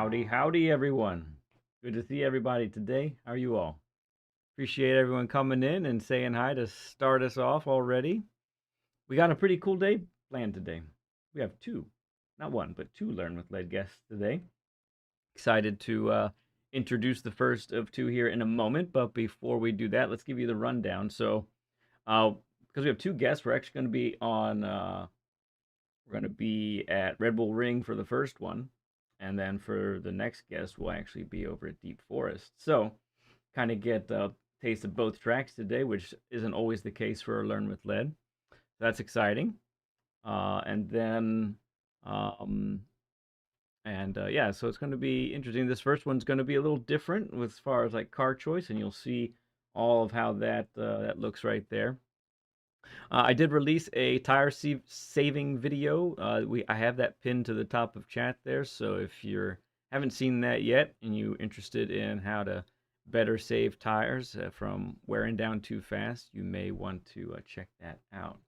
Howdy, howdy, everyone. Good to see everybody today. How are you all? Appreciate everyone coming in and saying hi to start us off already. We got a pretty cool day planned today. We have two, not one, but two Learn with Lead guests today. Excited to introduce the first of two here in a moment, but before we do that, let's give you the rundown. So, because we have two guests, we're actually going to be at Red Bull Ring for the first one. And then for the next guest, we'll actually be over at Deep Forest. So, kind of get a taste of both tracks today, which isn't always the case for Learn with Lead. That's exciting. And then, yeah, so it's going to be interesting. This first one's going to be a little different as far as like car choice, and you'll see all of how that looks right there. I did release a tire saving video. I have that pinned to the top of chat there. So if you haven't seen that yet and you're interested in how to better save tires from wearing down too fast, you may want to check that out.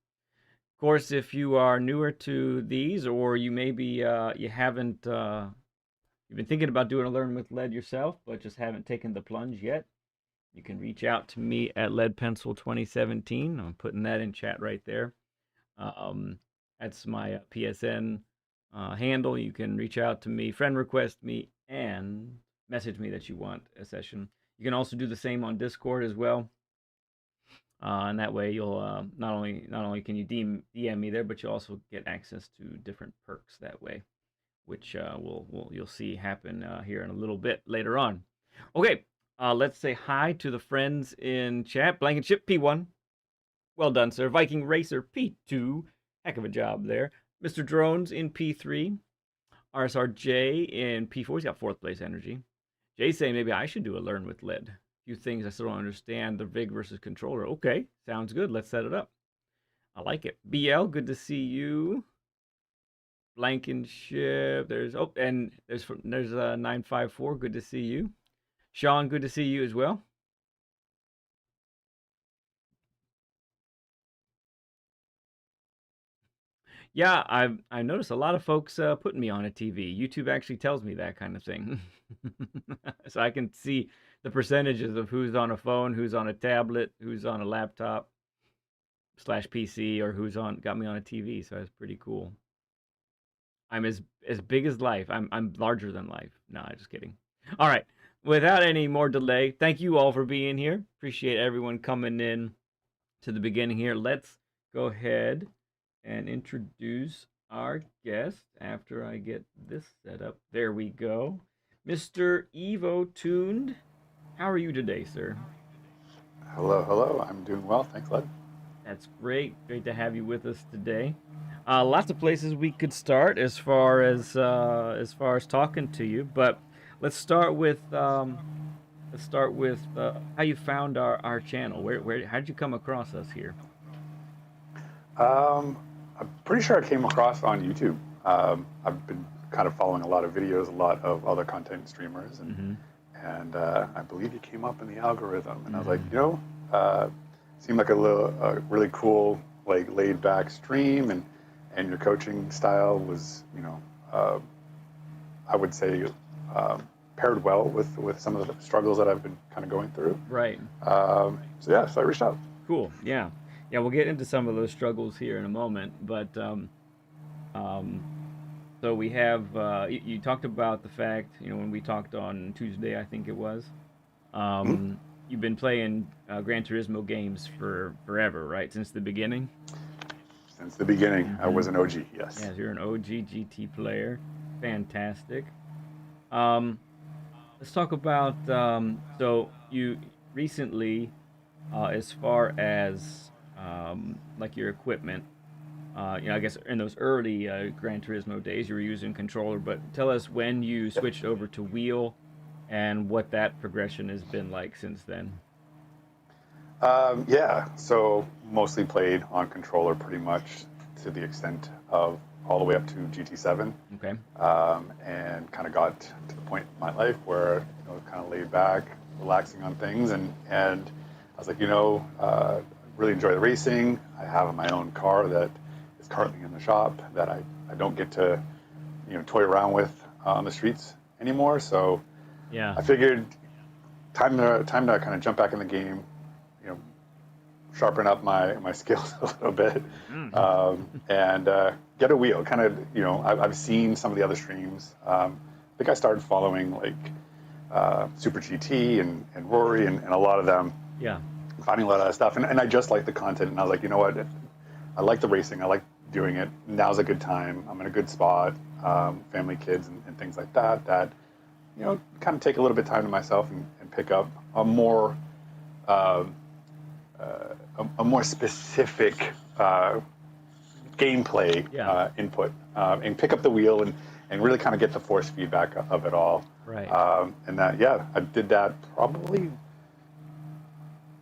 Of course, if you are newer to these, or you maybe you haven't you've been thinking about doing a Learn with Lead yourself, but just haven't taken the plunge yet, you can reach out to me at leadpencil2017. I'm putting that in chat right there. That's my PSN handle. You can reach out to me, friend request me, and message me that you want a session. You can also do the same on Discord as well. And that way you'll not only can you DM me there, but you'll also get access to different perks that way, which you'll see happen here in a little bit later on. Okay. Let's say hi to the friends in chat. Blanket Ship P1. Well done, sir. Viking Racer P2. Heck of a job there. Mr. Drones in P3. RSRJ in P4. He's got 4th place energy. Jay's saying maybe I should do a Learn with Lead. A few things I still don't understand. The VIG versus controller. Okay, sounds good. Let's set it up. I like it. BL, good to see you. Blankenship. There's 954. Good to see you. Sean, good to see you as well. Yeah, I noticed a lot of folks putting me on a TV. YouTube actually tells me that kind of thing. So I can see the percentages of who's on a phone, who's on a tablet, who's on a laptop / PC, or who's got me on a TV. So that's pretty cool. I'm as big as life. I'm larger than life. No, just kidding. All right. Without any more delay, thank you all for being here. Appreciate everyone coming in to the beginning here. Let's go ahead and introduce our guest after I get this set up. There we go. Mr. Evotuned. How are you today, sir? Hello, hello. I'm doing well. Thanks, Led. That's great. Great to have you with us today. Lots of places we could start as far as talking to you, but let's start with how you found our channel. How did you come across us here? I'm pretty sure I came across on YouTube. I've been kind of following a lot of videos, a lot of other content streamers, and I believe you came up in the algorithm. And I was like, seemed like a really cool, like laid back stream, and your coaching style was, I would say, paired well with some of the struggles that I've been kind of going through. Right. So I reached out. Cool. Yeah. Yeah, we'll get into some of those struggles here in a moment, but so we have you talked about the fact, when we talked on Tuesday, I think it was, you've been playing Gran Turismo games for forever, right? Since the beginning? Since the beginning. I was an OG, yes. Yes, you're an OG GT player. Fantastic. Let's talk about, so you recently, as far as like your equipment, I guess in those early Gran Turismo days you were using controller, but tell us when you switched over to wheel and what that progression has been like since then. So mostly played on controller pretty much to the extent of all the way up to GT7. Okay. And kind of got to the point in my life where, kind of laid back, relaxing on things, and I was like, really enjoy the racing. I have my own car that is currently in the shop that I don't get to, toy around with on the streets anymore. So Yeah. I figured time to kind of jump back in the game, you know, sharpen up my skills a little bit, and get a wheel. Kind of, you know, I've seen some of the other streams. I think I started following like Super GT and Rory and a lot of them. Yeah. Finding a lot of that stuff, and I just like the content, and I was like, you know what, I like the racing, I like doing it. Now's a good time. I'm in a good spot, family, kids, and things like that. That, you know, kind of take a little bit of time to myself and pick up a more specific gameplay input, and pick up the wheel and really kind of get the force feedback of it all. Right. And that, yeah, I did that probably.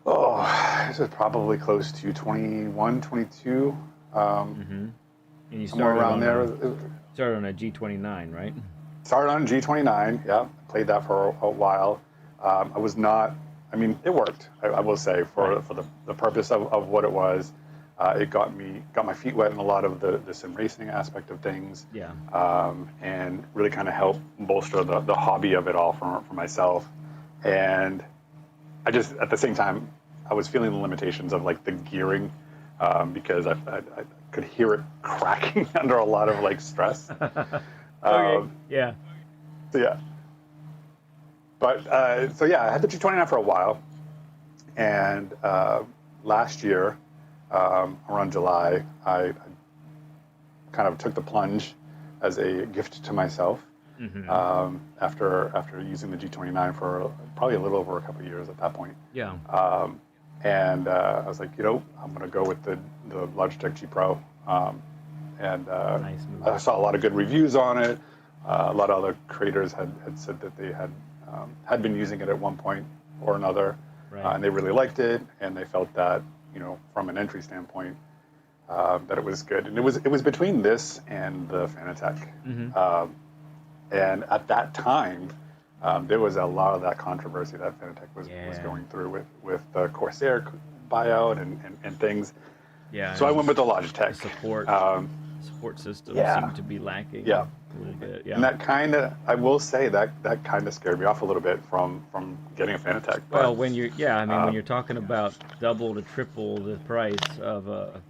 This is probably close to 21, 22. And you somewhere around there. Started on a G29, right? Started on G29, yeah. Played that for a while. I was not, I mean, it worked, I will say, for the purpose of what it was. It got my feet wet in a lot of the sim racing aspect of things. Yeah. And really kind of helped bolster the hobby of it all for myself. And I just, at the same time, I was feeling the limitations of like the gearing, because I could hear it cracking under a lot of like stress. Okay. Yeah. So yeah. But so yeah, I had the G29 for a while, and last year, around July, I kind of took the plunge as a gift to myself. After using the G29 for probably a little over a couple of years at that point. Yeah. And I was like, you know, I'm going to go with the Logitech G Pro. And Nice move. I saw a lot of good reviews on it. A lot of other creators had said that they had been using it at one point or another, and they really liked it, and they felt that, you know, from an entry standpoint, that it was good. And it was between this and the Fanatec. And at that time, there was a lot of that controversy that Fanatec was going through with the Corsair buyout and things. Yeah. So I went with the Logitech. The support system seemed to be lacking a little bit. Yeah. And that kind of, I will say that kind of scared me off a little bit from getting a Fanatec. Well, when you're, when you're talking about double to triple the price of a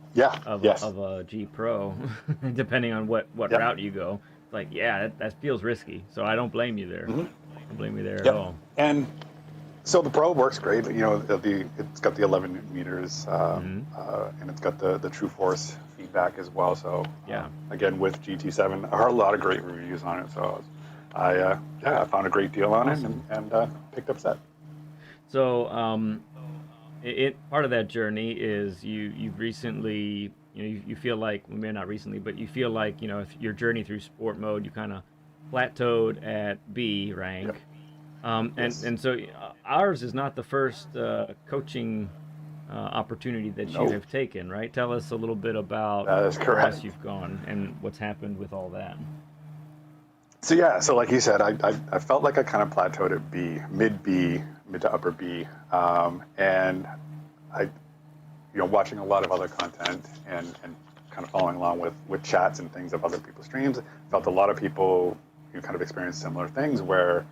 G Pro, depending on what route you go. Like, that feels risky, so I don't blame you there. I don't blame you there at all. And so the Pro works great. You know, it's got the 11 Newton meters, and it's got the True Force feedback as well. So again, with GT7, I heard a lot of great reviews on it. So I found a great deal on it and picked up set. So part of that journey is you've recently. You know, you feel like, well, maybe not recently, but you feel like, you know, if your journey through sport mode, you kind of plateaued at B rank. And so ours is not the first coaching opportunity that you have taken, right? Tell us a little bit about where else you've gone and what's happened with all that. So so like you said, I felt like I kind of plateaued at mid to upper B, and I, you know, watching a lot of other content and kind of following along with chats and things of other people's streams, felt a lot of people, you kind of experience similar things where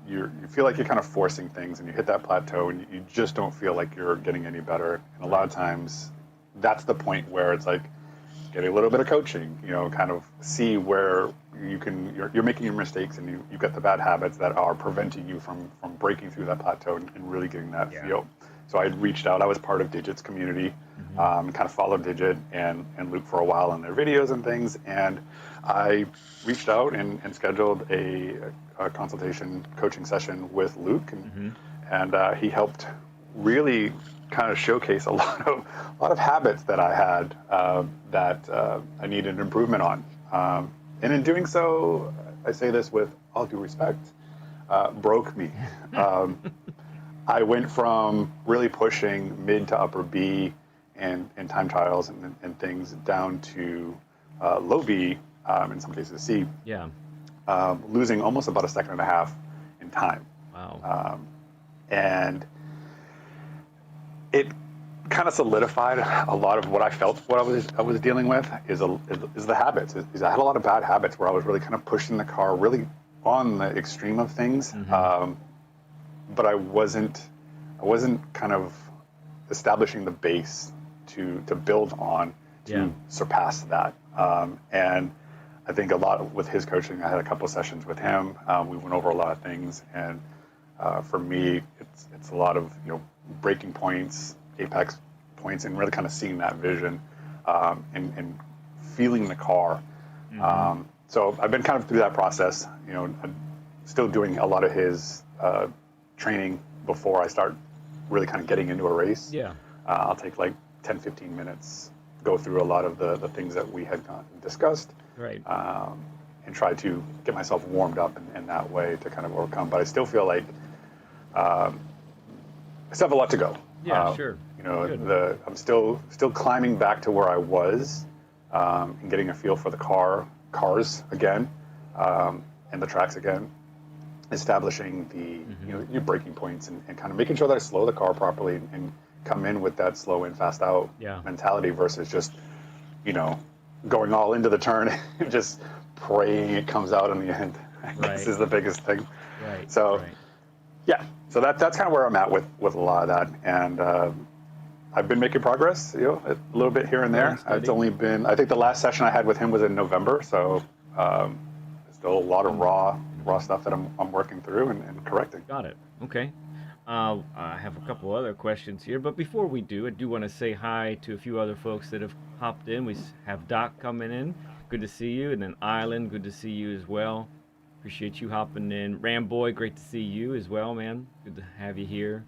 you feel like you're kind of forcing things and you hit that plateau and you just don't feel like you're getting any better. And a lot of times that's the point where it's like getting a little bit of coaching, you know, kind of see where you're making your mistakes and you've got the bad habits that are preventing you from breaking through that plateau and really getting that feel. So I reached out. I was part of Digit's community, kind of followed Digit and Luke for a while on their videos and things. And I reached out and scheduled a consultation coaching session with Luke, and he helped really kind of showcase a lot of habits that I had that I needed improvement on. And in doing so, I say this with all due respect, broke me. I went from really pushing mid to upper B and time trials and things down to low B, in some cases C. Yeah. Losing almost about a second and a half in time. Wow. And it kind of solidified a lot of what I felt, what I was dealing with is the habits. Is I had a lot of bad habits where I was really kind of pushing the car really on the extreme of things, but I wasn't kind of establishing the base to build on to surpass that. And I think a lot with his coaching. I had a couple of sessions with him. We went over a lot of things, and for me, it's a lot of breaking points, apex points, and really kind of seeing that vision and feeling the car. So I've been kind of through that process. I'm still doing a lot of his training before I start really kind of getting into a race. Yeah. I'll take like 10, 15 minutes, go through a lot of the things that we had discussed. Right. And try to get myself warmed up in that way to kind of overcome. But I still feel like I still have a lot to go. Yeah, sure. I'm still climbing back to where I was and getting a feel for the cars again, and the tracks again, establishing the your braking points and kind of making sure that I slow the car properly and come in with that slow in, fast out mentality versus just going all into the turn and just praying it comes out in the end. I guess is the biggest thing. Right. So yeah, so that's kind of where I'm at with a lot of that, and I've been making progress, a little bit here and there. It's only been, I think the last session I had with him was in November, so still a lot of raw stuff that I'm working through and correcting. Got it. Okay. I have a couple other questions here, but before we do, I do want to say hi to a few other folks that have hopped in. We have Doc coming in. Good to see you. And then Island, good to see you as well. Appreciate you hopping in. Ramboy, great to see you as well, man. Good to have you here.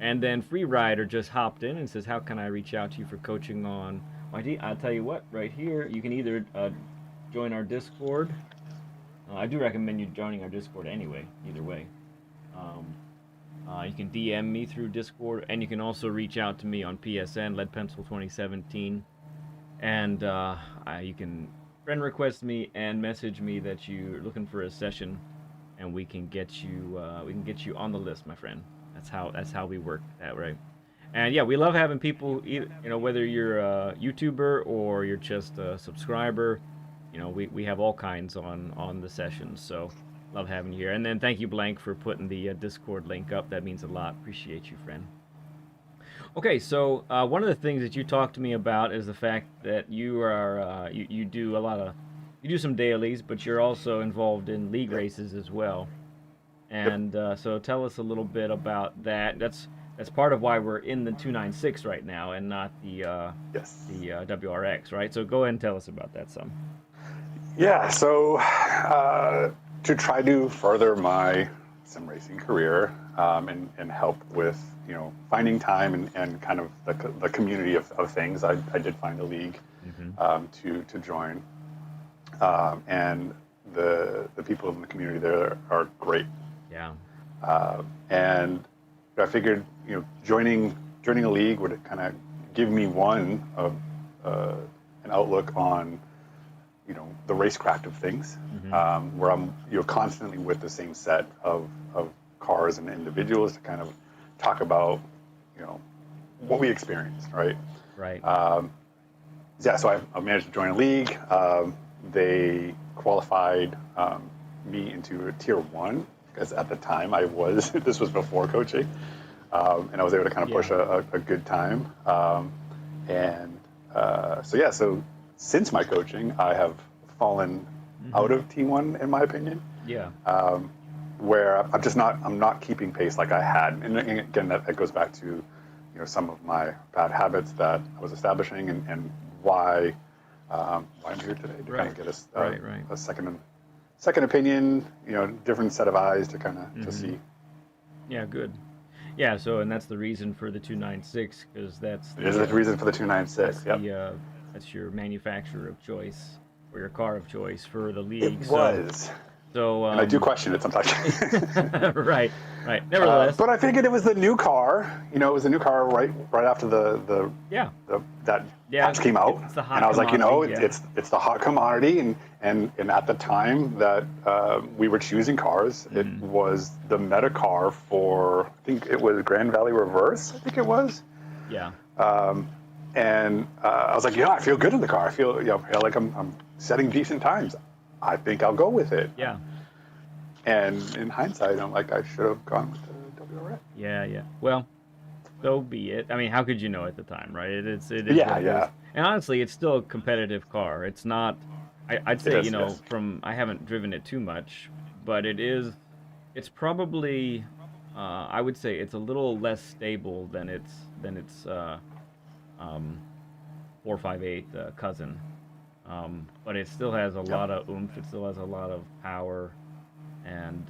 And then Free Rider just hopped in and says, how can I reach out to you for coaching on YT? I'll tell you what, right here, you can either join our Discord. I do recommend you joining our Discord anyway, either way. You can DM me through Discord, and you can also reach out to me on PSN, Lead Pencil 2017. And you can friend request me and message me that you're looking for a session, and we can get you on the list, my friend. That's how we work that way. And yeah, we love having people, whether you're a YouTuber or you're just a subscriber, we have all kinds on the sessions. So love having you here. And then thank you, Blank, for putting the Discord link up. That means a lot. Appreciate you, friend. Okay, so one of the things that you talked to me about is the fact that you are you do some dailies, but you're also involved in league races as well. And so tell us a little bit about that. That's part of why we're in the 296 right now and not the WRX, right? So go ahead and tell us about that some. Yeah, so to try to further my sim racing career and help with finding time and kind of the community of things, I did find a league to join, and the people in the community there are great. Yeah. And I figured joining a league would kind of give me an outlook on the racecraft of things, where I'm constantly with the same set of cars and individuals to kind of talk about what we experienced, right? Right. Yeah, so I managed to join a league. They qualified me into a tier 1 because at the time this was before coaching, and I was able to kind of push a good time. So since my coaching, I have fallen out of T1, in my opinion. Yeah. Where I'm not keeping pace like I had, and again that goes back to some of my bad habits that I was establishing and why I'm here today to kind of get a second opinion, different set of eyes to kind of to see. Yeah, good. Yeah, so and that's the reason for the 296 because that's the reason for the 296. That's your manufacturer of choice or your car of choice for the league. It was. So and I do question it sometimes. Right. Nevertheless, but I figured it was the new car. It was the new car right after that patch came out, and I was like, it's the hot commodity, and at the time that we were choosing cars, it was the meta car for, I think it was Grand Valley Reverse. I think it was. Yeah. And I was like, I feel good in the car. I feel like I'm setting decent times. I think I'll go with it. Yeah. And in hindsight, I'm like, I should have gone with the WRX. Yeah, yeah. Well, so be it. I mean, how could you know at the time, right? It is Yeah, what it is. yeah, And honestly, it's still a competitive car. It's not. I'd it say, is. Yes. from I haven't driven it too much, but it is. It's probably. I would say it's a little less stable than its um 458 cousin. But it still has a Yep. lot of oomph. It still has a lot of power, and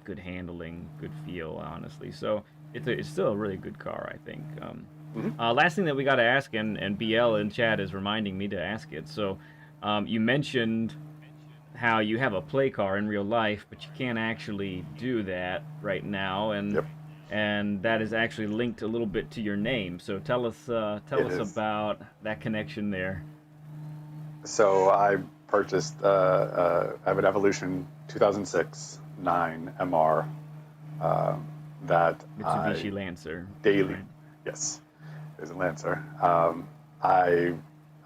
good handling, good feel, honestly. So it's still a really good car, I think. Hmm. Last thing that we got to ask, and BL in chat is reminding me to ask it. So, you mentioned how you have a play car in real life, but you can't actually do that right now, Yep. and that is actually linked a little bit to your name. So tell It us is. about that connection there. So I purchased. I have an Evolution 2006 9 MR uh, that I Mitsubishi Lancer, daily. right? Yes, it was a Lancer. I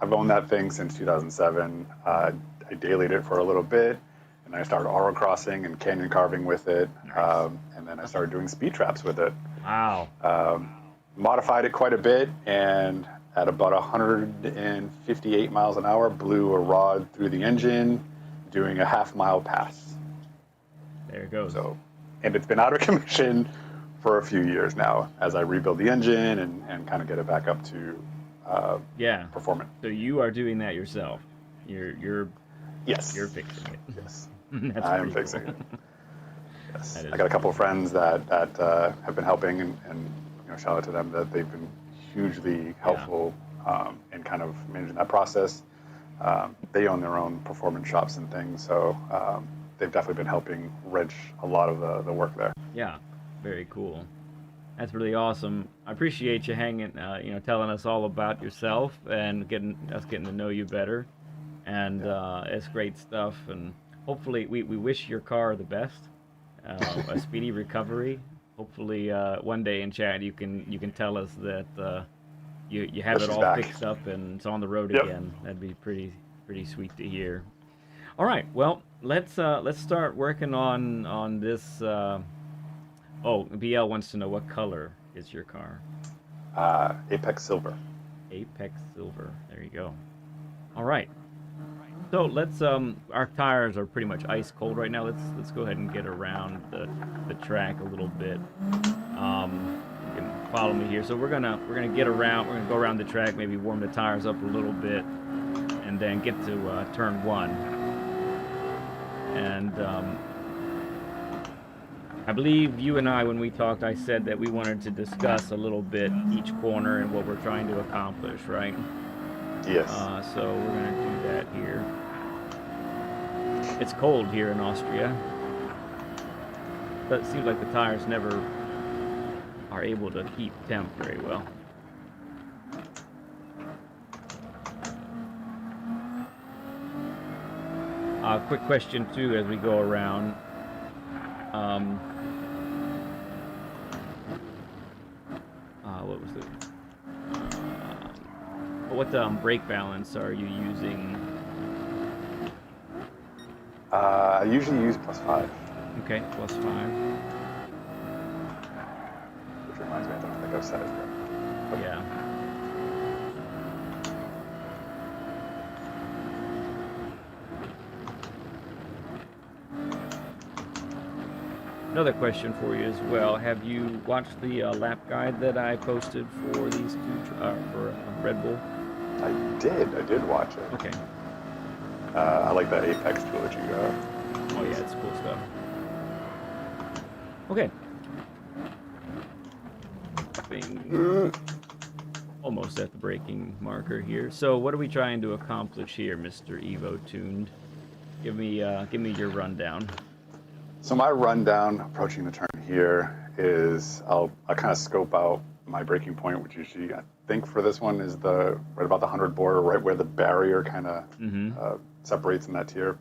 I've owned that thing since 2007. I dailied it for a little bit, and I started autocrossing and canyon carving with it, Nice. and then I started doing speed traps with it. Wow. Um, Modified it quite a bit, and at about 158 miles an hour, blew a rod through the engine, doing a half-mile pass. There it goes. So, and it's been out of commission for a few years now as I rebuild the engine and kind of get it back up to Yeah. performance. So you are doing that yourself. You're you're Yes, fixing it. yes, That's I am pretty cool. fixing it. Yes, That I is got a couple pretty of cool. friends that have been helping, and shout out to them that they've been hugely Yeah. helpful in kind of managing that process. They own their own performance shops and things, so they've definitely been helping wrench a lot of the work there. Yeah. Very cool. That's really awesome. I appreciate you hanging, telling us all about yourself and getting to know you better. And Yeah. it's great stuff. And hopefully, we wish your car the best, a speedy recovery. Hopefully, one day in chat you can tell us that you But have it she's all back. fixed up and it's on the road Yep. again. That'd be pretty sweet to hear. All right, well let's start working on this. Oh, BL wants to know what color is your car. Apex Silver. Apex Silver. There you go. All right. So let's our tires are pretty much ice cold right now. Let's go ahead and get around the track a little bit. You can follow me here. So we're gonna get around. We're gonna go around the track, maybe warm the tires up a little bit, and then get to turn one. And I believe you and I, when we talked, I said that we wanted to discuss a little bit each corner and what we're trying to accomplish, right? Yes. So we're gonna do that here. It's cold here in Austria, but it seems like the tires never are able to keep temp very well. Quick question too, as we go around. Um, what was it? What brake balance are you using? I usually use +5, Okay, +5. which reminds me, I don't think I've said it yet. Yeah. Another question for you as well. Have you watched the lap guide that I posted for these for Red Bull? I did watch it. Okay. I like that Apex tool that you got. Oh yeah, it's cool stuff. Okay. Almost at the braking marker here. So what are we trying to accomplish here, Mr. Evotuned? Give me your rundown. So my rundown approaching the turn here is I'll kind of scope out my braking point, which usually I think for this one is right about the 100 border, right where the barrier kind of separates in that tier.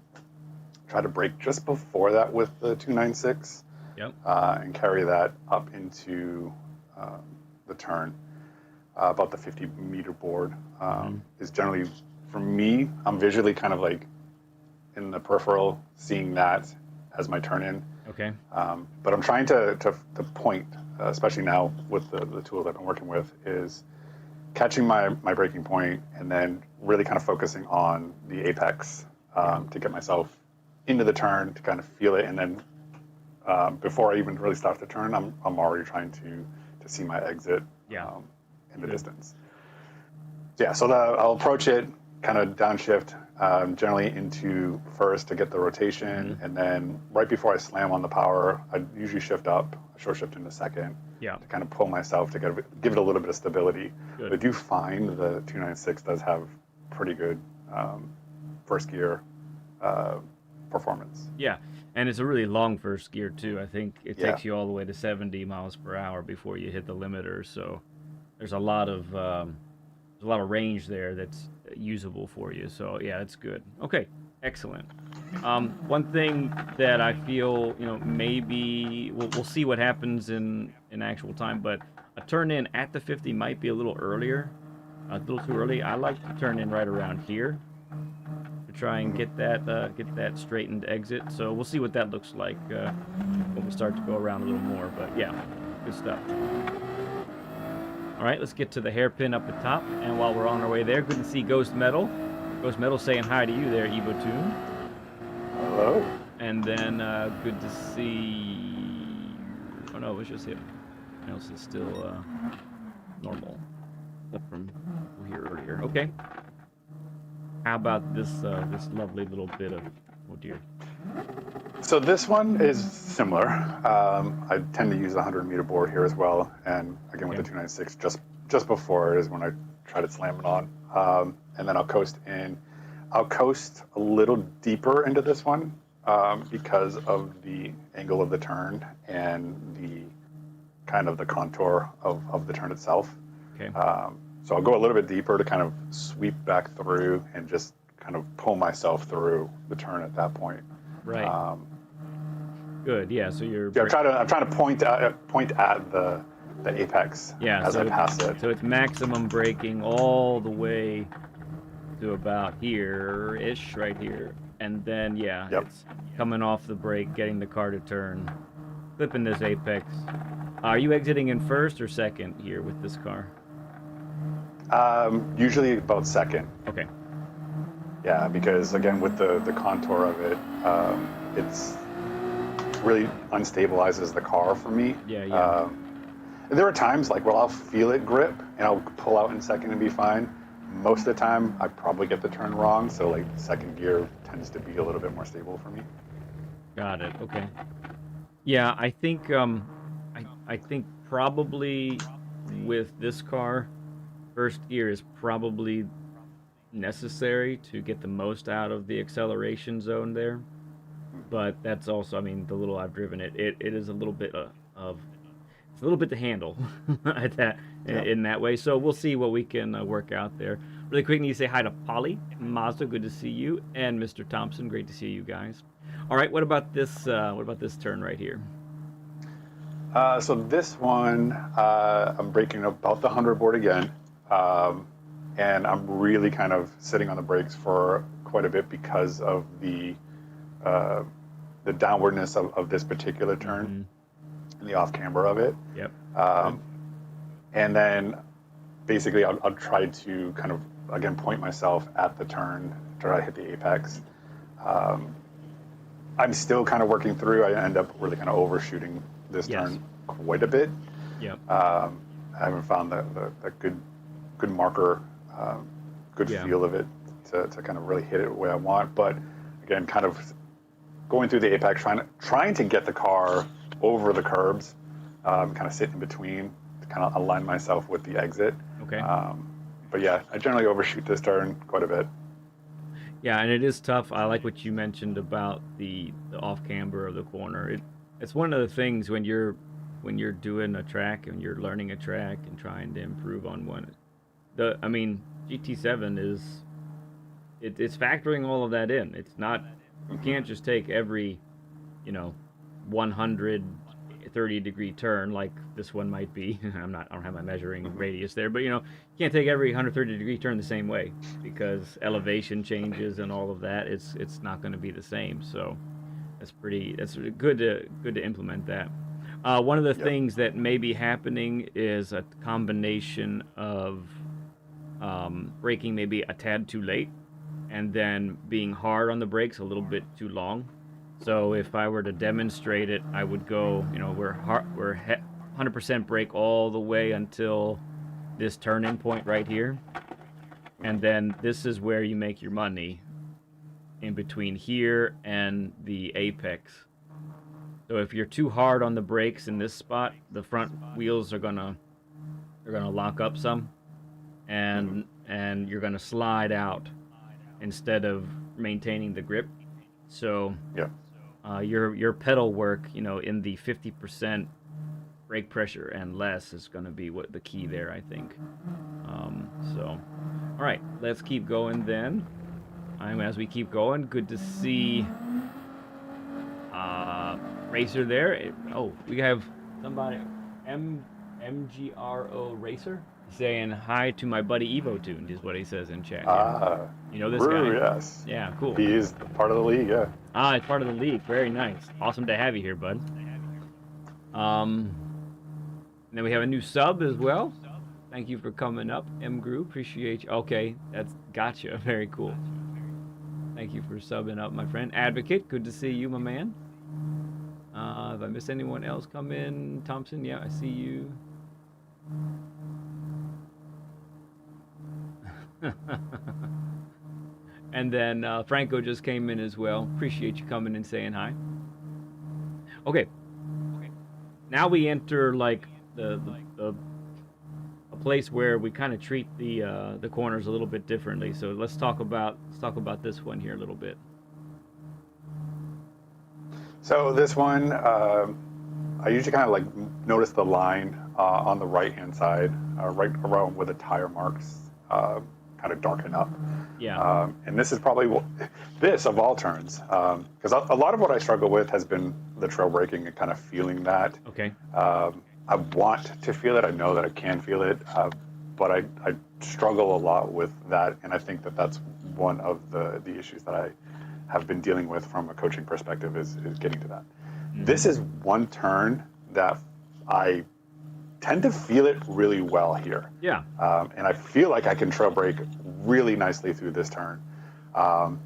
Try to brake just before that with the 296. Yep. And carry that up into the turn. About the 50-meter board is generally, for me, I'm visually kind of like in the peripheral seeing that as my turn in. Okay. But I'm trying to point, especially now with the tools I've been working with, is catching my braking point and then really kind of focusing on the apex to get myself into the turn to kind of feel it, and then before I even really start the turn, I'm already trying to see my exit in the distance. Yeah, so I'll approach it kind of downshift, generally into first to get the rotation, and then right before I slam on the power, I usually shift up, short shift into second, to kind of pull myself to give it a little bit of stability. But I do find the 296 does have pretty good first gear performance. Yeah, and it's a really long first gear too. I think it takes you all the way to 70 miles per hour before you hit the limiter. So there's a lot of range there that's usable for you. So yeah, it's good. Okay, excellent. One thing that I feel, maybe we'll see what happens in actual time, but a turn in at the 50 might be a little earlier, a little too early. I like to turn in right around here to try and get that straightened exit. So we'll see what that looks like when we start to go around a little more. But yeah, good stuff. All right, let's get to the hairpin up the top. And while we're on our way there, good to see Ghost Metal. Ghost Metal saying hi to you there, Evotuned. Hello. And then good to see... Oh no, it was just him. Everything else is still normal. Except from here earlier. Okay. How about this this lovely little bit of... Oh dear. So this one is similar. I tend to use the 100-meter board here as well, and again with the 296, just before is when I try to slam it on, and then I'll coast in. I'll coast a little deeper into this one because of the angle of the turn and the kind of the contour of the turn itself. Okay. So I'll go a little bit deeper to kind of sweep back through and just kind of pull myself through the turn at that point. Right. Good. Yeah. So you're. Yeah, I'm trying to point at the apex as I pass it. So it's maximum braking all the way to about here-ish, right here, and then it's coming off the brake, getting the car to turn, flipping this apex. Are you exiting in first or second here with this car? Usually about second. Okay. Yeah, because again with the contour of it, it's really unstabilizes the car for me. Yeah. There are times like where I'll feel it grip and I'll pull out in second and be fine. Most of the time, I probably get the turn wrong, so like second gear tends to be a little bit more stable for me. Got it. Okay. Yeah, I think I think probably with this car, first gear is probably necessary to get the most out of the acceleration zone there. But that's also, I mean, the little I've driven it is a little bit it's a little bit to handle at that in that way. So we'll see what we can work out there. Really quick, need to say hi to Polly, Mazda, good to see you, and Mr. Thompson, great to see you guys. All right, what about this? What about this turn right here? So this one, I'm braking about the 100 board again, and I'm really kind of sitting on the brakes for quite a bit because of the downwardness of this particular turn and the off camber of it. Yep. And then basically I'll try to kind of again point myself at the turn, try to hit the apex. I'm still kind of working through. I end up really kind of overshooting this turn quite a bit. Yep. I haven't found the good marker, good feel of it to kind of really hit it the way I want. But again, kind of going through the apex, trying to get the car over the curbs, kind of sit in between to kind of align myself with the exit. Okay. But yeah, I generally overshoot this turn quite a bit. Yeah, and it is tough. I like what you mentioned about the off camber of the corner. It's one of the things when you're doing a track and you're learning a track and trying to improve on one. I mean, GT7 it's factoring all of that in. It's not, you can't just take every 130-degree turn like this one might be. I don't have my measuring radius there, but you can't take every 130-degree turn the same way because elevation changes and all of that. It's not going to be the same. So That's good to implement that. One of the Yep. things that may be happening is a combination of braking maybe a tad too late, and then being hard on the brakes a little bit too long. So if I were to demonstrate it, I would go, we're 100% brake all the way until this turn-in point right here, and then this is where you make your money, in between here and the apex. So if you're too hard on the brakes in this spot, the front wheels are gonna lock up some, and you're gonna slide out instead of maintaining the grip. So Yeah. your pedal work, in the 50% brake pressure and less is going to be what the key there, I think. So, all right, let's keep going then. As we keep going, good to see Racer there. We have somebody, MGRO Racer, saying hi to my buddy Evotuned, is what he says in chat here. You know this guy? Yes. Yeah, cool. He is part of the league, yeah. It's part of the league. Very nice. Awesome to have you here, bud. And then we have a new sub as well. Thank you for coming up, M Gru. Appreciate you. Okay, that's gotcha. Very cool. Thank you for subbing up, my friend. Advocate, good to see you, my man. If I miss anyone else come in, Thompson, yeah, I see you. And then Franco just came in as well. Appreciate you coming and saying hi. Okay. Now we enter like a place where we kind of treat the corners a little bit differently. So let's talk about this one here a little bit. So this one, I usually kind of like notice the line on the right-hand side, right around where the tire marks kind of darken up. Yeah. And this is probably this of all turns, because a lot of what I struggle with has been the trail braking and kind of feeling that. Okay. I want to feel it. I know that I can feel it, but I struggle a lot with that, and I think that that's one of the issues that I have been dealing with from a coaching perspective is getting to that. Mm-hmm. This is one turn that I tend to feel it really well here. Yeah. And I feel like I can trail brake really nicely through this turn. I'll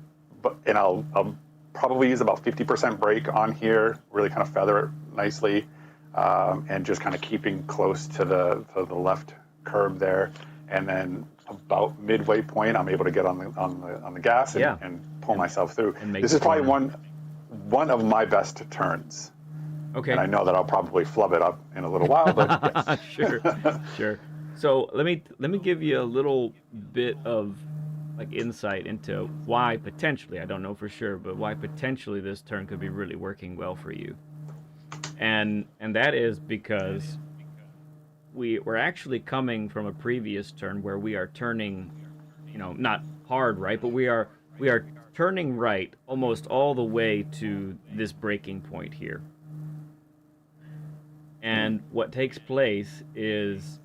probably use about 50% brake on here, really kind of feather it nicely, and just kind of keeping close to the left curb there. And then about midway point, I'm able to get on the gas and pull myself through. This is probably one of my best turns. Okay. And I know that I'll probably flub it up in a little while, but yes. Sure. So let me give you a little bit of like insight into why potentially, I don't know for sure, but why potentially this turn could be really working well for you. And that is because we're actually coming from a previous turn where we are turning, not hard right, but we are turning right almost all the way to this breaking point here. And what takes place is,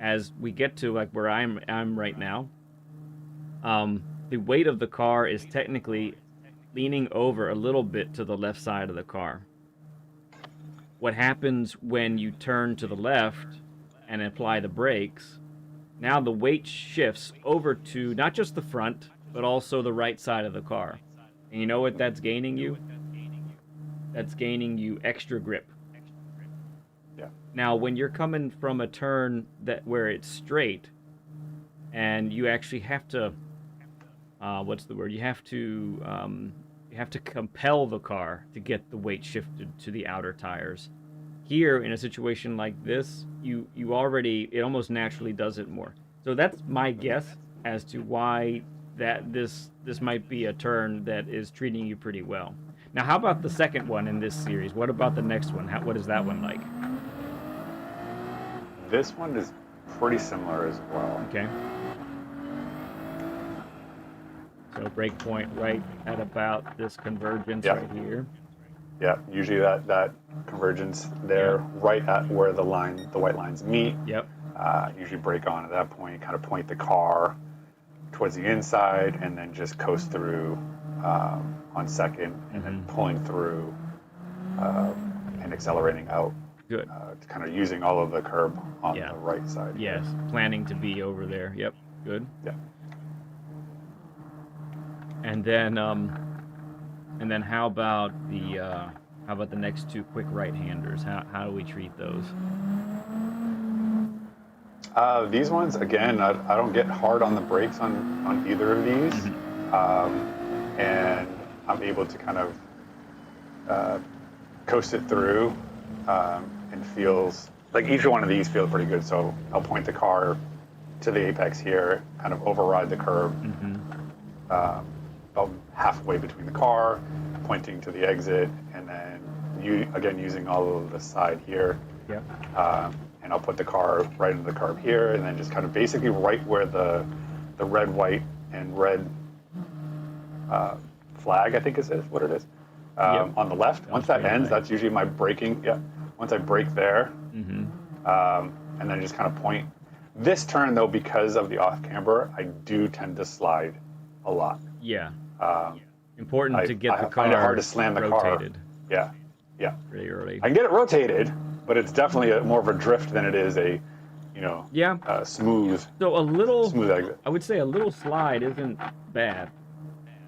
as we get to like where I'm right now, the weight of the car is technically leaning over a little bit to the left side of the car. What happens when you turn to the left and apply the brakes, now the weight shifts over to not just the front, but also the right side of the car. And you know what that's gaining you? That's gaining you extra grip. Yeah. Now, when you're coming from a turn where it's straight, and you actually have to, You have to compel the car to get the weight shifted to the outer tires. Here, in a situation like this, it almost naturally does it more. So that's my guess as to why this might be a turn that is treating you pretty well. Now, how about the second one in this series? What about the next one? What is that one like? This one is pretty similar as well. Okay. So break point right at about this convergence right here. Yeah, usually that convergence there, right at where the white lines meet. Yep. Usually brake on at that point, kind of point the car towards the inside, and then just coast through on second, and then pulling through and accelerating out. Good. Kind of using all of the curb on Yeah. the right side. Yes, planning to be over there. Yep, good. Yeah. And then how about the next two quick right-handers? How do we treat those? These ones, again, I don't get hard on the brakes on either of these, and I'm able to kind of coast it through, and feels like each one of these feels pretty good. So I'll point the car to the apex here, kind of override the curb, about halfway between the car, pointing to the exit, and then again using all of the side here. Yeah. And I'll put the car right into the curb here, and then just kind of basically right where the red, white, and red flag, I think is what it is, on the left. Once that ends, that's usually my braking. Yeah. Once I brake there, and then just kind of point. This turn, though, because of the off camber, I do tend to slide a lot. Yeah. Important to get the car. I find it hard to slam the rotated. car. Yeah. Pretty early. I can get it rotated, but it's definitely more of a drift than it is a, smooth. So smooth exit. I would say a little slide isn't bad.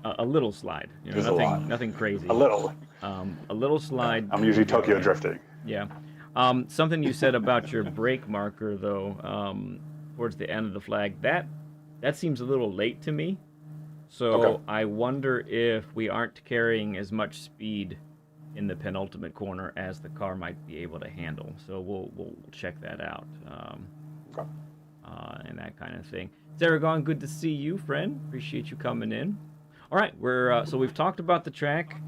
A little slide. Nothing crazy. A little slide. I'm usually Tokyo drifting. Yeah. Something you said about your brake marker, though, towards the end of the flag, that seems a little late to me. So I wonder if we aren't carrying as much speed in the penultimate corner as the car might be able to handle. So we'll check that out, and that kind of thing. Zaragon, good to see you, friend. Appreciate you coming in. All right, so we've talked about the track.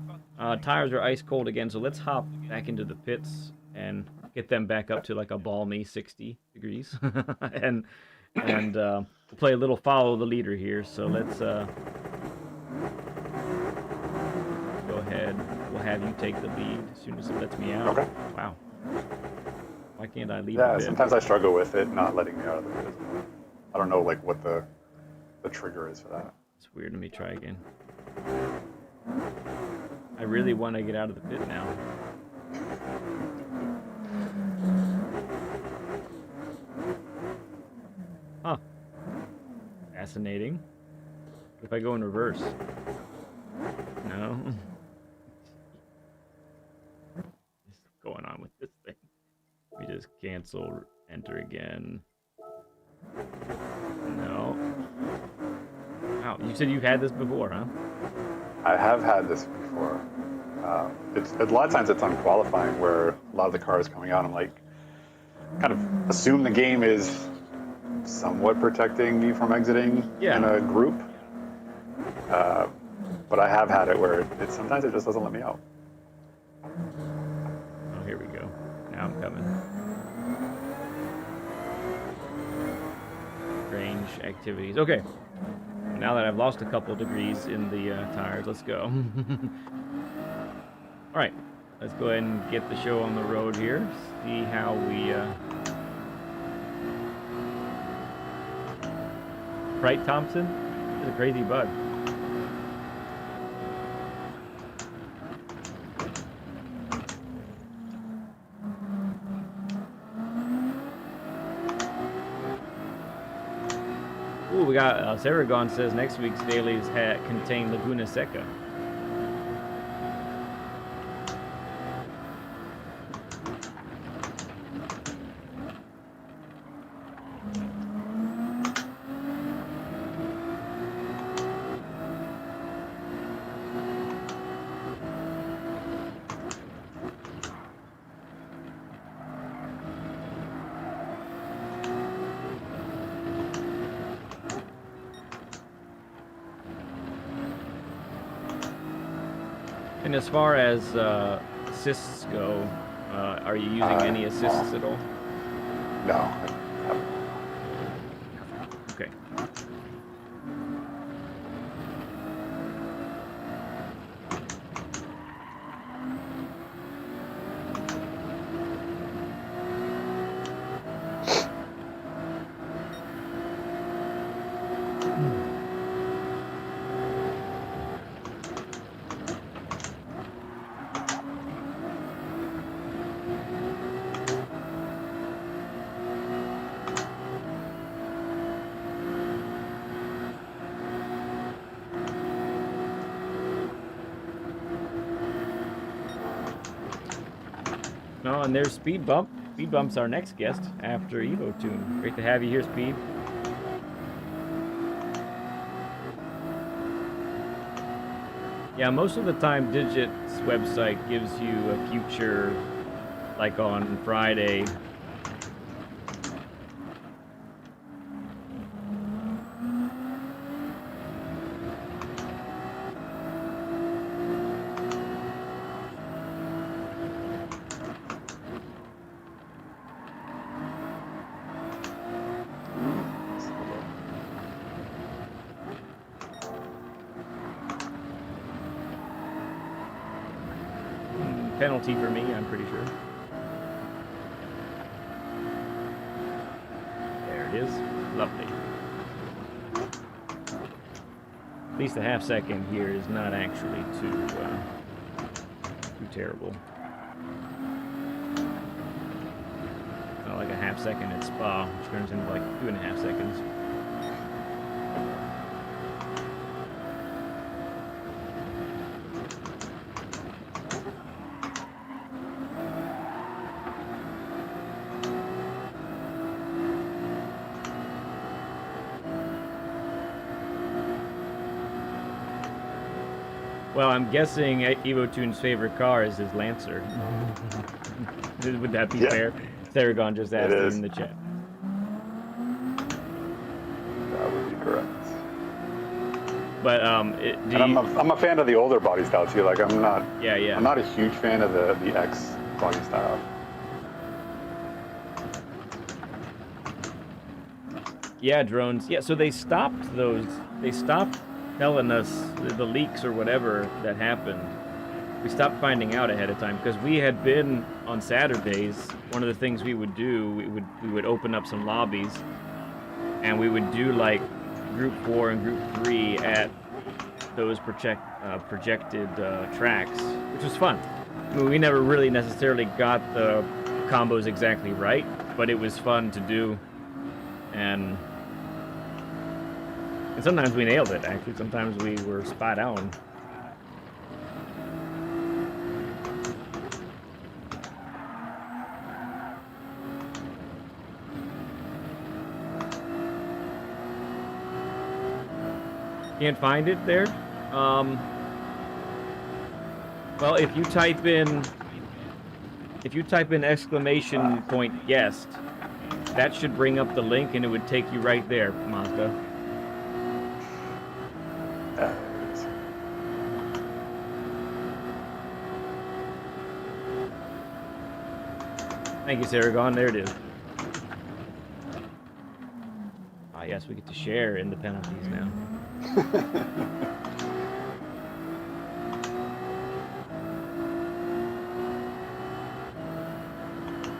Tires are ice cold again, so let's hop back into the pits and get them back up to like a balmy 60 degrees, and we'll play a little follow the leader here. So let's go ahead. We'll have you take the lead as soon as it lets me out. Okay. Wow. Why can't I lead? Yeah, sometimes I struggle with it not letting me out of the pit. I don't know what the trigger is for that. It's weird. Let me try again. I really want to get out of the pit now. Huh. Fascinating. What if I go in reverse? No. What's going on with this thing? Let me just cancel, enter again. No. Wow, you said you've had this before, huh? I have had this before. It's a lot of times it's on qualifying where a lot of the cars coming out, I'm like, kind of assume the game is somewhat protecting me from exiting in a group. But I have had it where sometimes it just doesn't let me out. Oh, here we go. Now I'm coming. Range activities. Okay. Now that I've lost a couple degrees in the tires, let's go. All right, let's go ahead and get the show on the road here. See how we... Right, Thompson? He's a crazy bud. Ooh, we got Zaragon says next week's dailies contain Laguna Seca. And as far as assists go, are you using any assists at all? No. Okay. Oh, and there's SpeedBump. SpeedBump's our next guest after Evotuned. Great to have you here, Speed. Yeah, most of the time, Digit's website gives you a future, like on Friday. Penalty for me, I'm pretty sure. There it is. Lovely. At least the half second here is not actually too terrible. Not like a half second at Spa, which turns into like 2.5 seconds. Well, I'm guessing Evotuned's favorite car is his Lancer. Would that be fair? Theragon just asked it in the chat. That would be correct. But I'm a fan of the older body style too. Like I'm not. Yeah, yeah. I'm not a huge fan of the X body style. Yeah, drones. Yeah, so they stopped those. They stopped telling us the leaks or whatever that happened. We stopped finding out ahead of time because we had been on Saturdays. One of the things we would do, we would open up some lobbies, and we would do like Group 4 and Group 3 at those projected tracks, which was fun. I mean, we never really necessarily got the combos exactly right, but it was fun to do, and sometimes we nailed it, actually. Sometimes we were spot on. Can't find it there? Well, if you type in exclamation point guest, that should bring up the link and it would take you right there, Mazda. Thank you, Saragon. There it is. Ah, yes, we get to share in the penalties now.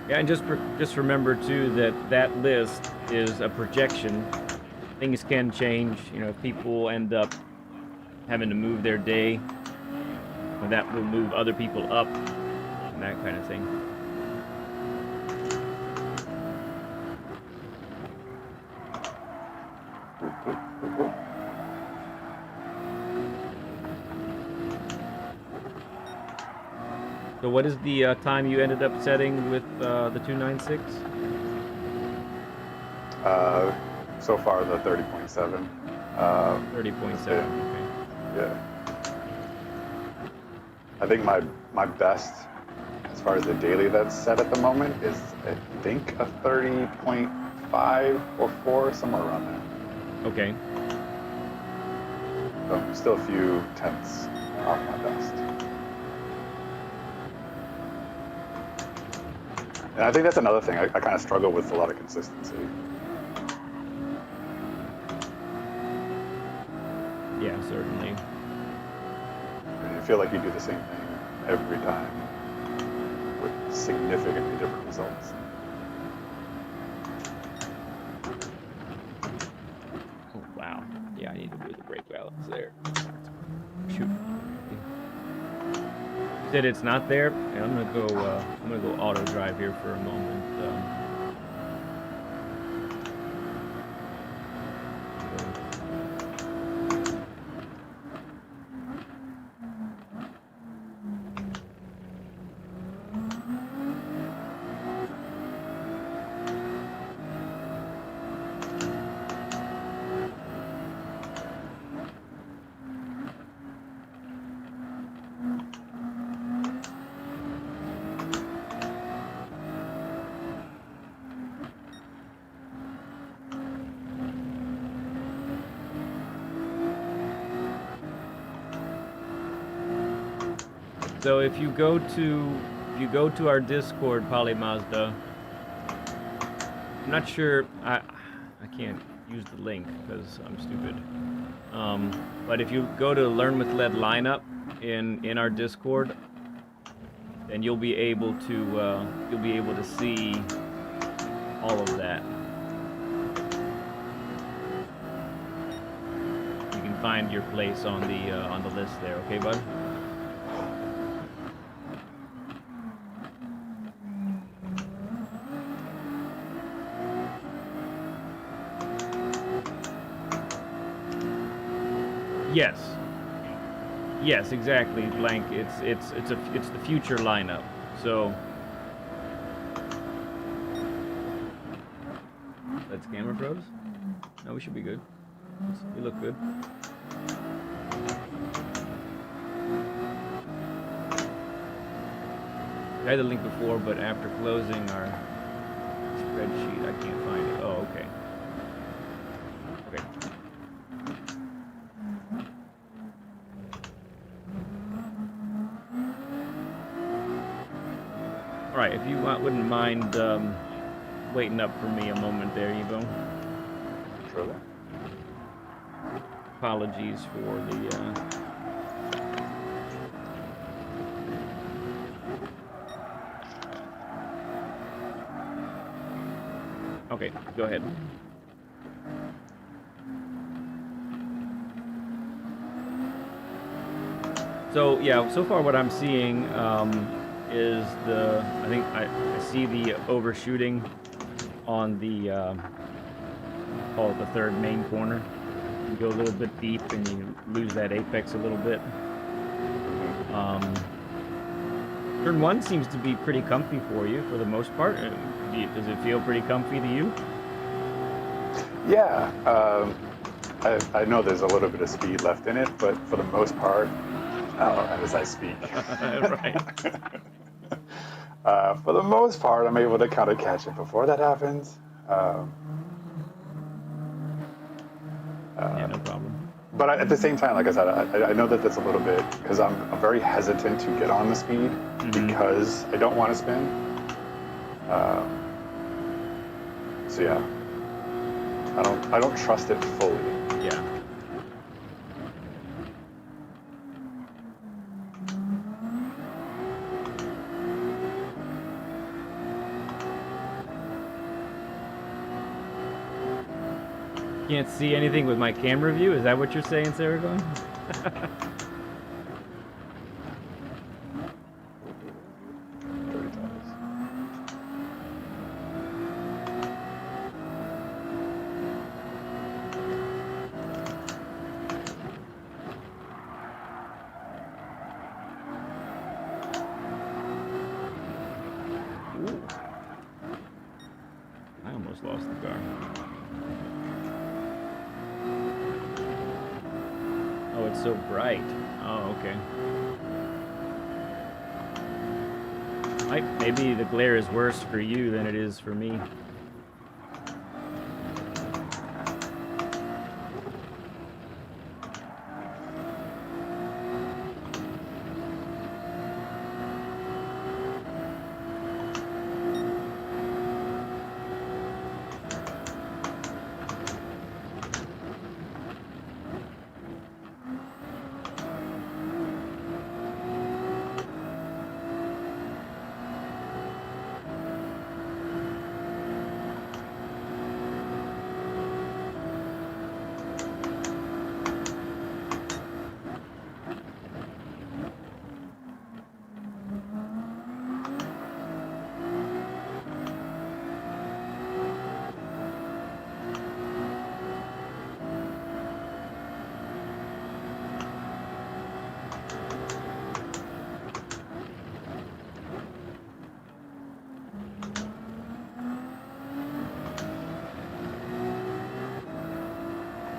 Yeah, and just remember too that list is a projection. Things can change. You know, if people end up having to move their day, that will move other people up, and that kind of thing. So what is the time you ended up setting with the 296? So far the 30.7. 30.7. Okay. Yeah. I think my best, as far as the daily that's set at the moment, is I think a 30.5 or 4, somewhere around there. Okay. So I'm still a few tenths off my best. And I think that's another thing. I kind of struggle with a lot of consistency. Yeah, certainly. And you feel like you do the same thing every time with significantly different results. Oh, wow. Yeah, I need to do the brake balance there. Shoot. You said it's not there? Yeah, I'm gonna go auto drive here for a moment. So if you go to our Discord, Polymazda, I'm not sure. I can't use the link because I'm stupid. But if you go to Learn with Lead lineup in our Discord, then you'll be able to see all of that. You can find your place on the list there. Okay, bud? Yes. Yes, exactly, Blank. It's the future lineup. So that's camera froze? No, we should be good. We look good. I had the link before, but after closing our spreadsheet, I can't find it. Oh, okay. Okay. All right, if you wouldn't mind waiting up for me a moment there, Evo. Sure. Apologies for the. Okay, go ahead. So yeah, so far what I'm seeing is I think I see the overshooting on the call it the third main corner. You go a little bit deep and you lose that apex a little bit. Turn 1 seems to be pretty comfy for you for the most part. Does it feel pretty comfy to you? Yeah, I know there's a little bit of speed left in it, but for the most part, as I speak, right. For the most part, I'm able to kind of catch it before that happens. Yeah, no problem. But at the same time, like I said, I know that that's a little bit, because I'm very hesitant to get on the speed because I don't want to spin. So yeah, I don't trust it fully. Yeah. Can't see anything with my camera view? Is that what you're saying, Saragon? I almost lost the car. Oh, it's so bright. Oh, okay. Maybe the glare is worse for you than it is for me.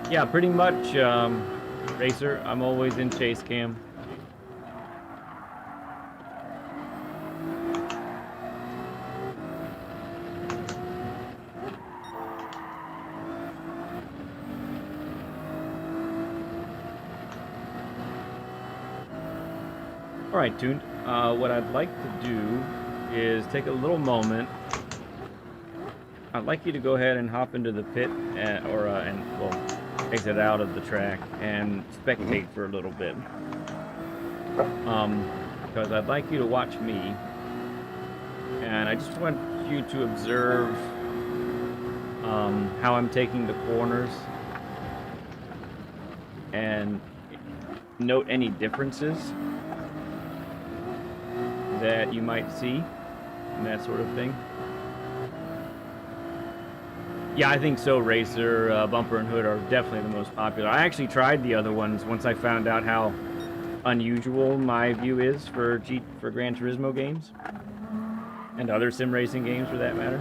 Yeah, pretty much, Racer. I'm always in chase cam. All right, Tuned. What I'd like to do is take a little moment. I'd like you to go ahead and hop into the pit well, exit out of the track and spectate for a little bit. Because I'd like you to watch me, and I just want you to observe how I'm taking the corners and note any differences that you might see and that sort of thing. Yeah, I think so. Racer, Bumper, and Hood are definitely the most popular. I actually tried the other ones once I found out how unusual my view is for Gran Turismo games and other sim racing games for that matter.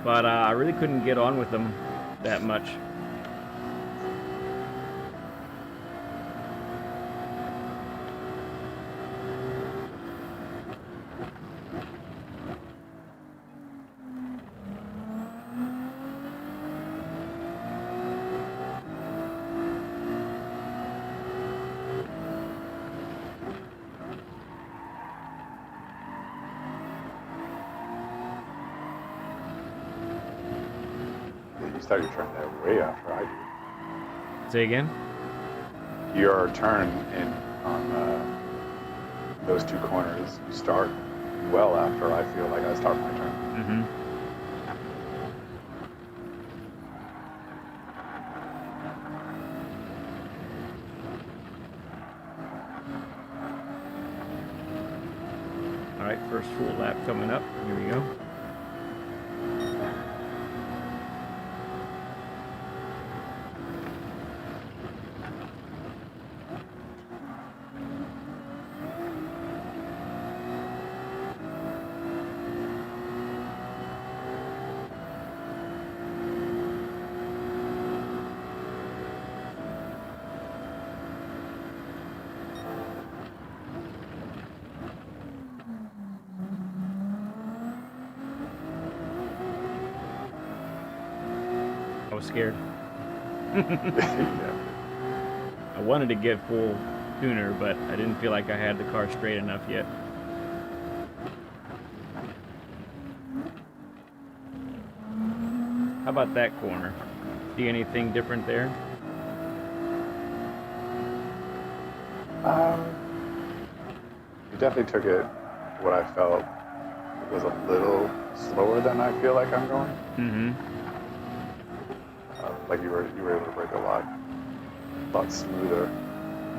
But I really couldn't get on with them that much. You start your turn there way after I do. Say again? Your turn on those two corners, you start well after I feel like I start my turn. Mm-hmm. All right, first full lap coming up. Here we go. I was scared. Yeah. I wanted to get full tuner, but I didn't feel like I had the car straight enough yet. How about that corner? See anything different there? You definitely took it, what I felt was a little slower than I feel like I'm going. Mm-hmm. Like you were able to brake a lot smoother.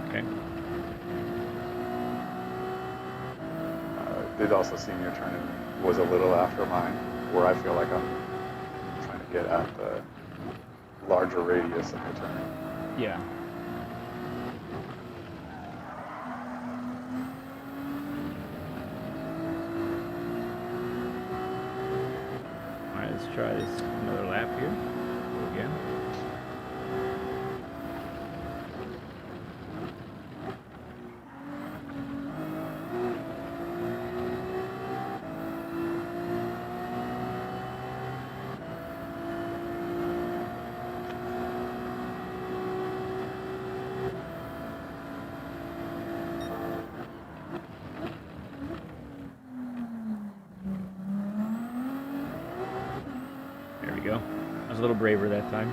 Okay. Did also seem your turn was a little after mine, where I feel like I'm trying to get at the larger radius of the turn. Yeah. All right, let's try this another lap here. Go again. There we go. I was a little braver that time.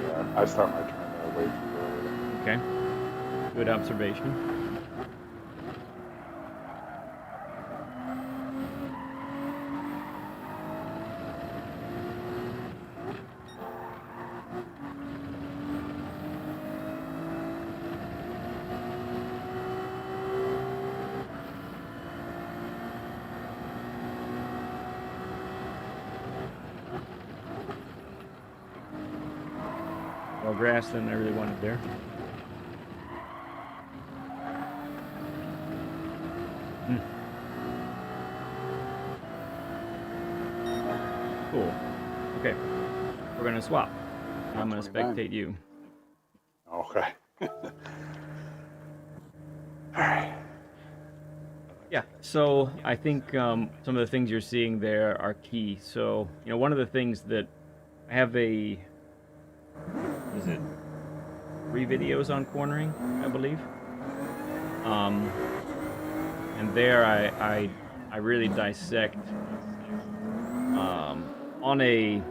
Yeah, I start my turn way too early. Okay. Good observation. More grass than I really wanted there. Cool. Okay. We're going to swap. I'm going to 29. spectate you. Okay. All right. Yeah, so I think some of the things you're seeing there are key. So, one of the things that I have what is it, 3 videos on cornering, I believe. Um, and there I really dissect on in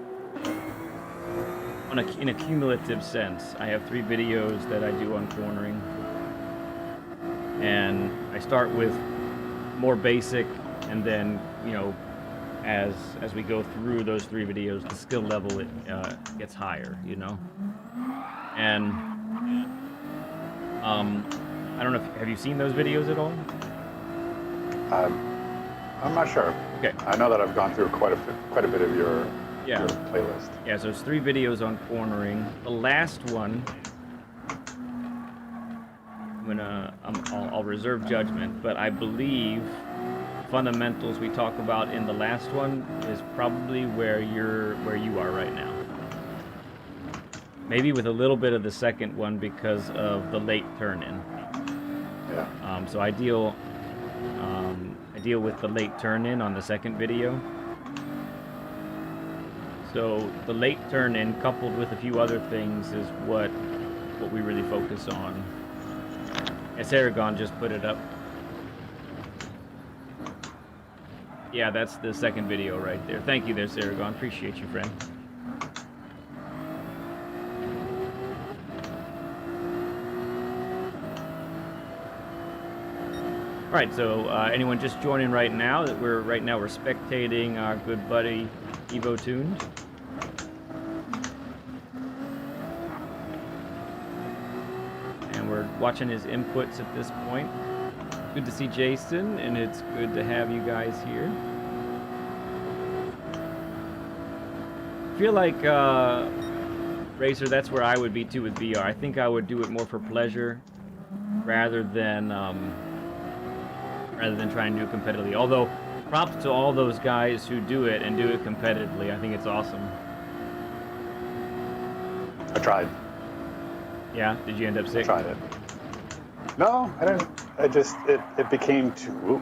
a cumulative sense. I have 3 videos that I do on cornering, and I start with more basic, and then as we go through those 3 videos, the skill level gets higher, and I don't know if have you seen those videos at all? I'm not sure. Okay. I know that I've gone through quite a bit of your playlist. Yeah, so it's 3 videos on cornering. The last one, I'll reserve judgment, but I believe fundamentals we talk about in the last one is probably where you are right now. Maybe with a little bit of the second one because of the late turn-in. Yeah. So I deal with the late turn-in on the second video. So the late turn-in coupled with a few other things is what we really focus on. Yes, Aragon just put it up. Yeah, that's the second video right there. Thank you there, Saragon. Appreciate you, friend. All right, so anyone just joining right now, we're spectating our good buddy Evotuned. And we're watching his inputs at this point. Good to see Jason, and it's good to have you guys here. I feel like Racer, that's where I would be too with VR. I think I would do it more for pleasure rather than trying to do it competitively. Although, props to all those guys who do it and do it competitively. I think it's awesome. I tried. Yeah? Did you end up sick? I tried it. No, I didn't. It became too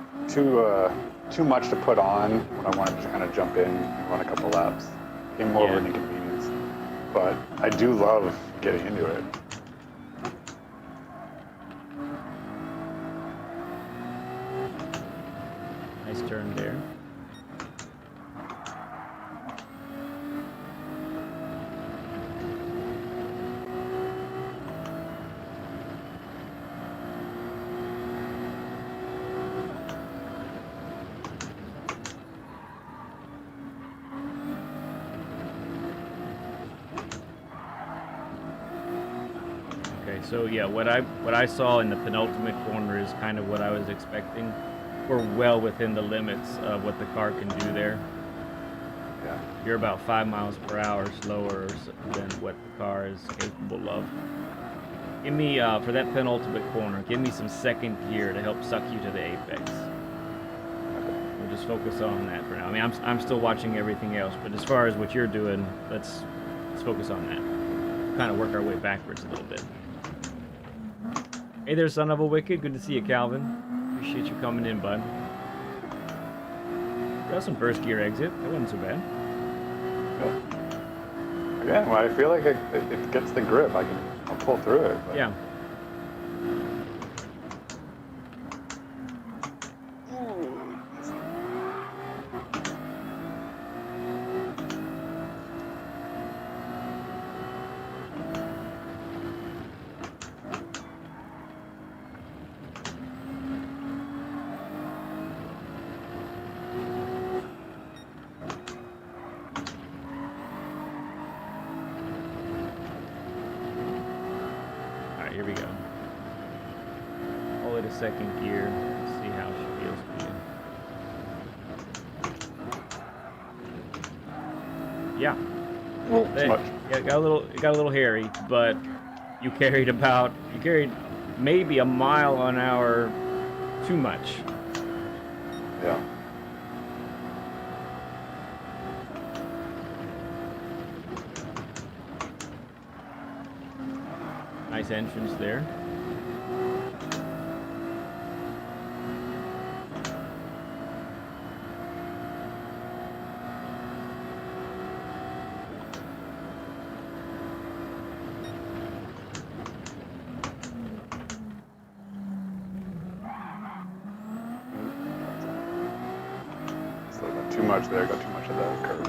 much to put on when I wanted to kind of jump in and run a couple laps. It became more of an inconvenience. But I do love getting into it. Nice turn there. Okay, so yeah, what I saw in the penultimate corner is kind of what I was expecting. We're well within the limits of what the car can do there. Yeah. You're about 5 miles per hour slower than what the car is capable of. Give me, for that penultimate corner, give me some second gear to help suck you to the apex. We'll just focus on that for now. I mean, I'm still watching everything else, but as far as what you're doing, let's focus on that. Kind of work our way backwards a little bit. Hey there, son of a wicked. Good to see you, Calvin. Appreciate you coming in, bud. Got some first gear exit. That wasn't so bad. Again, when I feel like it gets the grip, I'll pull through it. But... Yeah. Here we go. Pull it a second gear. See how she feels for you. Yeah. Yeah, it got a little hairy, but you carried maybe a mile an hour too much. Yeah. Nice entrance there. too much there. Got too much of that curve.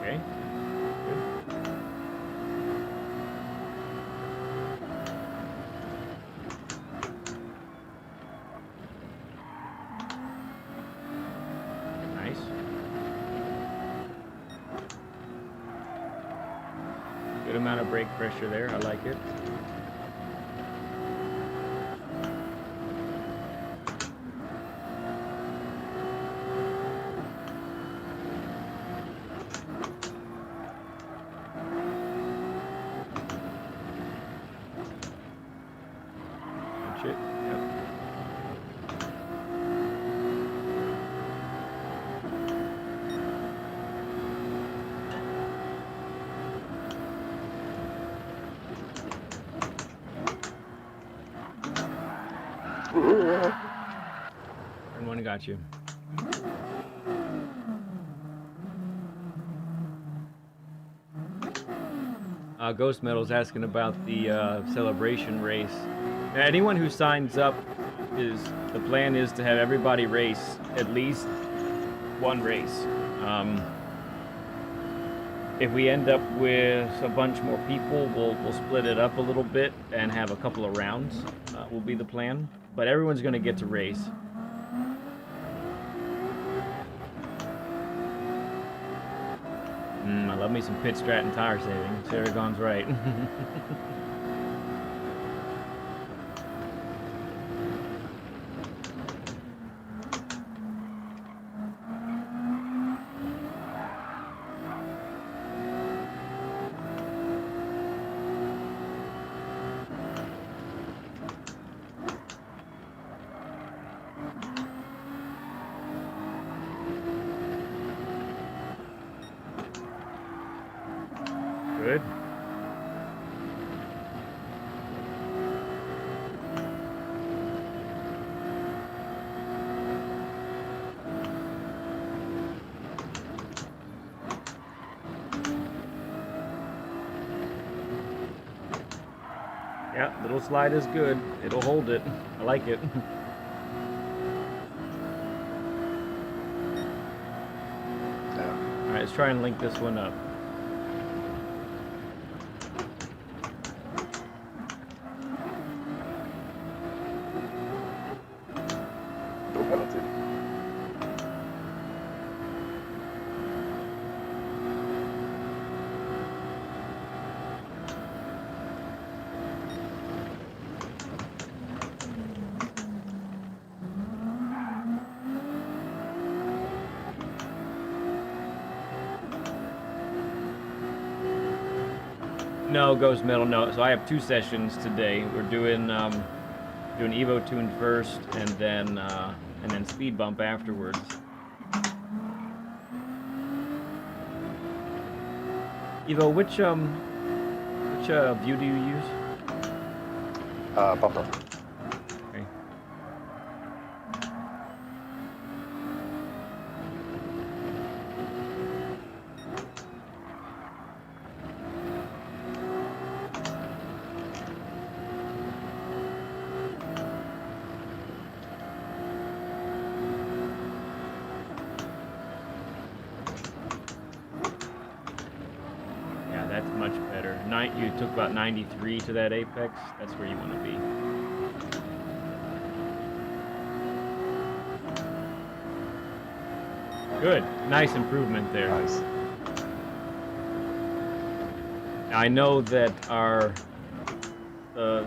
Okay. Nice. Good amount of brake pressure there. I like it. Punch it. Yep. Turn one got you. Ghost Metal's asking about the celebration race. Now, anyone who signs up, the plan is to have everybody race at least one race. If we end up with a bunch more people, we'll split it up a little bit and have a couple of rounds. Will be the plan. But everyone's going to get to race. I love me some pit strat and tire saving. Saragon's right. Good. Yeah, little slide is good. It'll hold it. I like it. All right, let's try and link this one up. No penalty. No, Ghost Metal, no. So I have 2 sessions today. We're doing Evotuned first, and then SpeedBump afterwards. Evo, which view do you use? Bumper. Okay. That's much better. You took about 93 to that apex. That's where you want to be. Good. Nice improvement there. Nice. I know that our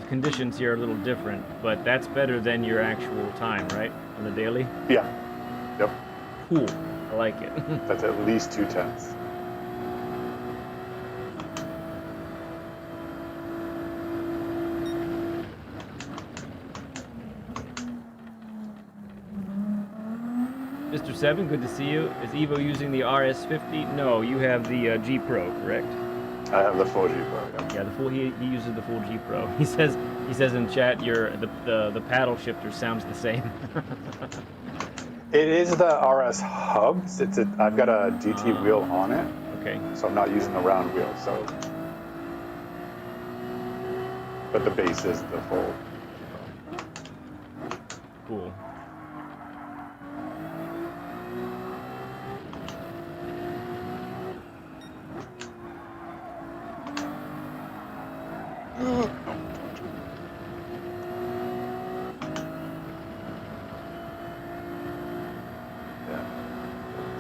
conditions here are a little different, but that's better than your actual time, right? On the daily? Yeah. Yep. Cool. I like it. That's at least 2/10. Mr. 7, good to see you. Is Evo using the RS50? No, you have the G Pro, correct? I have the full G Pro. Yeah, the full. He uses the full G Pro. He says in chat, the paddle shifter sounds the same. It is the RS hubs. I've got a DT wheel on it. Okay. So I'm not using the round wheel. So, but the base is the full. Cool.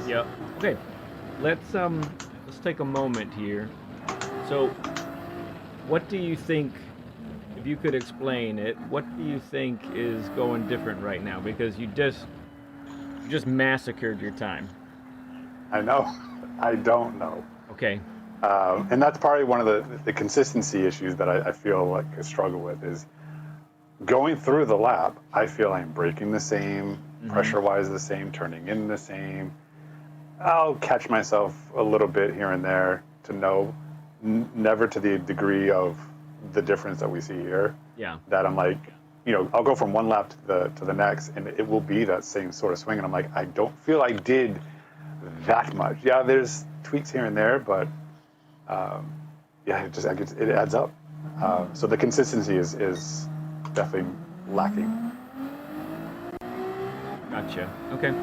Yep. Okay. Let's take a moment here. So, what do you think? If you could explain it, what do you think is going different right now? Because you just massacred your time. I know. I don't know. Okay. And that's probably one of the consistency issues that I feel like I struggle with is going through the lap. I feel I'm braking the same, pressure-wise the same, turning in the same. I'll catch myself a little bit here and there to know, never to the degree of the difference that we see here. Yeah. That I'm like, I'll go from one lap to the next, and it will be that same sort of swing. And I'm like, I don't feel I did that much. Yeah, there's tweaks here and there, but yeah, it adds up. So the consistency is definitely lacking. Gotcha. Okay.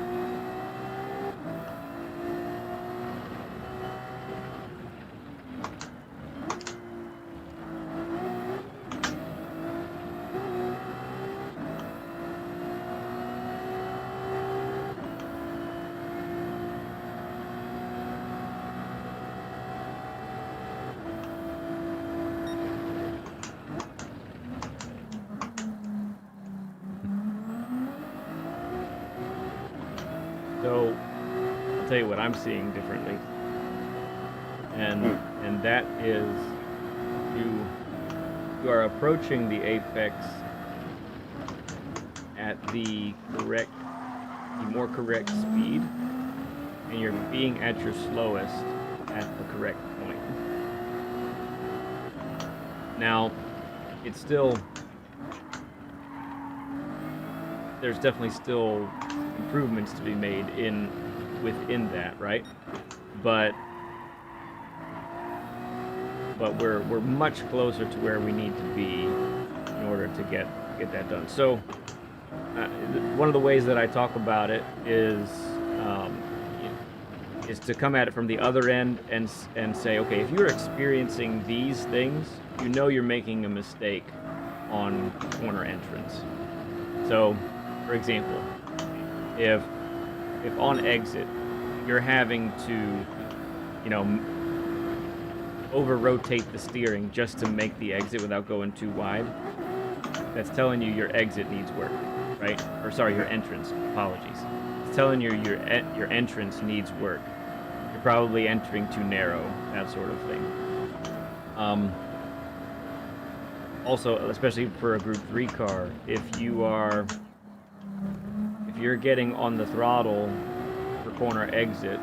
So, I'll tell you what I'm seeing differently, and that is you are approaching the apex at the more correct speed, and you're being at your slowest at the correct point. Now, it's still, there's definitely still improvements to be made within that, right? But we're much closer to where we need to be in order to get that done. So one of the ways that I talk about it is to come at it from the other end and say, okay, if you're experiencing these things, you're making a mistake on corner entrance. So, for example, if on exit you're having to, over-rotate the steering just to make the exit without going too wide, that's telling you your exit needs work, right? Or sorry, your entrance, apologies. It's telling you your entrance needs work. You're probably entering too narrow, that sort of thing. Also, especially for a Group 3 car, if you're getting on the throttle for corner exit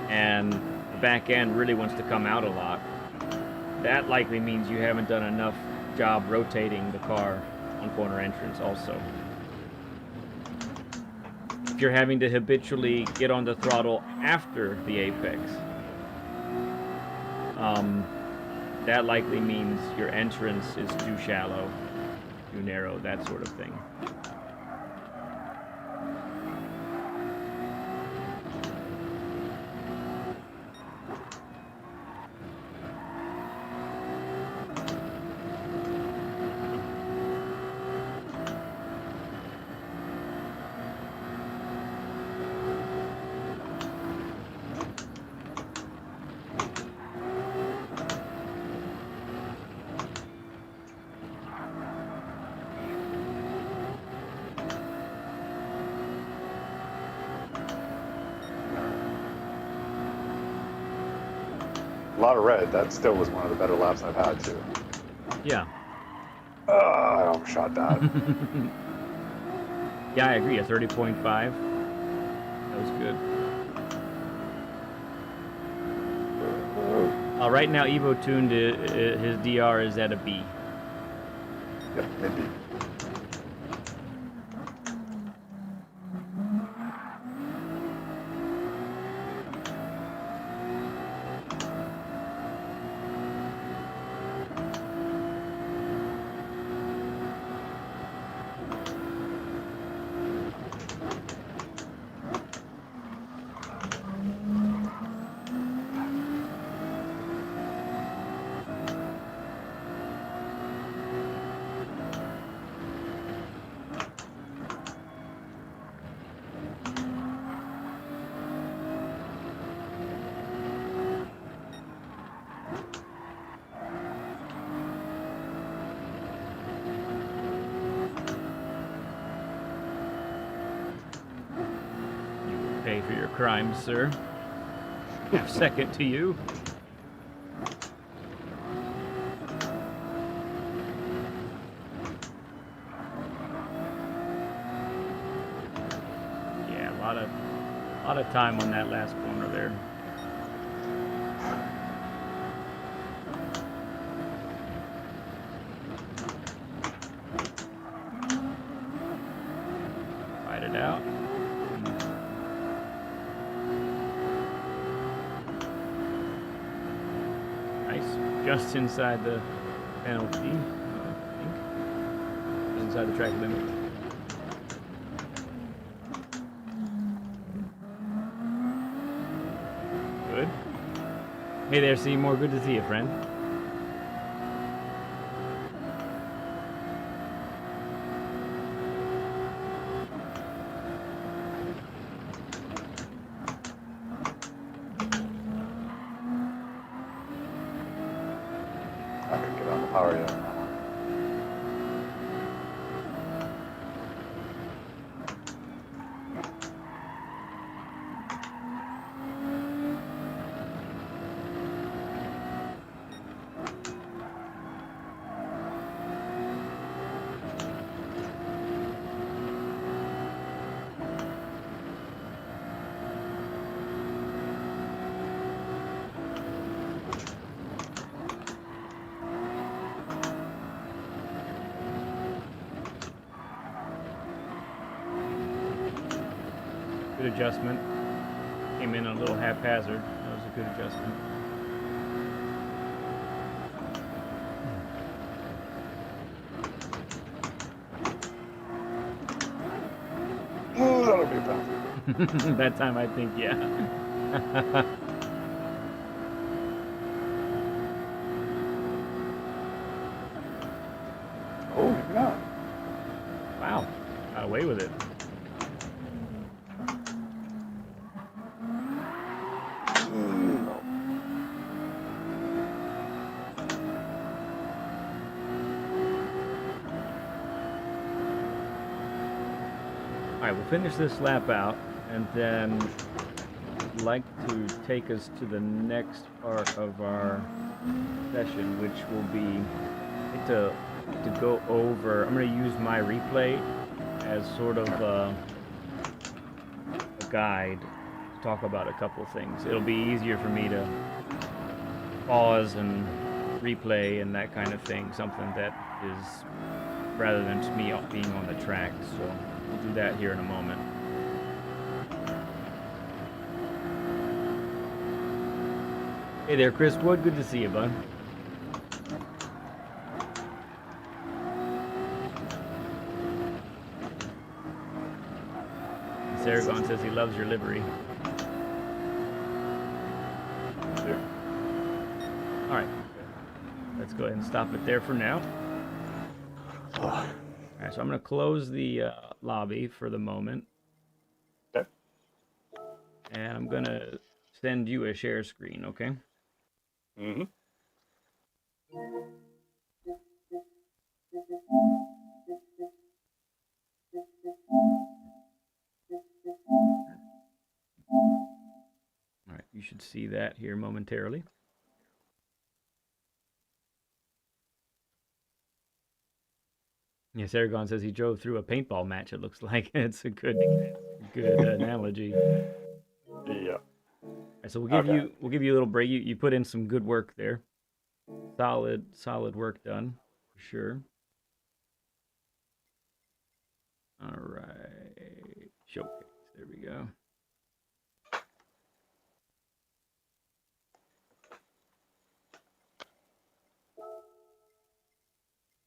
and the back end really wants to come out a lot, that likely means you haven't done enough job rotating the car on corner entrance also. If you're having to habitually get on the throttle after the apex, that likely means your entrance is too shallow, too narrow, that sort of thing. A lot of red. That still was one of the better laps I've had too. Yeah. I almost shot that. Yeah, I agree. A 30.5. That was good. Right now, Evotuned, his DR is at a B. Yep, maybe. pay for your crimes, sir. Half second to you. Yeah, a lot of time on that last corner there. Ride it out. Nice. Just inside the penalty, I think. Just inside the track limit. Good. Hey there, Seymour. Good to see you, friend. I could get on the power yet. Good adjustment. Came in a little haphazard. That was a good adjustment. Oh, that'll be a penalty. That time, I think, yeah. Oh, maybe not. Wow. Got away with it. Alright, we'll finish this lap out, and then I'd like to take us to the next part of our session, which will be to go over. I'm going to use my replay as sort of a guide to talk about a couple of things. It'll be easier for me to pause and replay and that kind of thing, something that is rather than just me being on the track. So we'll do that here in a moment. Hey there, Chris Wood. Good to see you, bud. Saragon says he loves your livery. There. All right. Let's go ahead and stop it there for now. All right, so I'm going to close the lobby for the moment. Okay. And I'm going to send you a share screen, okay? Mm-hmm. All right, you should see that here momentarily. Yes, Aragon says he drove through a paintball match, it looks like. It's a good analogy. Yeah. All right, so we'll give you a little break. You put in some good work there. Solid work done, for sure. All right. Showcase. There we go.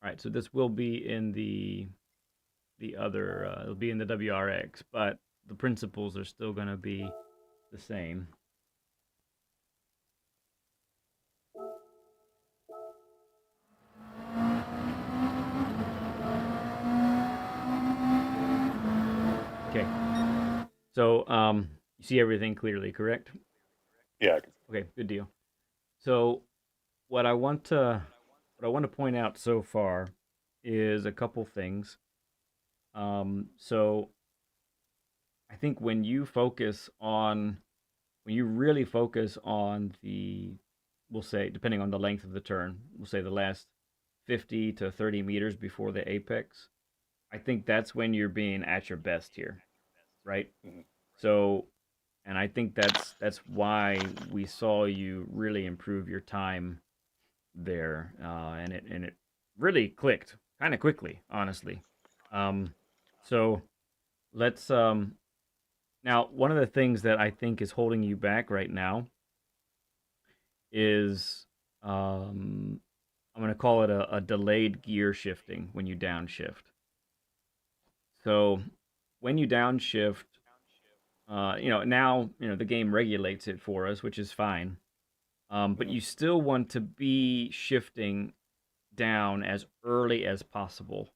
All right, so this will be in the other, it'll be in the WRX, but the principles are still going to be the same. Okay. So, you see everything clearly, correct? Yeah. Okay, good deal. So, what I want to point out so far is a couple things. So I think when you really focus on we'll say, depending on the length of the turn, we'll say the last 50 to 30 meters before the apex, I think that's when you're being at your best here, right? Mhm. So, and I think that's why we saw you really improve your time there, and it really clicked kind of quickly, honestly. Um, so let's now one of the things that I think is holding you back right now is I'm going to call it a delayed gear shifting when you downshift. So when you downshift, now the game regulates it for us, which is fine. But Mhm. you still want to be shifting down as early as possible,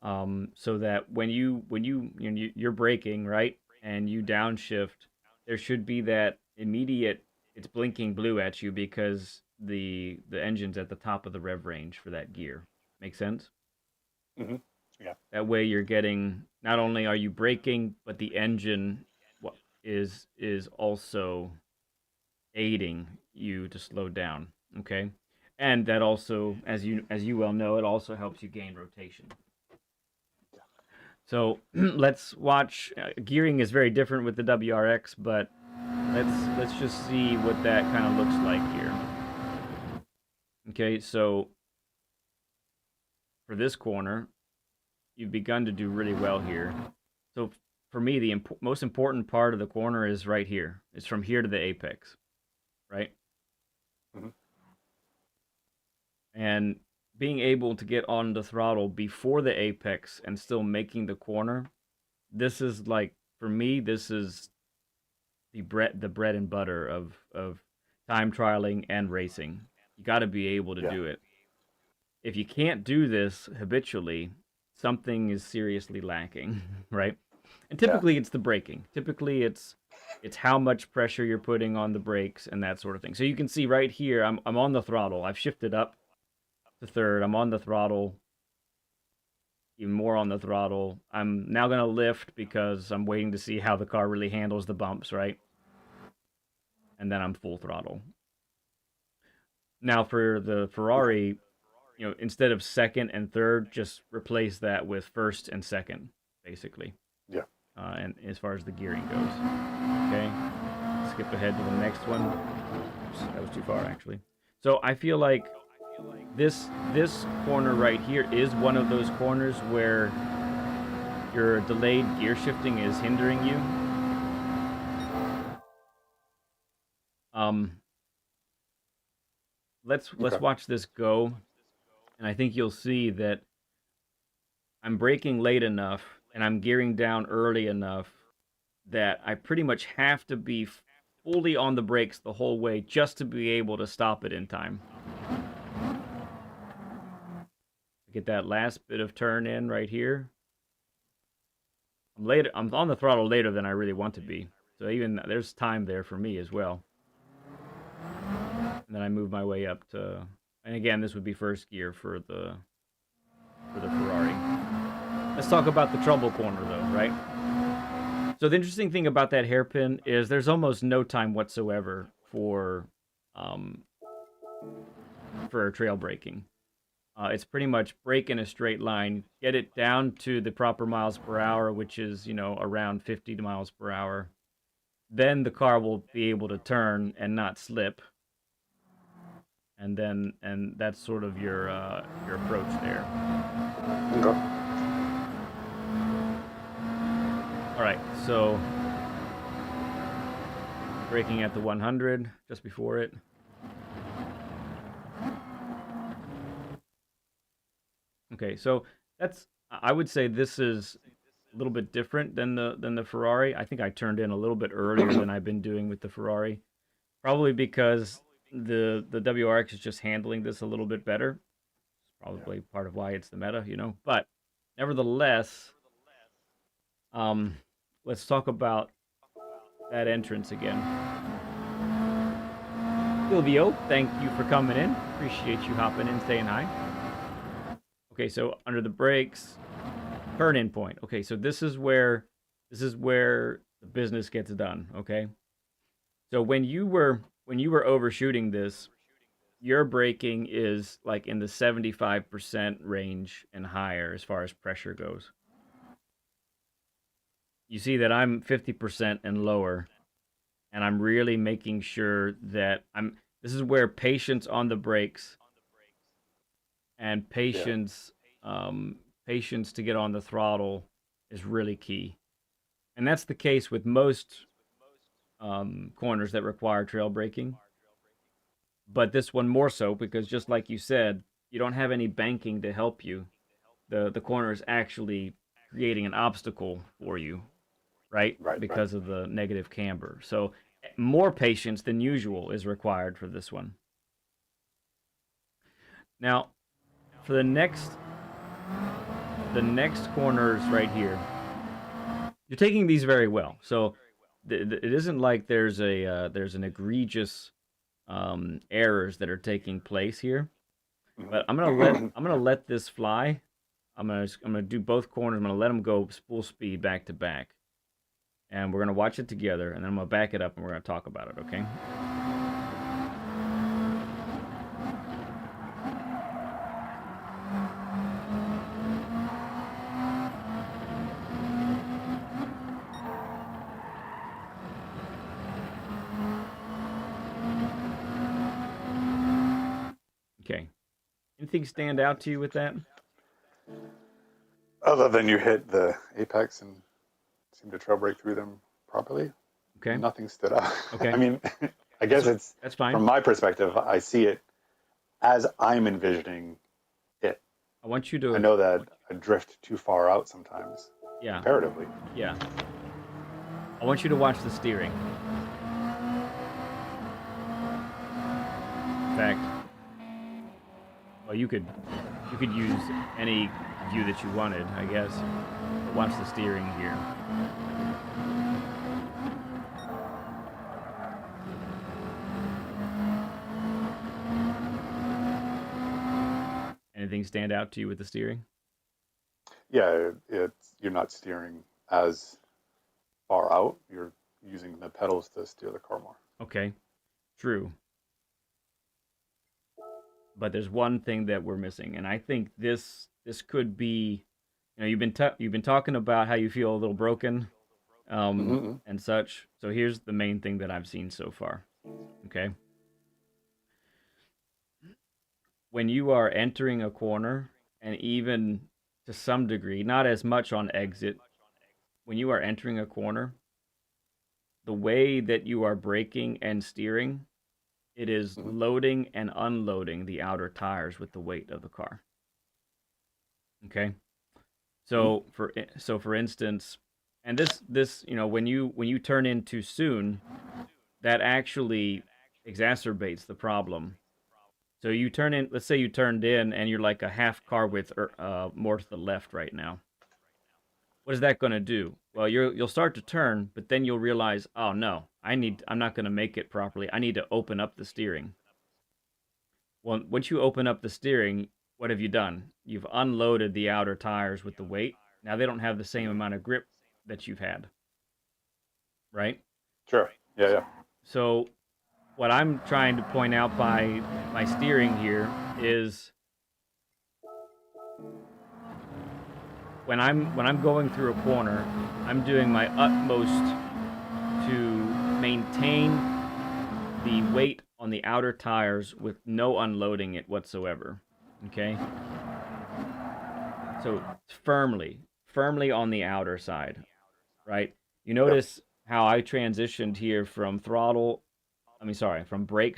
so that you're braking, right, and you downshift, there should be that immediate, it's blinking blue at you because the engine's at the top of the rev range for that gear. Make sense? Mhm. Yeah. That way you're getting, not only are you braking, but the engine is also aiding you to slow down. Okay, and that also, as you well know, it also helps you gain rotation. So let's watch. Gearing is very different with the WRX, but let's just see what that kind of looks like here. Okay, so for this corner, you've begun to do really well here. So for me, the most important part of the corner is right here. It's from here to the apex, right? Mhm. And being able to get on the throttle before the apex and still making the corner, this is like, for me, this is the bread and butter of time trialing and racing. You got to be able to Yeah. do it. If you can't do this habitually, something is seriously lacking, right? And Yeah. typically it's the braking. Typically it's how much pressure you're putting on the brakes and that sort of thing. So you can see right here, I'm on the throttle. I've shifted up to third. I'm on the throttle, even more on the throttle. I'm now going to lift because I'm waiting to see how the car really handles the bumps, right? And then I'm full throttle. Now for the Okay. Ferrari, instead of second and third, just replace that with first and second, basically. Yeah. And as far as the gearing goes, okay. Skip ahead to the next one. Oops, that was too far, actually. So I feel like this corner right here is one of those corners where your delayed gear shifting is hindering you. Um, let's Okay. watch this go, and I think you'll see that I'm braking late enough and I'm gearing down early enough that I pretty much have to be fully on the brakes the whole way just to be able to stop it in time. Get that last bit of turn in right here. I'm on the throttle later than I really want to be. So even there's time there for me as well. And then I move my way up to, and again, this would be first gear for the Ferrari. Let's talk about the trouble corner though, right? So the interesting thing about that hairpin is there's almost no time whatsoever um, for trail braking. It's pretty much brake in a straight line, get it down to the proper miles per hour, which is around 50 miles per hour. Then the car will be able to turn and not slip, and that's sort of your approach there. Okay. All right, so braking at the 100 just before it. Okay, so I would say this is a little bit different than the Ferrari. I think I turned in a little bit earlier than I've been doing with the Ferrari, probably because the WRX is just handling this a little bit better. It's Yeah. probably part of why it's the meta. But nevertheless, um, let's talk about that entrance again. Silvio, thank you for coming in. Appreciate you hopping in, saying hi. Okay, so under the brakes, turn-in point. Okay, so this is where This is where the business gets done, okay? So when you were overshooting this, your braking is like in the 75% range and higher as far as pressure goes. You see that I'm 50% and lower, and I'm really making sure that this is where patience on the brakes and Yeah. patience to get on the throttle is really key. And that's the case with most corners that require trail braking. But this one more so because just like you said, you don't have any banking to help you. The corner is actually creating an obstacle for you, right? Right. Right. Because of the negative camber. So more patience than usual is required for this one. Now, for the next corners right here, you're taking these very well. So it isn't like there's an egregious errors that are taking place here. But Mhm. I'm gonna let this fly. I'm gonna do both corners. I'm gonna let them go full speed back to back, and we're gonna watch it together. And then I'm gonna back it up, and we're gonna talk about it. Okay? Okay. Anything stand out to you with that? Other than you hit the apex and seem to trail break through them properly, Okay. nothing stood out. I Okay. mean, I guess it's That's fine. from my perspective, I see it as I'm envisioning it. I want you I to. know that I drift too far out sometimes, Yeah. comparatively. Yeah. I want you to watch the steering. In fact, well, you could use any view that you wanted, I guess. But watch the steering here. Anything stand out to you with the steering? Yeah, it's you're not steering as far out. You're using the pedals to steer the car more. Okay, true. But there's one thing that we're missing, and I think this could be, you've been talking about how you feel a little broken, Mm-hmm. and such. So here's the main thing that I've seen so far. Okay, when you are entering a corner, and even to some degree, not as much on exit, when you are entering a corner, the way that you are braking and steering, it is Mm-hmm. loading and unloading the outer tires with the weight of the car. Okay. Mm-hmm. So for instance, and this when you turn in too soon, that actually exacerbates the problem. So you turn in, let's say you turned in and you're like a half car width more to the left right now. What is that going to do? Well, you'll start to turn, but then you'll realize, oh no, I'm not going to make it properly. I need to open up the steering. Well, once you open up the steering, what have you done? You've unloaded the outer tires with the weight. Now they don't have the same Mm-hmm. amount of grip that you've had, right? Sure. Yeah, yeah. So what I'm trying to point out by my steering here is when I'm going through a corner, I'm doing my utmost to maintain the weight on the outer tires with no unloading it whatsoever. Okay? So firmly on the outer side, right? You Yep. notice how I transitioned here from brake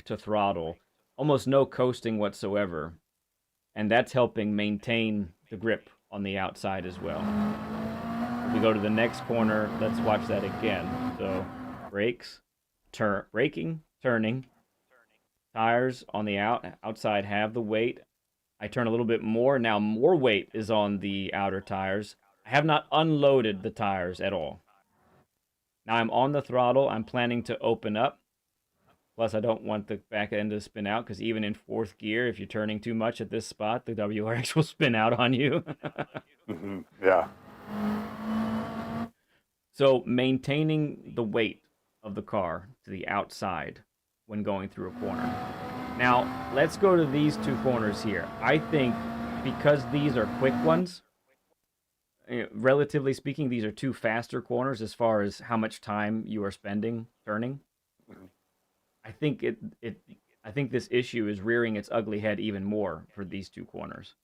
to throttle, almost no coasting whatsoever, and that's helping maintain the grip on the outside as well. If we go to the next corner, let's watch that again. So brakes, braking, turning, tires on the outside have the weight. I turn a little bit more. Now more weight is on the outer tires. I have not unloaded the tires at all. Now I'm on the throttle. I'm planning to open up. Plus, I don't want the back end to spin out because even in fourth gear, if you're turning too much at this spot, the WRX will spin out on you. Mm-hmm. Yeah. So maintaining the weight of the car to the outside when going through a corner. Now, let's go to these two corners here. I think because these are quick ones, relatively speaking, these are two faster corners as far as how much time you are spending turning. Mhm. I think I think this issue is rearing its ugly head even more for these two corners.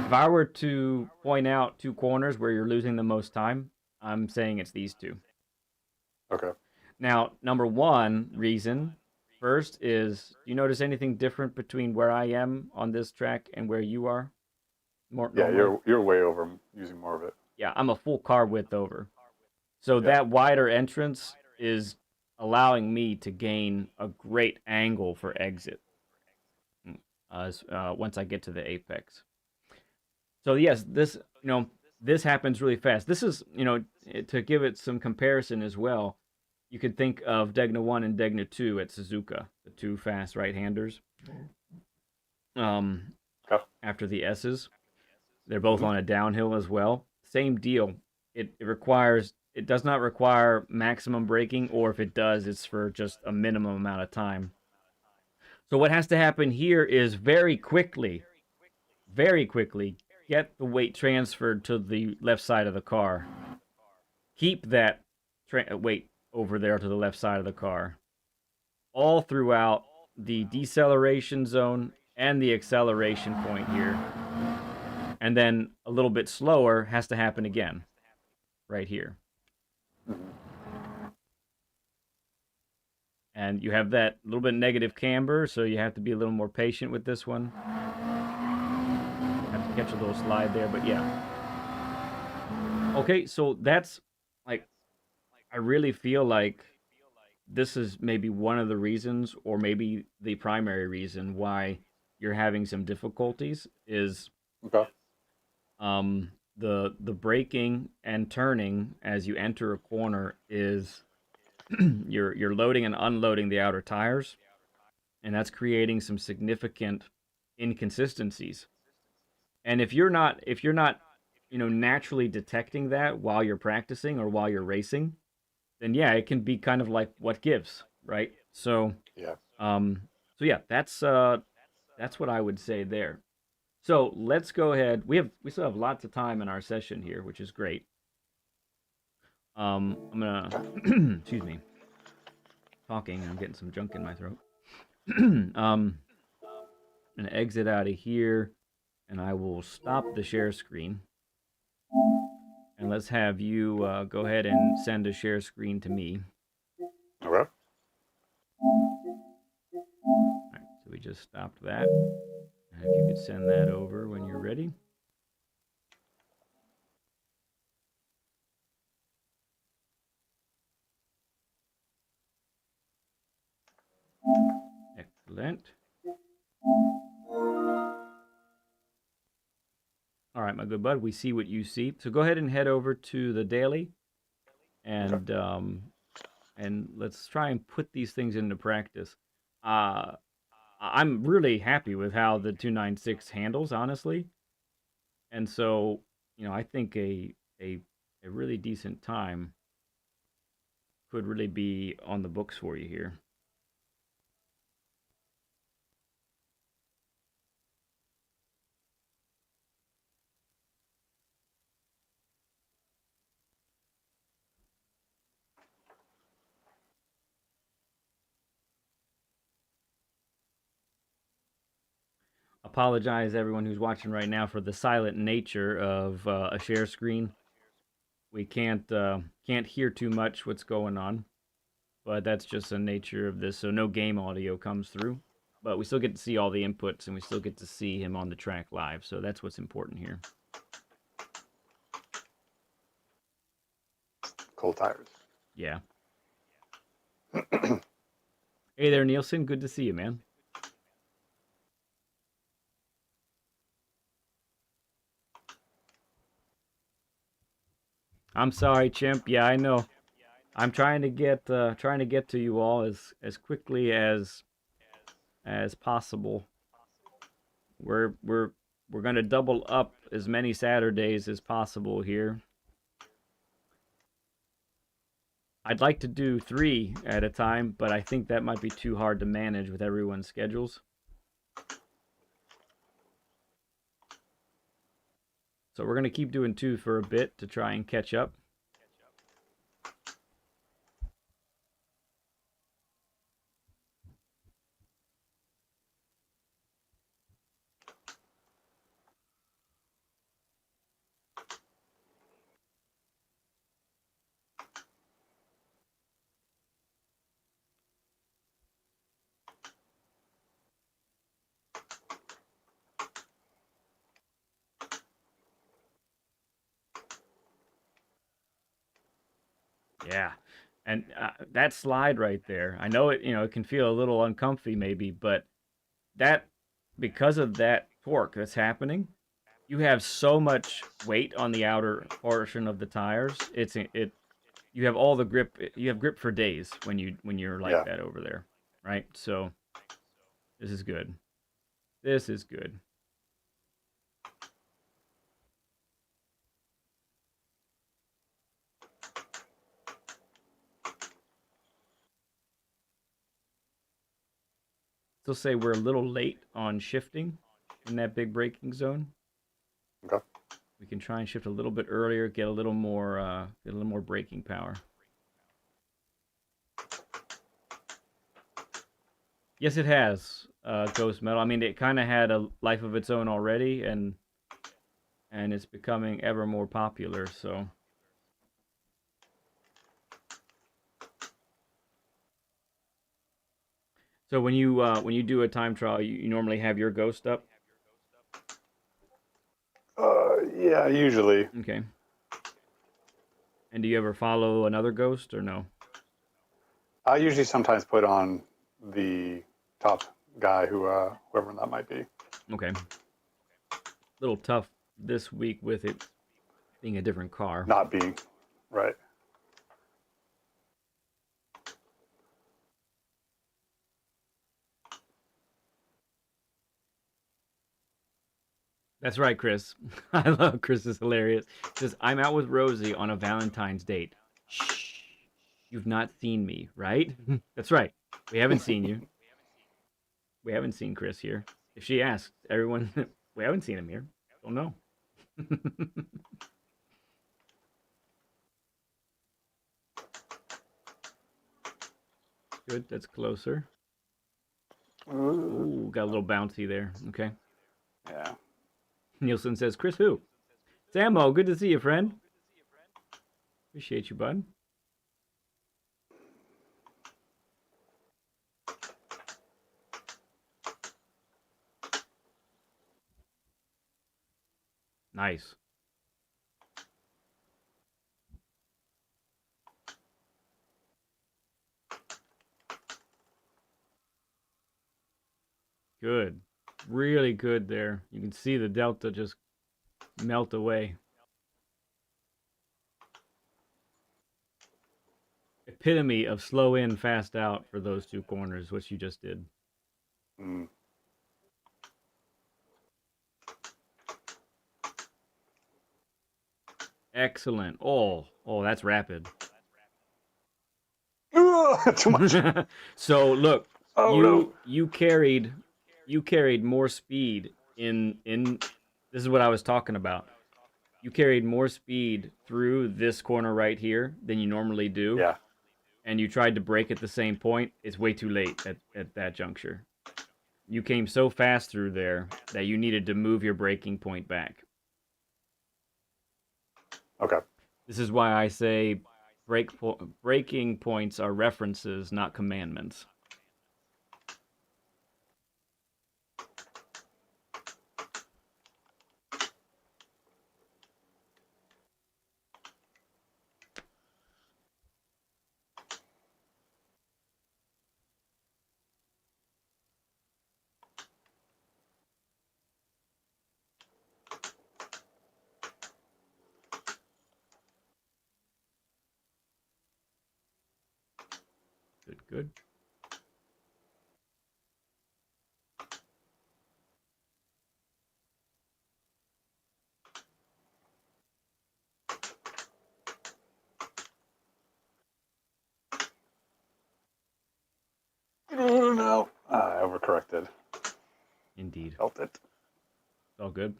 If I were to point out two corners where you're losing the most time, I'm saying it's these two. Okay. Now, number one reason first is, do you notice anything different between where I am on this track and where you are? More Yeah, normally? you're way over using more of it. Yeah, I'm a full car width over. So Yeah. that wider entrance is allowing me to gain a great angle for exit once I get to the apex. So yes, this happens really fast. This is, to give it some comparison as well, you could think of Degna 1 and Degna 2 at Suzuka, the two fast right-handers. Okay. After the S's, they're both Hmm. on a downhill as well. Same deal. It does not require maximum braking, or if it does, it's for just a minimum amount of time. So what has to happen here is very quickly, get the weight transferred to the left side of the car. Keep that weight over there to the left side of the car, all throughout the deceleration zone and the acceleration point here. And then a little bit slower has to happen again, right here. Hmm. And you have that little bit negative camber, so you have to be a little more patient with this one. Have to catch a little slide there, but yeah. Okay, so that's like, I really feel like this is maybe one of the reasons, or maybe the primary reason why you're having some difficulties is Okay. the braking and turning as you enter a corner is you're loading and unloading the outer tires, and that's creating some significant inconsistencies. And if you're not naturally detecting that while you're practicing or while you're racing, then yeah, it can be kind of like what gives, right? So Yeah. um yeah, that's what I would say there. So let's go ahead. We still have lots of time in our session here, which is great. I'm gonna Okay. excuse me, talking. I'm getting some junk in my throat. I'm gonna exit out of here, and I will stop the share screen. And let's have you go ahead and send a share screen to me. Okay. All right, so we just stopped that. And if you could send that over when you're ready. Excellent. All right, my good bud, we see what you see. So go ahead and head over to the daily, Okay. and let's try and put these things into practice. I'm really happy with how the 296 handles, honestly, and so I think a a really decent time could really be on the books for you here. Apologize everyone who's watching right now for the silent nature of a share screen. We can't hear too much what's going on, but that's just the nature of this. So no game audio comes through, but we still get to see all the inputs, and we still get to see him on the track live. So that's what's important here. Cold tires. Yeah. Hey there, Nielsen. Good to see you, man. I'm sorry, Chimp. Yeah, I know. I'm trying to get to you all as quickly as possible. We're gonna double up as many Saturdays as possible here. I'd like to do 3 at a time, but I think that might be too hard to manage with everyone's schedules. So we're going to keep doing 2 for a bit to try and catch up. Yeah. And that slide right there, I know it can feel a little uncomfy maybe, but that, because of that torque that's happening, you have so much weight on the outer portion of the tires. You have all the grip. You have grip for days when you're like Yeah. that over there, right? So this is good. This is good. Still say we're a little late on shifting in that big braking zone. Okay. We can try and shift a little bit earlier, get a little more braking power. Yes, it has, Ghost Metal. I mean, it kind of had a life of its own already, and it's becoming ever more popular. So when you do a time trial, you normally have your Ghost up. Yeah, usually. Okay. And do you ever follow another Ghost or no? I usually sometimes put on the top guy, whoever that might be. Okay. Little tough this week with it being a different car. Not being, right. That's right, Chris. I love Chris is hilarious. He says, I'm out with Rosie on a Valentine's date. Shh. You've not seen me, right? That's right. We haven't seen you. We haven't seen Chris here. If she asks, everyone, we haven't seen him here. Don't know. Good, that's closer. Ooh, got a little bouncy there. Okay. Yeah. Nielsen says, Chris who? Sammo, good to see you, friend. Appreciate you, bud. Nice. Good. Really good there. You can see the delta just melt away. Epitome of slow in, fast out for those 2 corners, what you just did. Mm. Excellent. Oh, that's rapid. Too much. So look, Oh no. you carried more speed in this is what I was talking about. You carried more speed through this corner right here than you normally do. Yeah. And you tried to brake at the same point. It's way too late at that juncture. You came so fast through there that you needed to move your braking point back. Okay. This is why I say braking points are references, not commandments. Good. corrected. Indeed. Felt it. It's all good.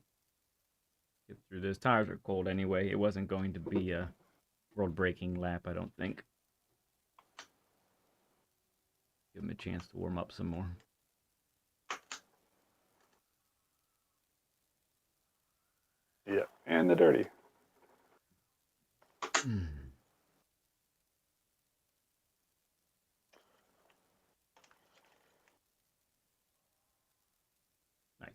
Get through this. Tires are cold anyway. It wasn't going to be a world-breaking lap, I don't think. Give them a chance to warm up some more. Yeah, and the dirty. Nice.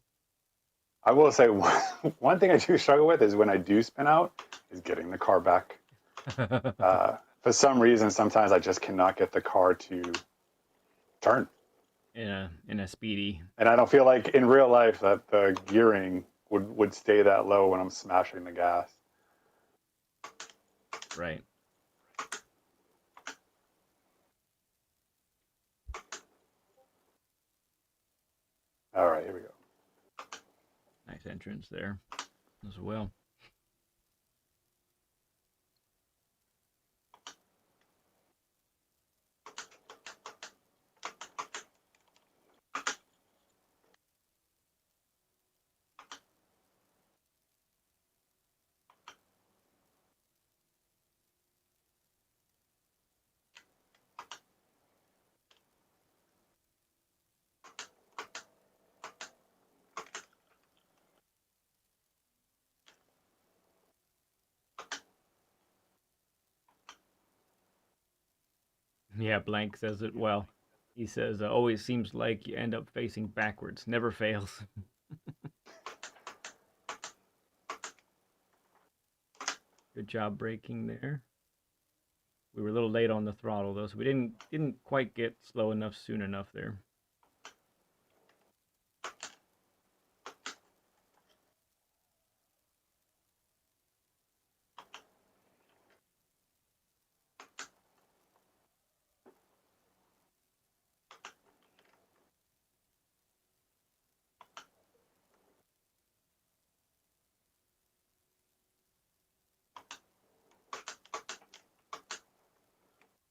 I will say one thing I do struggle with is when I do spin out is getting the car back. For some reason, sometimes I just cannot get the car to turn. In a speedy. And I don't feel like in real life that the gearing would stay that low when I'm smashing the gas. Right. All right, here we go. Nice entrance there as well. Yeah, Blank says it well. He says, always seems like you end up facing backwards. Never fails. Good job braking there. We were a little late on the throttle though, so we didn't quite get slow enough soon enough there.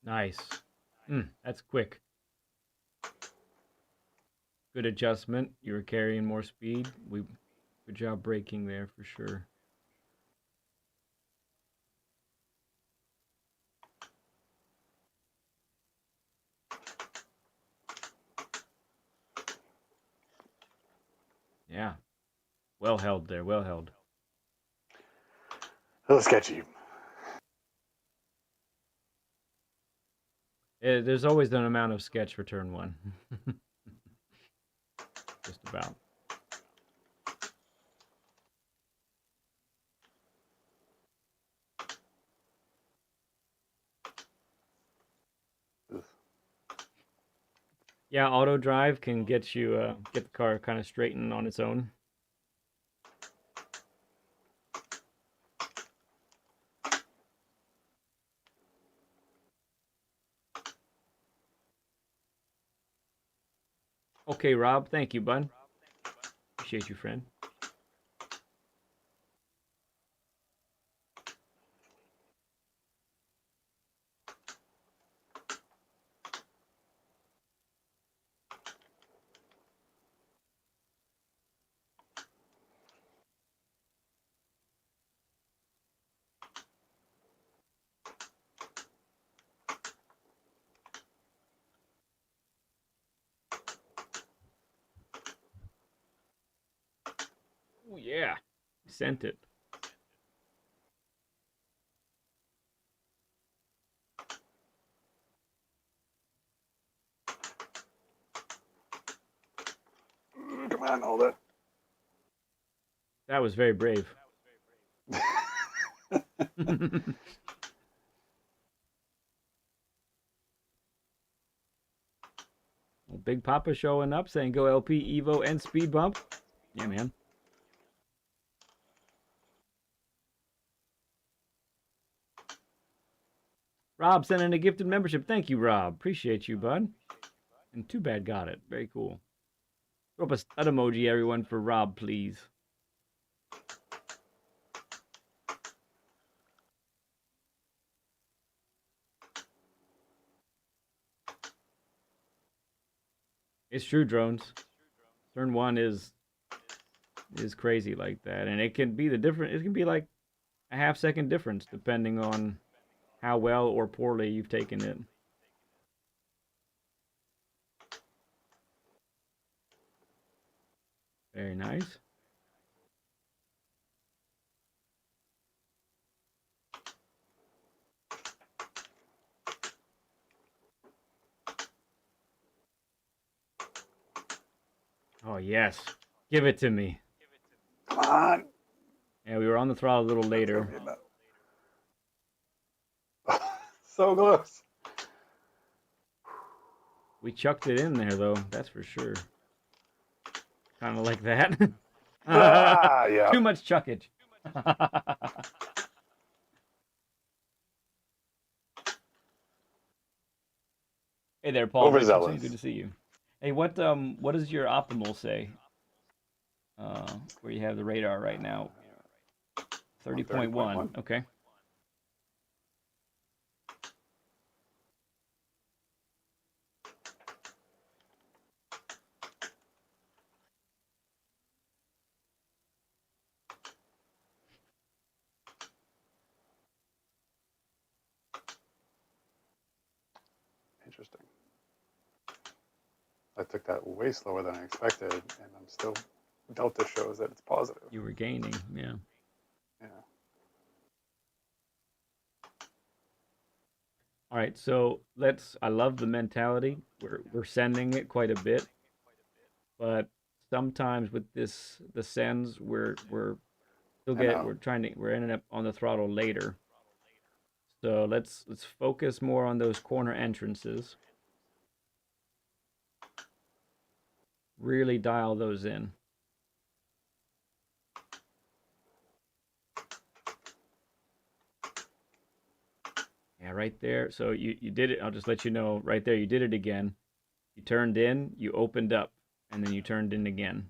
Nice. That's quick. Good adjustment. You were carrying more speed. Good job braking there for sure. Yeah. Well held there. Well held. A little sketchy. There's always an amount of sketch for turn one. Just about. Yeah, auto drive can get you get the car kind of straightened on its own. Okay, Rob. Thank you, bud. Appreciate you, friend. Oh, yeah. Sent it. Come on, hold it. That was very brave. Well, Big Papa showing up saying go LP, Evo, and SpeedBump. Yeah, man. Rob sending a gifted membership. Thank you, Rob. Appreciate you, bud. And Too Bad got it. Very cool. Throw up a stud emoji, everyone, for Rob, please. It's true, drones. Turn one is crazy like that, and it can be the different. It can be like a half-second difference depending on how well or poorly you've taken it. Very nice. Oh yes, give it to me. Come on. Yeah, we were on the throttle a little later. So close. We chucked it in there though, that's for sure. Kind of like that. Yeah. Too much chuckage. Hey there, Paul Richardson. Overzealous. Good to see you. Hey, what does your optimal say? Where you have the radar right now? 30.1. Okay. Interesting. I took that way slower than I expected, and I'm still, Delta shows that it's positive. You were gaining, yeah. Yeah. All right, so I love the mentality. We're sending it quite a bit, but sometimes with the sends we're we're ending up on the throttle later. So let's focus more on those corner entrances. Really dial those in. Yeah, right there. So you did it. I'll just let you know right there. You did it again. You turned in, you opened up, and then you turned in again.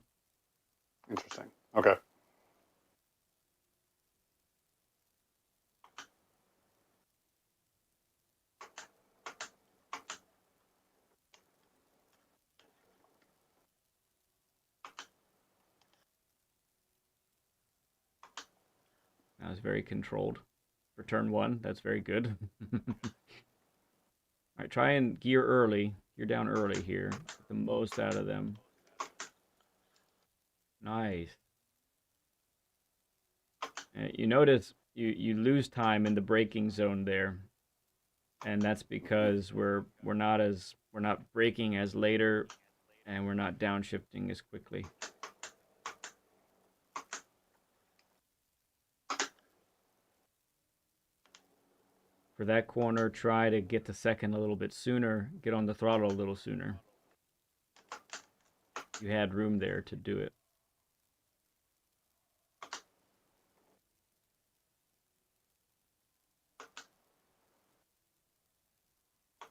Interesting. Okay. That was very controlled. For turn one, that's very good. All right, try and gear early. Gear down early here. Get the most out of them. Nice. You notice you lose time in the braking zone there, and that's because we're not braking as later, and we're not downshifting as quickly. For that corner, try to get to second a little bit sooner. Get on the throttle a little sooner. You had room there to do it.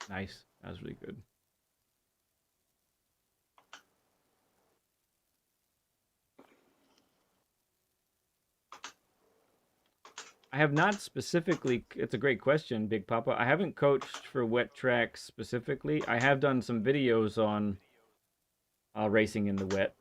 Nice. That was really good. I have not specifically, it's a great question, Big Papa. I haven't coached for wet tracks specifically. I have done some videos on racing in the wet.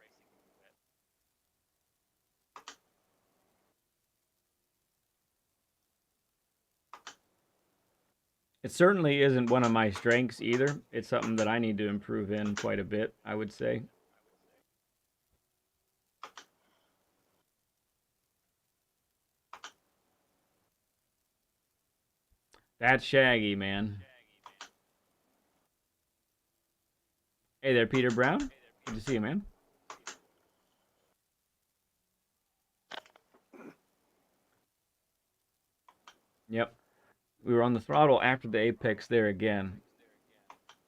It certainly isn't one of my strengths either. It's something that I need to improve in quite a bit, I would say. That's Shaggy, man. Hey there, Peter Brown. Good to see you, man. Yep. We were on the throttle after the apex there again.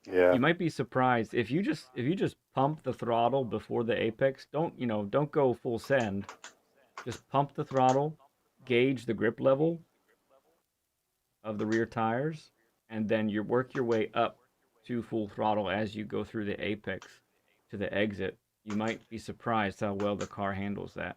Yeah. You might be surprised if you just pump the throttle before the apex. Don't go full send. Just pump the throttle, gauge the grip level of the rear tires, and then you work your way up to full throttle as you go through the apex to the exit. You might be surprised how well the car handles that.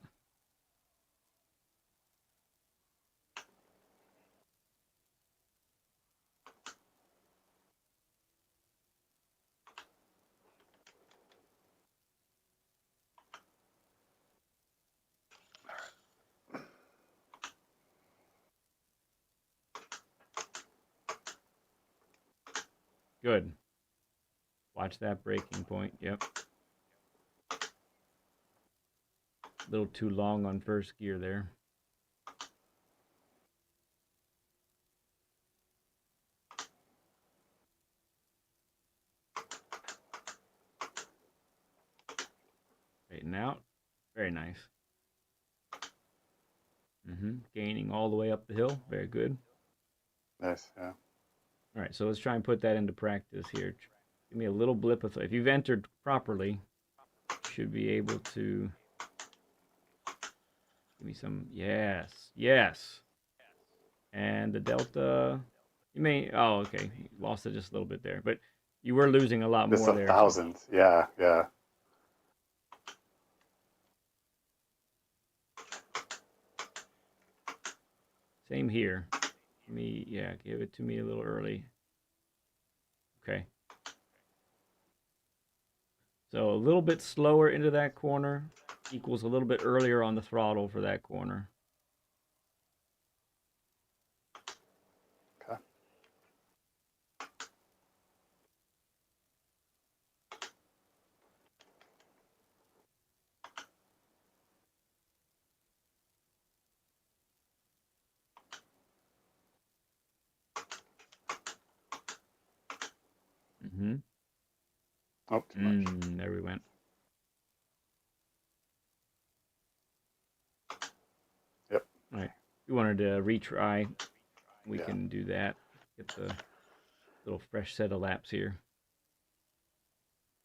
Good. Watch that braking point. Yep. A little too long on first gear there. Straighten out. Very nice. Gaining all the way up the hill. Very good. Nice, yeah. All right, so let's try and put that into practice here. Give me a little blip of, if you've entered properly, you should be able to give me some, yes, yes. And the delta, you may, oh, okay, you lost it just a little bit there, but you were losing a lot Just more a there. thousandth, yeah, yeah. Same here. Give it to me a little early. Okay. So a little bit slower into that corner equals a little bit earlier on the throttle for that corner. Okay. Oh, too much. There we went. Yep. All right. If you wanted to retry, we can do that. Get the little fresh set of laps here.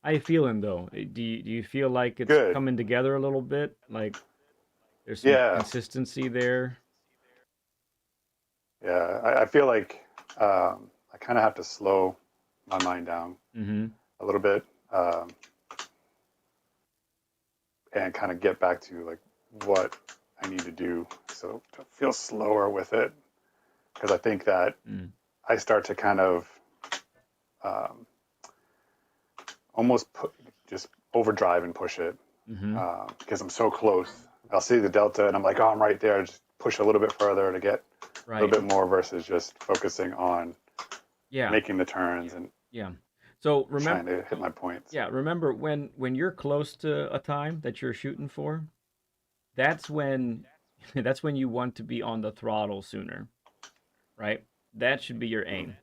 How you feeling though? Do you feel like it's Good. coming together a little bit? Like there's some consistency there? Yeah, I feel like I kind of have to slow my mind down a little bit and kind of get back to like what I need to do. So to feel slower with it, because I think that I start to kind of almost just overdrive and push it because I'm so close. I'll see the delta and I'm like, oh, I'm right there. Just push a little bit further to get a little bit more versus just focusing on making the turns and so remember, trying to hit my points. Yeah, remember when you're close to a time that you're shooting for, that's when that's when you want to be on the throttle sooner, right? That should be your aim.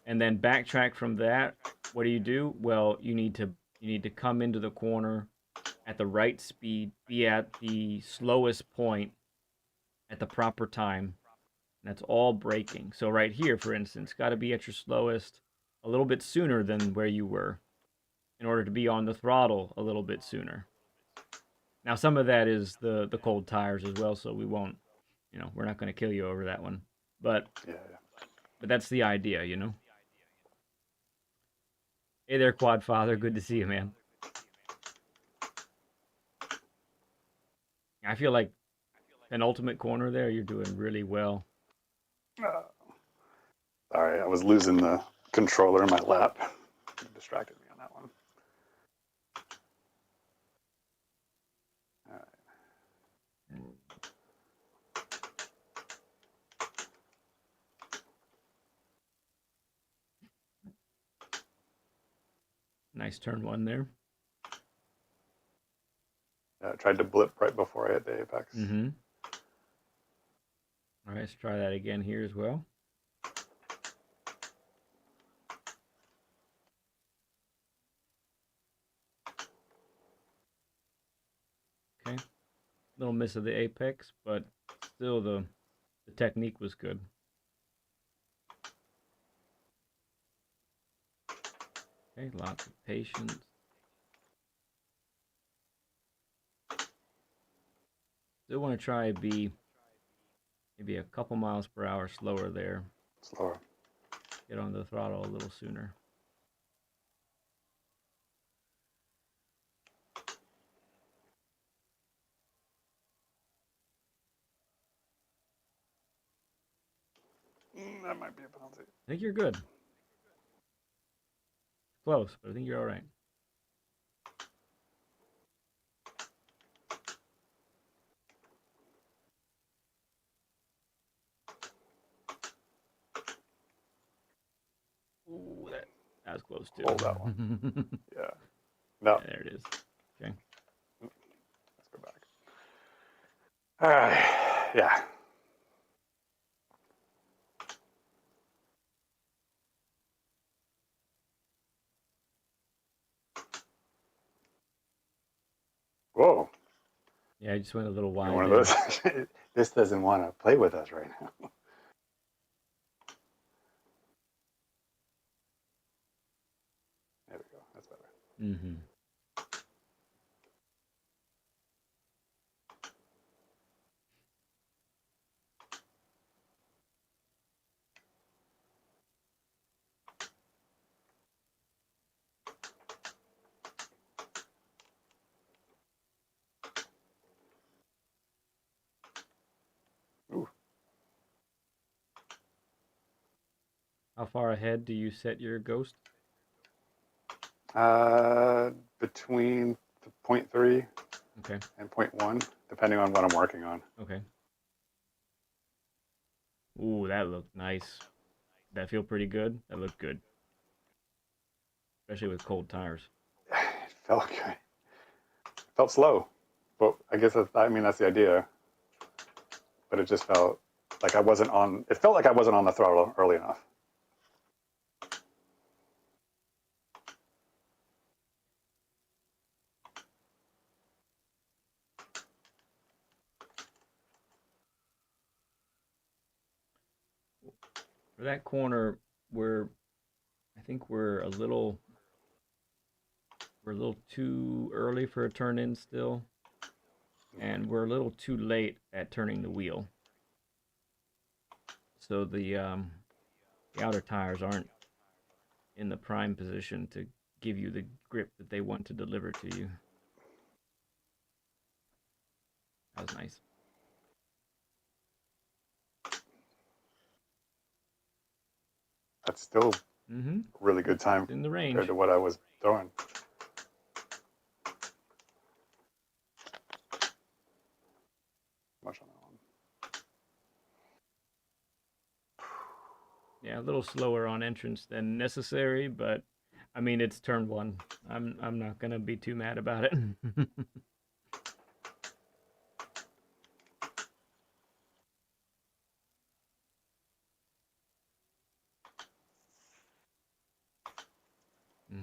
And then backtrack from that. What do? Well, you need to come into the corner at the right speed, be at the slowest point at the proper time. And that's all braking. So right here, for instance, got to be at your slowest a little bit sooner than where you were in order to be on the throttle a little bit sooner. Now, some of that is the cold tires as well, so we won't, we're not going to kill you over that one. But that's the idea, Hey there, Quad Father. Good to see you, man. I feel like penultimate corner there, you're doing really well. Sorry, I was losing the controller in my lap. It distracted me on that one. All right. Nice turn one there. Yeah, I tried to blip right before I hit the apex. All right, let's try that again here as well. Okay. Little miss of the apex, but still the technique was good. Okay, lots of patience. Still want to try be maybe a couple miles per hour slower there. Slower. Get on the throttle a little sooner. That might be a penalty. I think you're good. Close, but I think you're all right. Ooh, close too. Hold that one. Yeah. No. There it is. Okay. Let's go back. All right. Yeah. Whoa. Yeah, I just went a little wide. One of those. This doesn't want to play with us right now. There we go. That's better. Mm-hmm. Ooh. How far ahead do you set your ghost? Between 0.3 Okay. and 0.1, depending on what I'm working on. Okay. Ooh, that looked nice. That feel pretty good? That looked good. Especially with cold tires. It felt good. It felt slow, but I guess that's the idea. But it just felt like I wasn't on. It felt like I wasn't on the throttle early enough. For that corner, I think we're a little too early for a turn in still, and we're a little too late at turning the wheel. So the outer tires aren't in the prime position to give you the grip that they want to deliver to you. That was nice. That's still Mm-hmm. really good time It's in the range compared to what I was throwing. Much on that one. Yeah, a little slower on entrance than necessary, but I mean it's turn one. I'm not gonna be too mad about it.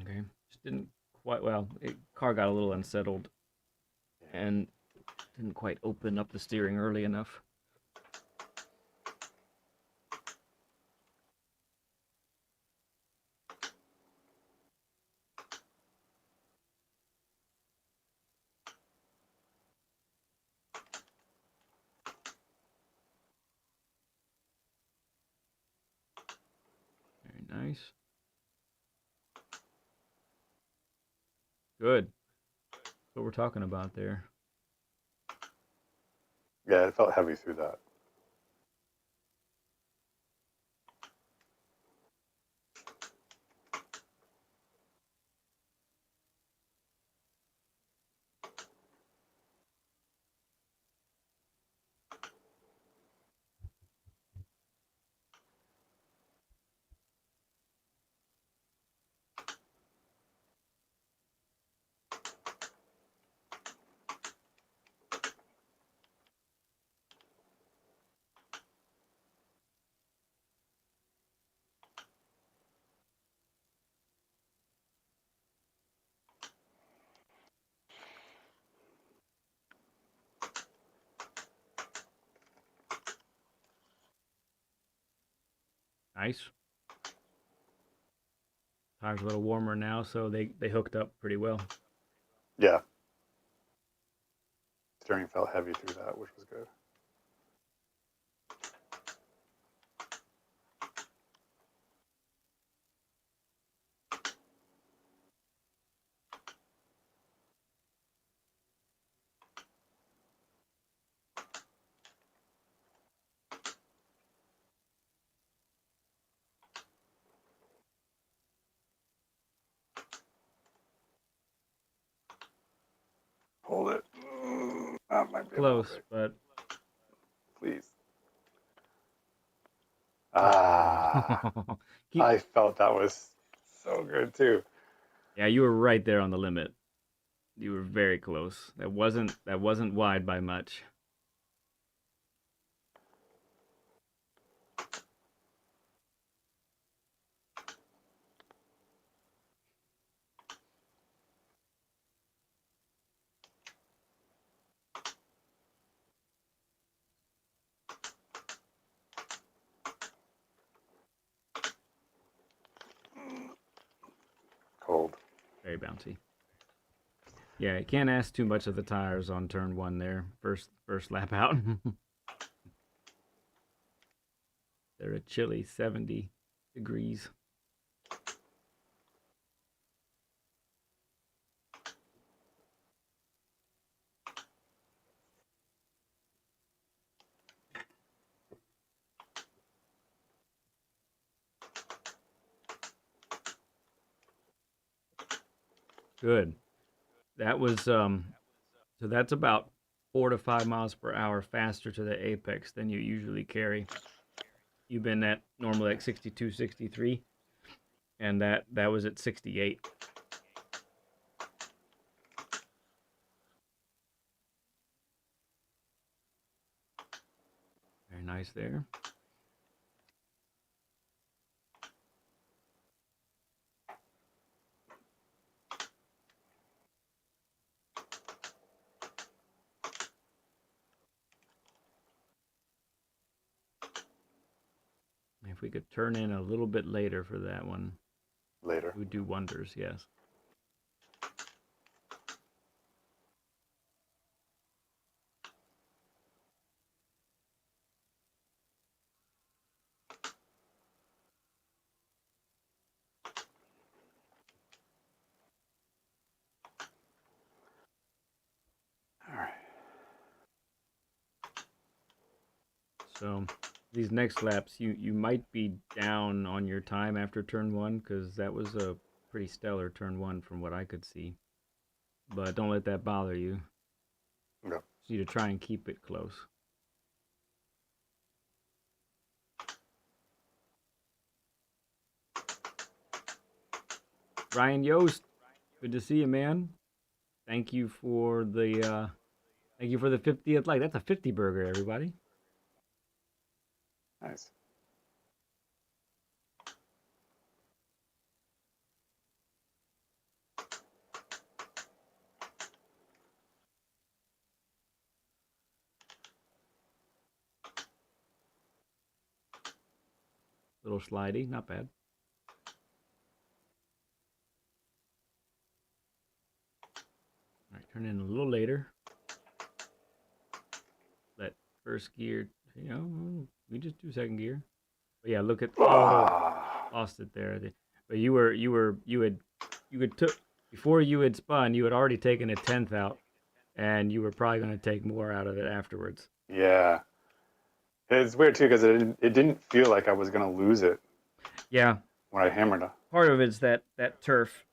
Okay, just didn't quite well. Car got a little unsettled and didn't quite open up the steering early enough. Very nice. Good. That's what we're talking about there. Yeah, it felt heavy through that. Nice. Tires a little warmer now, so they hooked up pretty well. Yeah. Steering felt heavy through that, which was good. Hold it. That might be Close, but please. oh. I felt that was So good too. Yeah, you were right there on the limit. You were very close. That wasn't wide by much. Cold. Very bouncy. Yeah, you can't ask too much of the tires on turn one there. First lap out. They're a chilly 70 degrees. Good. That was so that's about 4 to 5 miles per hour faster to the apex than you usually carry. You've been at normally like 62, 63, and that was at 68. Very nice there. If we could turn in a little bit later for that one, Later. it would do wonders, yes. All right. So these next laps, you might be down on your time after turn one because that was a pretty stellar turn one from what I could see. But don't let that bother you. No. Just need to try and keep it close. Ryan Yost, good to see you, man. Thank you for the 50th like. That's a 50 burger, everybody. Nice. Little slidey, not bad. All right, turn in a little later. Let first gear, we just do second gear. But yeah, look at lost it there. But you had took before you had spun, you had already taken a 10th out, and you were probably going to take more out of it afterwards. Yeah. It's weird too because it didn't feel like I was gonna lose it. Yeah. When I hammered it. Part of it's that turf.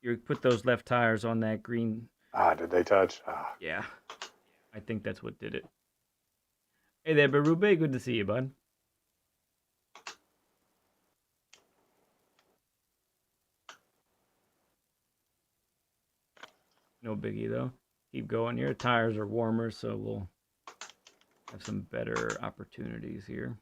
You put those left tires on that green. Ah, did they touch? Ah. Yeah. I think that's what did it. Hey there, Berube. Good to see you, bud. No biggie, though. Keep going. Your tires are warmer, so we'll have some better opportunities here.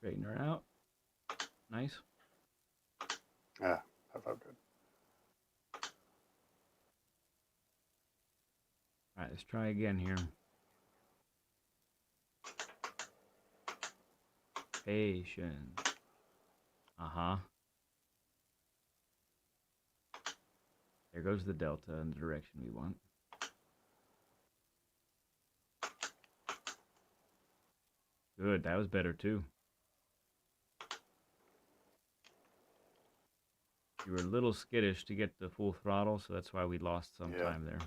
Straighten her out. Nice. Yeah, that felt good. All right, let's try again here. Patience. Uh-huh. There goes the delta in the direction we want. Good. That was better too. You were a little skittish to get the full throttle, so that's why we lost some time there.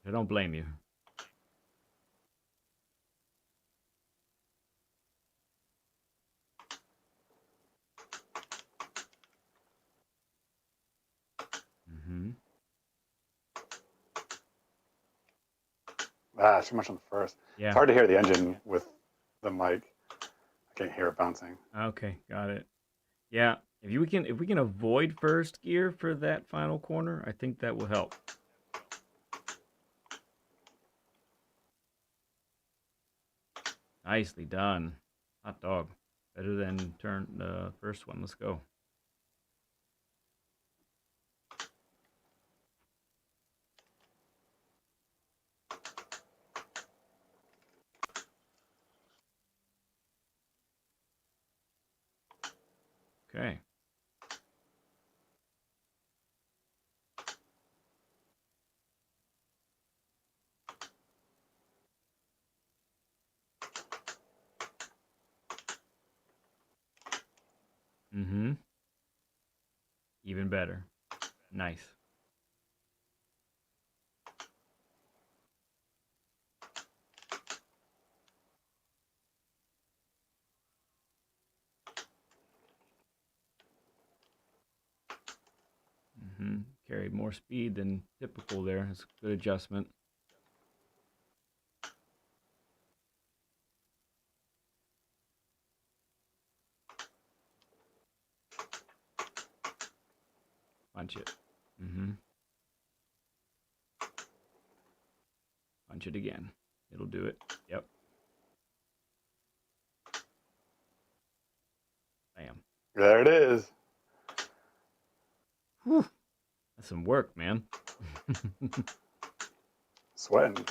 I don't blame you. Mm-hmm. Too much on the first. Yeah. It's hard to hear the engine with the mic. I can't hear it bouncing. Okay, got it. Yeah, if we can avoid first gear for that final corner, I think that will help. Nicely done. Hot dog. Better than turn the first one. Let's go. Okay. Mm-hmm. Even better. Nice. Mm-hmm. Carried more speed than typical there. It's a good adjustment. Punch it. Mm-hmm. Punch it again. It'll do it. Yep. Bam. There it is. Whew. That's some work, man. Sweating.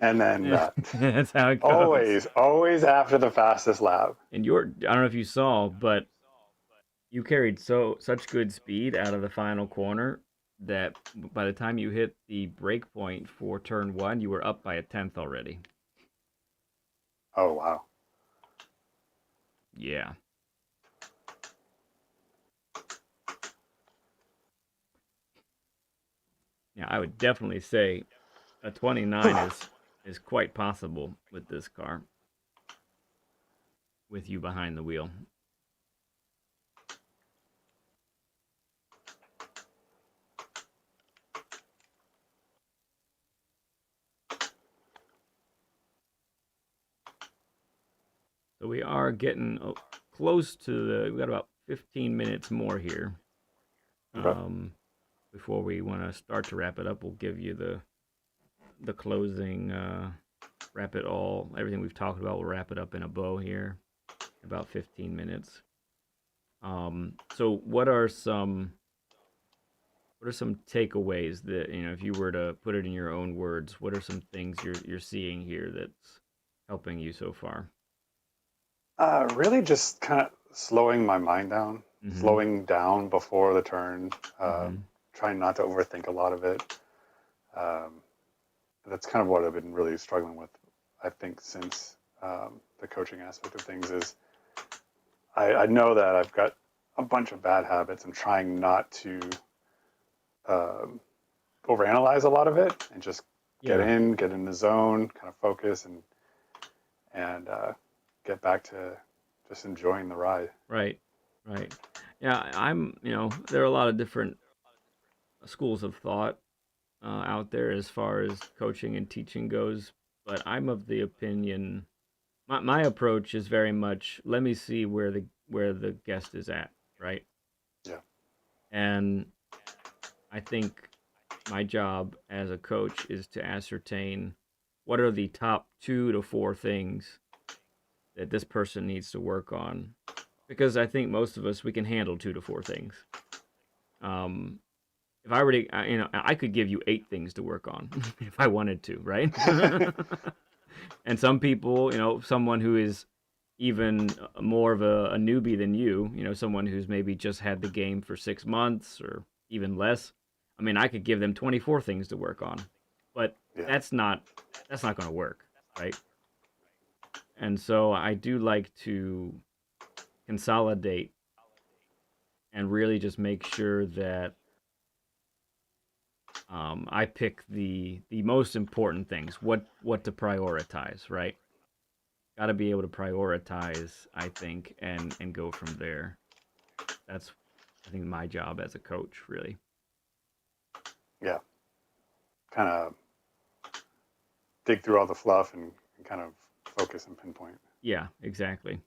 And then that's how it goes. Always after the fastest lap. And I don't know if you saw, but you carried such good speed out of the final corner that by the time you hit the break point for turn 1, you were up by a 10th already. Oh, wow. Yeah. Yeah, I would definitely say a 29 is quite possible with this car. With you behind the wheel. So we are getting close to we got about 15 minutes more here. Okay. Before we want to start to wrap it up, we'll give you the closing, wrap it all, everything we've talked about, we'll wrap it up in a bow here, about 15 minutes. So what are some takeaways that, if you were to put it in your own words, what are some things you're seeing here that's helping you so far? Really just kind of slowing my mind down, slowing down before the turn, trying not to overthink a lot of it. That's kind of what I've been really struggling with, I think, since the coaching aspect of things is I know that I've got a bunch of bad habits. I'm trying not to overanalyze a lot of it and just get in the zone, kind of focus and get back to just enjoying the ride. Right. Yeah, there are a lot of different schools of thought out there as far as coaching and teaching goes, but I'm of the opinion, my approach is very much, let me see where the guest is at, right? Yeah. And I think my job as a coach is to ascertain what are the top 2 to 4 things that this person needs to work on, because I think most of us, we can handle 2 to 4 things. If I were to, I could give you 8 things to work on if I wanted to, right? And some people, someone who is even more of a newbie than you, someone who's maybe just had the game for 6 months or even less, I mean, I could give them 24 things to work on, but that's not going to work, right? And so I do like to consolidate and really just make sure that I pick the most important things, what to prioritize, right? Got to be able to prioritize, I think, and go from there. That's, I think, my job as a coach, really. Yeah. Kind of dig through all the fluff and kind of focus and pinpoint. Yeah, exactly.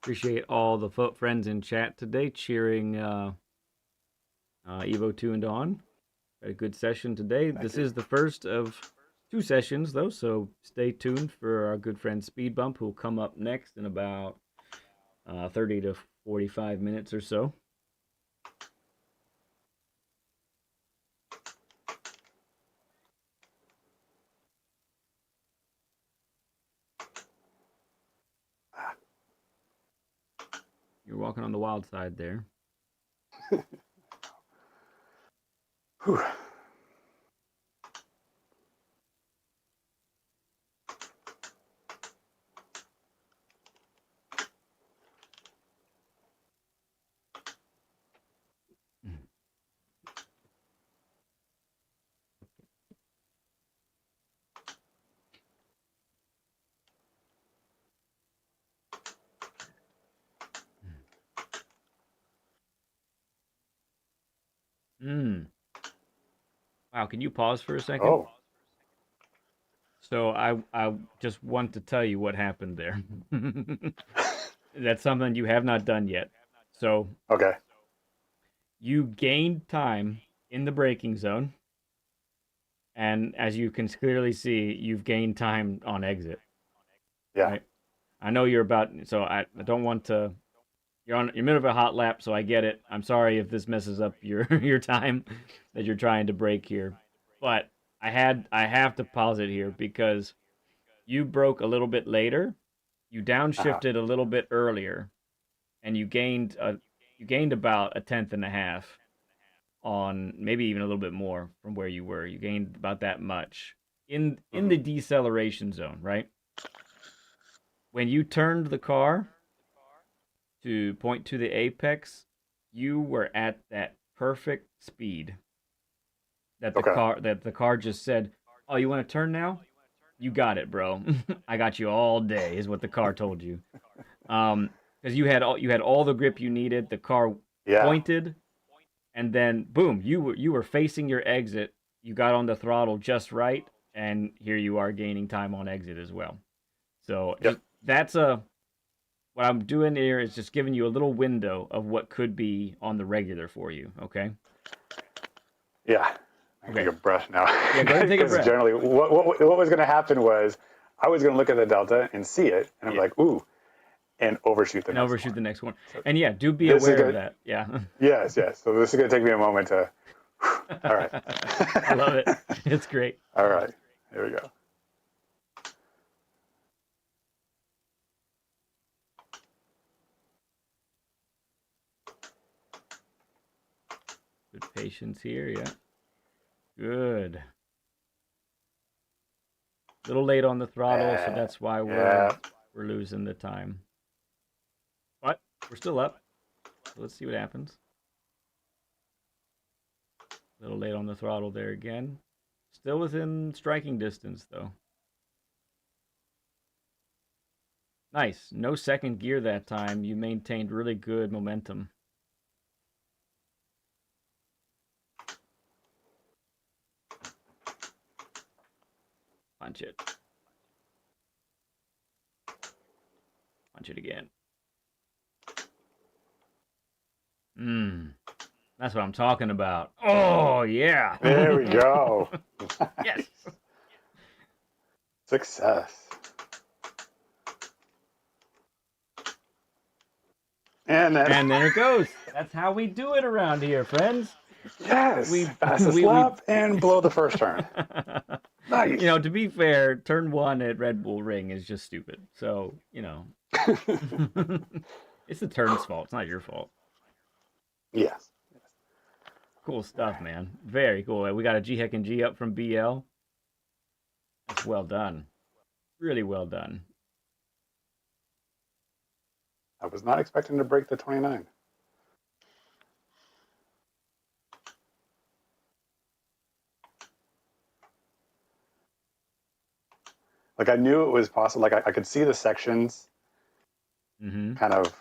Appreciate all the friends in chat today cheering Evotuned on. Had a good session today. Thank This you. is the first of 2 sessions, though, so stay tuned for our good friend SpeedBump, who will come up next in about 30 to 45 minutes or so. You're walking on the wild side there. Whew. Wow, can you pause for a second? Oh. So I just want to tell you what happened there. That's something you have not done yet. So Okay. you gained time in the braking zone, and as you can clearly see, you've gained time on exit. Yeah. Right? I know you're about, so I don't want to. You're on, you're middle of a hot lap, so I get it. I'm sorry if this messes up your your time that you're trying to break here, but I have to pause it here because you broke a little bit later, you Uh-huh. downshifted a little bit earlier, and you gained about a tenth and a half on, maybe even a little bit more from where you were. You gained about that much in Mm-hmm. the deceleration zone, right? When you turned the car to point to the apex, you were at that perfect speed Okay. that the car just said, "Oh, you want to turn now? You got it, bro. I got you all day," is what the car told you. Because you had all the grip you needed. The car Yeah. pointed, and then boom, you were facing your exit. You got on the throttle just right, and here you are gaining time on exit as well. So Yep. just that's a what I'm doing here is just giving you a little window of what could be on the regular for you. Okay. Yeah. I can take Okay. a breath now. Yeah. Go ahead and take a Because breath. generally, what was going to happen was I was going to look at the delta and see it, and I'm Yeah. like, ooh, and overshoot the And next overshoot one. the next one. So And yeah, do be this is aware of good. that. Yeah. Yes, yes. So this is going to take me a moment to. All right. I love it. It's great. All right. Here we go. Good patience here. Yeah. Good. A little late on the throttle, so that's why Yeah. we're losing the time. But we're still up. So let's see what happens. A little late on the throttle there again. Still within striking distance though. Nice. No second gear that time. You maintained really good momentum. Punch it. Punch it again. That's what I'm talking about. Oh, yeah. There we go. Yes. Success. And then it goes. That's how we do it around here, friends. yes, We fastest we lap and blow the first turn. Nice. to be fair, turn 1 at Red Bull Ring is just stupid. So, it's the turn's fault. It's not your fault. Yes. Cool stuff, man. Very cool. We got a G Heck and G up from BL. That's well done. Really well done. I was not expecting to break the 29. Like I knew it was possible. Like I could see the sections kind of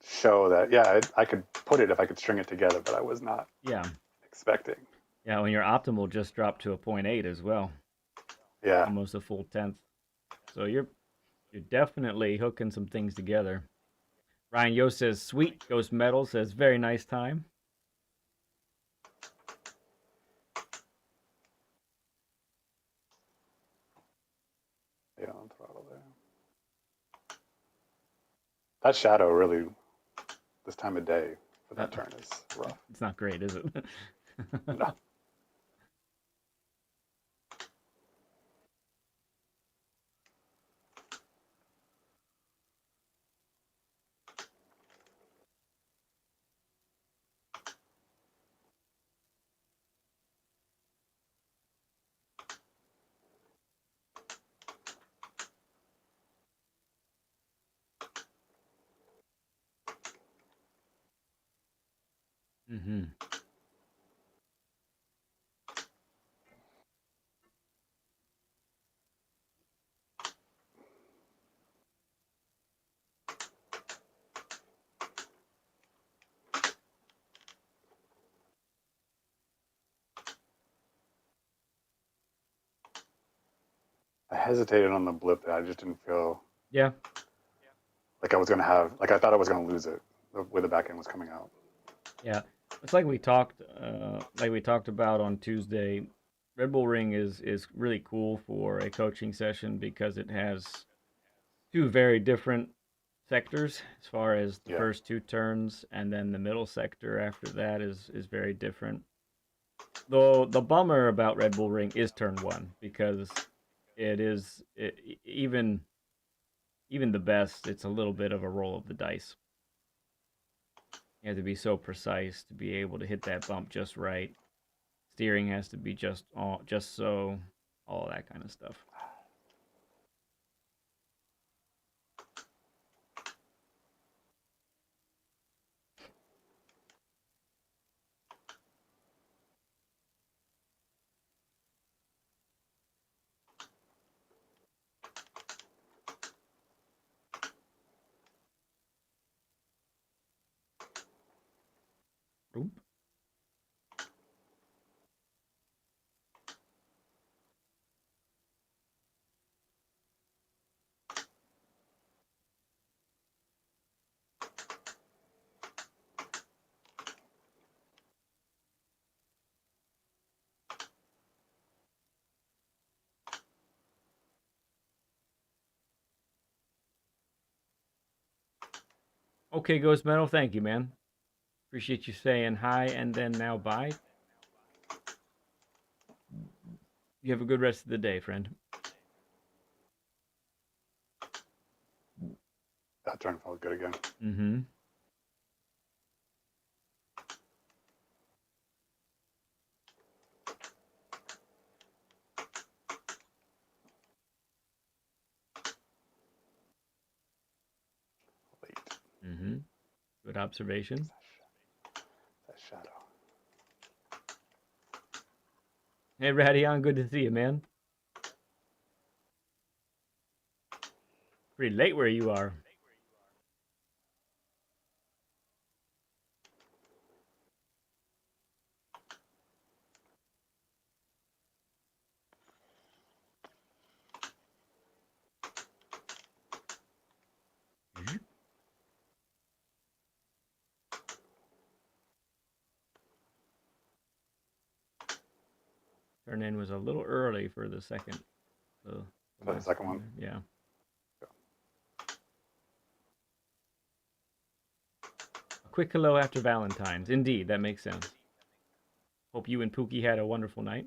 show that, yeah, I could put it if I could string it together, but I was not expecting. Yeah, when your optimal just dropped to a 0.8 as well. Yeah. Almost a full tenth. So you're definitely hooking some things together. Ryan Yo says, sweet. Ghost Metal says, very nice time. Yeah, on throttle there. That shadow really, this time of day for that turn is rough. It's not great, is it? No. Mm-hmm. I hesitated on the blip there. I just didn't feel Yeah. like I was going to have, like I thought I was going to lose it the way the back end was coming out. Yeah. It's like we talked about on Tuesday. Red Bull Ring is really cool for a coaching session because it has two very different sectors as far as the first two turns, and then the middle sector after that is very different. Though the bummer about Red Bull Ring is turn 1 because even the best, it's a little bit of a roll of the dice. You have to be so precise to be able to hit that bump just right. Steering has to be just so, all that kind of stuff. Oop. Okay, Ghost Metal, thank you, man. Appreciate you saying hi and then now bye. You have a good rest of the day, friend. That turn felt good again. Mm-hmm. Late. Mm-hmm. Good observation. That shadow. Hey, Radion, good to see you, man. Pretty late where you are. turn in was a little early for the second. The For the second one? Yeah. A quick hello after Valentine's. Indeed, that makes sense. Hope you and Pookie had a wonderful night.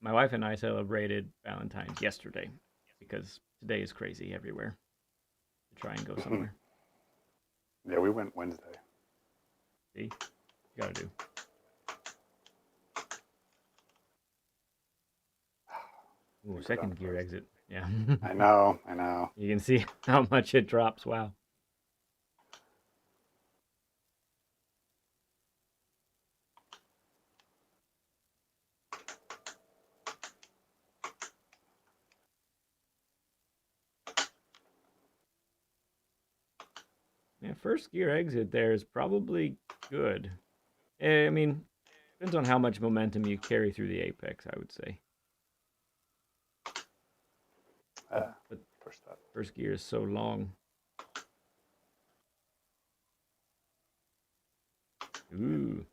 My wife and I celebrated Valentine's yesterday because today is crazy everywhere. To try and go somewhere. Yeah, we went Wednesday. See? You gotta do. Ooh, second gear exit. Yeah. I know. You can see how much it drops. Wow. Yeah, first gear exit there is probably good. I mean, depends on how much momentum you carry through the apex, I would say. But first gear is so long. Ooh,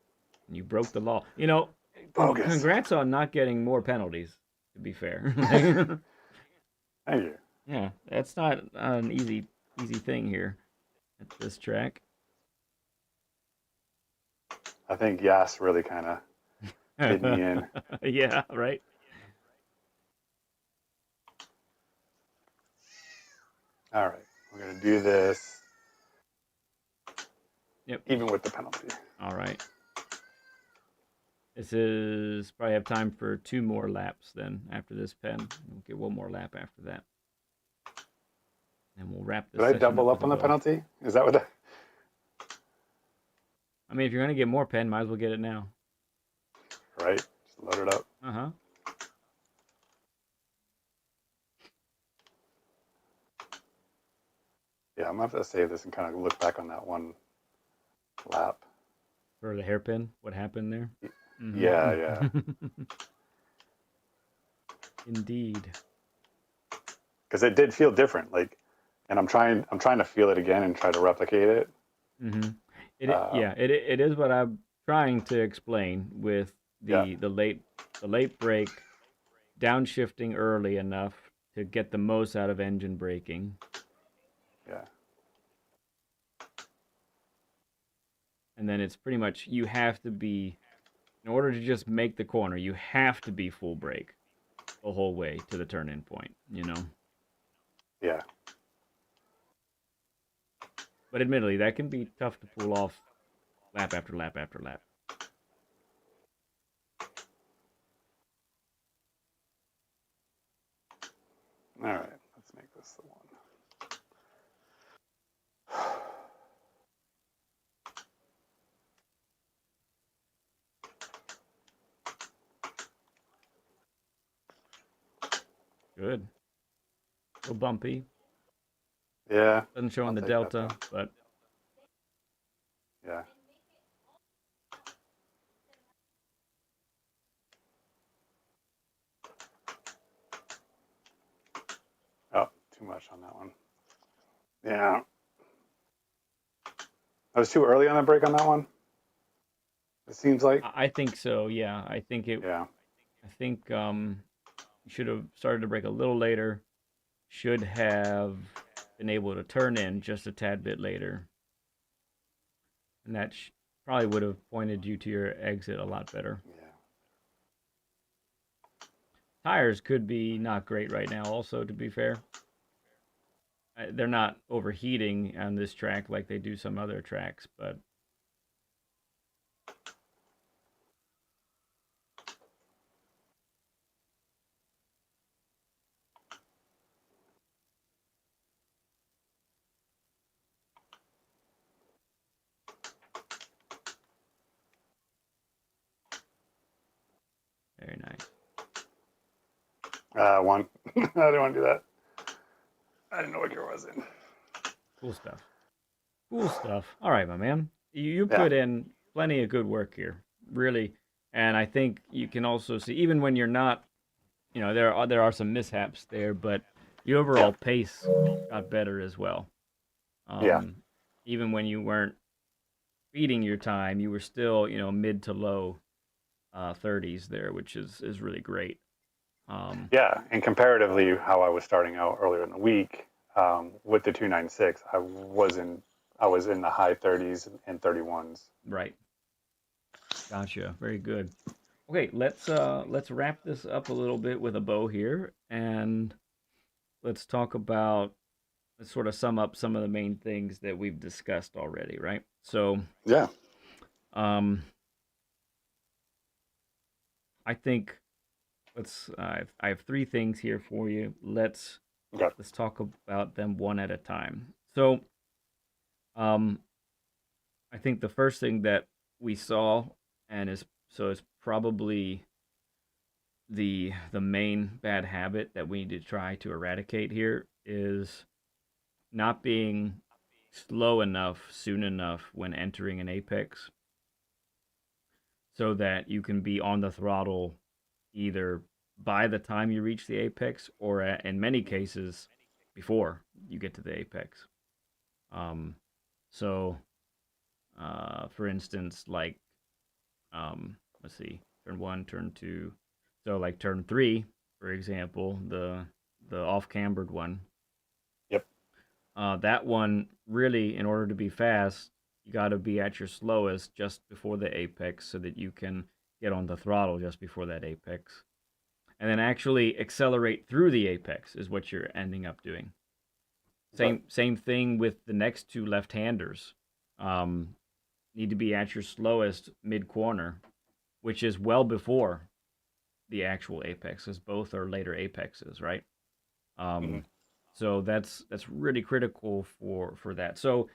you broke the law. You know, congrats on not getting more penalties, to be fair. Thank you. Yeah, that's not an easy thing here at this track. I think Yas really kind of did me in. Yeah, right. All right, we're gonna do this. Yep. Even with the penalty. All right. This is probably have time for 2 more laps then after this pen. We'll get 1 more lap after that. And we'll wrap this. Did I double up on the penalty? Is that what the... I mean, if you're going to get more pen, might as well get it now. Right? Just load it up. Uh-huh. Yeah, I'm going to have to save this and kind of look back on that one lap. For the hairpin? What happened there? Mm-hmm. Yeah. Indeed. Because it did feel different, like, and I'm trying to feel it again and try to replicate it. Mm-hmm. It is what I'm trying to explain with the late brake, downshifting early enough to get the most out of engine braking. Yeah. And then it's pretty much you have to be, in order to just make the corner, you have to be full brake the whole way to the turn-in point, you know? Yeah. But admittedly, that can be tough to pull off lap after lap after lap. All right, let's make this the one. Good. A little bumpy. Yeah. Doesn't show on the delta, but... Yeah. Oh, too much on that one. Yeah. I was too early on the brake on that one. It seems like. I think so. Yeah, I think it. Yeah. I think you should have started to brake a little later. Should have been able to turn in just a tad bit later, and that probably would have pointed you to your exit a lot better. Yeah. Tires could be not great right now. Also, to be fair, they're not overheating on this track like they do some other tracks, but. Very nice. One. I didn't want to do that. I didn't know what gear I was in. Cool stuff. Cool stuff. All right, my man. You put in plenty of good work here, really. And I think you can also see, even when you're not, you know, there are some mishaps there, but your overall pace got better as well. Even when you weren't beating your time, you were still, you know, mid to low 30s there, which is really great. Yeah, and comparatively, how I was starting out earlier in the week with the 296, I was in the high 30s and 31s. Right. Gotcha. Very good. Okay, let's wrap this up a little bit with a bow here, and let's talk about, let's sort of sum up some of the main things that we've discussed already, right? So, Yeah. um, I think I have three things here for you. Okay. Let's talk about them one at a time. So, um, I think the first thing that we saw, and is probably the main bad habit that we need to try to eradicate here, is not being slow enough soon enough when entering an apex, so that you can be on the throttle either by the time you reach the apex, or in many cases before you get to the apex. Um, so, for instance, like, let's see, turn one, turn two. So like turn three, for example, the off cambered one. Yep. That one really, in order to be fast, you got to be at your slowest just before the apex, so that you can get on the throttle just before that apex, and then actually accelerate through the apex is what you're ending up doing. Okay. Same thing with the next two left-handers. Um, Need to be at your slowest mid corner, which is well before the actual apex, because both are later apexes, right? Mm-hmm. Um, so that's really critical for that. So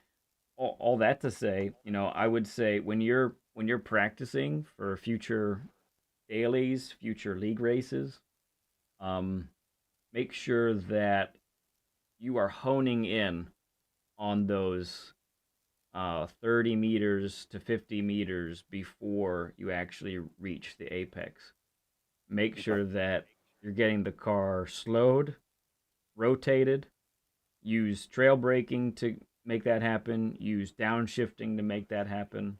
all that to say, I would say when you're practicing for future dailies, future league races, um, make sure that you are honing in on those 30 meters to 50 meters before you actually reach the apex. Make Okay. sure that you're getting the car slowed, rotated, use trail braking to make that happen, use downshifting to make that happen.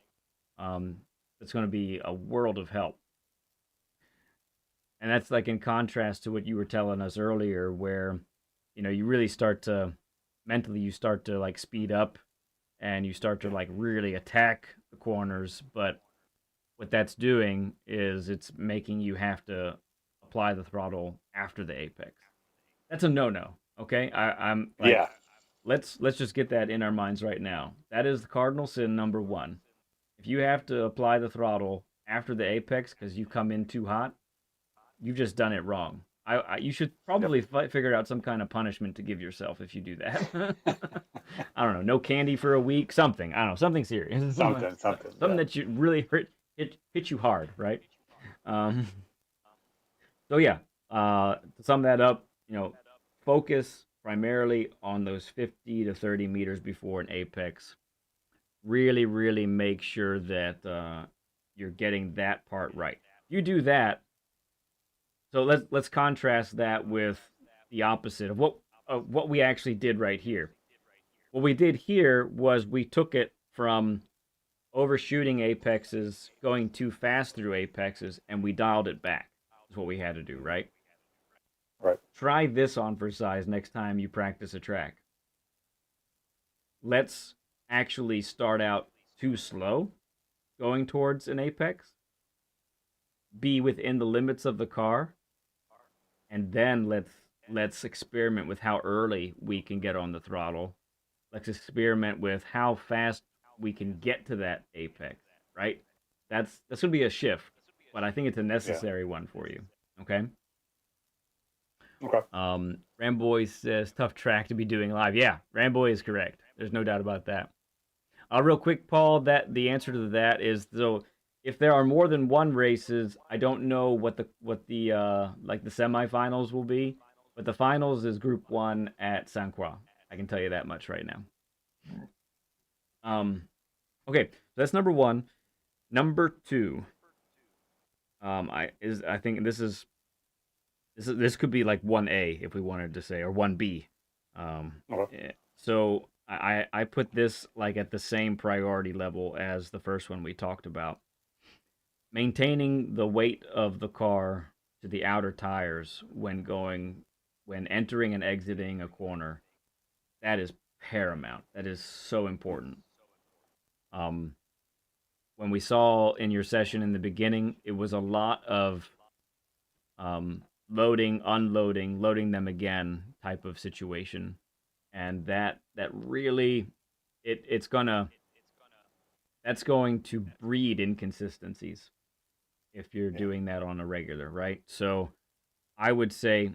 Um, it's going to be a world of help. And that's like in contrast to what you were telling us earlier, where you really start to mentally, you start to like speed up, and you start to like really attack the corners. But what that's doing is it's making you have to apply the throttle after the apex. That's a no-no. Okay, I'm like, Yeah. let's just get that in our minds right now. That is the cardinal sin number one. If you have to apply the throttle after the apex because you come in too hot, you've just done it wrong. You should Yep. probably figure out some kind of punishment to give yourself if you do that. I don't know, no candy for a week, something. I don't know, something serious, Something. something Yeah. that you really hit you hard, right? Um, so yeah, to sum that up, focus primarily on those 50 to 30 meters before an apex. Really, really make sure that you're getting that part right. You do that. So let's contrast that with the opposite of what we actually did right here. What we did here was we took it from overshooting apexes, going too fast through apexes, and we dialed it back. Is what we had to do, right? Right. Try this on for size next time you practice a track. Let's actually start out too slow going towards an apex, be within the limits of the car, and then let's experiment with how early we can get on the throttle. Let's experiment with how fast we can get to that apex, right? That's gonna be a shift, but I think it's a Yeah. necessary one for you. Okay. Okay. Ramboy says tough track to be doing live. Yeah, Ramboy is correct. There's no doubt about that. Real quick, Paul, that the answer to that is, so if there are more than one races, I don't know what the like the semifinals will be, but the finals is Group One at Saint Croix. I can tell you that much right now. Um, okay, so that's number one. Number two, I think this could be like 1A if we wanted to say, or 1B. Okay. So I put this like at the same priority level as the first one we talked about. maintaining the weight of the car to the outer tires when entering and exiting a corner, that is paramount. That is so important. Um, when we saw in your session in the beginning, it was a lot of loading, unloading, loading them again type of situation, and that really it's gonna that's going to breed inconsistencies if you're Yeah. doing that on a regular, right? So I would say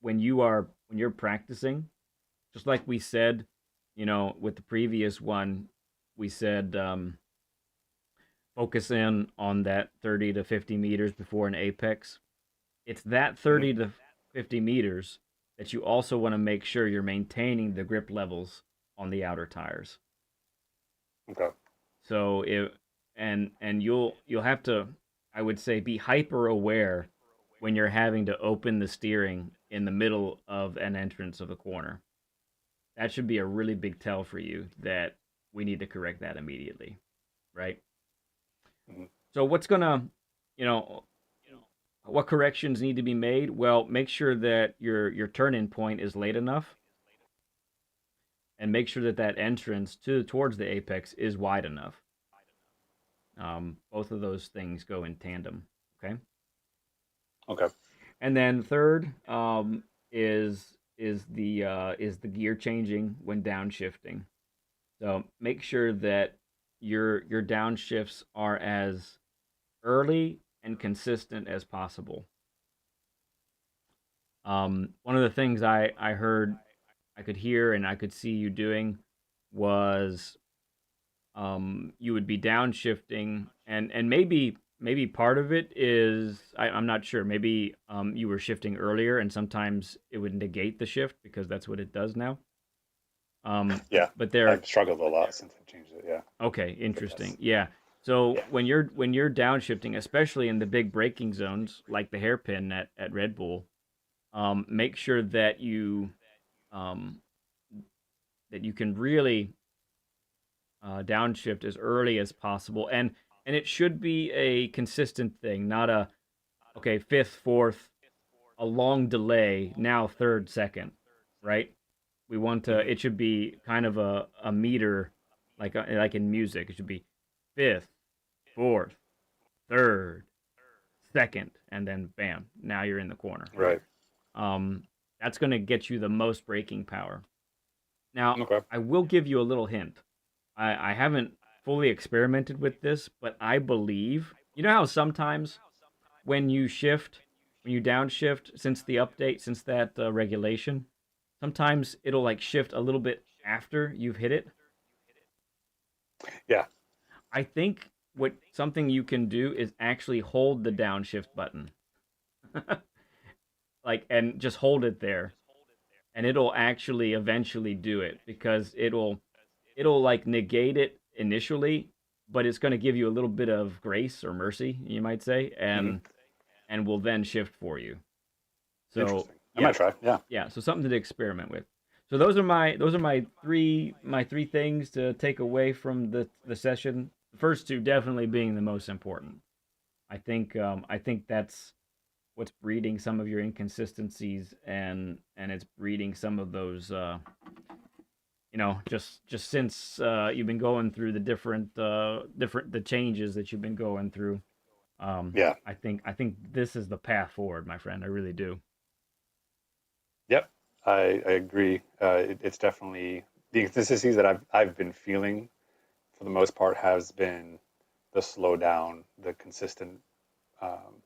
when you're practicing, just like we said, with the previous one, we said focus in on that 30 to 50 meters before an apex. It's that Mhm. 30 to 50 meters that you also want to make sure you're maintaining the grip levels on the outer tires. Okay. So and you'll have to, I would say, be hyper aware when you're having to open the steering in the middle of an entrance of a corner. That should be a really big tell for you that we need to correct that immediately, right? Mhm. So what's gonna, you know, what corrections need to be made? Well, make sure that your turn-in point is late enough, and make sure that that entrance towards the apex is wide enough. Both of those things go in tandem. Okay. Okay. And then third is the gear changing when downshifting. So make sure that your downshifts are as early and consistent as possible. One of the things I heard, I could hear, and I could see you doing was you would be downshifting, and maybe part of it is I'm not sure. Maybe you were shifting earlier, and sometimes it would negate the shift because that's what it does now. Um, Yeah. but there, I've struggled a lot since I changed it. Yeah. okay, But yes. interesting. Yeah. So Yeah. when you're downshifting, especially in the big braking zones like the hairpin at Red Bull, make sure um, that you can really downshift as early as possible, and it should be a consistent thing, not a okay fifth, fourth, a long delay, now third, second, right? We want to. Hmm. It should be kind of a meter, like in music. It should be fifth, fourth, third, second, and then bam, now you're in the corner. Right. Um, that's going to get you the most braking power. Now, Okay. I will give you a little hint. I haven't fully experimented with this, but I believe you know how sometimes when you shift, when you downshift, since the update, since that regulation, sometimes it'll like shift a little bit after you've hit it. Yeah. I think what something you can do is actually hold the downshift button, like, and just hold it there, and it'll actually eventually do it because it'll like negate it initially, but it's going to give you a little bit of grace or mercy, you might say, Hmm. and will then shift for you. So Interesting. I yeah, might try. Yeah. yeah. So something to experiment with. So those are my three things to take away from the session. The first two definitely being the most important. I think that's what's breeding some of your inconsistencies, and it's breeding some of those just since you've been going through the different the changes that you've been going through. Yeah. I think this is the path forward, my friend. I really do. Yep. I agree. It's definitely the inconsistencies that I've been feeling for the most part has been the slowdown, the consistent um,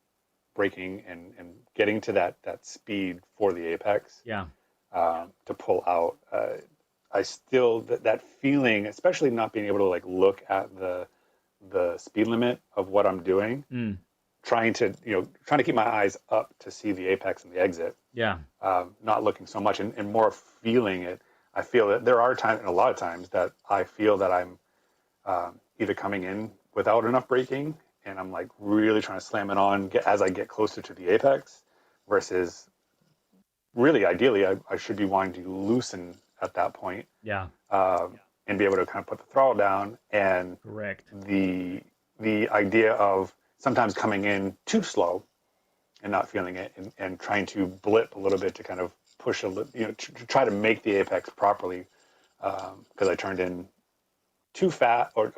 braking, and getting to that speed for the apex Yeah. to pull out. I still that feeling, especially not being able to like look at the speed limit of what I'm doing, Mm, trying to keep my eyes up to see the apex and the exit, yeah. not looking so much and more feeling it. I feel that there are times, and a lot of times, that I feel that I'm either coming in without enough braking, and I'm like really trying to slam it on as I get closer to the apex, versus really ideally I should be wanting to loosen at that point, Yeah. and be able to kind of put the throttle down, and Correct. the the idea of sometimes coming in too slow and not feeling it, and trying to blip a little bit to kind of push a little, to try to make the apex properly, because I turned in too fast or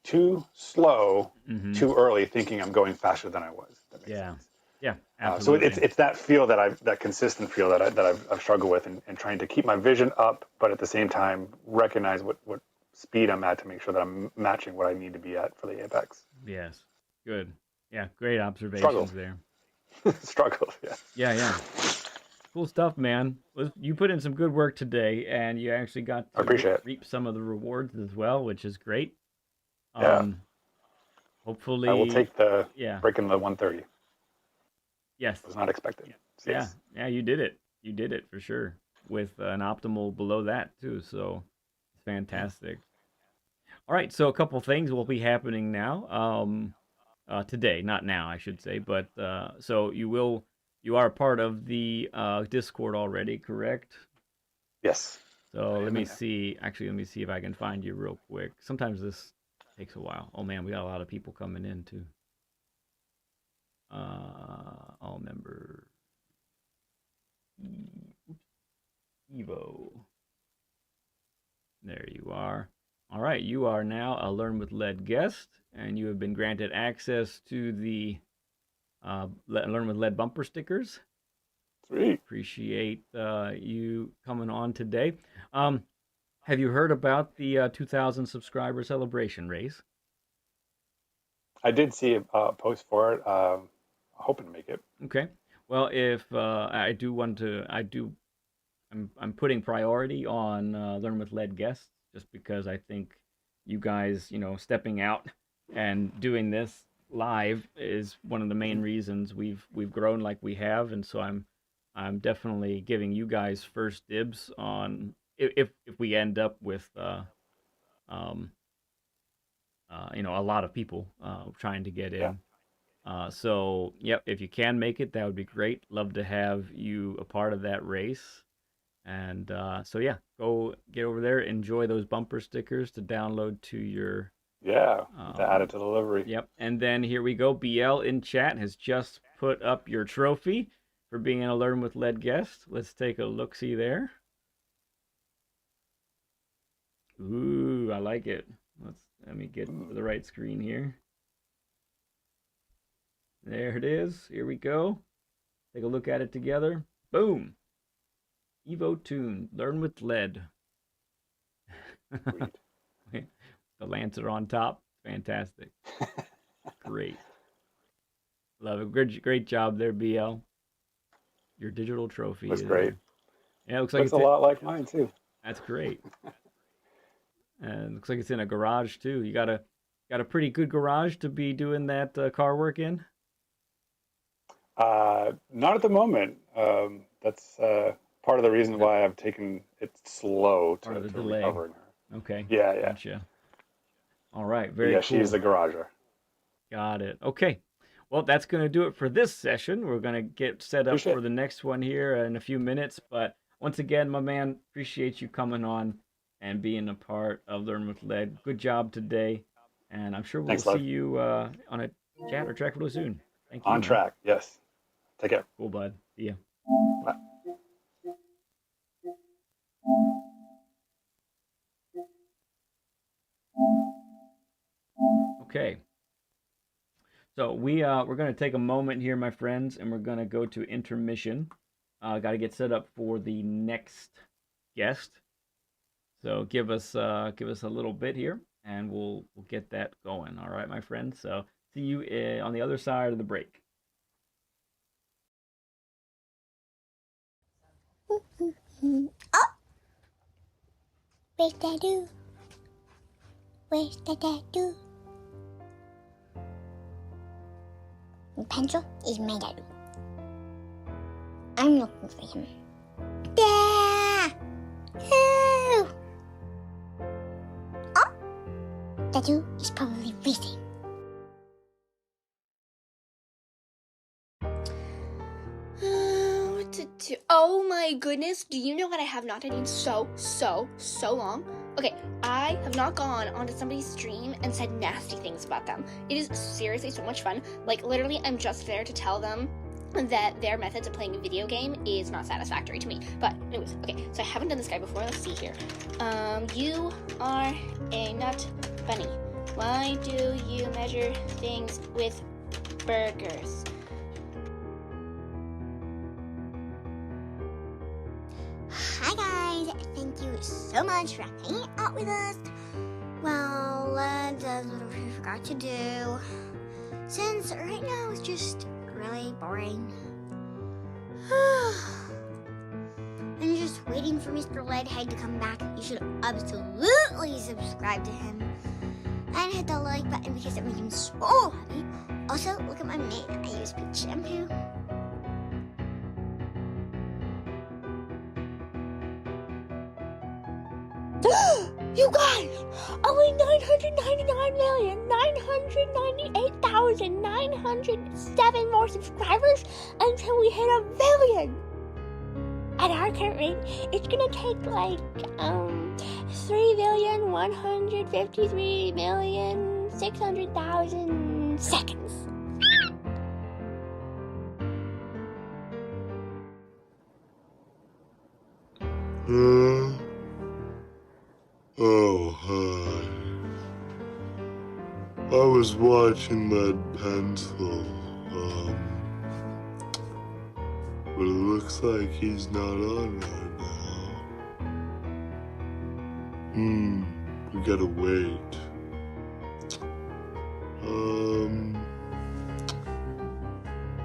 too slow, too early, thinking I'm going faster than I was. That makes sense. Yeah, So absolutely. it's that feel that consistent feel that I've struggled with, and trying to keep my vision up, but at the same time recognize what speed I'm at to make sure that I'm matching what I need to be at for the apex. Yes, good. Yeah, great observations Struggled. there. Struggled. Yeah. Yeah. Cool stuff, man. You put in some good work today, and you actually got I to appreciate it. reap some of the rewards as well, which is great. Yeah. Hopefully, I will take the yeah. breaking the 130. Yes. Was not expected. So Yeah. yes. Yeah, you did it. You did it for sure. With an optimal below that too, so it's fantastic. All right, so a couple things will be happening now. Today, not now, I should say, but so you are a part of the Discord already, correct? Yes. So let me there. see. Actually, let me see if I can find you real quick. Sometimes this takes a while. Oh man, we got a lot of people coming in too. All member Evo. There you are. All right, you are now a Learn with Lead guest, and you have been granted access to the Learn with Lead bumper stickers. Sweet. Appreciate you coming on today. Have you heard about the 2,000 subscriber celebration race? I did see a post for it. Hoping to make it. Okay. Well, if I do want to, I'm putting priority on Learn with Lead guests, just because I think you guys, stepping out and doing this live is one of the main reasons we've grown like we have, and so I'm definitely giving you guys first dibs on if we end up with um, a lot of people trying to get Yeah. in. So, yep, if you can make it, that would be great. Love to have you a part of that race. And so, yeah, go get over there. Enjoy those bumper stickers to download to your. Yeah. To add it to the livery. Yep. And then here we go. BL in chat has just put up your trophy for being a Learn with Lead guest. Let's take a look-see there. Ooh, I like it. Let me get to the right screen here. There it is. Here we go. Take a look at it together. Boom. Evotuned. Learn with Lead. The Lancer on top. Fantastic. Great. Love it. Great job there, BL. Your digital trophy Looks is great. Yeah, it looks like Looks a lot like mine too. That's great. And looks like it's in a garage too. You got a pretty good garage to be doing that car work in? Not at the moment. That's part of the reason why I've taken it slow Part of the to delay. recovering her. Okay. Yeah. Gotcha. All right. Very Yeah, cool. she's the garager. Got it. Okay. Well, that's going to do it for this session. We're going to get set up for the next one here in a few minutes. But once again, my man, appreciate you coming on and being a part of Learn with Lead. Good job today. And I'm sure we'll see you on a chat or track really soon. Thank you. On track. Yes. Take care. Cool, bud. See ya. Bye. Okay. So we're going to take a moment here, my friends, and we're going to go to intermission. Got to get set up for the next guest. So give us a little bit here, and we'll get that going. All right, my friends. So see you on the other side of the break. Oh! Where's Dadoo? Where's the Dadoo? Pencil is my Dadoo. I'm looking for him. Dad! Oh! Dadoo is probably racing. What to to... Oh my goodness, do you know what I have not done in so long? Okay, I have not gone onto somebody's stream and said nasty things about them. It is seriously so much fun. Like, literally, I'm just there to tell them that their methods of playing a video game is not satisfactory to me. But anyways, okay, so I haven't done this guy before. Let's see here. You are a nut bunny. Why do you measure things with burgers? Hi guys, thank you so much for hanging out with us. Well, let's do what we forgot to do. Since right now it's just really boring. I'm just waiting for Mr. Leadhead to come back. You should absolutely subscribe to him. And hit the like button because it makes him so happy. Also, look at my mane. I use peach shampoo. You guys, only 999,998,907 more subscribers until we hit 1 billion. At our current rate, it's gonna take like 3,153,600,000 seconds. Oh, hi. I was watching Lead Pencil, but it looks like he's not on right now. We gotta wait.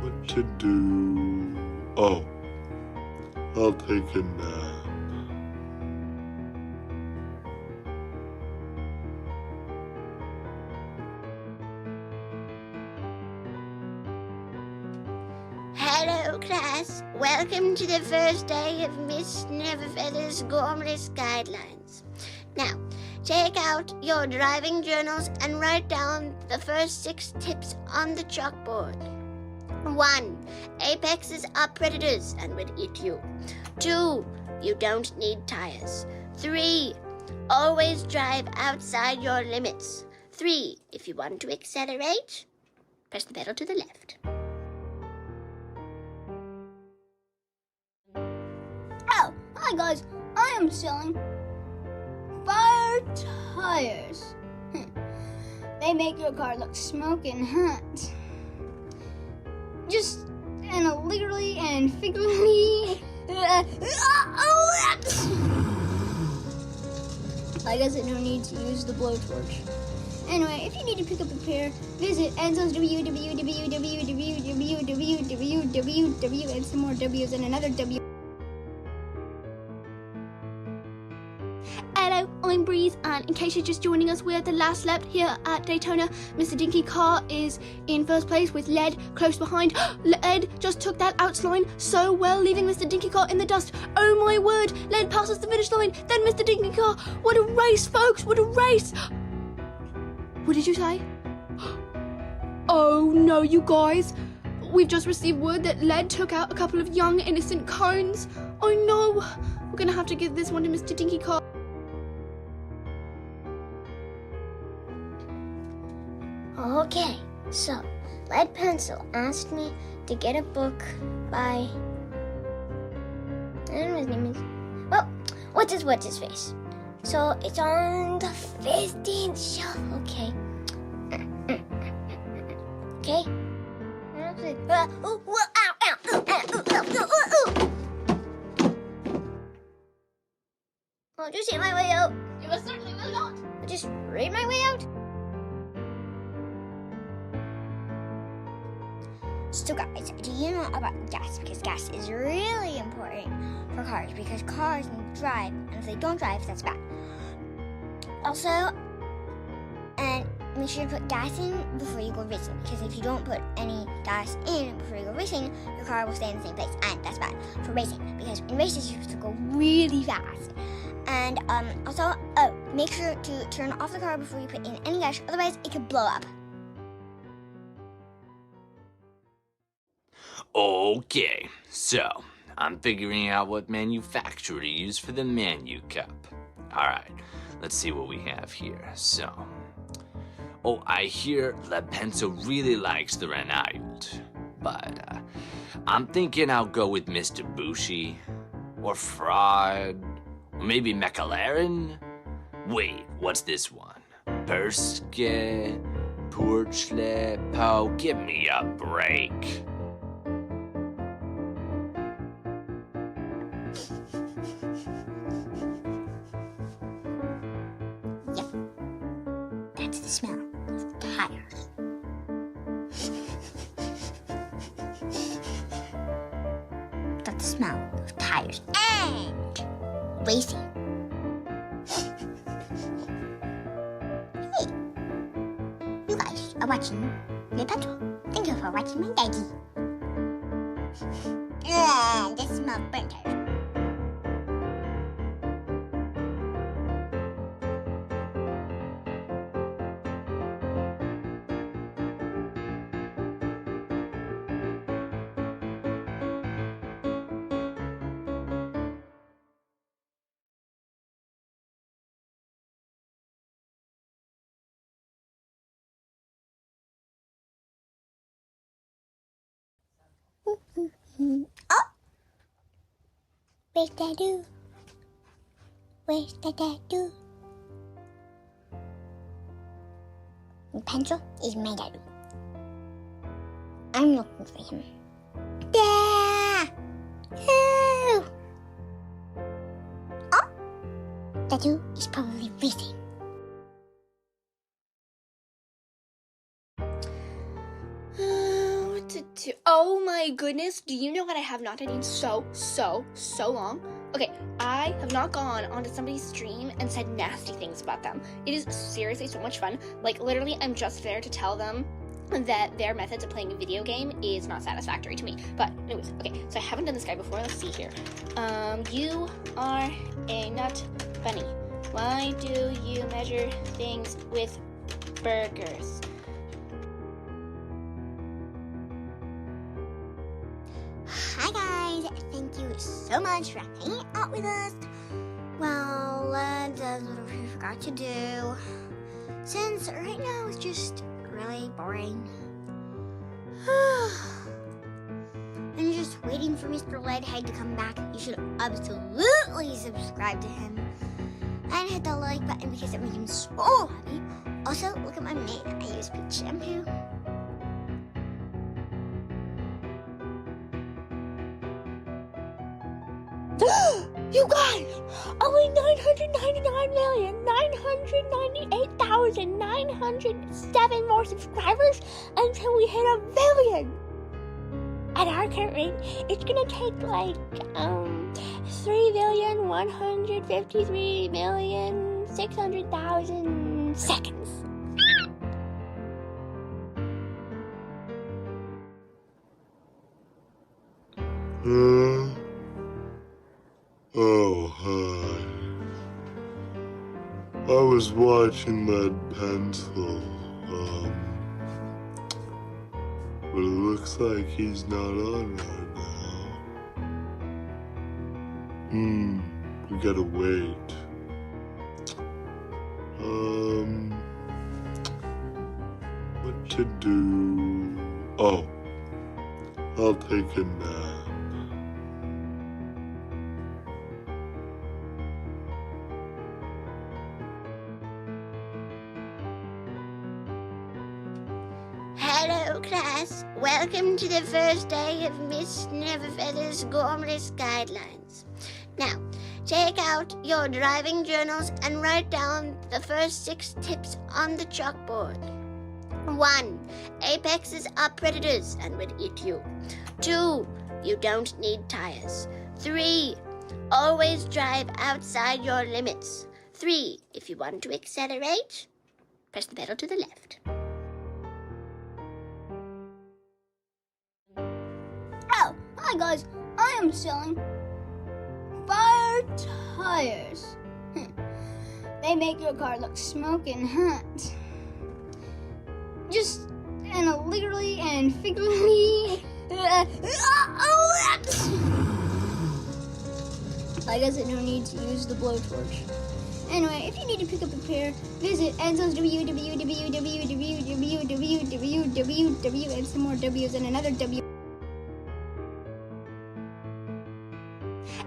What to do? Oh, I'll take a nap. Hello class, welcome to the first day of Miss Neverfeather's Gormless Guidelines. Now, take out your driving journals and write down the first 6 tips on the chalkboard. 1. Apexes are predators and will eat you. 2. You don't need tires. 3. Always drive outside your limits. 3. If you want to accelerate, press the pedal to the left. Oh, hi guys, I am selling fire tires. They make your car look smoking hot. Just and literally and figuratively. I guess I don't need to use the blowtorch. Anyway, if you need to pick up a pair, visit Enzo's www, and some more W's and another W. Hello, I'm Breeze, and in case you're just joining us, we're at the last lap here at Daytona. Mr. Dinky Car is in first place with Lead close behind. Lead just took that outline so well, leaving Mr. Dinky Car in the dust. Oh my word, Lead passes the finish line, then Mr. Dinky Car. What a race, folks, what a race! What did you say? Oh no, you guys. We've just received word that Lead took out a couple of young, innocent cones. Oh no, we're gonna have to give this one to Mr. Dinky Car. Okay, so Lead Pencil asked me to get a book by, I don't know his name is, well, what's his face? So it's on the 15th shelf, okay. Okay. I'll just hit my way out. You must certainly will not. I'll just read my way out. So guys, do you know about gas? Because gas is really important for cars because cars need to drive, and if they don't drive, that's bad. Also, and make sure to put gas in before you go racing, because if you don't put any gas in before you go racing, your car will stay in the same place, and that's bad for racing, because in races you have to go really fast. And also, make sure to turn off the car before you put in any gas, otherwise it could blow up. Okay, so I'm figuring out what manufacturer to use for the Manu Cup. Alright, let's see what we have here. So, oh, I hear Lepenso really likes the Renault, but I'm thinking I'll go with Mr. Bushi, or Fraud, or maybe McLaren? Wait, what's this one? Perske, Porchle, Po, give me a break. That's the smell of tires. That's the smell of tires and racing. Hey, you guys are watching the petrol. Thank you for watching my daddy. The smell of burnt tires. Oh! Where's Dadoo? Where's the Dadoo? The pencil is my Dadoo. I'm looking for him. Dad! Oh! Oh! Dadoo is probably racing. What to do? Oh my goodness, do you know what I have not done in so long? Okay, I have not gone onto somebody's stream and said nasty things about them. It is seriously so much fun. Like, literally, I'm just there to tell them that their methods of playing a video game is not satisfactory to me. But anyways, okay, so I haven't done this guy before. Let's see here. You are a nut bunny. Why do you measure things with burgers? Hi guys, thank you so much for hanging out with us. Well, that's what we forgot to do. Since right now it's just really boring. I'm just waiting for Mr. Leadhead to come back. You should absolutely subscribe to him. And hit the like button because it makes him so happy. Also, look at my mane. I use peach shampoo. You guys! Only 999,998,907 more subscribers until we hit 1 billion! At our current rate, it's gonna take like, 3,153,600,000 seconds. Oh, hi. I was watching that pencil, but it looks like he's not on right now. We gotta wait. What to do? Oh, I'll take a nap. Hello class, welcome to the first day of Miss Neverfeather's Gormless Guidelines. Now, take out your driving journals and write down the first 6 tips on the chalkboard. 1. Apexes are predators and will eat you. 2. You don't need tires. 3. Always drive outside your limits. 3. If you want to accelerate, press the pedal to the left. Oh, hi guys, I am selling fire tires. They make your car look smoking hot. Just and literally and figuratively. I guess I don't need to use the blowtorch. Anyway, if you need to pick up a pair, visit Enzo's www, and some more W's and another W.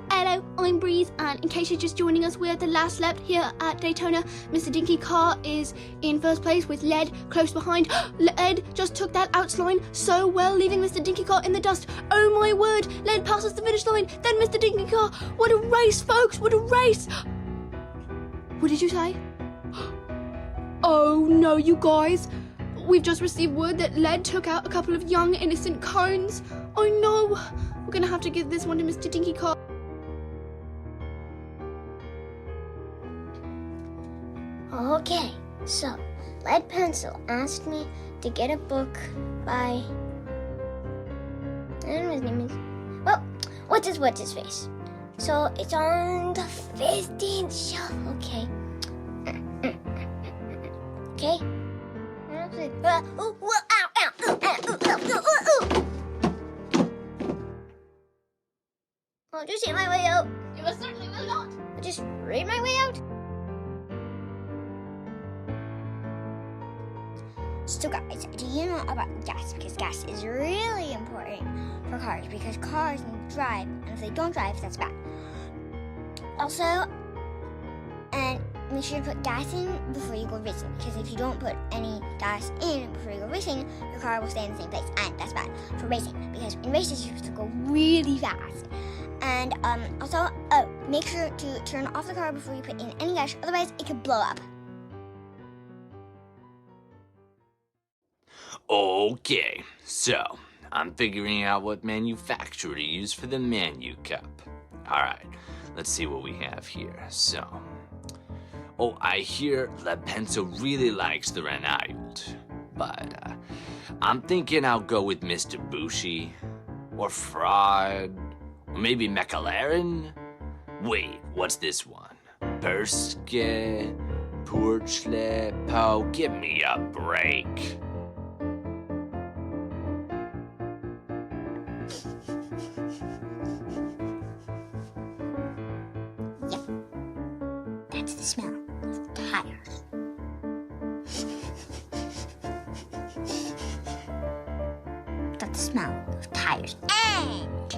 Hello, I'm Breeze, and in case you're just joining us, we're at the last lap here at Daytona. Mr. Dinky Car is in first place with Led close behind. Led just took that outline so well, leaving Mr. Dinky Car in the dust. Oh my word, Led passes the finish line, then Mr. Dinky Car. What a race, folks, what a race! What did you say? Oh no, you guys. We've just received word that Led took out a couple of young, innocent cones. Oh no, we're gonna have to give this one to Mr. Dinky Car. Okay, so Lead Pencil asked me to get a book by, I don't know his name is, well, what's his face? So it's on the 15th shelf, okay. Okay. I'll just hit my way out. You must certainly will not. I'll just read my way out. So guys, do you know about gas? Because gas is really important for cars, because cars need to drive, and if they don't drive, that's bad. Also, and make sure to put gas in before you go racing, because if you don't put any gas in before you go racing, your car will stay in the same place, and that's bad for racing, because in races you're supposed to go really fast. And also, make sure to turn off the car before you put in any gas, otherwise it could blow up. Okay, so I'm figuring out what manufacturer to use for the Manu Cup. Alright, let's see what we have here. So, I hear Lepenso really likes the Renault, but I'm thinking I'll go with Mr. Bushi, or Fraud, or maybe McLaren? Wait, what's this one? Perske, Porchle, Po, give me a break. That's the smell of tires. That's the smell of tires and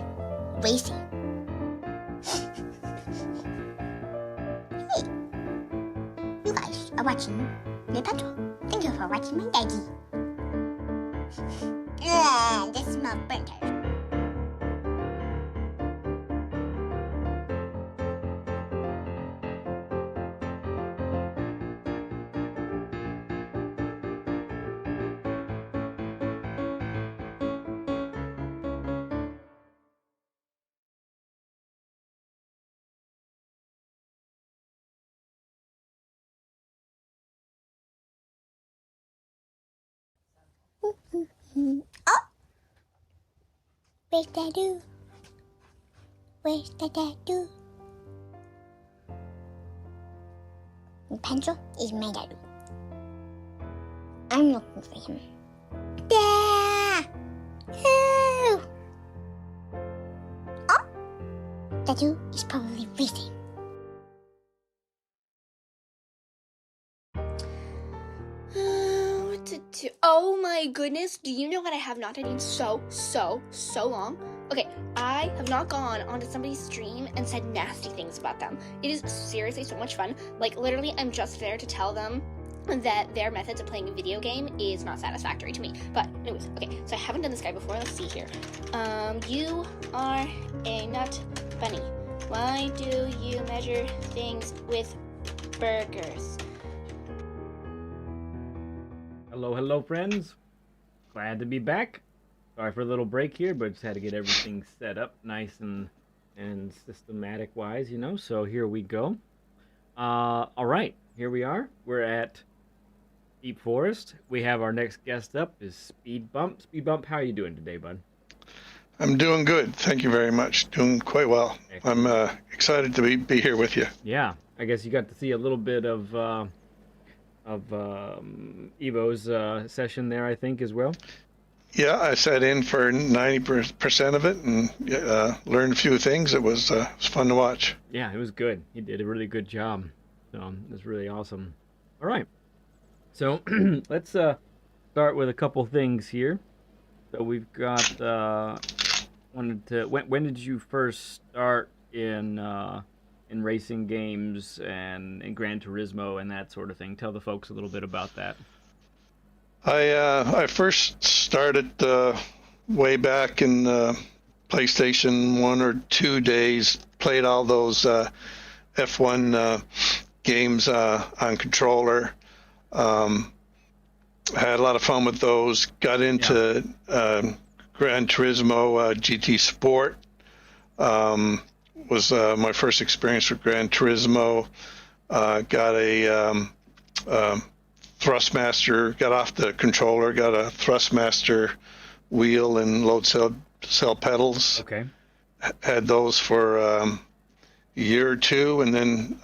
racing. Hey, you guys are watching the petrol. Thank you for watching my daddy. The smell of burnt tires. Oh! Where's Dadoo? Where's the Dadoo? The pencil is my Dadoo. I'm looking for him. Dad! Oh! Dadoo is probably racing. What to do? Oh my goodness, do you know what I have not done in so long? Okay, I have not gone onto somebody's stream and said nasty things about them. It is seriously so much fun. Like, literally, I'm just there to tell them that their methods of playing a video game is not satisfactory to me. But anyways, okay, so I haven't done this guy before. Let's see here. You are a nut bunny. Why do you measure things with burgers? Hello, friends. Glad to be back. Sorry for a little break here, but just had to get everything set up nice and systematic-wise, you know. So here we go. All right, here we are. We're at Deep Forest. We have our next guest up is SpeedBump. SpeedBump, how are you doing today, bud? I'm doing good. Thank you very much. Doing quite well. Excellent. I'm excited to be here with you. Yeah, I guess you got to see a little bit of Evo's session there, I think, as well. Yeah, I sat in for 90% of it and learned a few things. It was fun to watch. Yeah, it was good. He did a really good job. So it was really awesome. All right. So let's start with a couple things here. So we've got wanted to when did you first start in racing games and in Gran Turismo and that sort of thing? Tell the folks a little bit about that. I first started way back in PlayStation 1 or 2 days. Played all those F1 games on controller. Had a lot of fun with those. Got into Gran Turismo GT Sport. Was my first experience with Gran Turismo. Got a Thrustmaster, got off the controller, got a Thrustmaster wheel and load cell pedals. Okay. Had those for a year or two, and then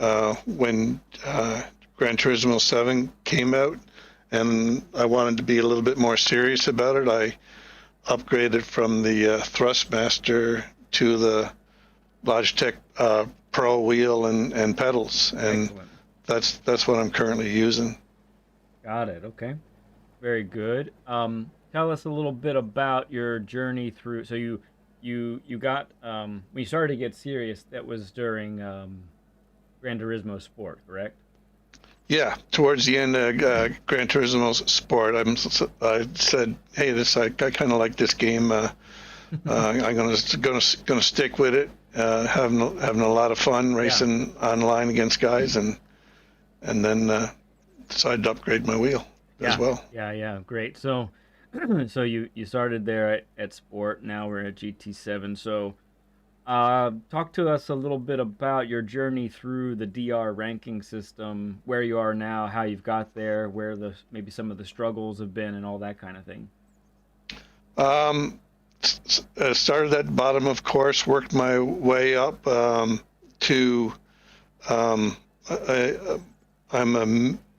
when Gran Turismo 7 came out, and I wanted to be a little bit more serious about it, I upgraded from the Thrustmaster to the Logitech Pro wheel and pedals, and Excellent. that's what I'm currently using. Got it. Okay. Very good. Tell us a little bit about your journey through. So you got when you started to get serious, that was during Gran Turismo Sport, correct? Yeah, towards the end of Gran Turismo Sport, I said, "Hey, I kind of like this game. I'm gonna stick with it. Having a lot of fun racing online against guys, and then decided to upgrade my wheel as well." Yeah, great. So, so you started there at Sport. Now we're at GT7. So, talk to us a little bit about your journey through the DR ranking system, where you are now, how you've got there, where maybe some of the struggles have been, and all that kind of thing. Started at the bottom, of course, worked my way up to I'm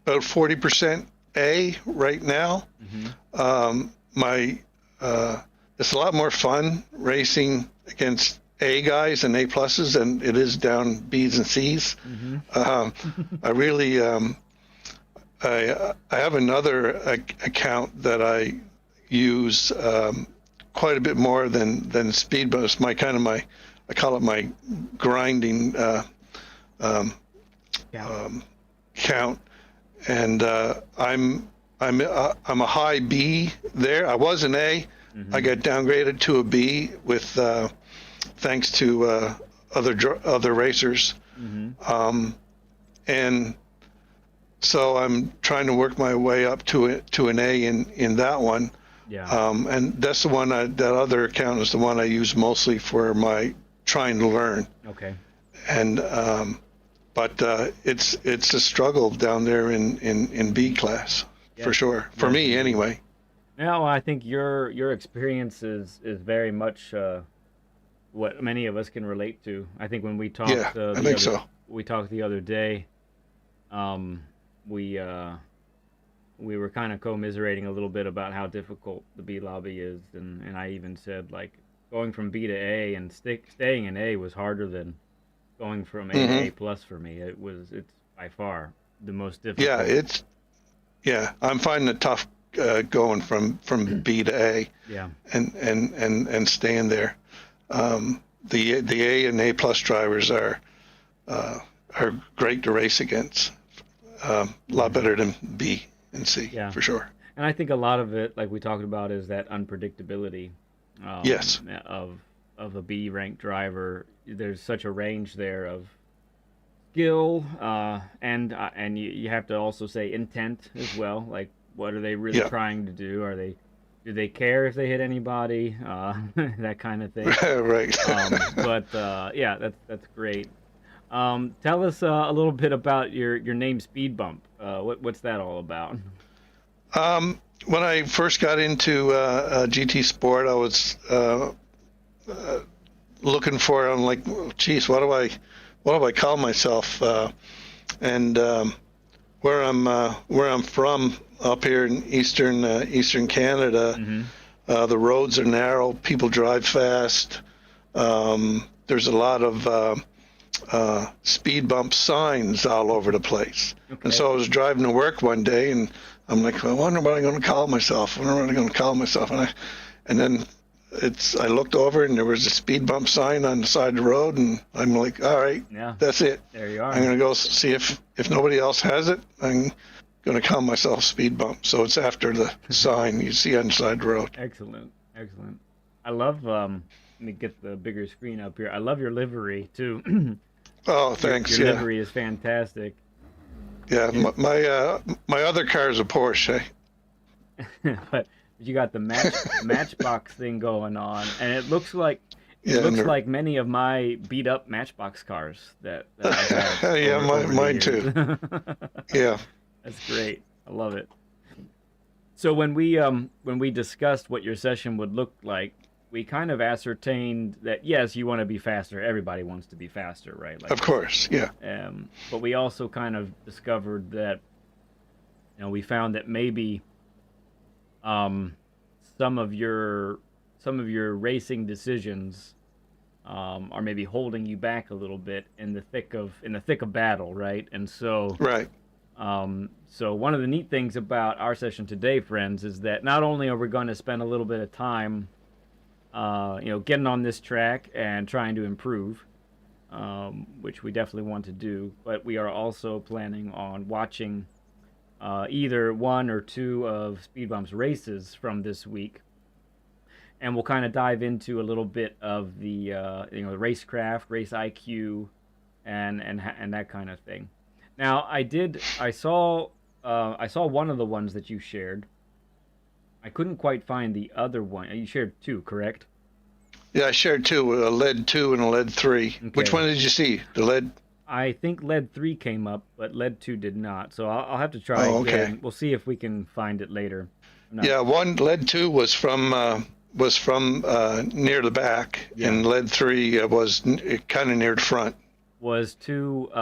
about 40% A right now. It's a lot more fun racing against A guys and A pluses than it is down B's and C's. I really I have another account that I use quite a bit more than SpeedBump. It's I call it my grinding count, and I'm a high B there. I was an A. I got downgraded to a B with thanks to other racers, and so I'm trying to work my way up to an A in that one. Yeah. And that's the one that other account is the one I use mostly for my trying to learn. Okay. And but it's a struggle down there in B class for sure. For me anyway. No, I think your experience is very much what many of us can relate to. I think when we talked, I think so. We talked the other day. We were kind of commiserating a little bit about how difficult the B lobby is, and I even said like going from B to A and staying in A was harder than going from A to A plus for me. It's by far the most difficult. I'm finding it tough going from B to A. Yeah. And staying there. The A and A plus drivers are great to race against. A lot better than B and C, for sure. And I think a lot of it, like we talked about, is that unpredictability. Yes. Of a B ranked driver. There's such a range there of skill, and you have to also say intent as well. Like, what are they really trying to do? Do they care if they hit anybody? That kind of thing. Right. That's great. Tell us a little bit about your name, SpeedBump. What's that all about? When I first got into GT Sport, I was looking for. I'm like, geez, what do I call myself? And where I'm from, up here in eastern Canada, The roads are narrow. People drive fast. There's a lot of speed bump signs all over the place. Okay. And so I was driving to work one day, and I'm like, I wonder what I'm going to call myself. And then I looked over, and there was a speed bump sign on the side of the road, and I'm like, all right, Yeah. that's it. There you are. I'm going to go see if nobody else has it. I'm going to call myself Speed Bump. So it's after the sign you see on the side of the road. Excellent. Excellent. I love, let me get the bigger screen up here. I love your livery, too. Oh, thanks. Your yeah. livery is fantastic. Yeah. My other car is a Porsche. But you got the Matchbox thing going on, and it looks like like many of my beat up Matchbox cars that I have. Yeah, over mine the too. Yeah. That's great. I love it. So when we discussed what your session would look like, we kind of ascertained that yes, you want to be faster. Everybody wants to be faster, right? Like, Of course. Yeah. But we also kind of discovered that, we found that maybe some of your racing decisions are maybe holding you back a little bit in the thick of battle, right? And so Right. So one of the neat things about our session today, friends, is that not only are we going to spend a little bit of time, getting on this track and trying to improve, which we definitely want to do, but we are also planning on watching either one or two of SpeedBump's races from this week, and we'll kind of dive into a little bit of the the racecraft, race IQ, and that kind of thing. Now, I saw one of the ones that you shared. I couldn't quite find the other one. You shared two, correct? Yeah, I shared two, a lead 2 and a lead 3. Okay. Which one did you see? The lead? I think lead 3 came up, but lead 2 did not. So I'll have to try Oh, again. okay. We'll see if we can find it later. Yeah, lead 2 was from near the back, Yeah. and lead 3 was kind of near the front. Was 2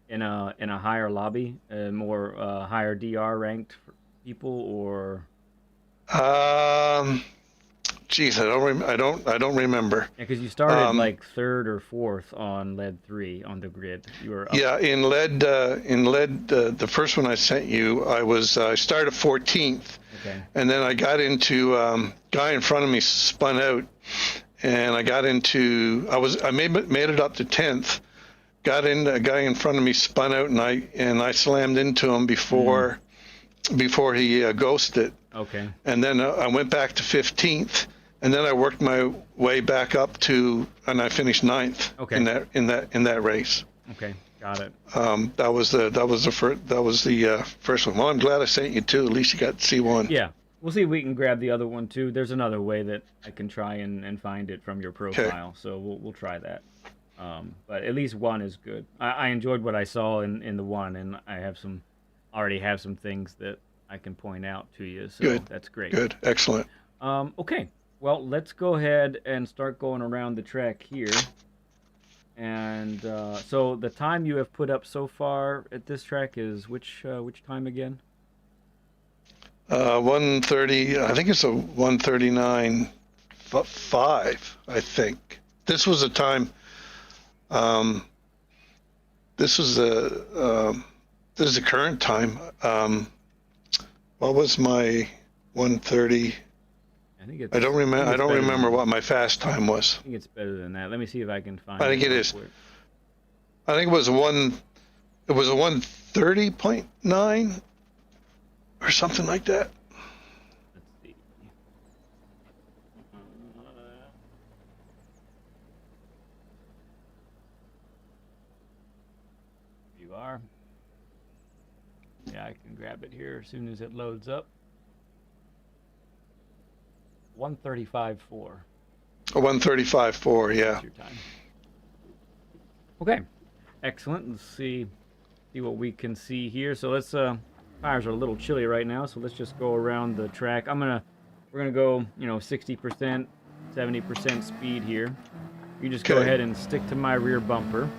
in a higher lobby, more higher DR ranked people, or? Geez, I don't remember. Yeah, because you started like third or fourth on lead 3 on the grid. You were up. Yeah, in lead, the first one I sent you, I started 14th, Okay. and then I got into guy in front of me spun out, and I got into I made it up to 10th. Got in, a guy in front of me spun out, and I slammed into him before he ghosted. Okay. And then I went back to 15th, and then I worked my way back up and I finished 9th. Okay. in that race. Okay, got it. That was the first one. Well, I'm glad I sent you two. At least you got to see one. Yeah, we'll see if we can grab the other one too. There's another way that I can try and find it from your profile, so we'll try that. But at least one is good. I enjoyed what I saw in the one, and I already have some things that I can point out to you. So Good. That's great. Good. Excellent. Okay. Well, let's go ahead and start going around the track here. And so the time you have put up so far at this track is which time again? 1:30. I think it's a 1:39.5. I think this was a time. This is the current time. What was my 1:30? I don't remember. I don't remember what my fast time was. I think it's better than that. Let me see if I can find. I think it is. I think it was a 1:30.9 or something like that. Let's see. You are. Yeah, I can grab it here as soon as it loads up. 1:35.4. A 1:35.4. Yeah. That's your time. Okay, excellent. Let's see what we can see here. So let's tires are a little chilly right now, so let's just go around the track. We're gonna go 60%, 70% speed here. You just go ahead and stick to my rear bumper.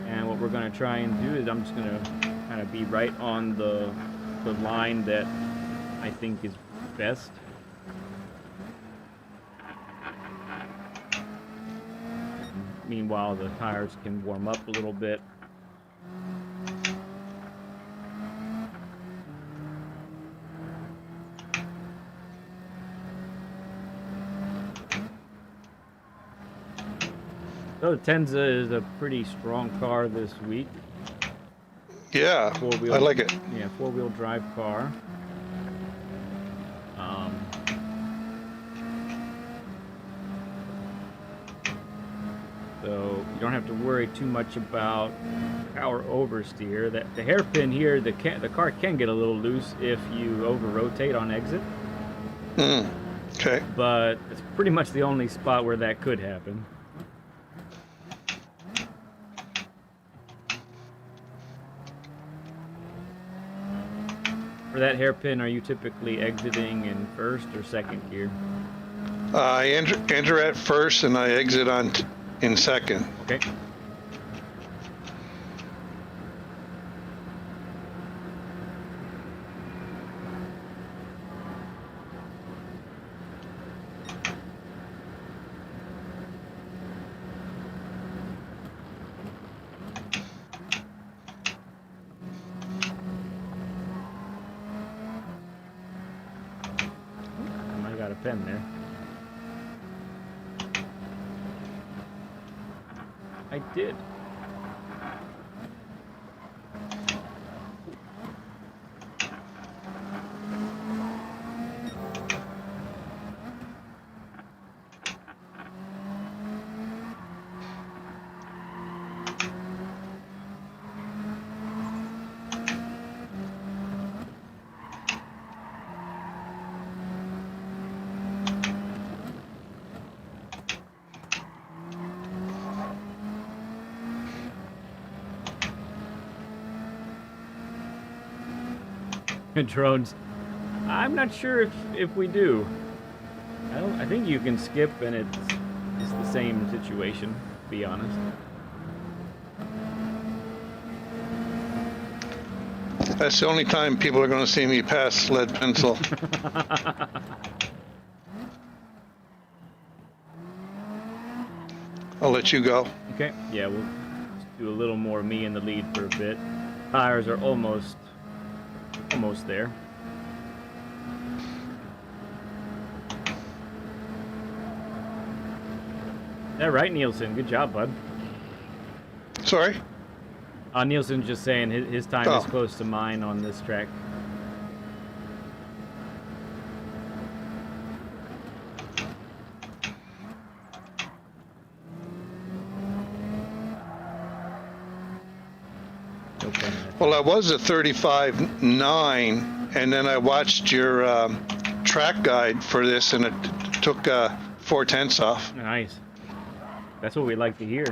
And what we're gonna try and do is I'm just gonna kind of be right on the line that I think is best. Meanwhile, the tires can warm up a little bit. So the Tenza is a pretty strong car this week. Yeah, I like it. Yeah, 4-wheel drive car. So you don't have to worry too much about power oversteer. The hairpin here, the car can get a little loose if you over rotate on exit. Okay. But it's pretty much the only spot where that could happen. For that hairpin, are you typically exiting in first or second gear? I enter at first and I exit in second. Okay. I got a pen there. I did. Drones. I'm not sure if we do. I think you can skip and it's the same situation, to be honest. That's the only time people are going to see me pass lead pencil. I'll let you go. Okay. Yeah, we'll just do a little more me in the lead for a bit. Tires are almost there. Yeah, right, Nielsen. Good job, bud. Sorry? Nielsen's just saying his time is close to mine on this track. Okay. Well, I was at 35.9, and then I watched your track guide for this, and it took 0.4 off. Nice. That's what we like to hear.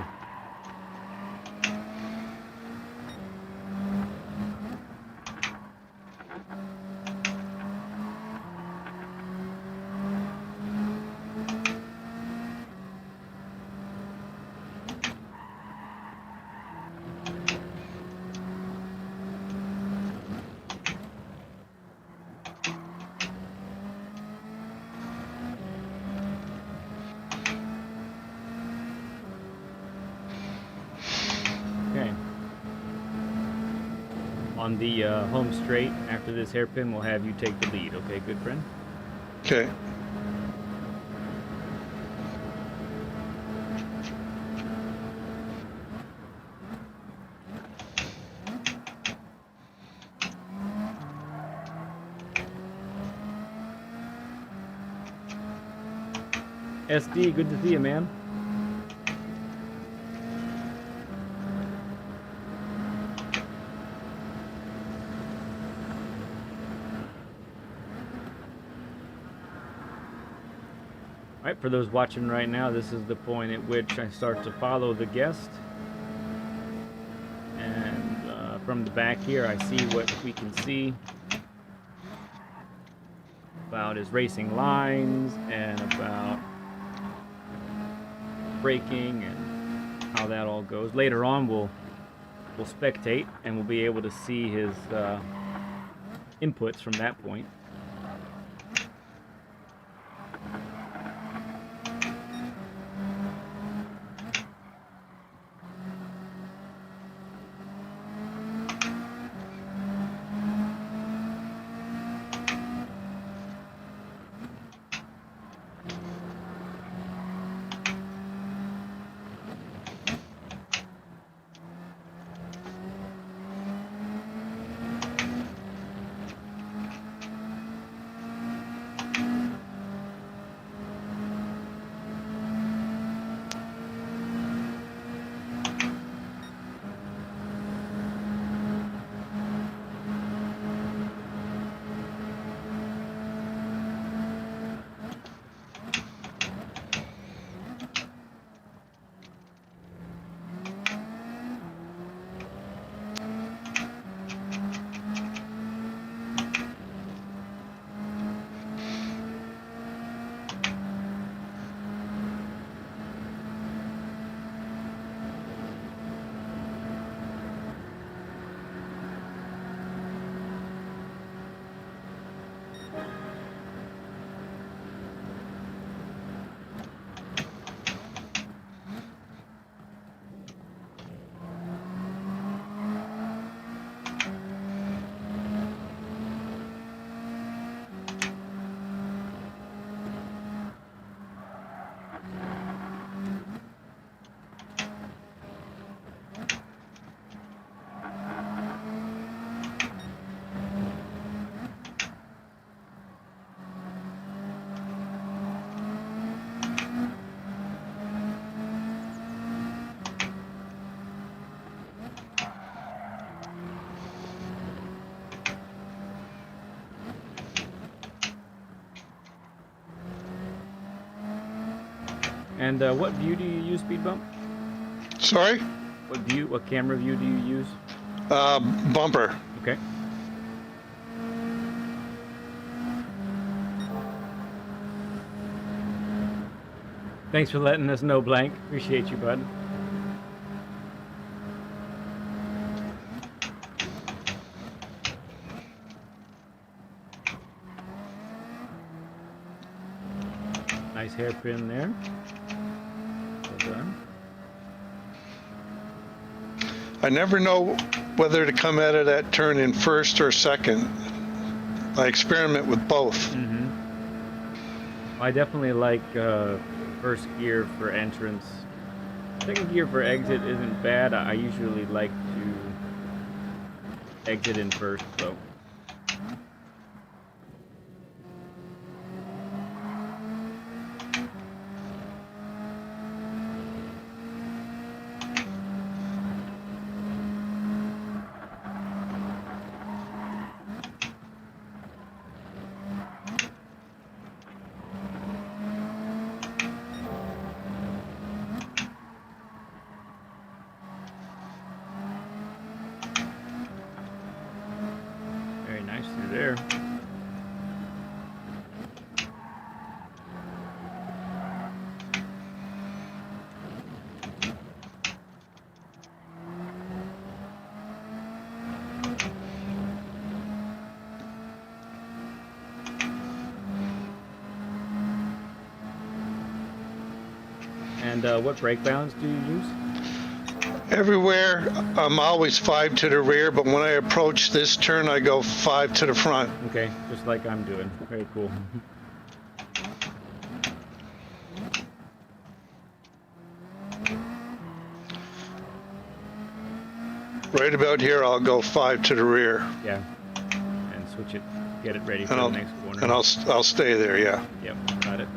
On the home straight, after this hairpin, we'll have you take the lead. Okay, good friend? Okay. SD, good to see you, man. Alright, for those watching right now, this is the point at which I start to follow the guest. And from the back here, I see what we can see about his racing lines and about braking and how that all goes. Later on, we'll spectate and we'll be able to see his inputs from that point. And what view do you use, SpeedBump? Sorry? What camera view do you use? Bumper. Okay. Thanks for letting us know, Blank. Appreciate you, bud. Nice hairpin there. Well done. I never know whether to come at it at turn in first or second. I experiment with both. Mm-hmm. I definitely like first gear for entrance. Second gear for exit isn't bad. I usually like to exit in first, though. Very nice through there. And what brake balance do you use? Everywhere, I'm always 5 to the rear, but when I approach this turn, I go 5 to the front. Okay, just like I'm doing. Very cool. Right about here, I'll go 5 to the rear. Yeah. And switch it, get it ready for And the I'll, next corner. and I'll stay there, yeah. Yep, got it.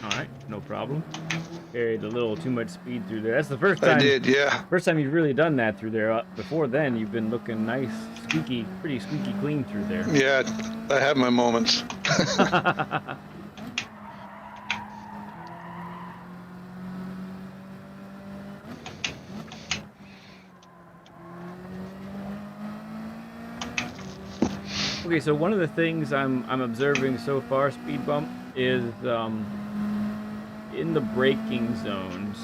Alright, no problem. Carried a little too much speed through there. That's the first time. I did, yeah. First time you've really done that through there. Before then, you've been looking nice, squeaky, pretty squeaky clean through there. Yeah, I have my moments. Okay, so one of the things I'm observing so far, SpeedBump, is in the braking zones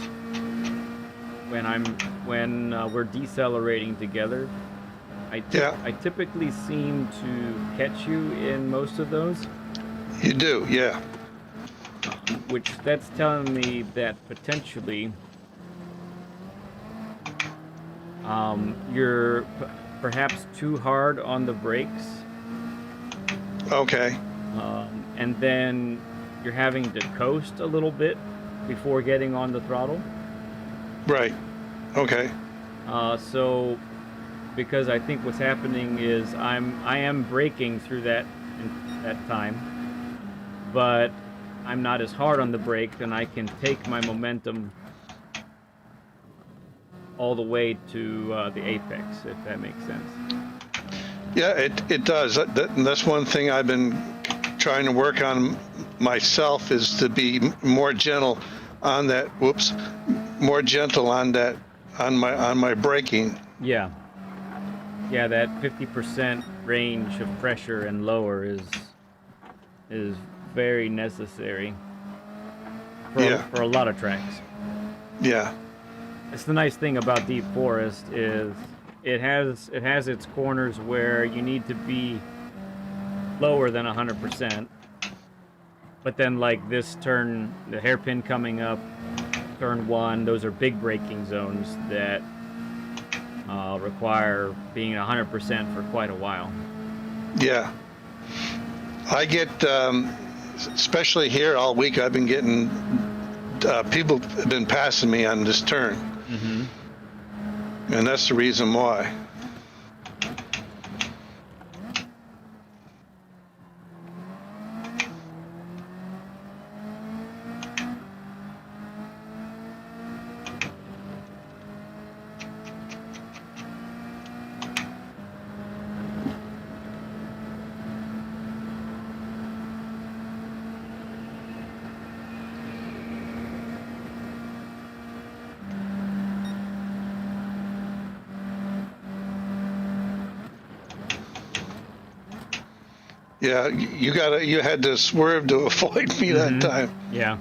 when we're decelerating together. I typically seem to catch you in most of those. You do, yeah. Which that's telling me that potentially you're perhaps too hard on the brakes. Okay. And then you're having to coast a little bit before getting on the throttle. Right. Okay. So because I think what's happening is I am braking through that time, but I'm not as hard on the brake, and I can take my momentum all the way to the apex, if that makes sense. Yeah, it does. That's one thing I've been trying to work on myself, is to be more gentle on that. More gentle on that, on my braking. Yeah. Yeah, that 50% range of pressure and lower is very necessary for a lot of tracks. Yeah. It's the nice thing about Deep Forest is it has its corners where you need to be lower than 100%. But then like this turn, the hairpin coming up, turn 1, those are big braking zones that require being 100% for quite a while. Yeah. I get, especially here all week, I've been getting, people have been passing me on this turn. And that's the reason why. Yeah, you had to swerve to avoid me that time. Yeah.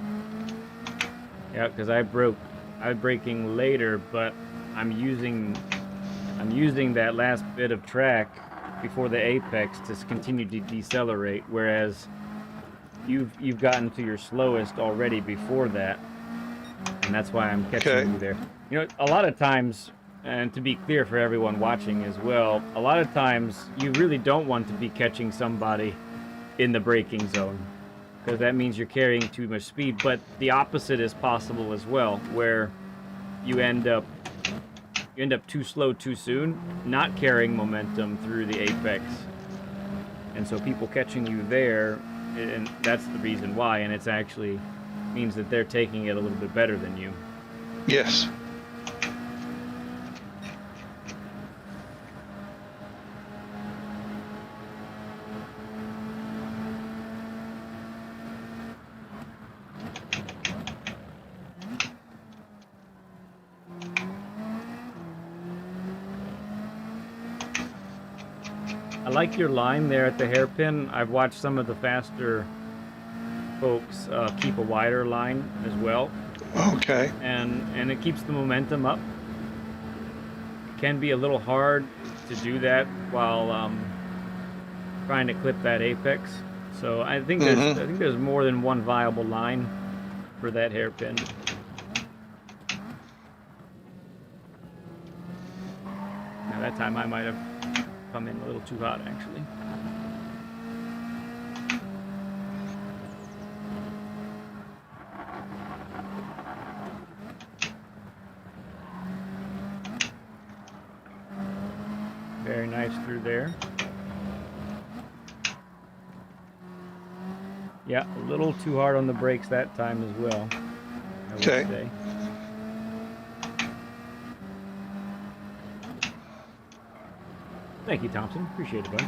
Yeah, because I'm braking later, but I'm using that last bit of track before the apex to continue to decelerate, whereas you've gotten to your slowest already before that, and that's why I'm catching you there. You know, a lot of times, and to be clear for everyone watching as well, a lot of times you really don't want to be catching somebody in the braking zone, because that means you're carrying too much speed. But the opposite is possible as well, where you end up too slow too soon, not carrying momentum through the apex, and so people catching you there, and that's the reason why. And it's actually means that they're taking it a little bit better than you. Yes. I like your line there at the hairpin. I've watched some of the faster folks keep a wider line as well. Okay. And it keeps the momentum up. It can be a little hard to do that while trying to clip that apex. So I think there's more than one viable line for that hairpin. Now that time I might have come in a little too hot, actually. Very nice through there. Yeah, a little too hard on the brakes that time as well, I would say. Thank you, Thompson. Appreciate it, bud.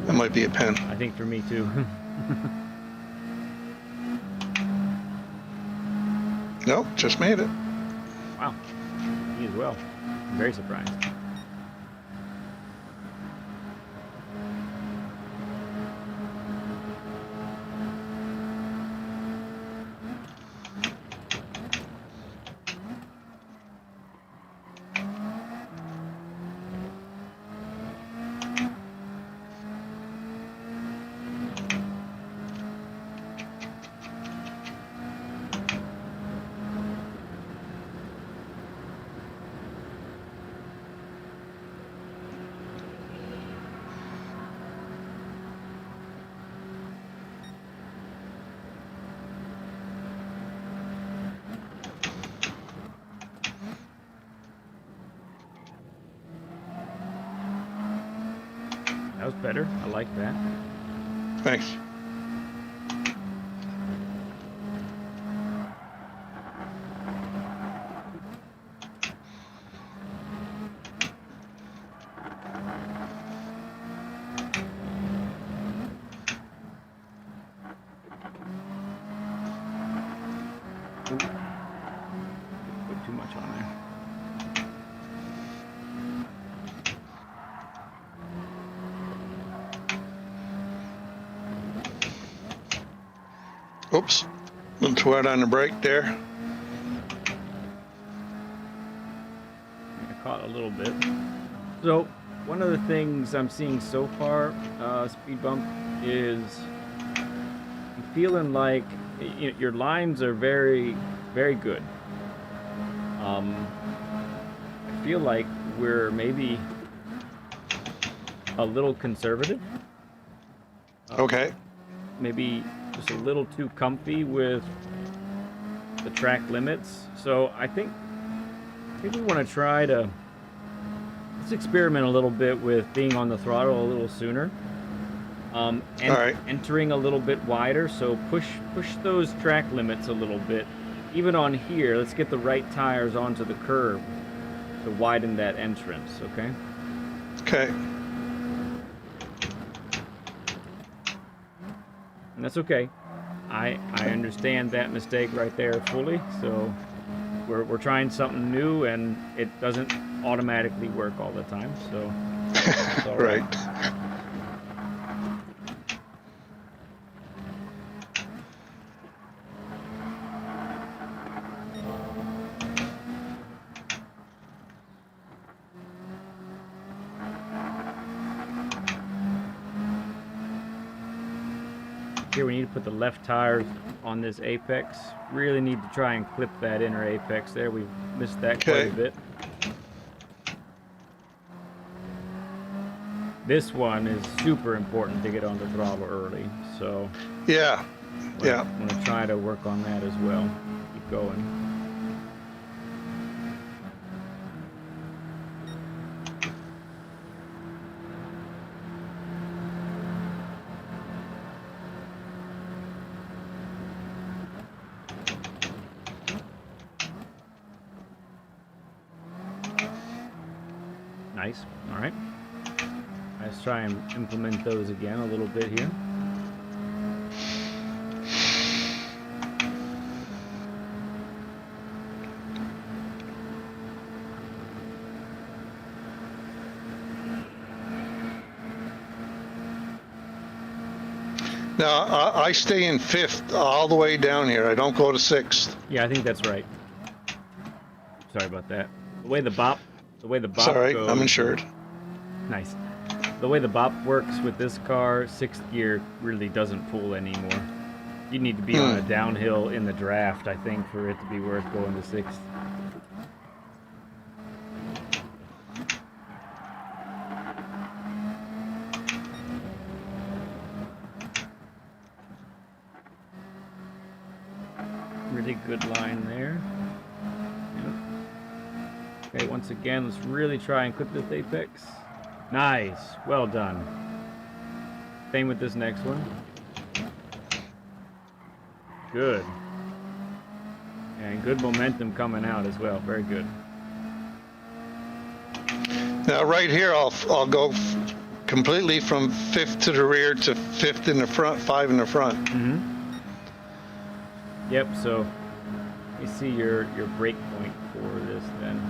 That might be a pen. I think for me too. Nope, just made it. Wow. Me as well. I'm very surprised. That was better. I like that. Thanks. Put too much on there. Oops. A little too hard on the brake there. I caught a little bit. So, one of the things I'm seeing so far, SpeedBump, is I'm feeling like your lines are very, very good. I feel like we're maybe a little conservative. Okay. Maybe just a little too comfy with the track limits. So I think we want to try to let's experiment a little bit with being on the throttle a little sooner. And All right. entering a little bit wider. So push those track limits a little bit. Even on here, let's get the right tires onto the curb to widen that entrance. Okay. Okay. And that's okay. I understand that mistake right there fully. So we're trying something new, and it doesn't automatically work all the time. So it's all right. Right. Here we need to put the left tires on this apex. Really need to try and clip that inner apex there. We've missed that quite a bit. This one is super important to get on the throttle early. So Yeah. Yeah. I'm going to try to work on that as well. Keep going. Nice. All right. Let's try and implement those again a little bit here. Now, I stay in 5th all the way down here. I don't go to 6th. Yeah, I think that's right. Sorry about that. The way the bop Sorry, goes, I'm insured. Nice. The way the bop works with this car, 6th gear really doesn't pull anymore. You need to be on a downhill in the draft, I think, for it to be worth going to 6th. Really good line there. Yep. Okay, once again, let's really try and clip this apex. Nice. Well done. Same with this next one. Good. And good momentum coming out as well. Very good. Now, right here, I'll go completely from 5th to the rear to 5th in the front, 5 in the front. Mm-hmm. Yep, so you see your break point for this then.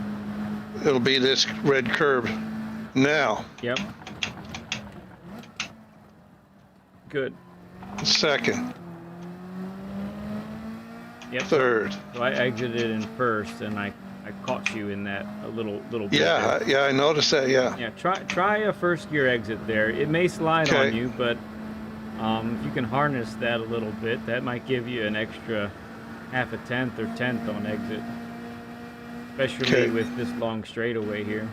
It'll be this red curb now. Yep. Good. 2nd. Yep. 3rd. So I exited in 1st, and I caught you in that a little bit. Yeah, there. yeah, I noticed that. Yeah. Yeah. Try a 1st gear exit there. It may slide on you, but if you can harness that a little bit, that might give you an extra half a tenth or tenth on exit, especially with this long straightaway here.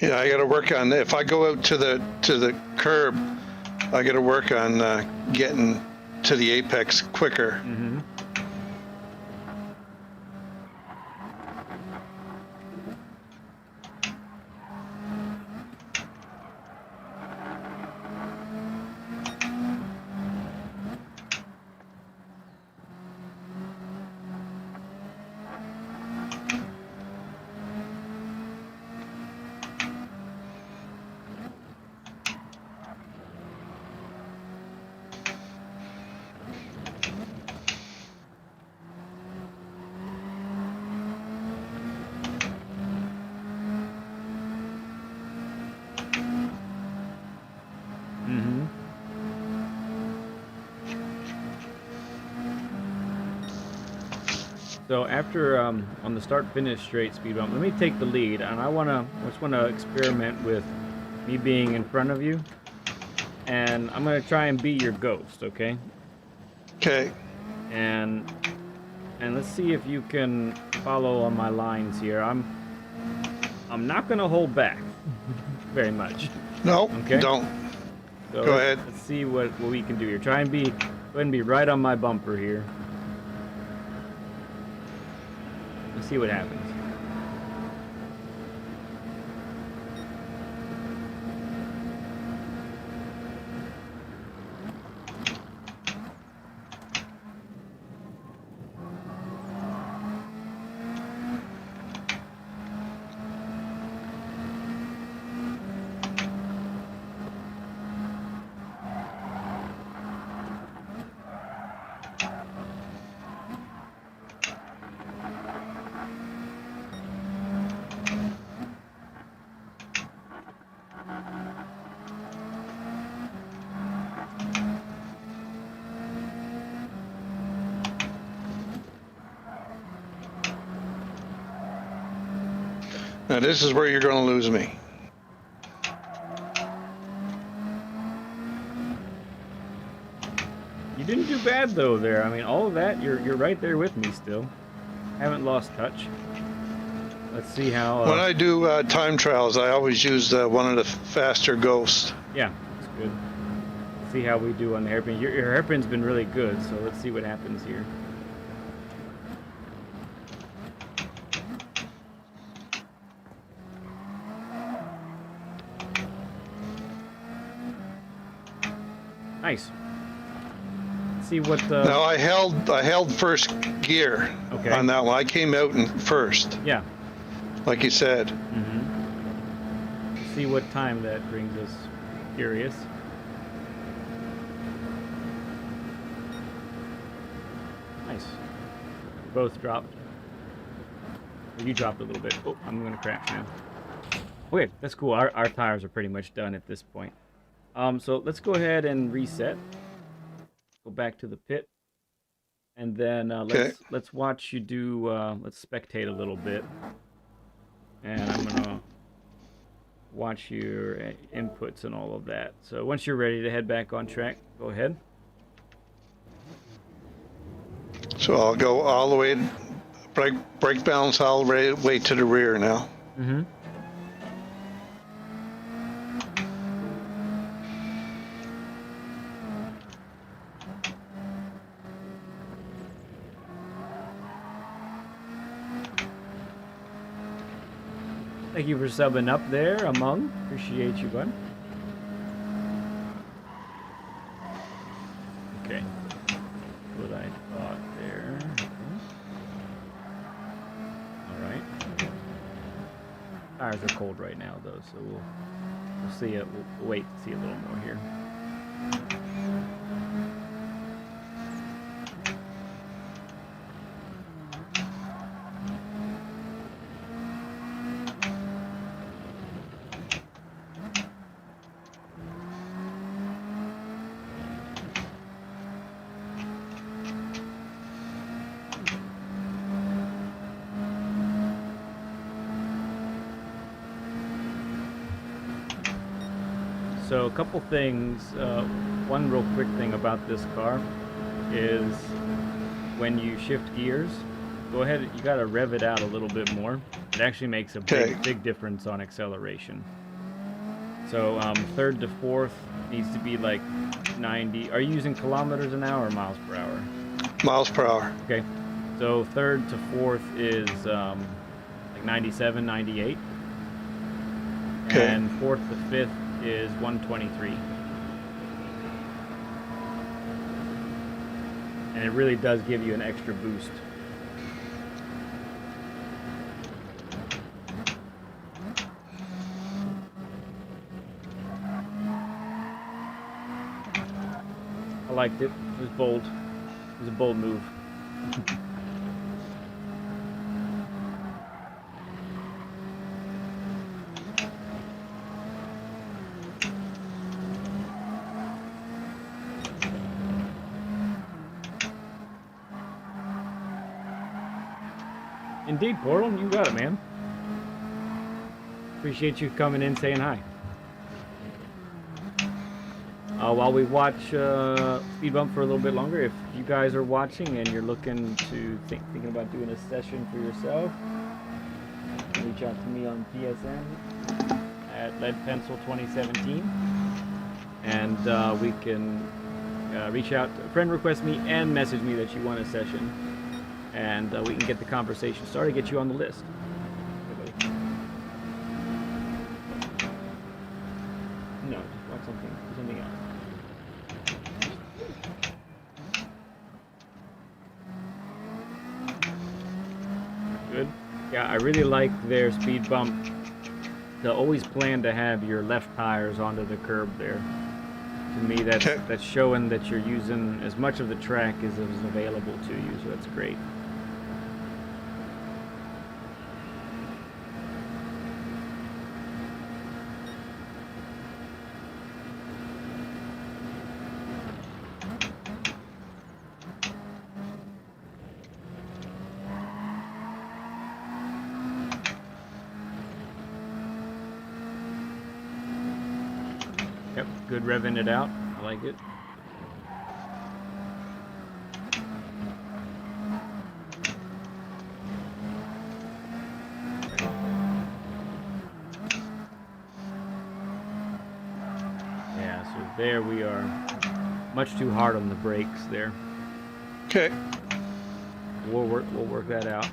Yeah, I got to work on that. If I go out to the curb, I got to work on getting to the apex quicker. Mm-hmm. So after on the start-finish straight speed bump, let me take the lead, and I just want to experiment with me being in front of you, and I'm gonna try and be your ghost, okay? Okay. And let's see if you can follow on my lines here. I'm not gonna hold back very much. No, Okay. don't. So Go ahead. Let's see what we can do here. Try and go ahead and be right on my bumper here. Let's see what happens. Now this is where you're going to lose me. You didn't do bad though there. I mean, all of that, you're right there with me still. Haven't lost touch. Let's see how. When I do time trials, I always use one of the faster ghosts. Yeah, that's good. Let's see how we do on the hairpin. Your hairpin's been really good, so let's see what happens here. Nice. Let's see what. Now I held first gear Okay. on that one. I came out in first, Yeah. like you said. Mm-hmm. Let's see what time that brings us. Curious. Nice. Both dropped. Well, you dropped a little bit. Oh, I'm gonna crash now. Okay, that's cool. Our tires are pretty much done at this point. So let's go ahead and reset. Go back to the pit, and then let's watch you do. Let's spectate a little bit, and I'm gonna watch your inputs and all of that. So once you're ready to head back on track, go ahead. So I'll go all the way, brake balance all the way to the rear now. Mm-hmm. Thank you for subbing up there, Among. Appreciate you, bud. Okay. What I thought there. Alright. Tires are cold right now, though, so we'll see it. We'll wait to see a little more here. So a couple things. One real quick thing about this car is when you shift gears, go ahead. You got to rev it out a little bit more. It actually makes a big difference on acceleration. So third to fourth needs to be like 90. Are you using kilometers an hour or miles per hour? Miles per hour. Okay. So third to fourth is like 97, 98. Okay. And fourth to fifth is 123. And it really does give you an extra boost. I liked it. It was bold. It was a bold move. Indeed, Portal, you got it, man. Appreciate you coming in saying hi. while we watch SpeedBump for a little bit longer, if you guys are watching and you're looking to thinking about doing a session for yourself, reach out to me on PSN at leadpencil2017, and we can reach out, friend request me, and message me that you want a session, and we can get the conversation started, get you on the list. No, just watch something else. Good. Yeah, I really like their speed bump. They'll always plan to have your left tires onto the curb there. To me, that's showing that you're using as much of the track as is available to you, so that's great. Yep, good revving it out. I like it. Yeah, so there we are. Much too hard on the brakes there. Okay. We'll work that out.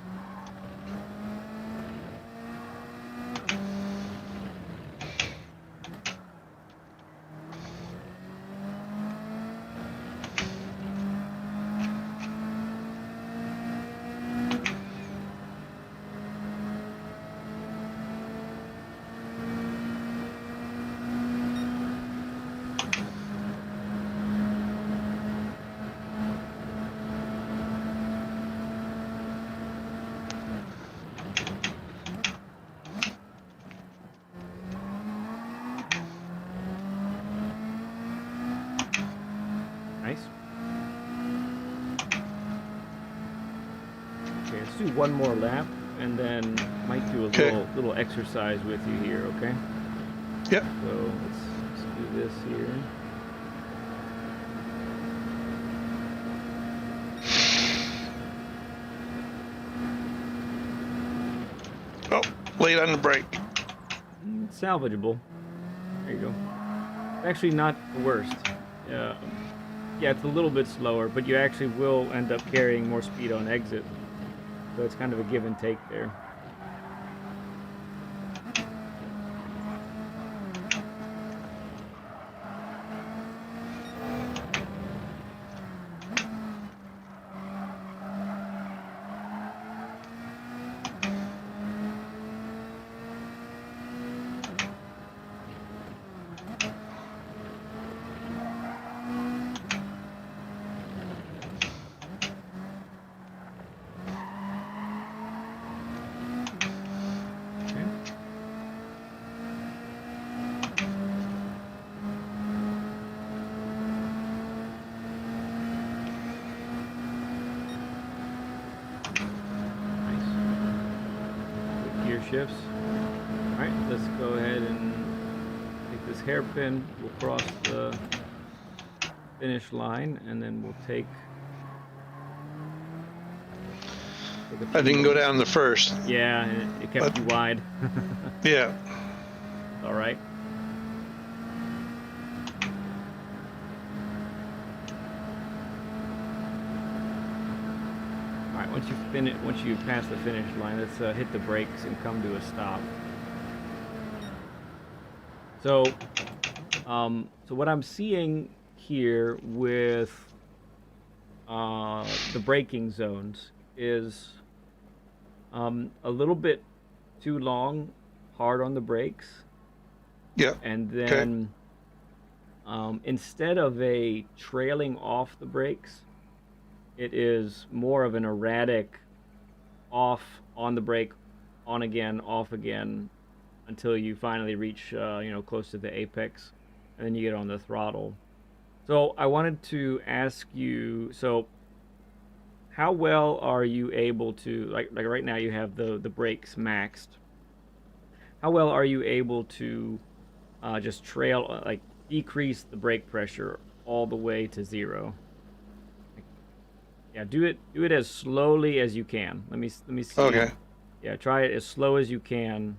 Nice. Okay, let's do one more lap, and then might do a little exercise with you here, okay? Yep. So let's do this here. Oh, late on the brake. It's salvageable. There you go. Actually, not the worst. Yeah, it's a little bit slower, but you actually will end up carrying more speed on exit. So it's kind of a give and take there. Shifts. All right, let's go ahead and take this hairpin. We'll cross the finish line, and then we'll take I didn't go down the first. Yeah, it kept you wide. Yeah. All right. Once you pass the finish line, let's hit the brakes and come to a stop. So, so what I'm seeing here with the braking zones is a little bit too long, hard on the brakes. Yeah. And then instead of a trailing off the brakes, it is more of an erratic off, on the brake, on again, off again, until you finally reach, close to the apex, and then you get on the throttle. So I wanted to ask you, so how well are you able to, like right now you have the brakes maxed. How well are you able to just trail, like decrease the brake pressure all the way to 0. Yeah, do it as slowly as you can. Let me see. Okay. Yeah, try it as slow as you can.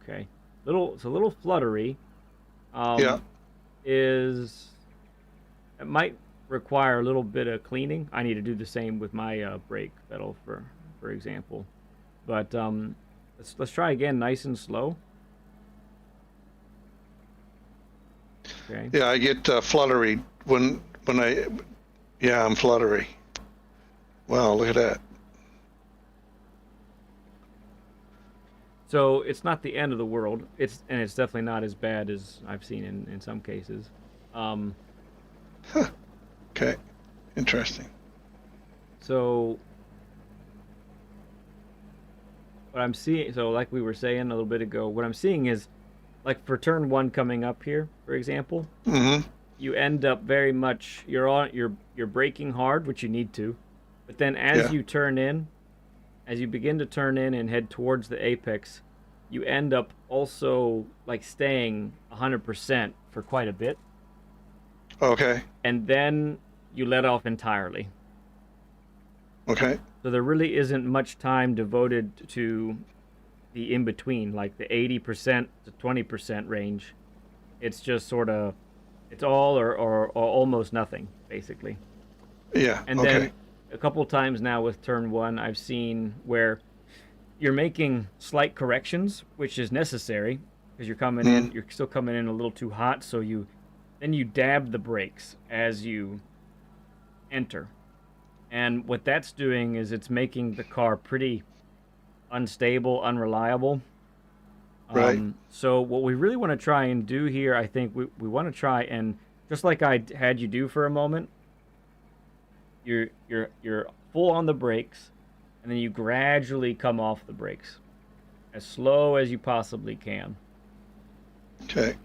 Okay. It's a little fluttery. Yeah. It might require a little bit of cleaning. I need to do the same with my brake pedal, for example. But let's try again, nice and slow. Okay. Yeah, I get fluttery when I. Yeah, I'm fluttery. Wow, look at that. So it's not the end of the world. It's definitely not as bad as I've seen in some cases. Okay, interesting. So what I'm seeing, so like we were saying a little bit ago, what I'm seeing is, like for turn 1 coming up here, for example, you end up very much you're braking hard, which you need to, but then as you begin to turn in and head towards the apex, you end up also like staying 100% for quite a bit. Okay. And then you let off entirely. Okay. So there really isn't much time devoted to the in-between, like the 80% to 20% range. It's just sort of, it's all or almost nothing, basically. Yeah. And then a couple times now with turn 1, I've seen where you're making slight corrections, which is necessary because you're still coming in a little too hot. So then you dab the brakes as you enter. And what that's doing is it's making the car pretty unstable, unreliable. Right. So what we really want to try and do here, I think we want to try and, just like I had you do for a moment, you're full on the brakes, and then you gradually come off the brakes as slow as you possibly can. Okay.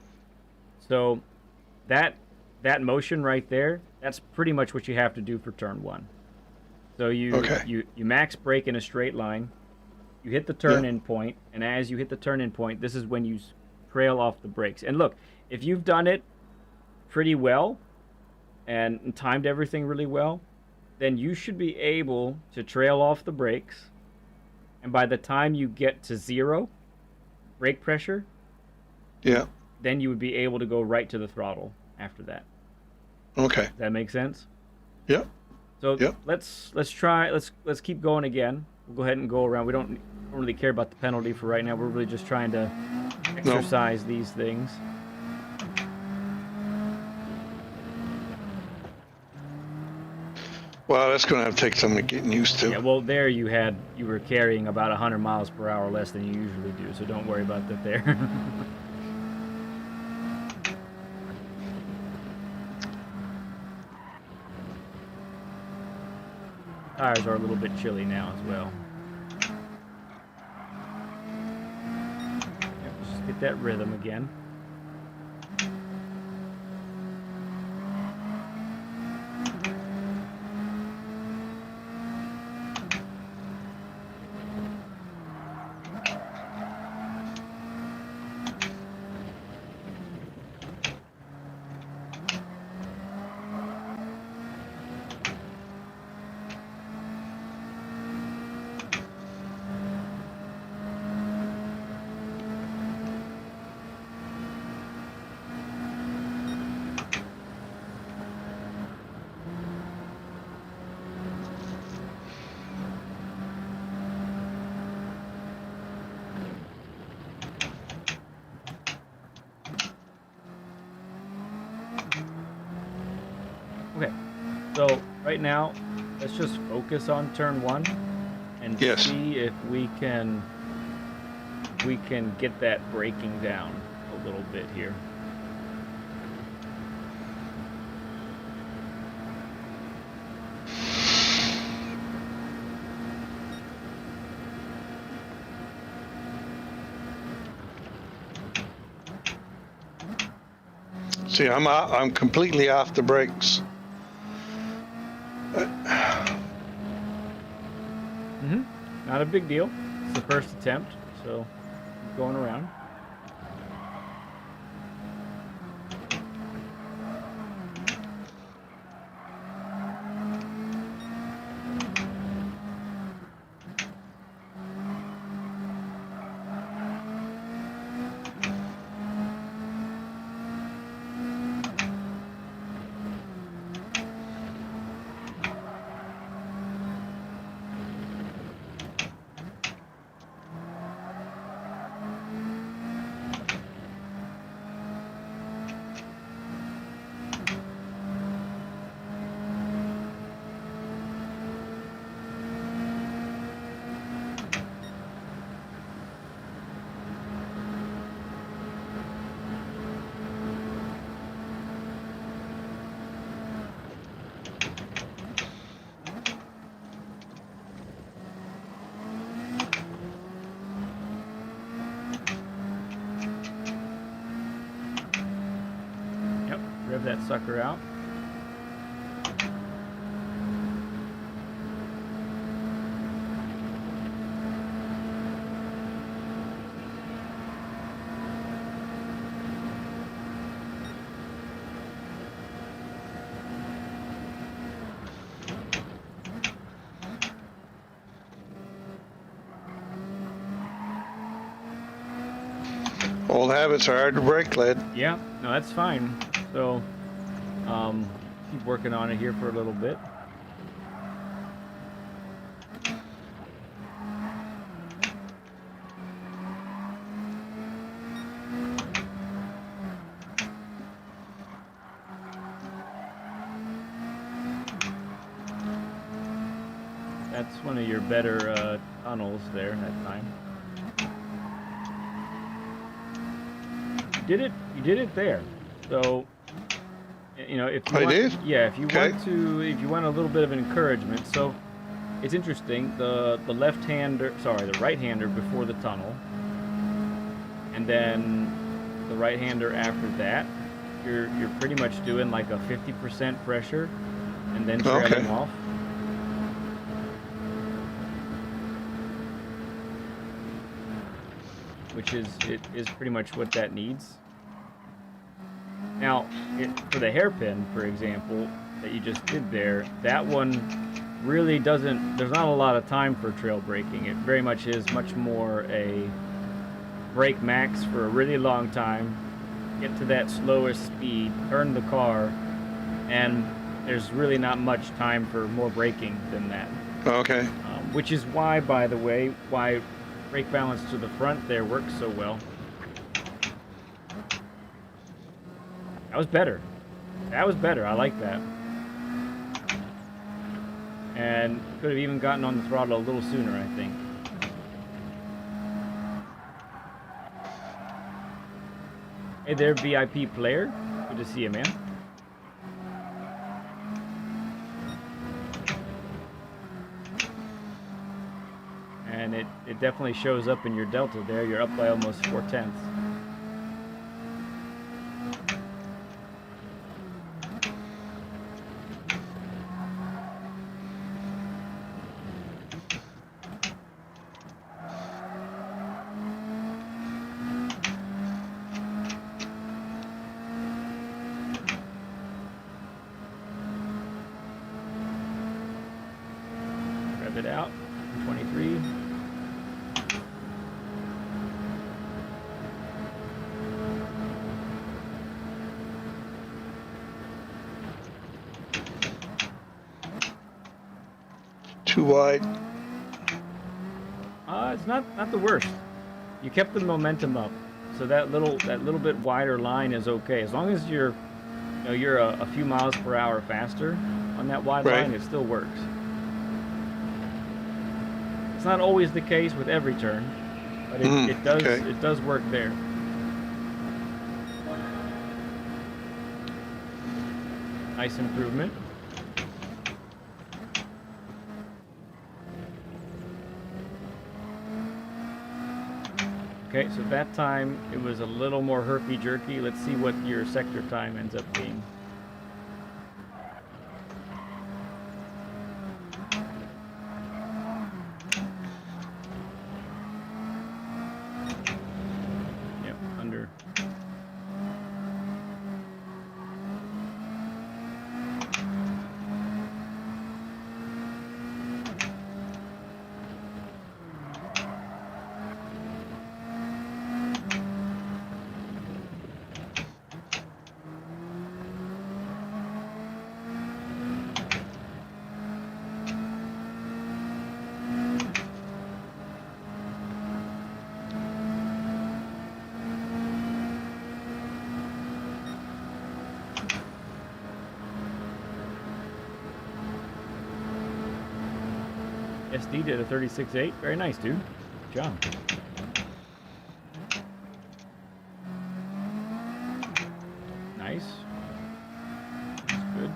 So that motion right there, that's pretty much what you have to do for turn 1. So you max brake in a straight line, you hit the turn-in point, and as you hit the turn-in point, this is when you trail off the brakes. And look, if you've done it pretty well and timed everything really well, then you should be able to trail off the brakes, and by the time you get to 0 brake pressure, then you would be able to go right to the throttle after that. Okay. Does that make sense? Yep. So let's keep going again. We'll go ahead and go around. We don't really care about the penalty for right now. We're really just trying to exercise these things. Well, that's going to have to take some getting used to. Yeah, well, there you were carrying about 100 miles per hour less than you usually do, so don't worry about that there. Tires are a little bit chilly now as well. Just get that rhythm again. Okay, so right now, let's just focus on turn 1 and see if we can get that braking down a little bit here. See, I'm completely off the brakes. Not a big deal. It's the first attempt, so keep going around. that sucker out. Old habits are hard to break, lad. Yeah, no, that's fine. So, keep working on it here for a little bit. That's one of your better tunnels there that time. You did it there. So, you know, if you I want, did? yeah, if you Okay. if you want a little bit of encouragement. So, it's interesting. The right-hander before the tunnel, and then the right-hander after that. You're pretty much doing like a 50% pressure, and then trailing Okay. off. Which is pretty much what that needs. Now, for the hairpin, for example, that you just did there, that one really doesn't. There's not a lot of time for trail braking. It very much is much more a brake max for a really long time, get to that slowest speed, turn the car, and there's really not much time for more braking than that. Okay. Which is why, by the way, why brake balance to the front there works so well. That was better. That was better. I like that. And could have even gotten on the throttle a little sooner, I think. Hey there, VIP player. Good to see you, man. And it definitely shows up in your delta there. You're up by almost 4/10. Rev it out. 23. Too wide. It's not the worst. You kept the momentum up, so that little bit wider line is okay. As long as you're a few miles per hour faster on that wide Right. line, it still works. It's not always the case with every turn, but okay. it does work there. Nice improvement. Okay, so that time it was a little more herky-jerky. Let's see what your sector time ends up being. Yep, under. SD did a 36.8. Very nice, dude. Good job. Nice. That's good.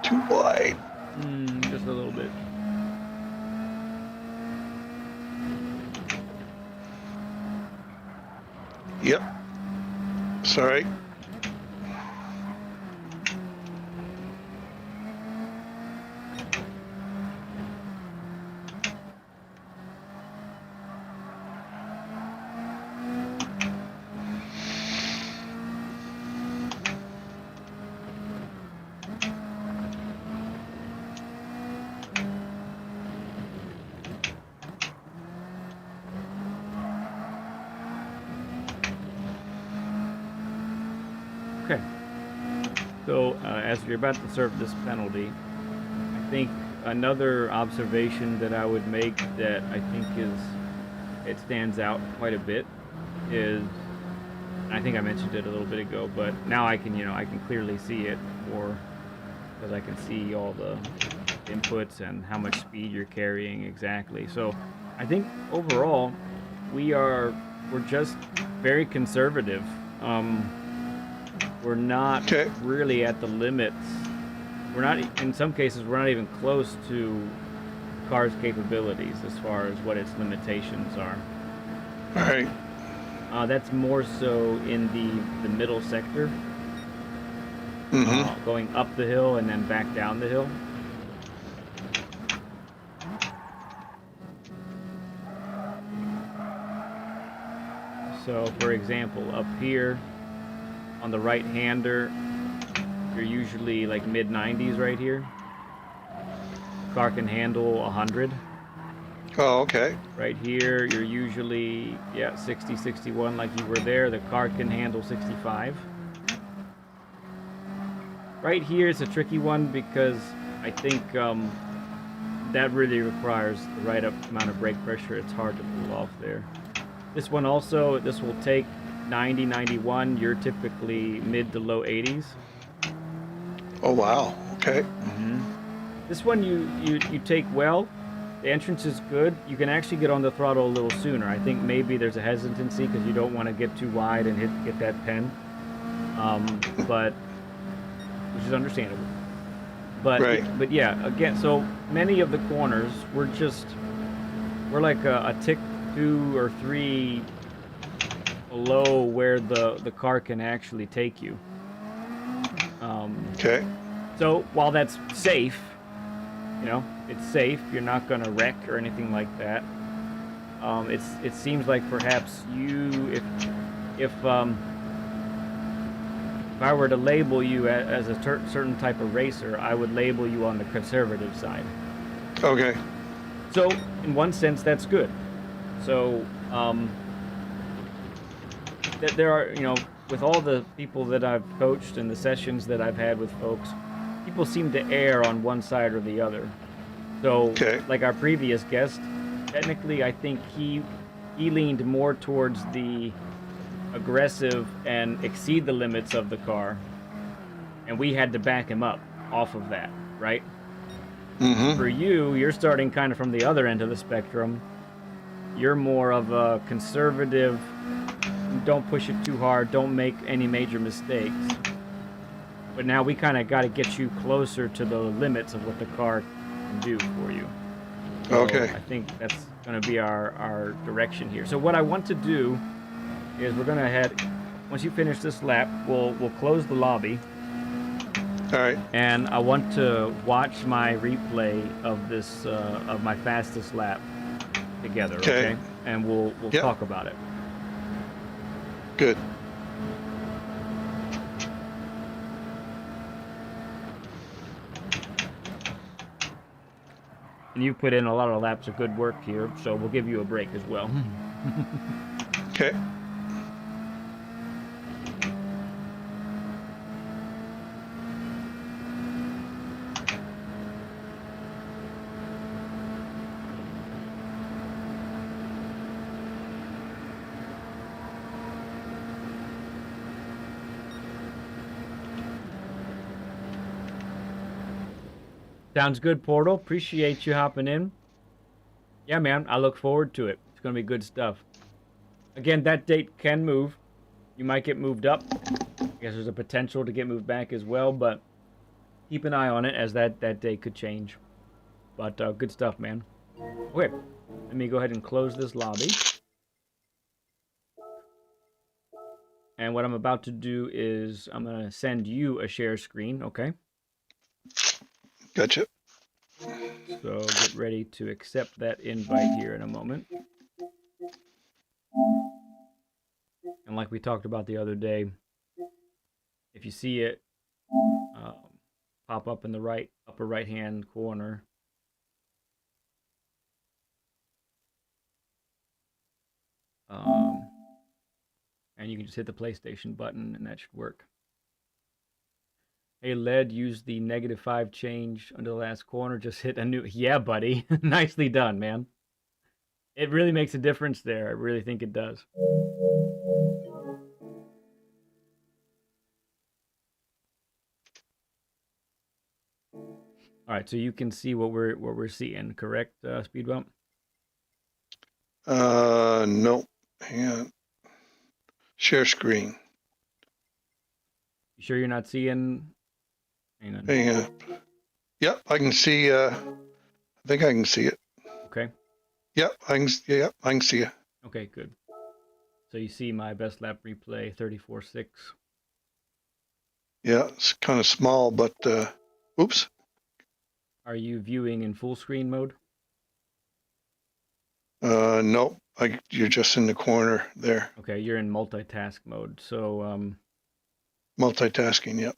Too wide. Just a little bit. Yep. Sorry. Okay. So, as you're about to serve this penalty, I think another observation that I would make that I think it stands out quite a bit is, I think I mentioned it a little bit ago, but now I can clearly see it more because I can see all the inputs and how much speed you're carrying exactly. So, I think overall we're just very conservative. We're not really at the limits. We're not, in some cases, we're not even close to car's capabilities as far as what its limitations are. All right. That's more so in the middle sector, going up the hill and then back down the hill. So, for example, up here on the right-hander, you're usually like mid-90s right here. Car can handle 100. Oh, okay. Right here, you're usually, 60, 61 like you were there. The car can handle 65. Right here is a tricky one because I think that really requires the right amount of brake pressure. It's hard to pull off there. This one also, this will take 90, 91. You're typically mid to low 80s. Oh, wow. Okay. This one you take well. The entrance is good. You can actually get on the throttle a little sooner. I think maybe there's a hesitancy because you don't want to get too wide and get that pen, but which is understandable. But right. But yeah, again, so many of the corners we're like a tick 2 or 3 below where the car can actually take you. Okay. So while that's safe, it's safe. You're not gonna wreck or anything like that. It seems like perhaps if I were to label you as a certain type of racer, I would label you on the conservative side. Okay. So in one sense, that's good. So there are, with all the people that I've coached and the sessions that I've had with folks, people seem to err on one side or the other. So, like our previous guest, technically I think he leaned more towards the aggressive and exceed the limits of the car, and we had to back him up off of that, right? For you're starting kind of from the other end of the spectrum. You're more of a conservative, don't push it too hard, don't make any major mistakes. But now we kind of got to get you closer to the limits of what the car can do for you. So okay. I think that's going to be our direction here. So what I want to do is we're going to head, once you finish this lap, we'll close the lobby. All right. And I want to watch my replay of this, of my fastest lap together, okay? And we'll talk about it. Good. And you put in a lot of laps of good work here, so we'll give you a break as well. Okay. Sounds good, Portal. Appreciate you hopping in. Yeah, man, I look forward to it. It's going to be good stuff. Again, that date can move. You might get moved up. I guess there's a potential to get moved back as well, but keep an eye on it, as that day could change. But good stuff, man. Okay, let me go ahead and close this lobby. And what I'm about to do is I'm going to send you a share screen, okay? Gotcha. So get ready to accept that invite here in a moment. And like we talked about the other day, if you see it pop up in the upper right-hand corner, and you can just hit the PlayStation button and that should work. Hey, Led, use the -5 change under the last corner. Just hit a new... Yeah, buddy. Nicely done, man. It really makes a difference there. I really think it does. All right, so you can see what we're seeing, correct, SpeedBump? No. Hang on. Share screen. You sure you're not seeing? Hang on. Hang on. Yep, I can see. I think I can see it. Okay. Yep, I can see it. Okay, good. So you see my best lap replay, 34.6. Yeah, it's kind of small, but oops. Are you viewing in full screen mode? Nope. You're just in the corner there. Okay, you're in multitask mode. So Multitasking. Yep.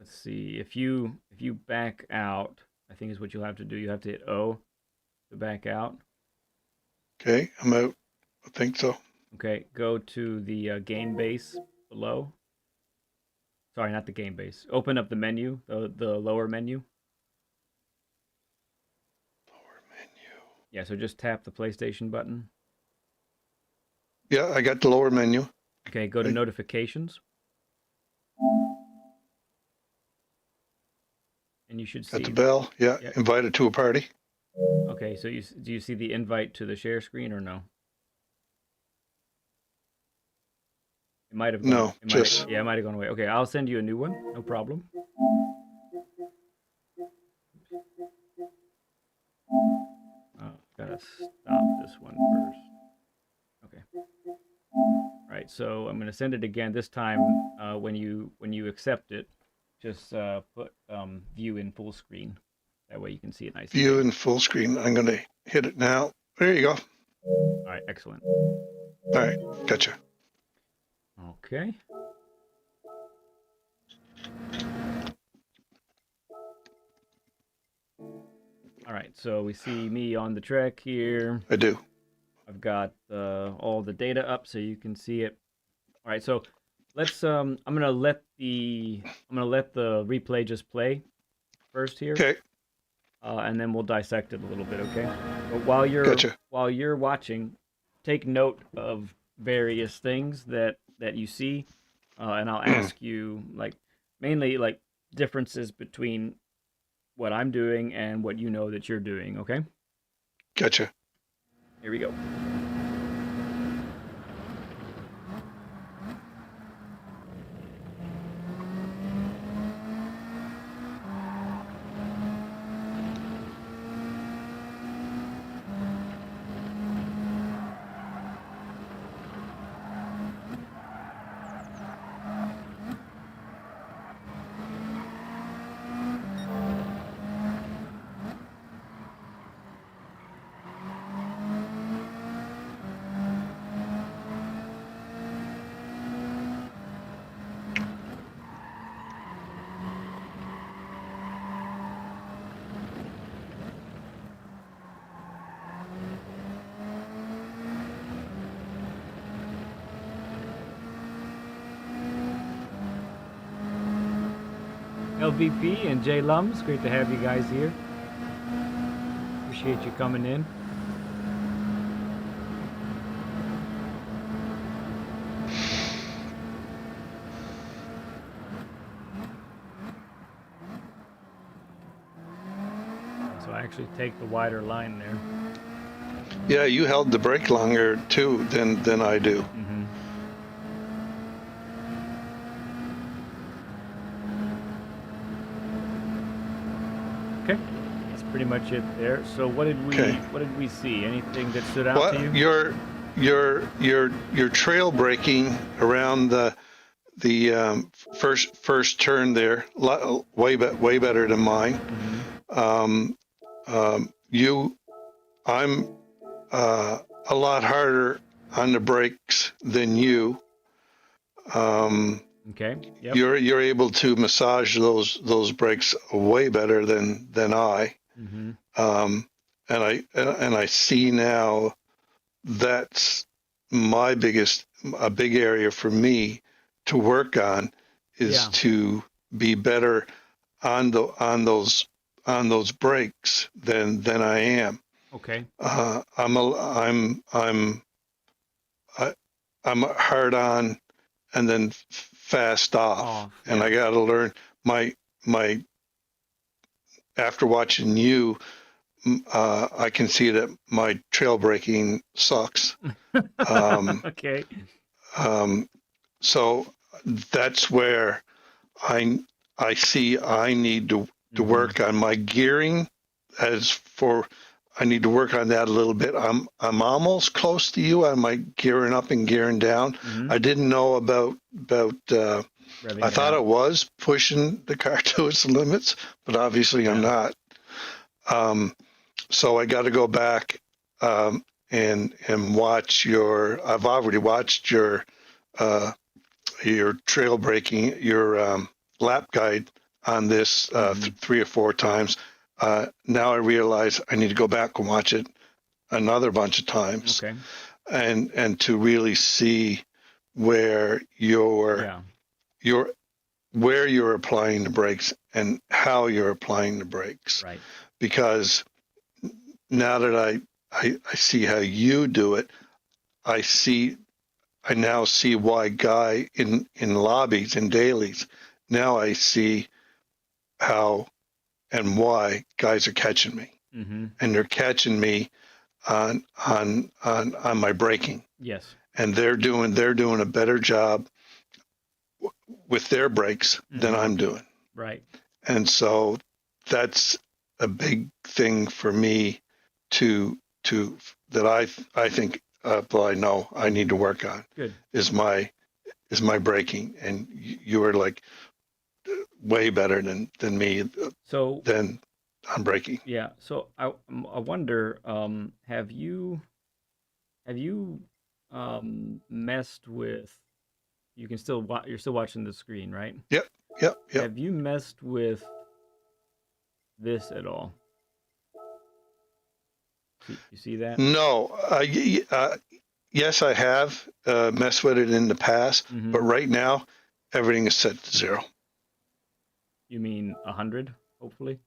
let's see. If you back out, I think is what you'll have to do. You have to hit O to back out. Okay, I'm out. I think so. Okay, go to the game base below. Sorry, not the game base. Open up the menu, the lower menu. Lower menu. Yeah, so just tap the PlayStation button. Yeah, I got the lower menu. Okay, go to notifications. And you should see... Got the bell. Yeah, Yeah. invited to a party. Okay, so do you see the invite to the share screen or no? It might have gone, No, yeah, it might have gone away. Okay, I'll send you a new one. No problem. Gotta stop this one first. Okay. All right, so I'm gonna send it again. This time, when you accept it, just put view in full screen. That way you can see it nicely. View in full screen. I'm going to hit it now. There you go. All right, excellent. All right, gotcha. Okay. All right, so we see me on the track here. I do. I've got all the data up so you can see it. All right, so let's I'm gonna let the replay just play first here. Okay. And then we'll dissect it a little bit, okay? But while you're watching, take note of various things that you see, and I'll ask you mainly differences between what I'm doing and what you know that you're doing, okay? Gotcha. Here we go. LVP and Jay Lums, great to have you guys here. Appreciate you coming in. So I actually take the wider line there. Yeah, you held the brake longer too than I do. Mm-hmm. Okay, that's pretty much it there. So what did we see? Anything that stood out to you? Your trail braking around the first turn there, way better than mine. I'm a lot harder on the brakes than you. Okay. Yep. You're able to massage those brakes way better than I. And I see now that's a big area for me to work on is to be better on those brakes than I am. Okay. I'm hard on and then fast off. And I got to learn my after watching you, I can see that my trail braking sucks. Okay. So that's where I see I need to work on my gearing. I need to work on that a little bit. I'm almost close to you on my gearing up and gearing down. I didn't know about I thought it was pushing the car to its limits, but obviously I'm not. So I got to go back and watch I've already watched your trail braking, your lap guide on this 3 or 4 times. Now I realize I need to go back and watch it another bunch of times, and to really see where you're applying the brakes and how you're applying the brakes. Right. Because now that I see how you do it, I now see why Guy in lobbies and dailies. Now I see how and why guys are catching me, and they're catching me on my braking. Yes. And they're doing a better job with their brakes than I'm doing. Right. And so that's a big thing for me that I think I know I need to work on. Good. Is my braking, and you are like way better than me. So then I'm braking. Yeah. So I wonder, have you messed with? You can still you're still watching the screen, right? Yep. Have you messed with this at all? You see that? No. Yes, I have messed with it in the past, but right now everything is set to 0. You mean 100, hopefully?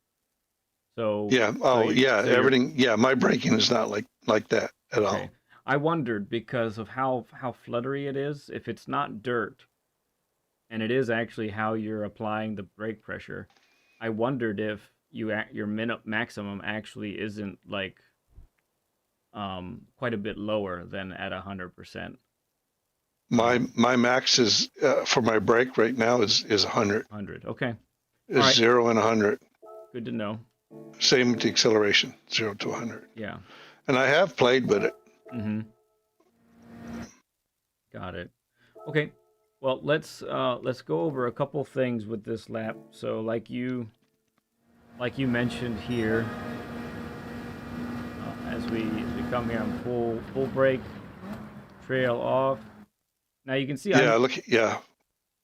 So yeah. Oh, yeah. So everything. Yeah, my braking is not like that at all. I wondered because of how fluttery it is. If it's not dirt, and it is actually how you're applying the brake pressure, I wondered if your maximum actually isn't like quite a bit lower than at 100%. My max is for my brake right now is 100. 100. Okay. Is right. 0 and 100. Good to know. Same with the acceleration, 0 to 100. Yeah. And I have played with it. Got it. Okay. Well, let's go over a couple things with this lap. So like you mentioned here, as we come here on full brake, trail off. Now you can see. Yeah.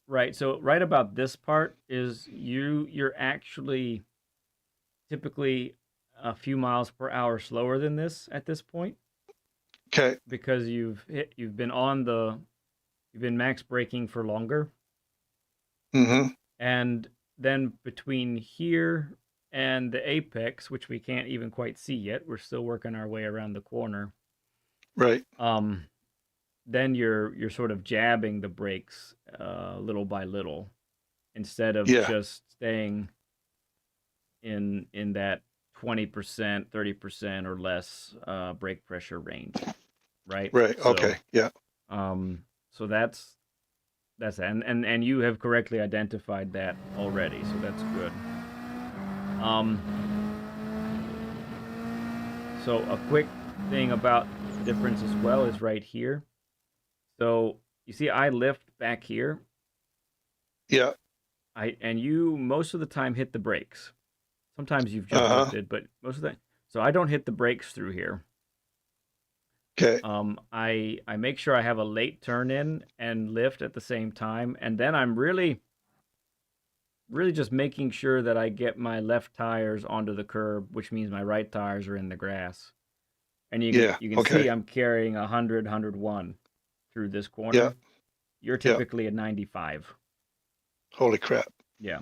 Right. So right about this part is you're actually typically a few miles per hour slower than this at this point. Okay. Because you've been max braking for longer. And then between here and the apex, which we can't even quite see yet, we're still working our way around the corner. Right. Then you're sort of jabbing the brakes little by little instead of just staying in that 20%, 30% or less brake pressure range. Right. Right. So, okay. Yeah. So that's and you have correctly identified that already, so that's good. So a quick thing about the difference as well is right here. So you see I lift back here. Yeah. And you most of the time hit the brakes. Sometimes you've just lifted, but most of the time. So I don't hit the brakes through here. Okay. I make sure I have a late turn in and lift at the same time, and then I'm really just making sure that I get my left tires onto the curb, which means my right tires are in the grass. And you can see I'm carrying 100, 101 through this corner. Yeah. You're typically at 95. Holy crap. Yeah.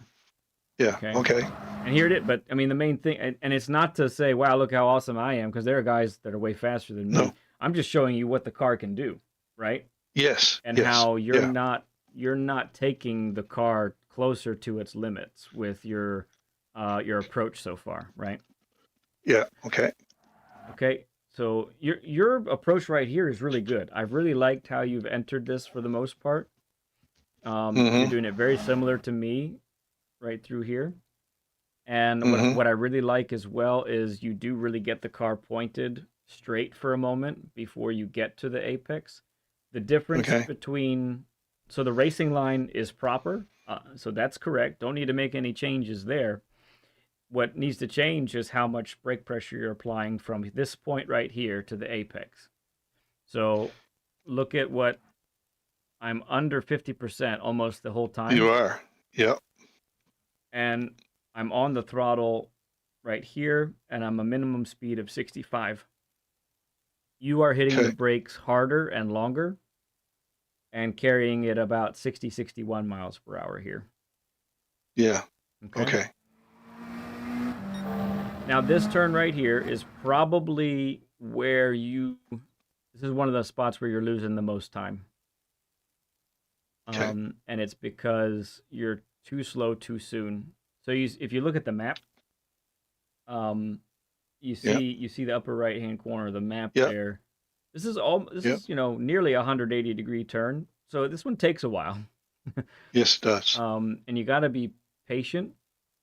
Yeah. Okay. And here it is. But I mean, the main thing, and it's not to say, wow, look how awesome I am, because there are guys that are way faster than me. No. I'm just showing you what the car can do, right? Yes. And how you're not taking the car closer to its limits with your approach so far, right? Yeah. Okay. Okay. So your approach right here is really good. I've really liked how you've entered this for the most part. You're doing it very similar to me right through here. And what I really like as well is you do really get the car pointed straight for a moment before you get to the apex. The difference between, so the racing line is proper, so that's correct. Don't need to make any changes there. What needs to change is how much brake pressure you're applying from this point right here to the apex. So look at what I'm under 50% almost the whole time. You are. Yep. And I'm on the throttle right here, and I'm a minimum speed of 65. You are hitting the brakes harder and longer and carrying it about 60, 61 miles per hour here. Yeah. Okay. Now, this turn right here is probably where this is one of the spots where you're losing the most time. And it's because you're too slow too soon. So if you look at the map, you see the upper right hand corner of the map there. This is nearly a 180 degree turn. So this one takes a while. Yes, it does. And you got to be patient.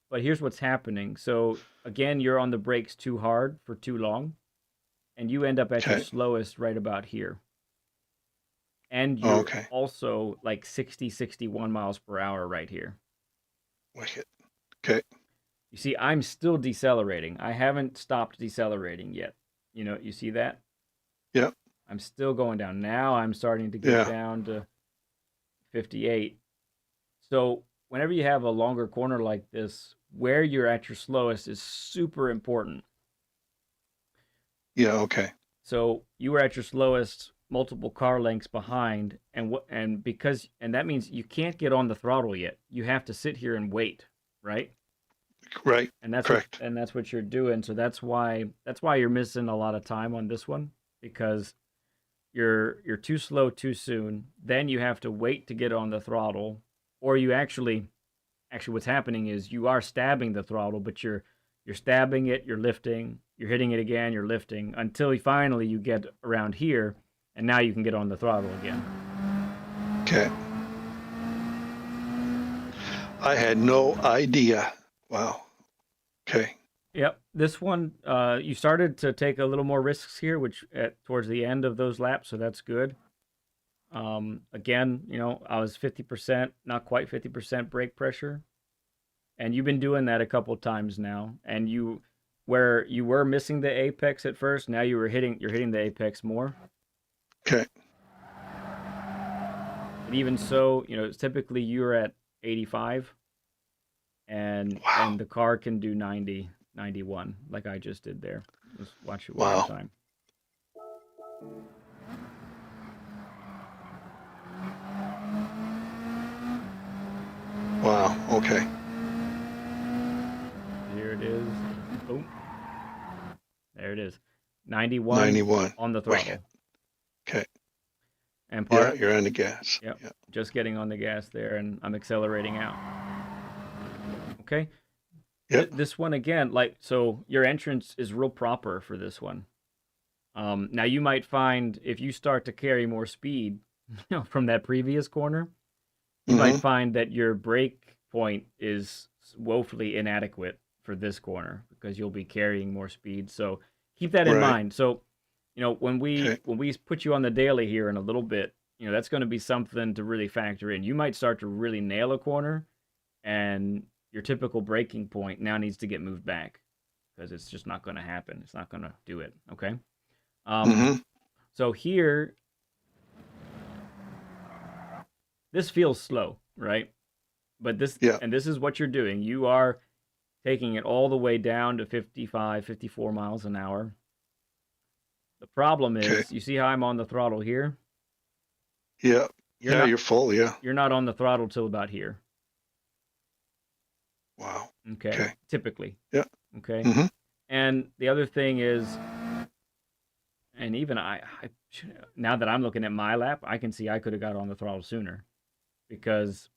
But here's what's happening. So again, you're on the brakes too hard for too long, and you end up at your slowest right about here. And you're also like 60, 61 miles per hour right here. Wicked. Okay. You see, I'm still decelerating. I haven't stopped decelerating yet. You see that? Yep. I'm still going down. Now I'm starting to get down to 58. So whenever you have a longer corner like this, where you're at your slowest is super important. Yeah, okay. So you were at your slowest multiple car lengths behind, and that means you can't get on the throttle yet. You have to sit here and wait, right? Right. And that's correct. That's what you're doing. So that's why you're missing a lot of time on this one, because you're too slow too soon. Then you have to wait to get on the throttle, or you actually what's happening is you are stabbing the throttle, but you're stabbing it, you're lifting, you're hitting it again, you're lifting, until finally you get around here, and now you can get on the throttle again. Okay. I had no idea. Wow. Okay. Yep. This one, you started to take a little more risks here, which towards the end of those laps, so that's good. Again, I was 50%, not quite 50% brake pressure. And you've been doing that a couple times now. And where you were missing the apex at first, now you're hitting the apex more. Okay. And even so, typically you're at 85 and the car can do 90, 91, like I just did there. Let's watch it one more time. Wow. Okay. Here it is. Oh, there it is. 91. 91 on the throttle. Wicked. Okay. And you're on the gas. Yep. Just getting on the gas there, and I'm accelerating out. Okay. Yep. This one again, so your entrance is real proper for this one. Now you might find if you start to carry more speed, from that previous corner, you might find that your brake point is woefully inadequate for this corner because you'll be carrying more speed. So keep that in Right. mind. So, when we Okay. put you on the daily here in a little bit, that's going to be something to really factor in. You might start to really nail a corner, and your typical braking point now needs to get moved back because it's just not going to happen. It's not going to do it. Okay. Mm-hmm. So here, this feels slow, right? But this is what you're doing. You are taking it all the way down to 55, 54 miles an hour. The problem is, you see how I'm on the throttle here? Yeah. You're You're full. Yeah. You're not on the throttle till about here. Wow. Okay. Typically. Yeah. Okay. Mm-hmm. And the other thing is, and even I now that I'm looking at my lap, I can see I could have got on the throttle sooner because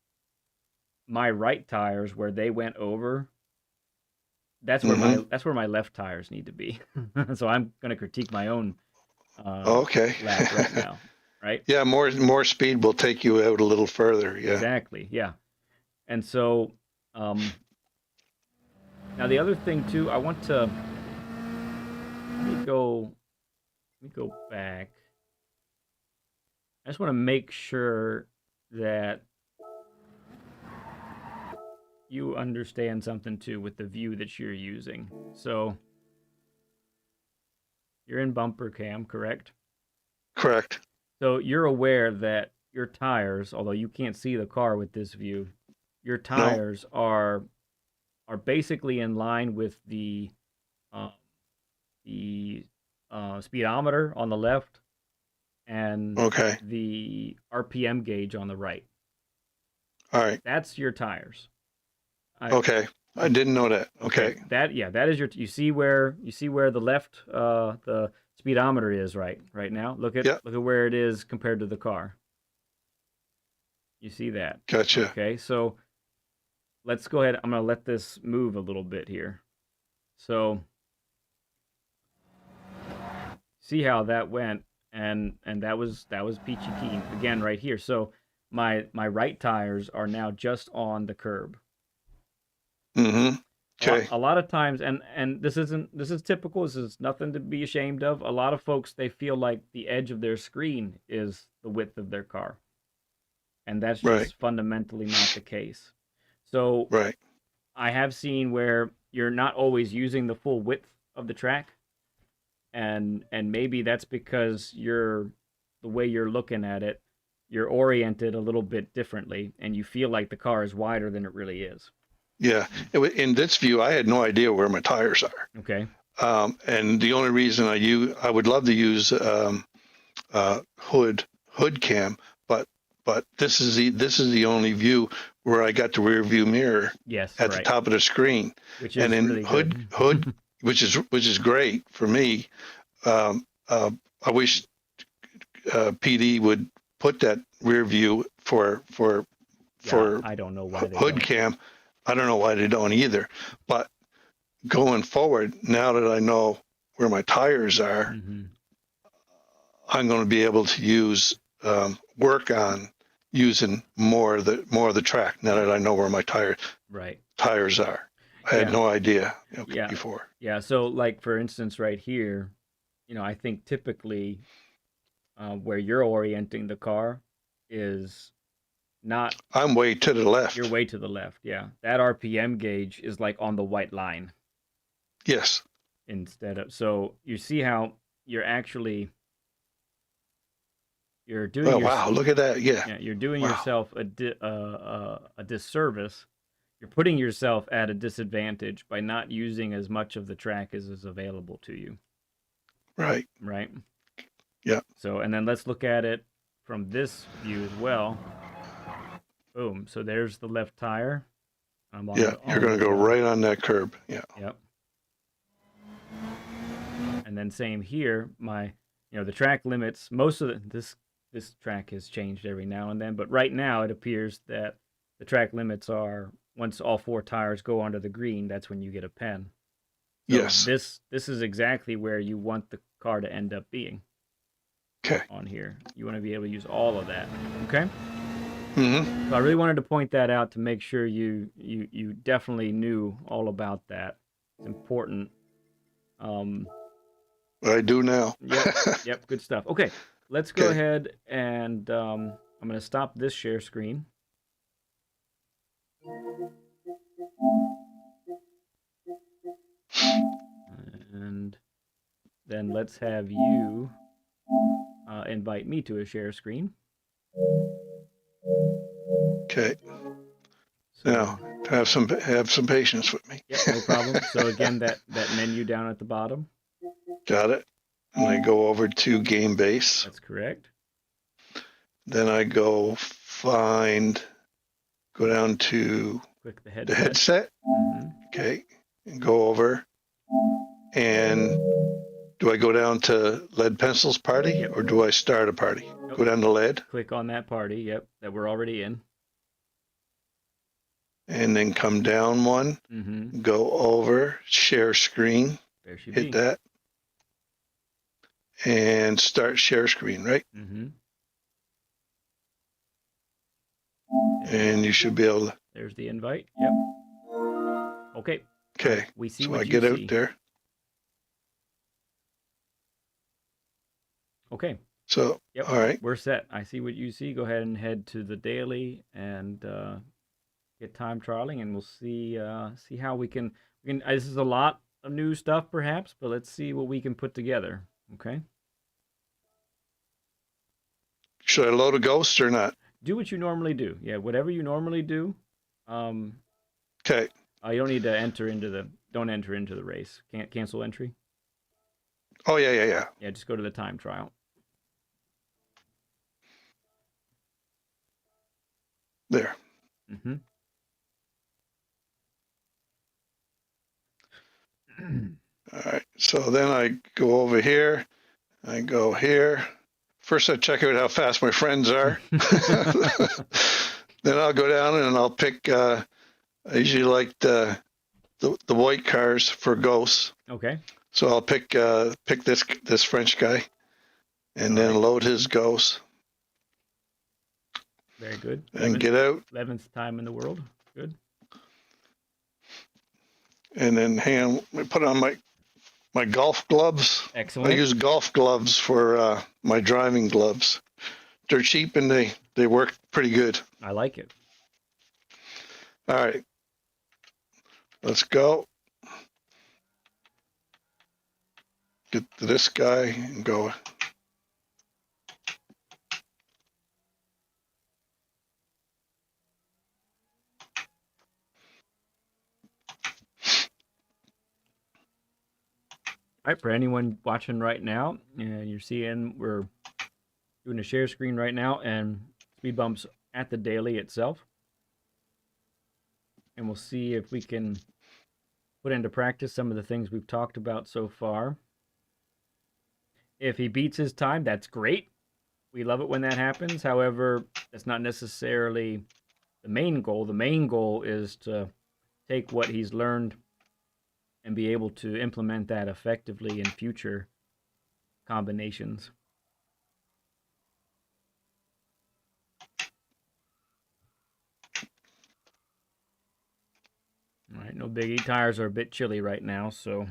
my right tires, where they went over, that's where my left tires need to be. So I'm going to critique my own Okay. lap right now, right? Yeah, more speed will take you out a little further. Yeah. Exactly. Yeah. And so now the other thing too, I want to let me go back. I just want to make sure that you understand something too with the view that you're using. So you're in bumper cam, correct? Correct. So you're aware that your tires, although you can't see the car with this view, your tires are basically in line with the speedometer on the left and the RPM gauge on the right. All right. That's your tires. Okay. I didn't know that. Okay. That is your. You see where the left the speedometer is right now. Look at where it is compared to the car. You see that? Gotcha. Okay, so let's go ahead. I'm gonna let this move a little bit here. So see how that went, and that was peachy keen again right here. So my right tires are now just on the curb. Mm-hmm. Okay. A lot of times, and this is typical. This is nothing to be ashamed of. A lot of folks, they feel like the edge of their screen is the width of their car, and that's just fundamentally not the case. So I have seen where you're not always using the full width of the track, and maybe that's because the way you're looking at it, you're oriented a little bit differently, and you feel like the car is wider than it really is. Yeah. In this view, I had no idea where my tires are. Okay. And the only reason I would love to use hood cam, but this is the only view where I got the rear view mirror at the top of the screen, which is and then really hood, which is great for me. I wish PD would put that rear view for I don't know why they hood don't. cam. I don't know why they don't either. But going forward, now that I know where my tires are, I'm going to be able to work on using more of the track now that I know where my tires are. I had no idea before. Yeah. So, like for instance, right here, I think typically where you're orienting the car is not. I'm way to the left. You're way to the left. Yeah. That RPM gauge is like on the white line. Yes. So you see how you're doing. Oh wow! Look at that. Yeah. You're doing yourself a disservice. You're putting yourself at a disadvantage by not using as much of the track as is available to you. Right. Right. Yeah. So, and then let's look at it from this view as well. Boom. So there's the left tire. You're going to go right on that curb. Yeah. Yep. And then same here. The track limits. Most of this track has changed every now and then, but right now it appears that the track limits are once all four tires go onto the green. That's when you get a pen. So yes. This is exactly where you want the car to end up being. Okay. On here, you want to be able to use all of that. Okay. Mm-hmm. So I really wanted to point that out to make sure you definitely knew all about that. It's important. what I do now. Yep, yep, good stuff. Okay, let's go Okay. ahead and I'm going to stop this share screen. And then let's have you invite me to a share screen. Okay. So, Now, have some patience with me. yep, no problem. So again, that menu down at the bottom. Got it. And I go over to game base. That's correct. Then I go down to Click the the headset. headset. Okay. And go over. And do I go down to Lead Pencils party Yep. or do I start a party? Nope. Go down to lead. Click on that party, yep, that we're already in. And then come down one. Go over, share screen. There she Hit be. that. And start share screen, right? And you should be able to. There's the invite. Yep. Okay. Okay. We see so what I you get see. out there. Okay. So, yep. All right. We're set. I see what you see. Go ahead and head to the daily and get time trialing, and we'll see how we can. This is a lot of new stuff, perhaps, but let's see what we can put together. Okay. Should I load a ghost or not? Do what you normally do. Yeah, whatever you normally do. Okay. You don't need to enter into the. Don't enter into the race. Can't cancel entry. Oh yeah. Yeah, just go to the time trial. There. All right. So then I go over here. I go here. First, I check out how fast my friends are. Then I'll go down and I'll pick. I usually like the white cars for ghosts. Okay. So I'll pick this French guy, and then load his ghost. Very good. And get out. 11th time in the world. Good. And then put on my golf gloves. Excellent. I use golf gloves for my driving gloves. They're cheap and they work pretty good. I like it. All right. Let's go. Get to this guy and go. All right, for anyone watching right now, and you're seeing we're doing a share screen right now, and SpeedBump's at the daily itself. And we'll see if we can put into practice some of the things we've talked about so far. If he beats his time, that's great. We love it when that happens. However, that's not necessarily the main goal. The main goal is to take what he's learned and be able to implement that effectively in future combinations. All right, no biggie. Tires are a bit chilly right now, so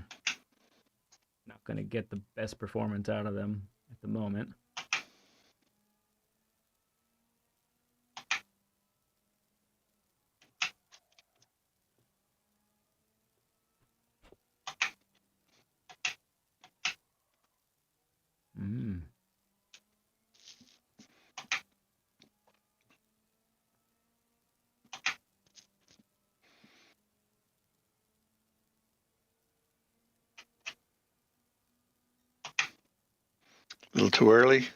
not going to get the best performance out of them at the moment. A little too early.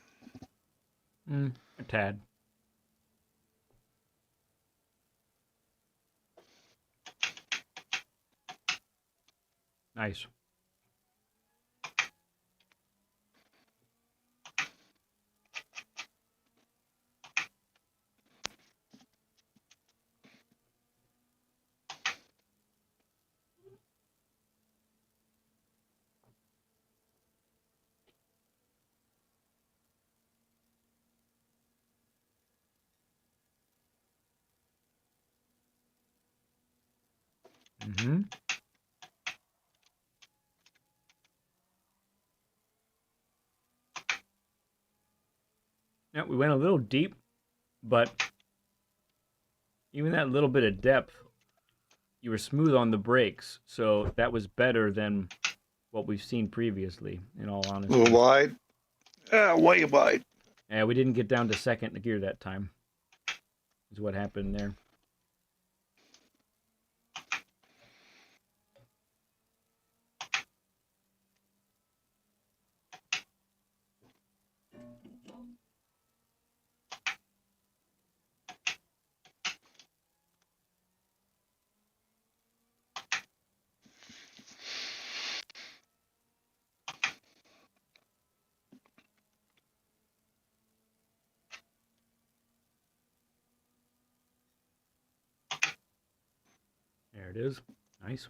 A tad. Nice. Yeah, we went a little deep, but even that little bit of depth, you were smooth on the brakes, so that was better than what we've seen previously, in all A honesty. little wide. Way wide. Yeah, we didn't get down to second gear that time, is what happened there. There it is. Nice.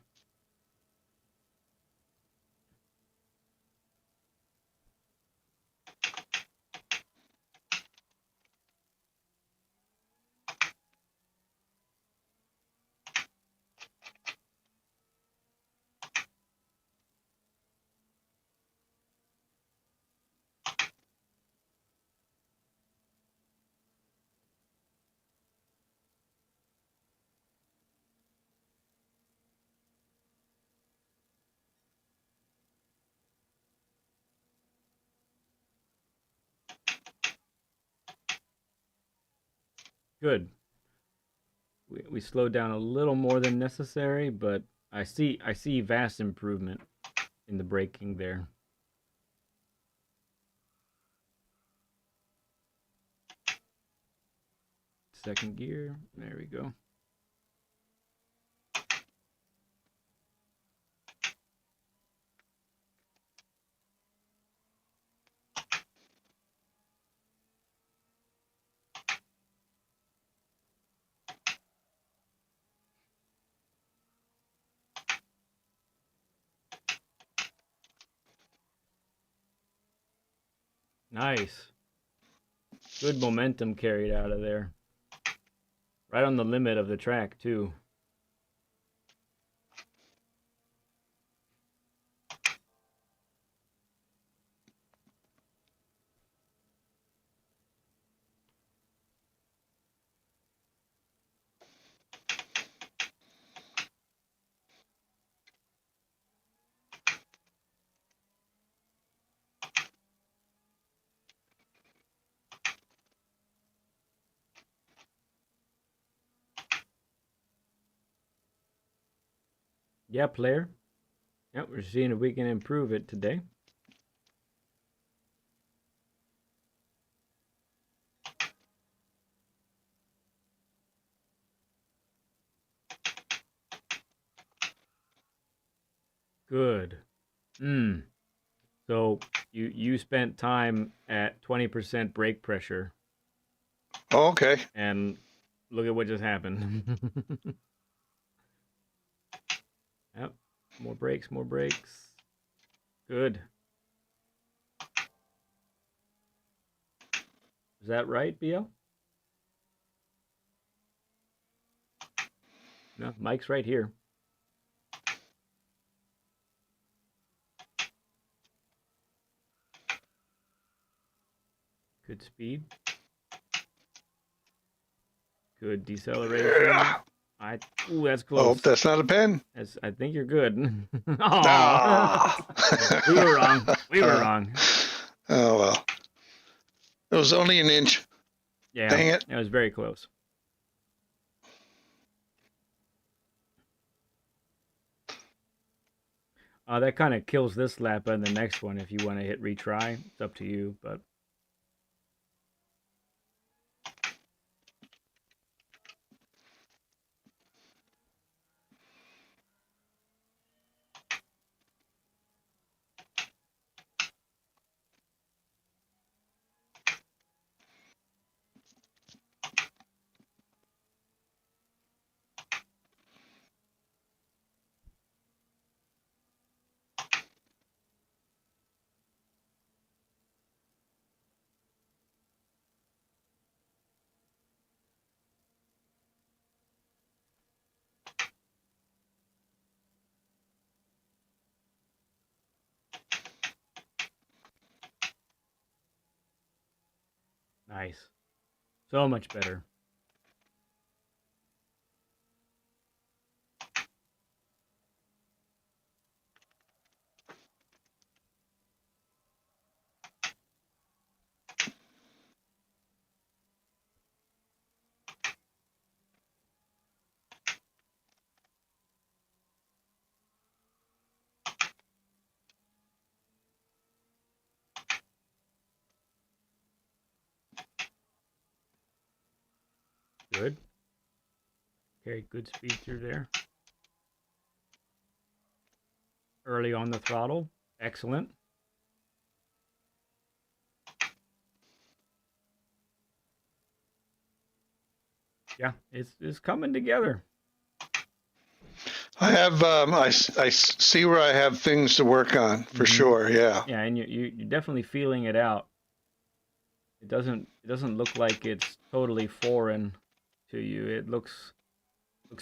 Good. We slowed down a little more than necessary, but I see vast improvement in the braking there. Second gear. There we go. Nice. Good momentum carried out of there. Right on the limit of the track, too. Yeah, player. Yep, we're seeing if we can improve it today. Good. So you spent time at 20% brake pressure, Oh, okay. and look at what just happened. Yep. More brakes, more brakes. Good. Is that right, BL? No, Mike's right here. Good speed. Good deceleration. Yeah. Ooh, that's Oh, close. that's not a pen. I think you're good. Ah. We were wrong. We were wrong. Oh, well. It was only an inch. Yeah. Dang it. It was very close. That kind of kills this lap and the next one if you want to hit retry. It's up to you, but Nice. So much better. Good. Okay, good speed through there. Early on the throttle. Excellent. Yeah, it's coming together. I have I see where I have things to work on for sure. Yeah. Yeah, and you're definitely feeling it out. It doesn't look like it's totally foreign to you. It looks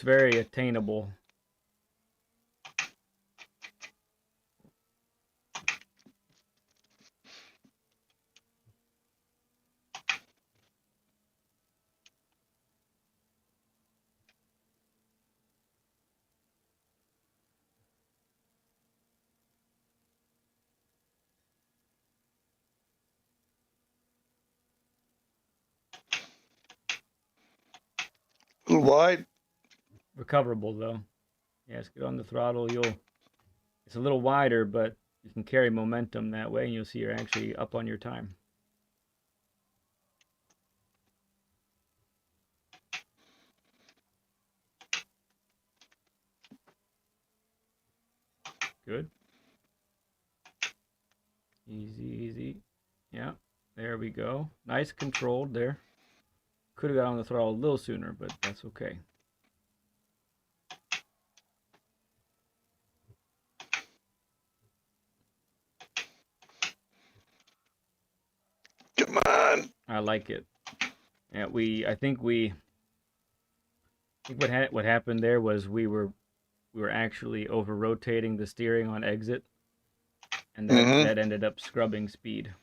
very attainable. A little wide. Recoverable though. Yes, get on the throttle. It's a little wider, but you can carry momentum that way, and you'll see you're actually up on your time. Good. Easy, easy. Yeah, there we go. Nice controlled there. Could have got on the throttle a little sooner, but that's okay. Come on. I like it. Yeah, I think what happened there was we were actually over rotating the steering on exit, and that ended up scrubbing speed.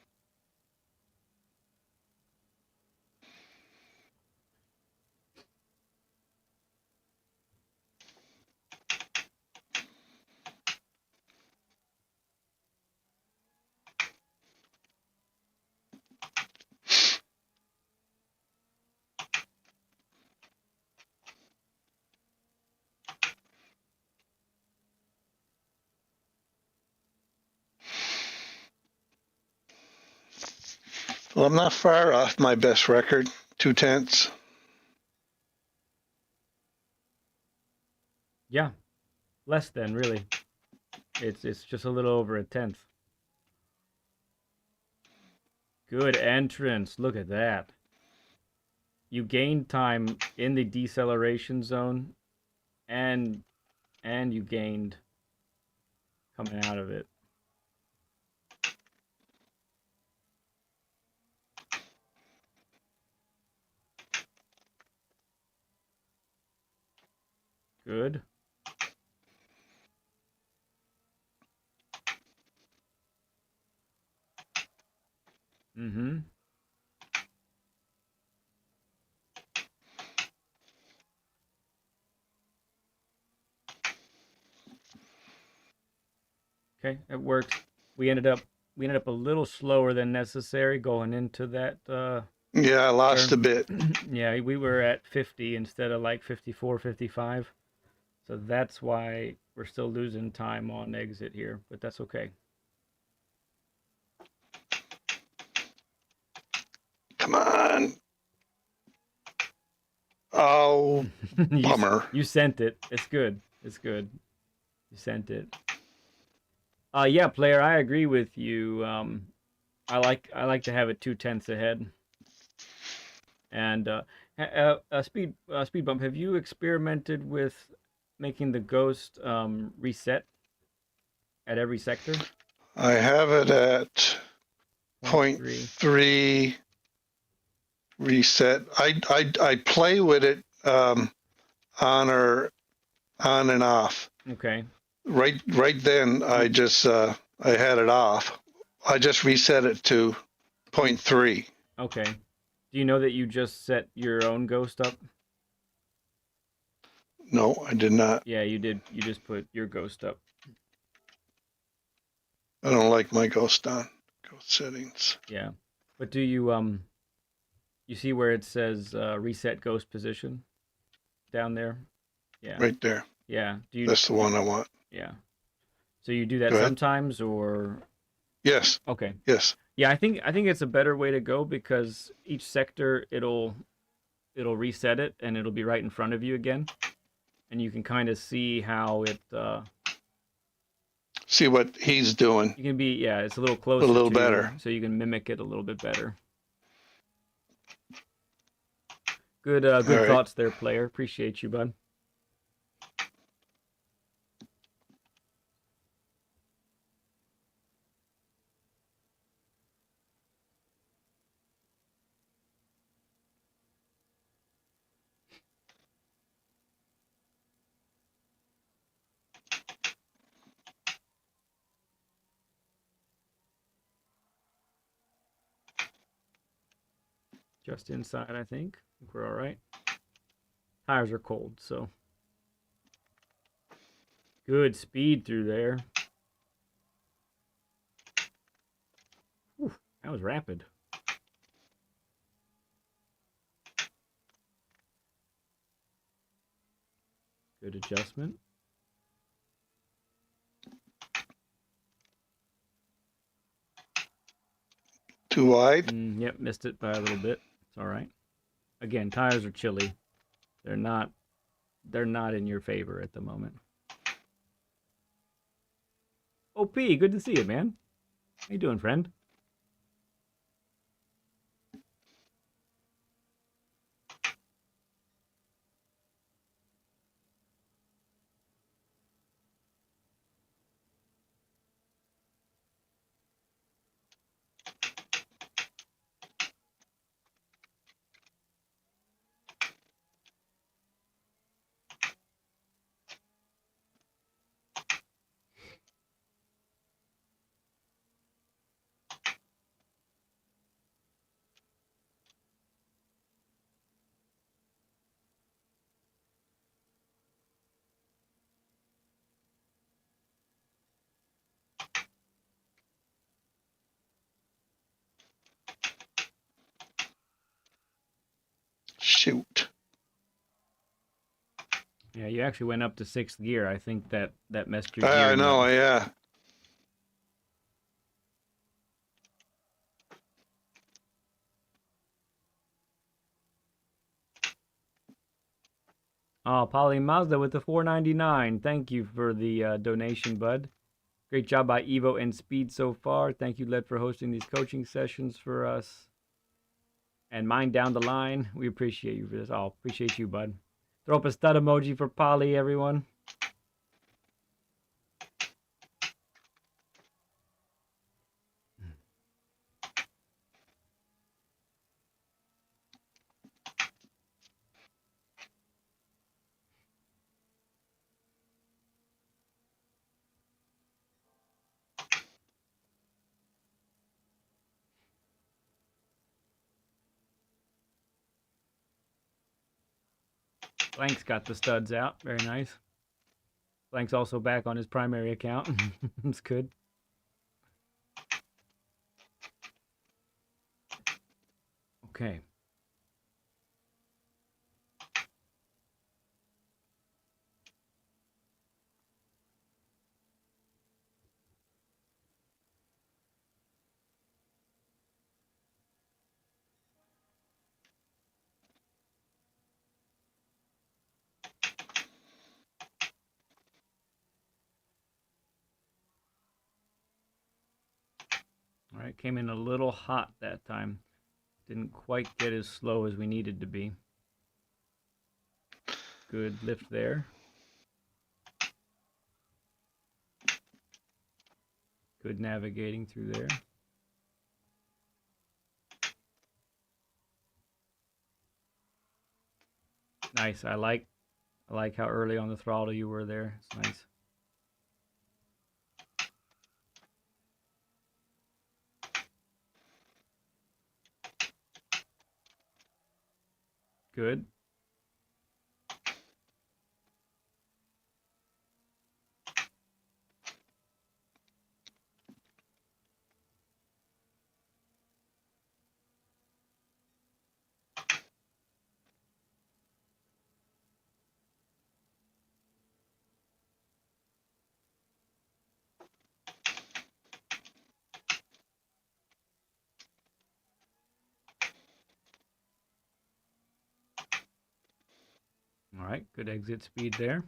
Well, I'm not far off my best record, 2/10. Yeah, less than really. It's just a little over a tenth. Good entrance. Look at that. You gained time in the deceleration zone, and you gained coming out of it. Good. Mm-hmm. Okay, it works. We ended up a little slower than necessary going into that Yeah, I lost turn. a bit. Yeah, we were at 50 instead of like 54, 55. So that's why we're still losing time on exit here, but that's okay. Come on. Oh, bummer. You sent it. It's good. It's good. You sent it. Yeah, player, I agree with you. I like to have it 2/10 ahead. And speed bump. Have you experimented with making the ghost reset at every sector? I have it at 0.3 reset. I play with it on and off. Okay. Right then, I just I had it off. I just reset it to 0.3. Okay. Do you know that you just set your own ghost up? No, I did not. Yeah, you did. You just put your ghost up. I don't like my ghost on. Ghost settings. Yeah. But do you you see where it says reset ghost position down there? Yeah. Right there. Yeah. Do you That's the one I want. Yeah. So you do that Go ahead. sometimes or Yes. okay. Yes. Yeah, I think it's a better way to go because each sector it'll reset it and it'll be right in front of you again. And you can kind of see how it See what he's doing. you can be yeah, it's a little closer A little to better. you, so you can mimic it a little bit better. Good All right. thoughts there, player. Appreciate you, bud. Just inside, I think. We're all right. Tires are cold, so good speed through there. Whew, that was rapid. Good adjustment. Too wide. Yep, missed it by a little bit. It's all right. Again, tires are chilly. They're not in your favor at the moment. OP, good to see you, man. How you doing, friend? Shoot. Yeah, you actually went up to 6th gear. I think that messed your I gearing know. up. Yeah. Oh, Polly Mazda with the $4.99. Thank you for the donation, bud. Great job by Evo and Speed so far. Thank you, Led, for hosting these coaching sessions for us. And mine down the line. We appreciate you for this. Oh, appreciate you, bud. Throw up a stud emoji for Polly, everyone. Blank's got the studs out. Very nice. Blank's also back on his primary account. That's good. Okay. All right, came in a little hot that time. Didn't quite get as slow as we needed to be. Good lift there. Good navigating through there. Nice. I like how early on the throttle you were there. It's nice. good. All right, good exit speed there.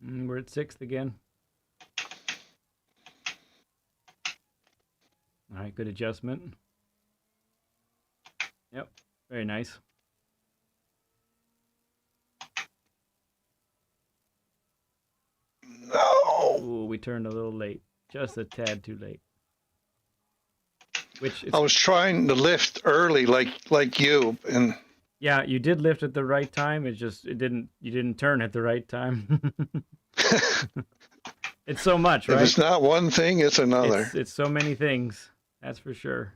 We're at 6th again. All right, good adjustment. Yep, very nice. No. Ooh, we turned a little late. Just a tad too late. Which I was trying to lift early like you, and yeah, you did lift at the right time. It just you didn't turn at the right time. It's so much, right? if it's not one thing, it's another. It's so many things. That's for sure.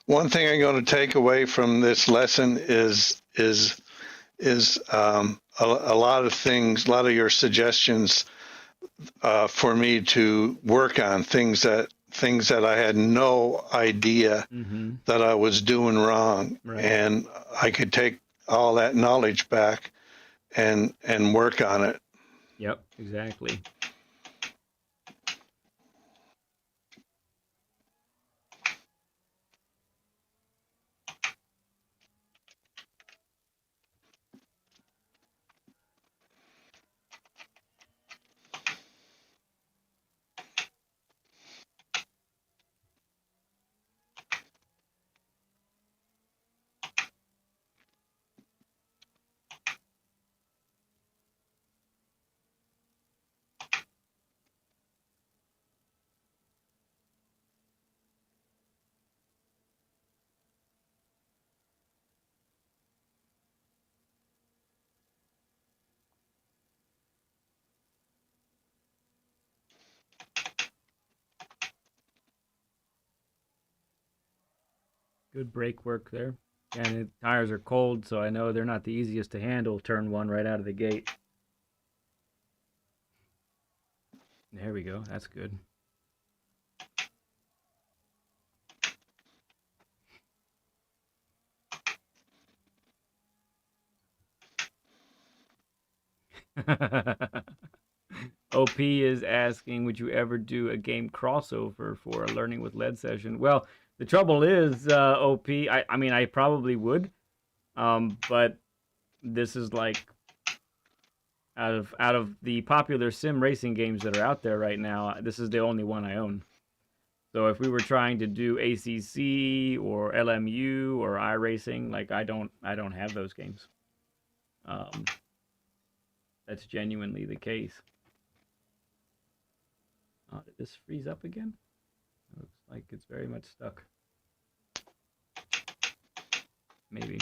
One thing I'm going to take away from this lesson is a lot of things, a lot of your suggestions for me to work on, things that I had no idea that I was doing wrong, Right. and I could take all that knowledge back and work on it. Yep, exactly. Good brake work there. And the tires are cold, so I know they're not the easiest to handle turn 1 right out of the gate. There we go. That's good. OP is asking, would you ever do a game crossover for a Learning with Lead session? Well, the trouble is, OP, I mean, I probably would, but this is like out of the popular sim racing games that are out there right now, this is the only one I own. So if we were trying to do ACC or LMU or iRacing, like I don't have those games. That's genuinely the case. Did this freeze up again? Looks like it's very much stuck. Maybe.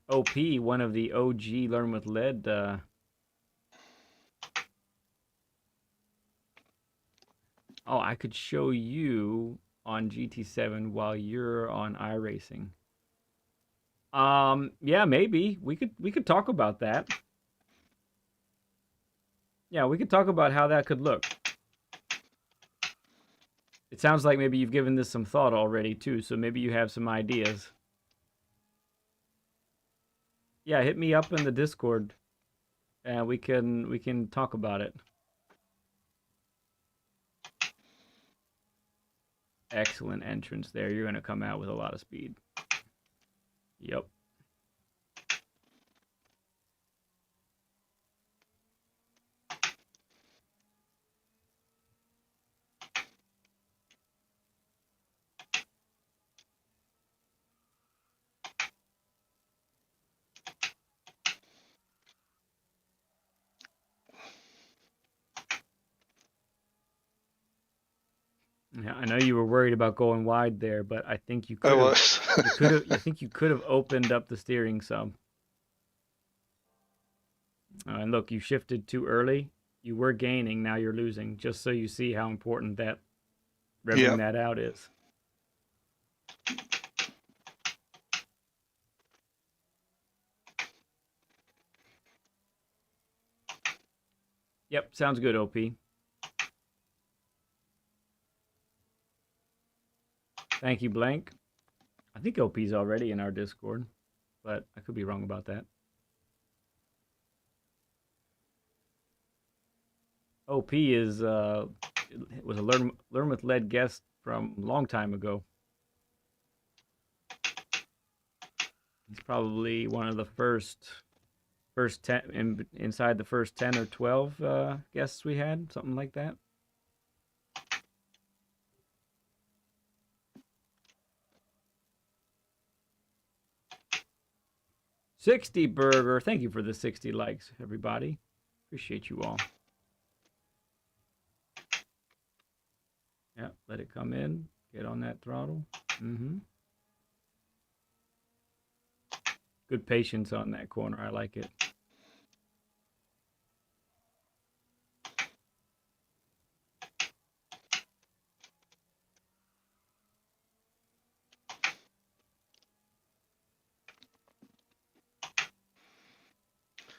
OP, one of the OG Learn with Lead. Oh, I could show you on GT7 while you're on iRacing. Yeah, maybe we could talk about that. Yeah, we could talk about how that could look. It sounds like maybe you've given this some thought already too, so maybe you have some ideas. Yeah, hit me up in the Discord, and we can talk about it. Excellent entrance there. You're gonna come out with a lot of speed. Yep. I know you were worried about going wide there, but I think you I could have. was. I think you could have opened up the steering some. And look, you shifted too early. You were gaining, now you're losing. Just so you see how important that revving Yep. that out is. Yep, sounds good, OP. Thank you, Blank. I think OP's already in our Discord, but I could be wrong about that. OP is was a Learn with Lead guest from a long time ago. He's probably one of the first 10 inside the first 10 or 12 guests we had, something like that. $60 Burger, thank you for the 60 likes, everybody. Appreciate you all. Yeah, let it come in. Get on that throttle. Good patience on that corner. I like it.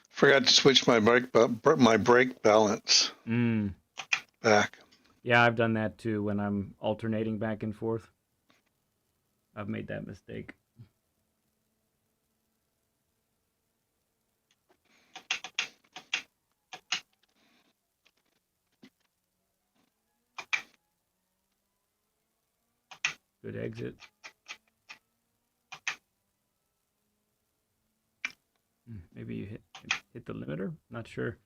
Forgot to switch my brake balance back. Yeah, I've done that too when I'm alternating back and forth. I've made that mistake. Good exit. Maybe you hit the limiter. Not sure.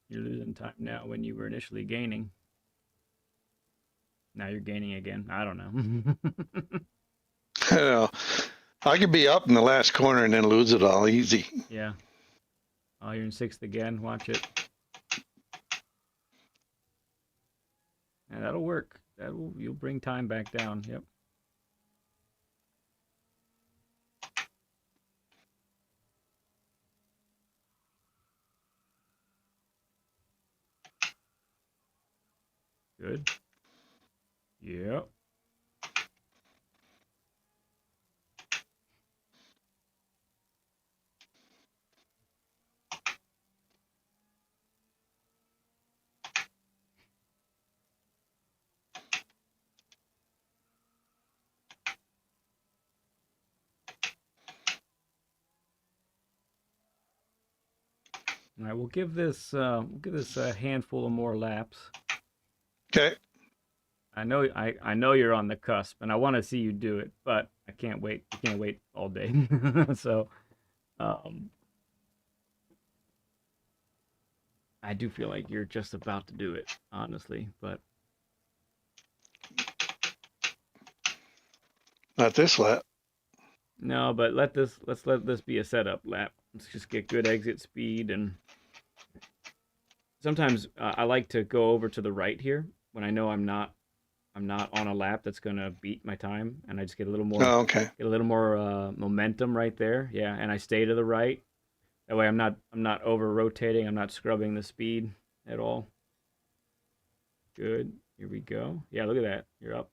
You're losing time now when you were initially gaining. Now you're gaining again. I don't know. I know. I could be up in the last corner and then lose it all easy. Yeah. Oh, you're in 6th again. Watch it. And that'll work. You'll bring time back down. Yep. Good. Yep. All right, we'll give this a handful of more laps. Okay. I know you're on the cusp, and I want to see you do it, but I can't wait. I can't wait all day. So, I do feel like you're just about to do it, honestly, but Not this lap. no. But let's let this be a setup lap. Let's just get good exit speed, and sometimes I like to go over to the right here when I know I'm not on a lap that's gonna beat my time, and I just get a little more. Oh, okay. Get a little more momentum right there. Yeah, and I stay to the right. That way I'm not over rotating. I'm not scrubbing the speed at all. Good. Here we go. Yeah, look at that. You're up.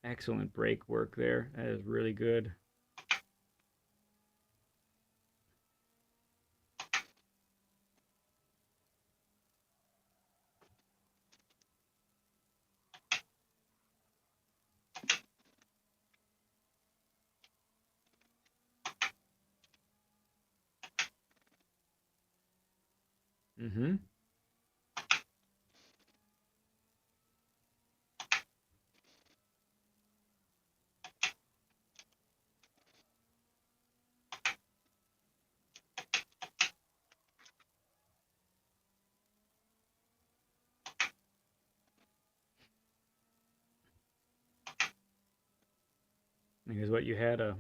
Excellent brake work there. That is really good. Mm-hmm. Because what you had a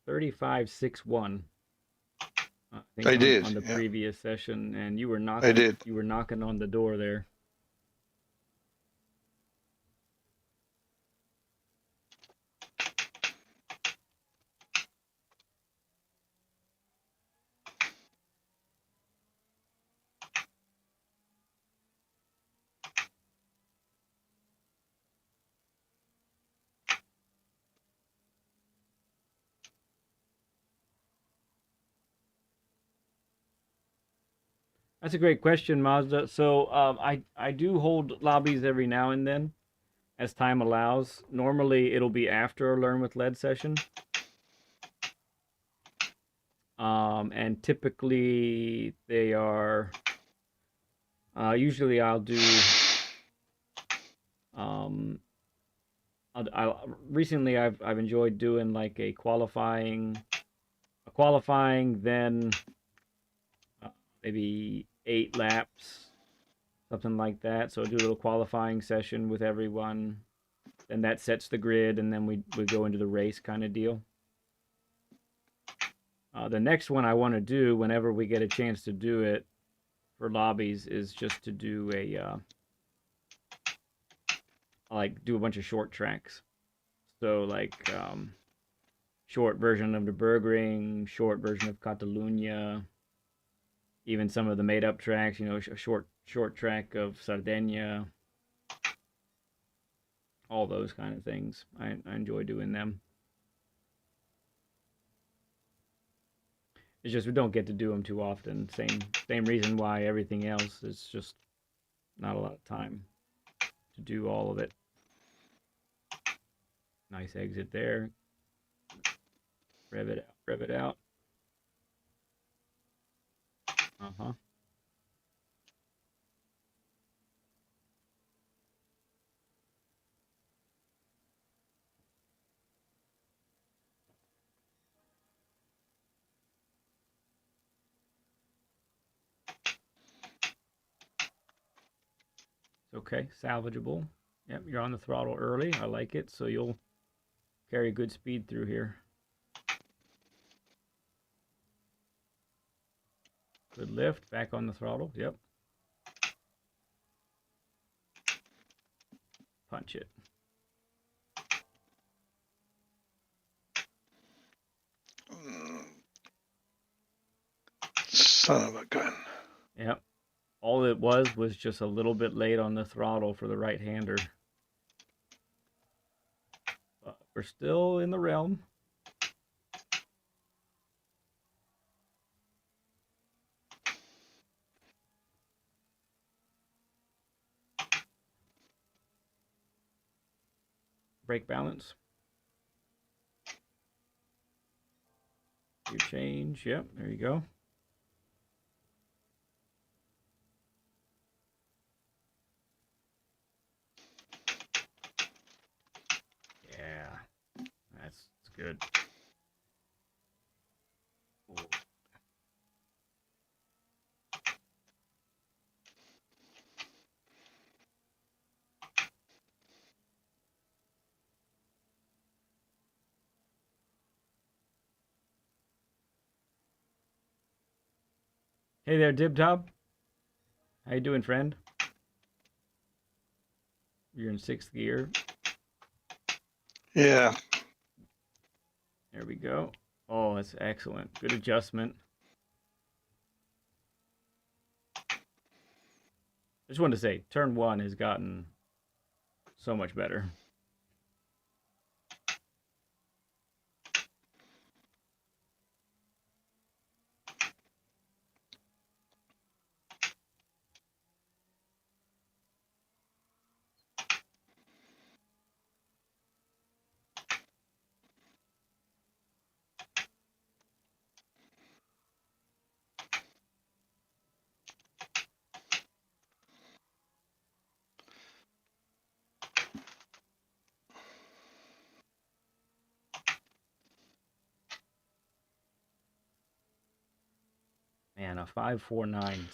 35.61 I think I did. on the Yeah, previous session, and you were I did. knocking on the door there. That's a great question, Mazda. So I do hold lobbies every now and then as time allows. Normally it'll be after a Learn with Lead session. And typically they are usually I'll do recently I've enjoyed doing like a qualifying then maybe 8 laps, something like that. So I do a little qualifying session with everyone, then that sets the grid, and then we go into the race kind of deal. The next one I want to do whenever we get a chance to do it for lobbies is just to do a like do a bunch of short tracks. So like short version of the Burgring, short version of Catalunya, even some of the made up tracks, you know, a short track of Sardinia, all those kind of things. I enjoy doing them. It's just we don't get to do them too often. Same reason why everything else is just not a lot of time to do all of it. Nice exit there. Rev it out. Rev it out. Uh-huh. Okay, salvageable. Yep, you're on the throttle early. I like it, so you'll carry good speed through here. Good lift, back on the throttle. Yep. Punch it. Son of a gun. Yep. All it was just a little bit late on the throttle for the right-hander. But we're still in the realm. Brake balance. Gear change. Yep, there you go. Yeah, that's good. Ooh. Hey there, Dibtob. How you doing, friend? You're in 6th gear. Yeah. There we go. Oh, that's excellent. Good adjustment. I just wanted to say, turn 1 has gotten so much better. Man, a 549.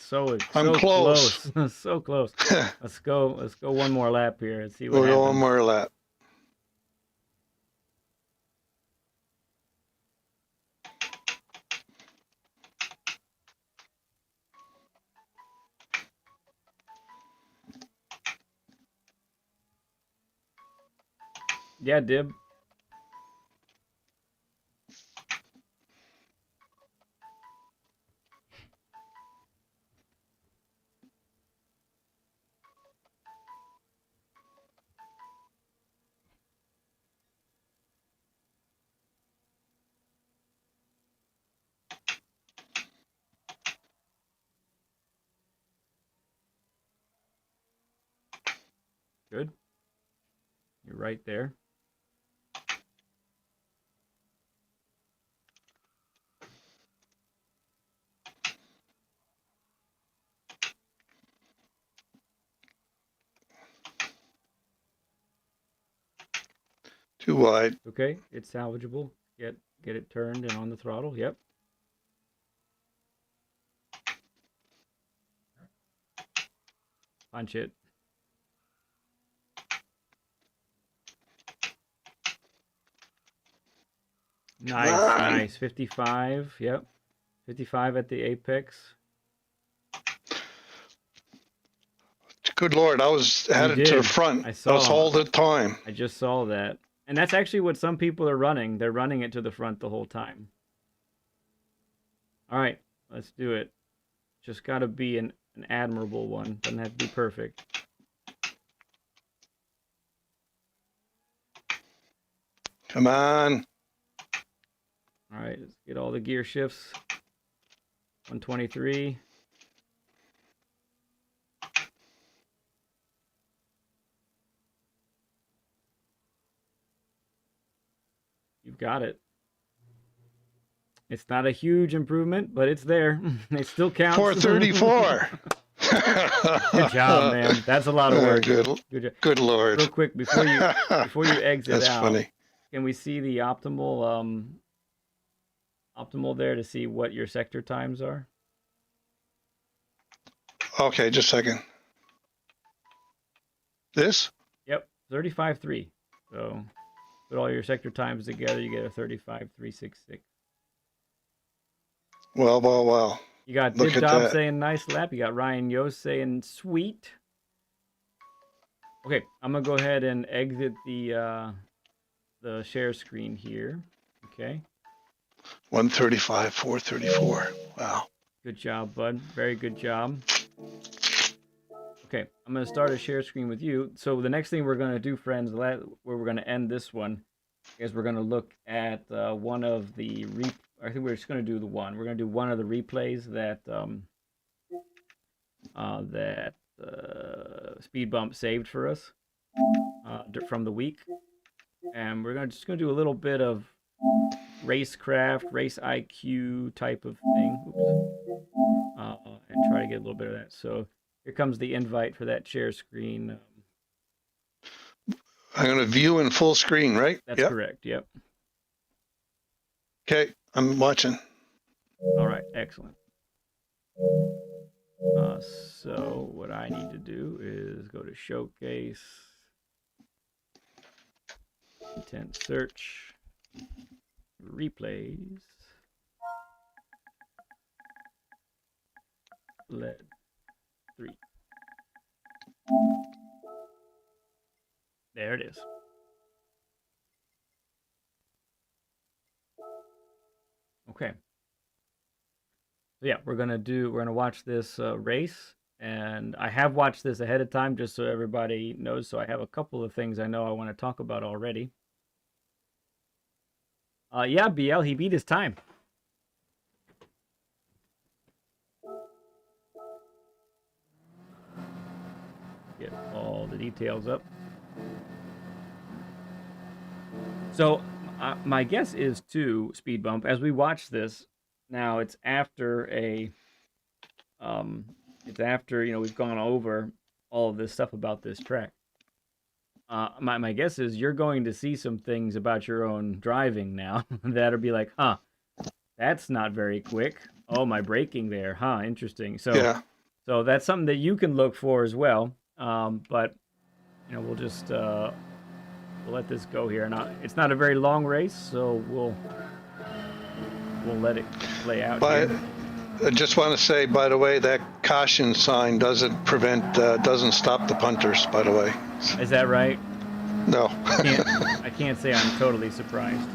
I'm close. So close. Let's go one more lap here and see what We'll happens. go one more lap. Yeah, Dib. Good. You're right there. Too wide. Okay, it's salvageable. Get it turned and on the throttle. Yep. Punch it. Nice, nice. 55. Yep. 55 at the apex. Good Lord, I was headed to the front. I saw. I was all the time. I just saw that. And that's actually what some people are running. They're running it to the front the whole time. All right, let's do it. Just got to be an admirable one. Doesn't have to be perfect. Come on. All right, let's get all the gear shifts. 123. You've got it. It's not a huge improvement, but it's there. It still counts. 434. Good job, man. That's a lot of work. Good job. Good Lord. Real quick before you exit That's out. funny. Can we see the optimal there to see what your sector times are? Okay, just a second. This? Yep, 35.3. So put all your sector times together, you get a 35.366. Well. You got Look Dib at Dob that. saying nice lap. You got Ryan Yost saying sweet. Okay, I'm gonna go ahead and exit the share screen here. Okay. 135, 434. Wow. Good job, bud. Very good job. Okay, I'm going to start a share screen with you. So the next thing we're going to do, friends, where we're going to end this one, is we're going to look at one of the I think we're just going to do the one. We're going to do one of the replays that SpeedBump saved for us from the week, and we're just going to do a little bit of racecraft, race IQ type of thing. And try to get a little bit of that. So here comes the invite for that share screen. I'm going to view in full screen, right? That's correct. Yep. Okay, I'm watching. All right, excellent. So what I need to do is go to Showcase, Content Search, Replays, LED 3. There it is. Okay. So yeah, we're gonna watch this race, and I have watched this ahead of time just so everybody knows. So I have a couple of things I know I want to talk about already. Yeah, BL, he beat his time. Get all the details up. So my guess is too, SpeedBump, as we watch this, now it's after we've gone over all of this stuff about this track. My guess is you're going to see some things about your own driving now that'll be like, huh, that's not very quick. Oh, my braking there, huh? Interesting. So, yeah. So that's something that you can look for as well. But we'll just we'll let this go here. Now, it's not a very long race, so we'll let it play out. But here. I just want to say, by the way, that caution sign doesn't stop the punters, by the way. Is that right? No. I can't say I'm totally surprised.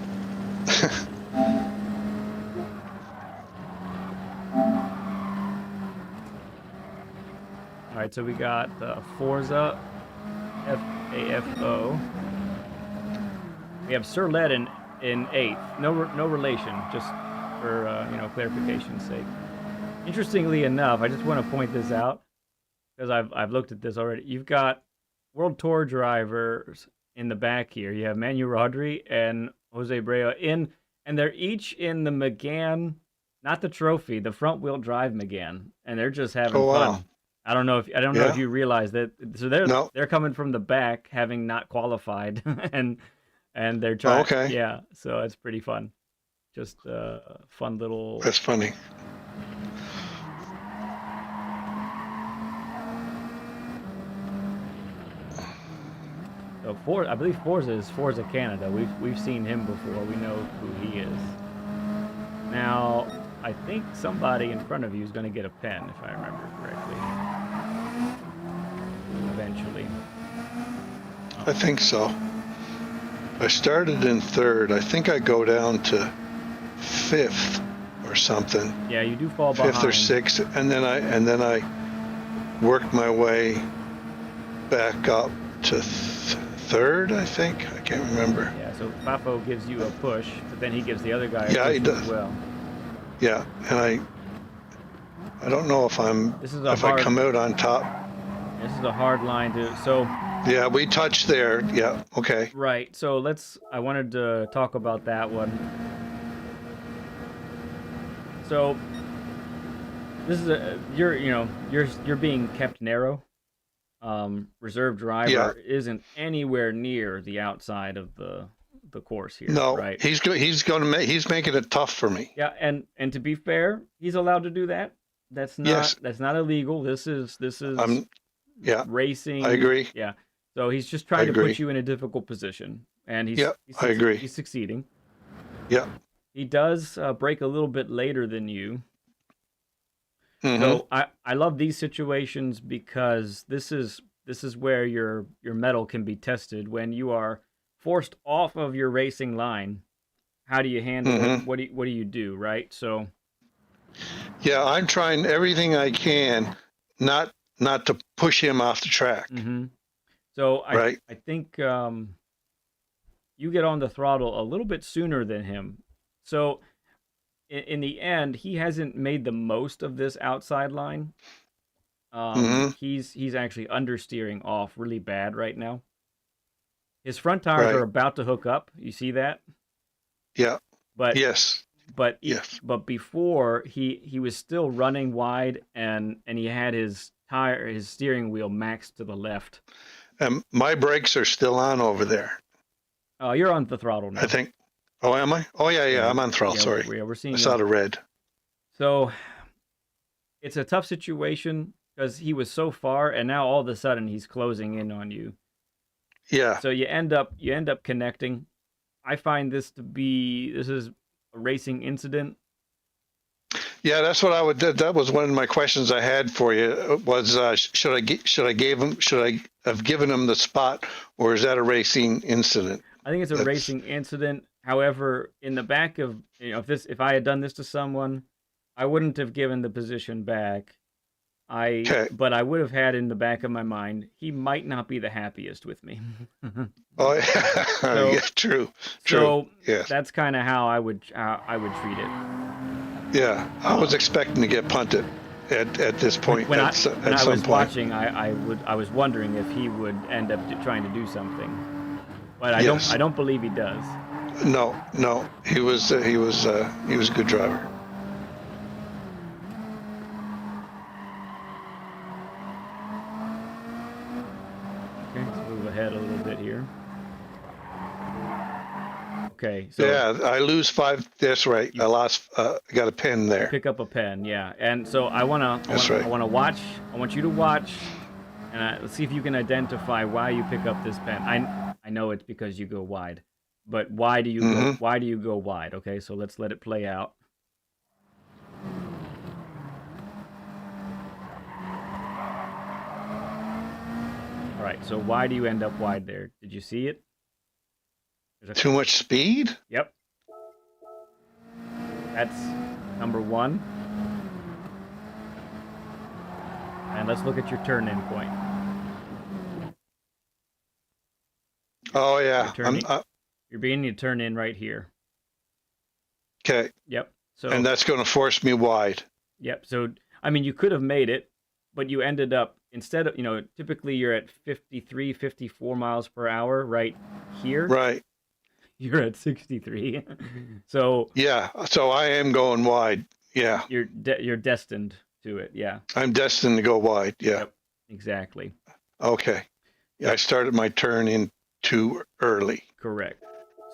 All right, so we got Forza FAFO. We have Sir Led in 8th. No relation, just for clarification's sake. Interestingly enough, I just want to point this out because I've looked at this already. You've got World Tour drivers in the back here. You have Manu Rodri and Jose Abreu and they're each in the Megane, not the trophy, the front wheel drive Megane, and they're just having fun. I don't know if you realize that. So they're coming from the back, having not qualified, and they're trying. Okay. Yeah, so it's pretty fun. Just fun little. That's funny. So I believe Forza is Forza Canada. We've seen him before. We know who he is. Now, I think somebody in front of you is going to get a pen, if I remember correctly. Eventually. I think so. I started in 3rd. I think I go down to 5th or something. Yeah, you do fall behind. 5th or 6th, and then I worked my way back up to 3rd, I think. I can't remember. Yeah, so Fafo gives you a push, but then he gives the other guy a push he does. as well. Yeah, and I don't know if I come out on top. This is a hard line to Yeah, we touched there. Yeah, okay. Right. So I wanted to talk about that one. So this is you're being kept narrow. Reserve driver isn't anywhere near the outside of the course here. No, right? He's making it tough for me. Yeah, and to be fair, he's allowed to do that. That's not illegal. This is racing. I agree. Yeah. So he's just trying to put you in a difficult position, and I agree. He's succeeding. Yeah. He does break a little bit later than you. Mm-hmm. So I love these situations because this is where your mettle can be tested when you are forced off of your racing line. How do you handle it? What do you do, right? So yeah, I'm trying everything I can not to push him off the track. Mm-hmm. So I think you get on the throttle a little bit sooner than him. So in the end, he hasn't made the most of this outside line. He's actually understeering off really bad right now. His front tires are about to hook up. You see that? Yeah. But yes. But before he was still running wide and he had his steering wheel maxed to the left. My brakes are still on over there. Oh, you're on the throttle now. I think. Oh, am I? Oh, yeah. I'm on throttle. Sorry. We're seeing. I saw the red. So it's a tough situation because he was so far, and now all of a sudden he's closing in on you. Yeah. So you end up connecting. I find this is a racing incident. Yeah, that's what I would. That was one of my questions I had for you. Was should I have given him the spot, or is that a racing incident? I think it's a racing incident. However, in the back of if I had done this to someone, I wouldn't have given the position back. But I would have had in the back of my mind, he might not be the happiest with me. Oh, yeah. Yeah, true. So yes. That's kind of how I would treat it. Yeah, I was expecting to get punted at this point. When I was watching, I was wondering if he would end up trying to do something, but I don't believe he does. No, he was a good driver. Okay, let's move ahead a little bit here. Okay, so yeah, I lose 5. That's right. I lost. I got a pen there. Pick up a pen, yeah. And so I want to watch. I want you to watch, and let's see if you can identify why you pick up this pen. I know it's because you go wide, but why do you go wide? Okay, so let's let it play out. All All right, so why do you end up wide there? Did you see it? Too much speed? Yep. That's number one. And let's look at your turn-in point. Oh, yeah. You're beginning to turn in right here. Okay. Yep. So. And that's going to force me wide. Yep. So, I mean, you could have made it, but you ended up, instead of, typically you're at 53, 54 miles per hour right here. Right. You're at 63. So. Yeah. So I am going wide. Yeah. You're destined to it. Yeah. I'm destined to go wide. Yeah. Yep. Exactly. Okay. Yeah. I started my turn in too early. Correct.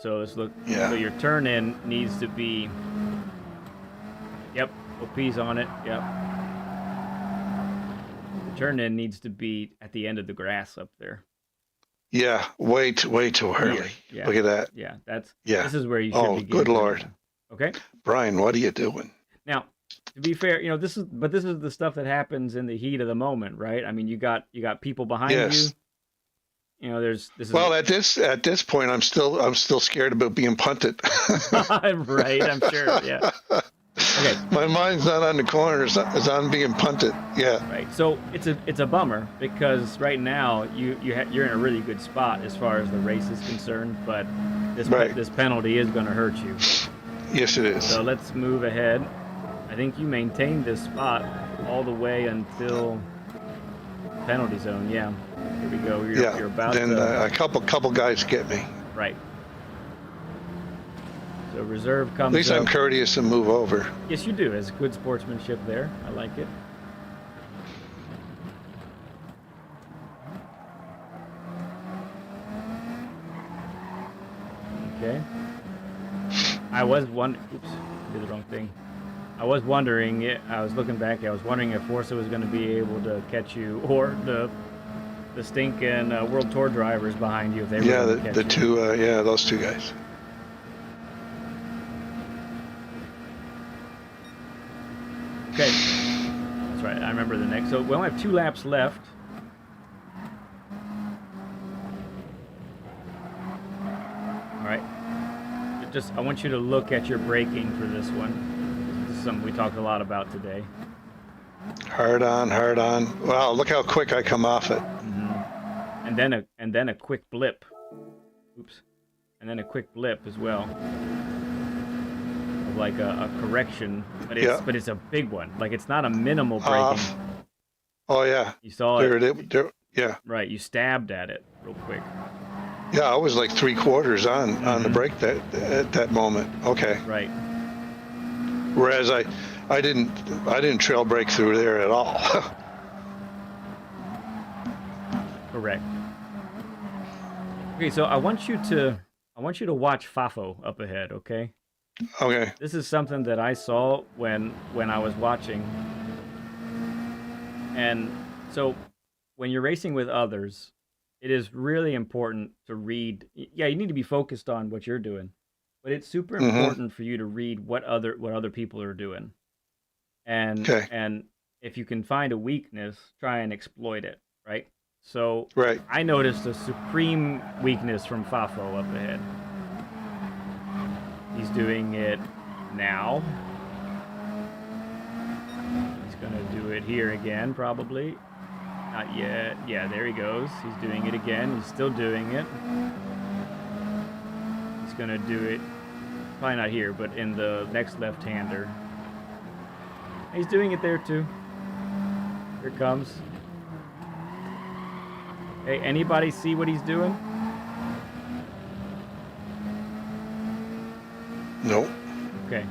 So let's look. Yeah. So your turn in needs to be. Yep. OP's on it. Yep. The turn in needs to be at the end of the grass up there. Yeah. Way too early. Yeah. Look at that. Yeah. Yeah. This is where you should be. Oh, good Lord. Okay. Brian, what are you doing? Now, to be fair, this is the stuff that happens in the heat of the moment, right? I mean, you got people behind you. At this point, I'm still scared about being punted. Right, I'm sure. Yeah. Okay. My mind's not on the corners; it's on being punted. Yeah. Right. So it's a bummer because right now you're in a really good spot as far as the race is concerned, but this penalty is going to hurt you. Yes, it is. So let's move ahead. I think you maintained this spot all the way until penalty zone. Yeah. Here we go. You're about then to... a couple guys get me. Right. So reserve comes At least up. I'm courteous and move over. Yes, you do. It's good sportsmanship there. I like it. Okay. Oops, did the wrong thing. I was wondering. I was looking back. I was wondering if Forza was going to be able to catch you, or the stinking World Tour drivers behind you if they were going to catch the you. two. Those two guys. Okay. That's right. I remember the next. So we only have 2 laps left. All right. I want you to look at your braking for this one. This is something we talked a lot about today. Hard on. Wow, look how quick I come off it. Mm-hmm. And then a quick blip. Oops. And then a quick blip as well. Of like a correction, but it's a big one. Like it's not a minimal braking. Off. Oh yeah. You saw it. Yeah. Right. You stabbed at it real quick. Yeah, I was like 3/4 on the brake at that moment. Okay. Right. Whereas I didn't trail brake through there at all. Correct. Okay, so I want you to watch Fafo up ahead, okay? Okay. This is something that I saw when I was watching. And so when you're racing with others, it is really important to read. Yeah, you need to be focused on what you're doing, but it's super important for you to read what other people are doing. And if you can find a weakness, try and exploit it, right? So I noticed a supreme weakness from Fafo up ahead. He's doing it now. He's gonna do it here again, probably. Not yet. Yeah, there he goes. He's doing it again. He's still doing it. He's gonna do it, probably not here, but in the next left-hander. He's doing it there too. Here it comes. Hey, anybody see what he's doing? Nope. Okay.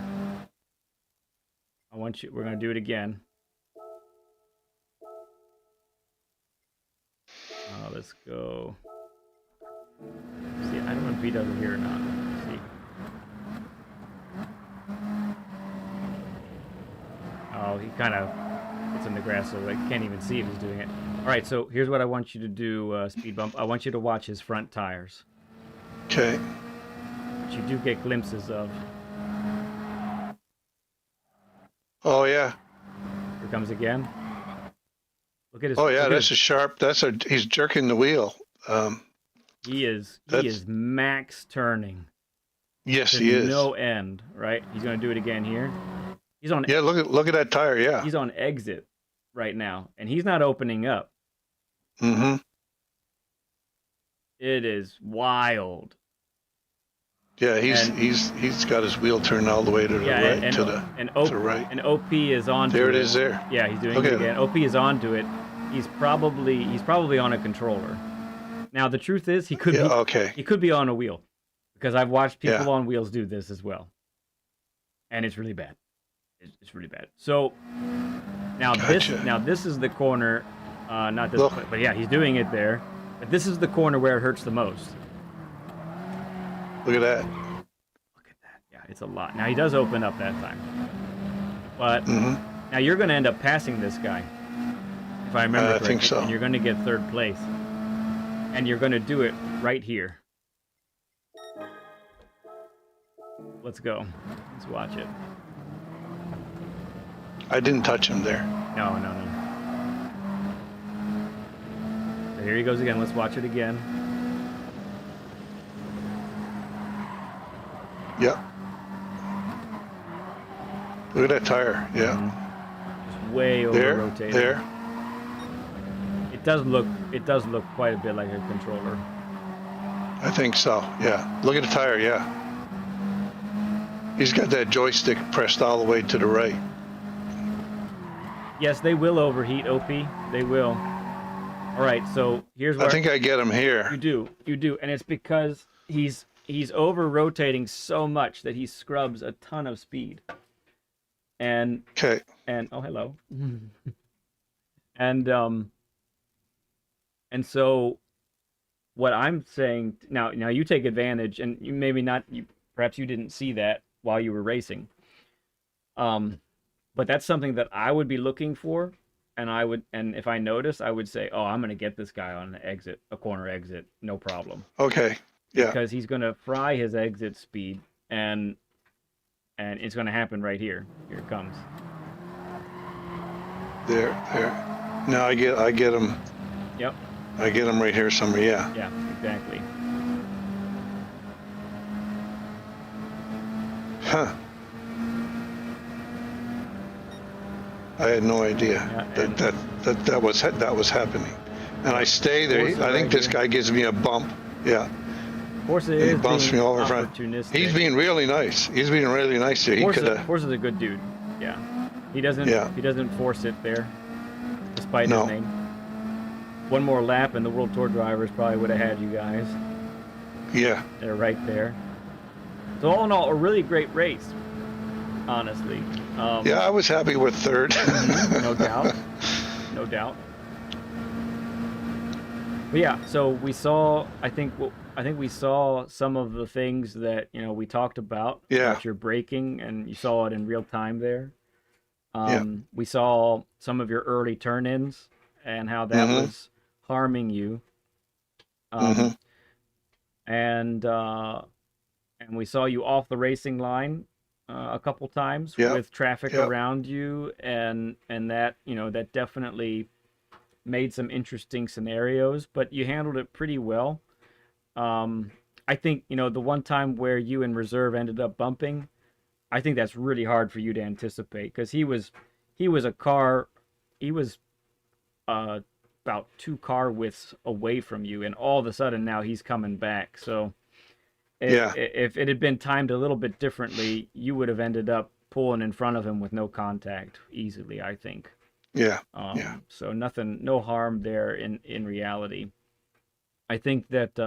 We're gonna do it again. Let's go. See, I don't know if he does it here or not. Let's see. Oh, he kind of gets in the grass, so I can't even see if he's doing it. All right, so here's what I want you to do, SpeedBump. I want you to watch his front tires. Okay. Which you do get glimpses of. Oh, yeah. Here comes again. Look at his. Oh yeah, look at that's his, a sharp. He's jerking the wheel. he is that's max turning yes, to he is. no end. Right. He's gonna do it again here. He's on. Yeah, look at that tire. Yeah. He's on exit right now, and he's not opening up. Mm-hmm. It is wild. Yeah, he's got his wheel turned all the way to the right and, to the right. And OP is on. There it is. There. Yeah, he's doing Look it at again. OP is onto it. He's probably on a controller. Now the truth is he could be on a wheel, because I've watched people on wheels do this as well, and it's really bad. It's really bad. So now this is the corner, not this, but yeah, he's doing it there. But this is the corner where it hurts the most. Look at that. Look at that. Yeah, it's a lot. Now he does open up that time, but now you're going to end up passing this guy, if I remember correctly. I think so. And you're going to get third place, and you're going to do it right here. Let's go. Let's watch it. I didn't touch him there. No. So here he goes again. Let's watch it again. Yep. Look at that tire. Yeah. Just way over rotated. There. It does look quite a bit like a controller. I think so. Yeah. Look at the tire. Yeah. He's got that joystick pressed all the way to the right. Yes, they will overheat, OP. They will. All right, so here's where I think I get him here. You do, and it's because he's over rotating so much that he scrubs a ton of speed. And oh, hello. and so what I'm saying now you take advantage, and you maybe not. Perhaps you didn't see that while you were racing. But that's something that I would be looking for, and if I notice, I would say, oh, I'm going to get this guy on a corner exit, no problem. Okay. Yeah. Because he's going to fry his exit speed, and it's going to happen right here. Here it comes. There. Now I get him. Yep. I get him right here somewhere. Yeah. Yeah, exactly. Huh. I had no idea that was happening, and I stay there. I think this guy gives me a bump. Yeah. Of course, he bumps me over front. He's being really nice. He's being really nice here. Force is a good dude. Yeah. He doesn't force it there, despite his name. One more lap, and the World Tour drivers probably would have had you guys. Yeah. They're right there. So all in all, a really great race, honestly. Yeah, I was happy with third. No doubt. But yeah, so we saw. I think we saw some of the things that we talked about. Yeah. About your braking, and you saw it in real time there. We saw some of your early turn-ins and how that was harming you. And we saw you off the racing line a couple times with traffic around you, and that that definitely made some interesting scenarios, but you handled it pretty well. I think the one time where you in reserve ended up bumping, I think that's really hard for you to anticipate, because he was about 2 car widths away from you, and all of a sudden now he's coming back. So if it had been timed a little bit differently, you would have ended up pulling in front of him with no contact easily, I think. So no harm there in reality. I think that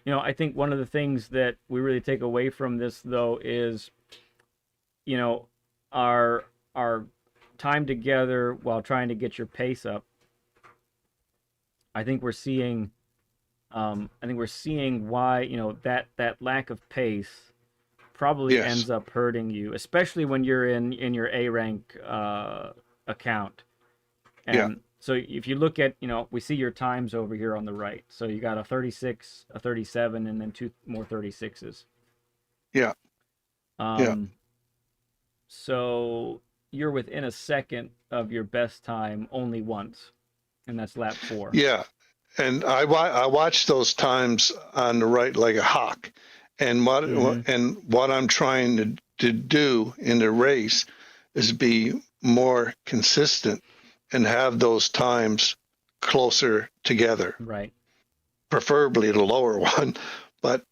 I think one of the things that we really take away from this, though, is our time together while trying to get your pace up. I think we're seeing why that lack of pace probably ends up hurting you, especially when you're in your A rank account. And so if you look at we see your times over here on the right. So you got a 36, a 37, and then 2 more 36s. So you're within a second of your best time only once. and that's lap 4. Yeah, and I watch those times on the right like a hawk, and what I'm trying to do in the race is be more consistent and have those times closer together, Right. preferably the lower one, but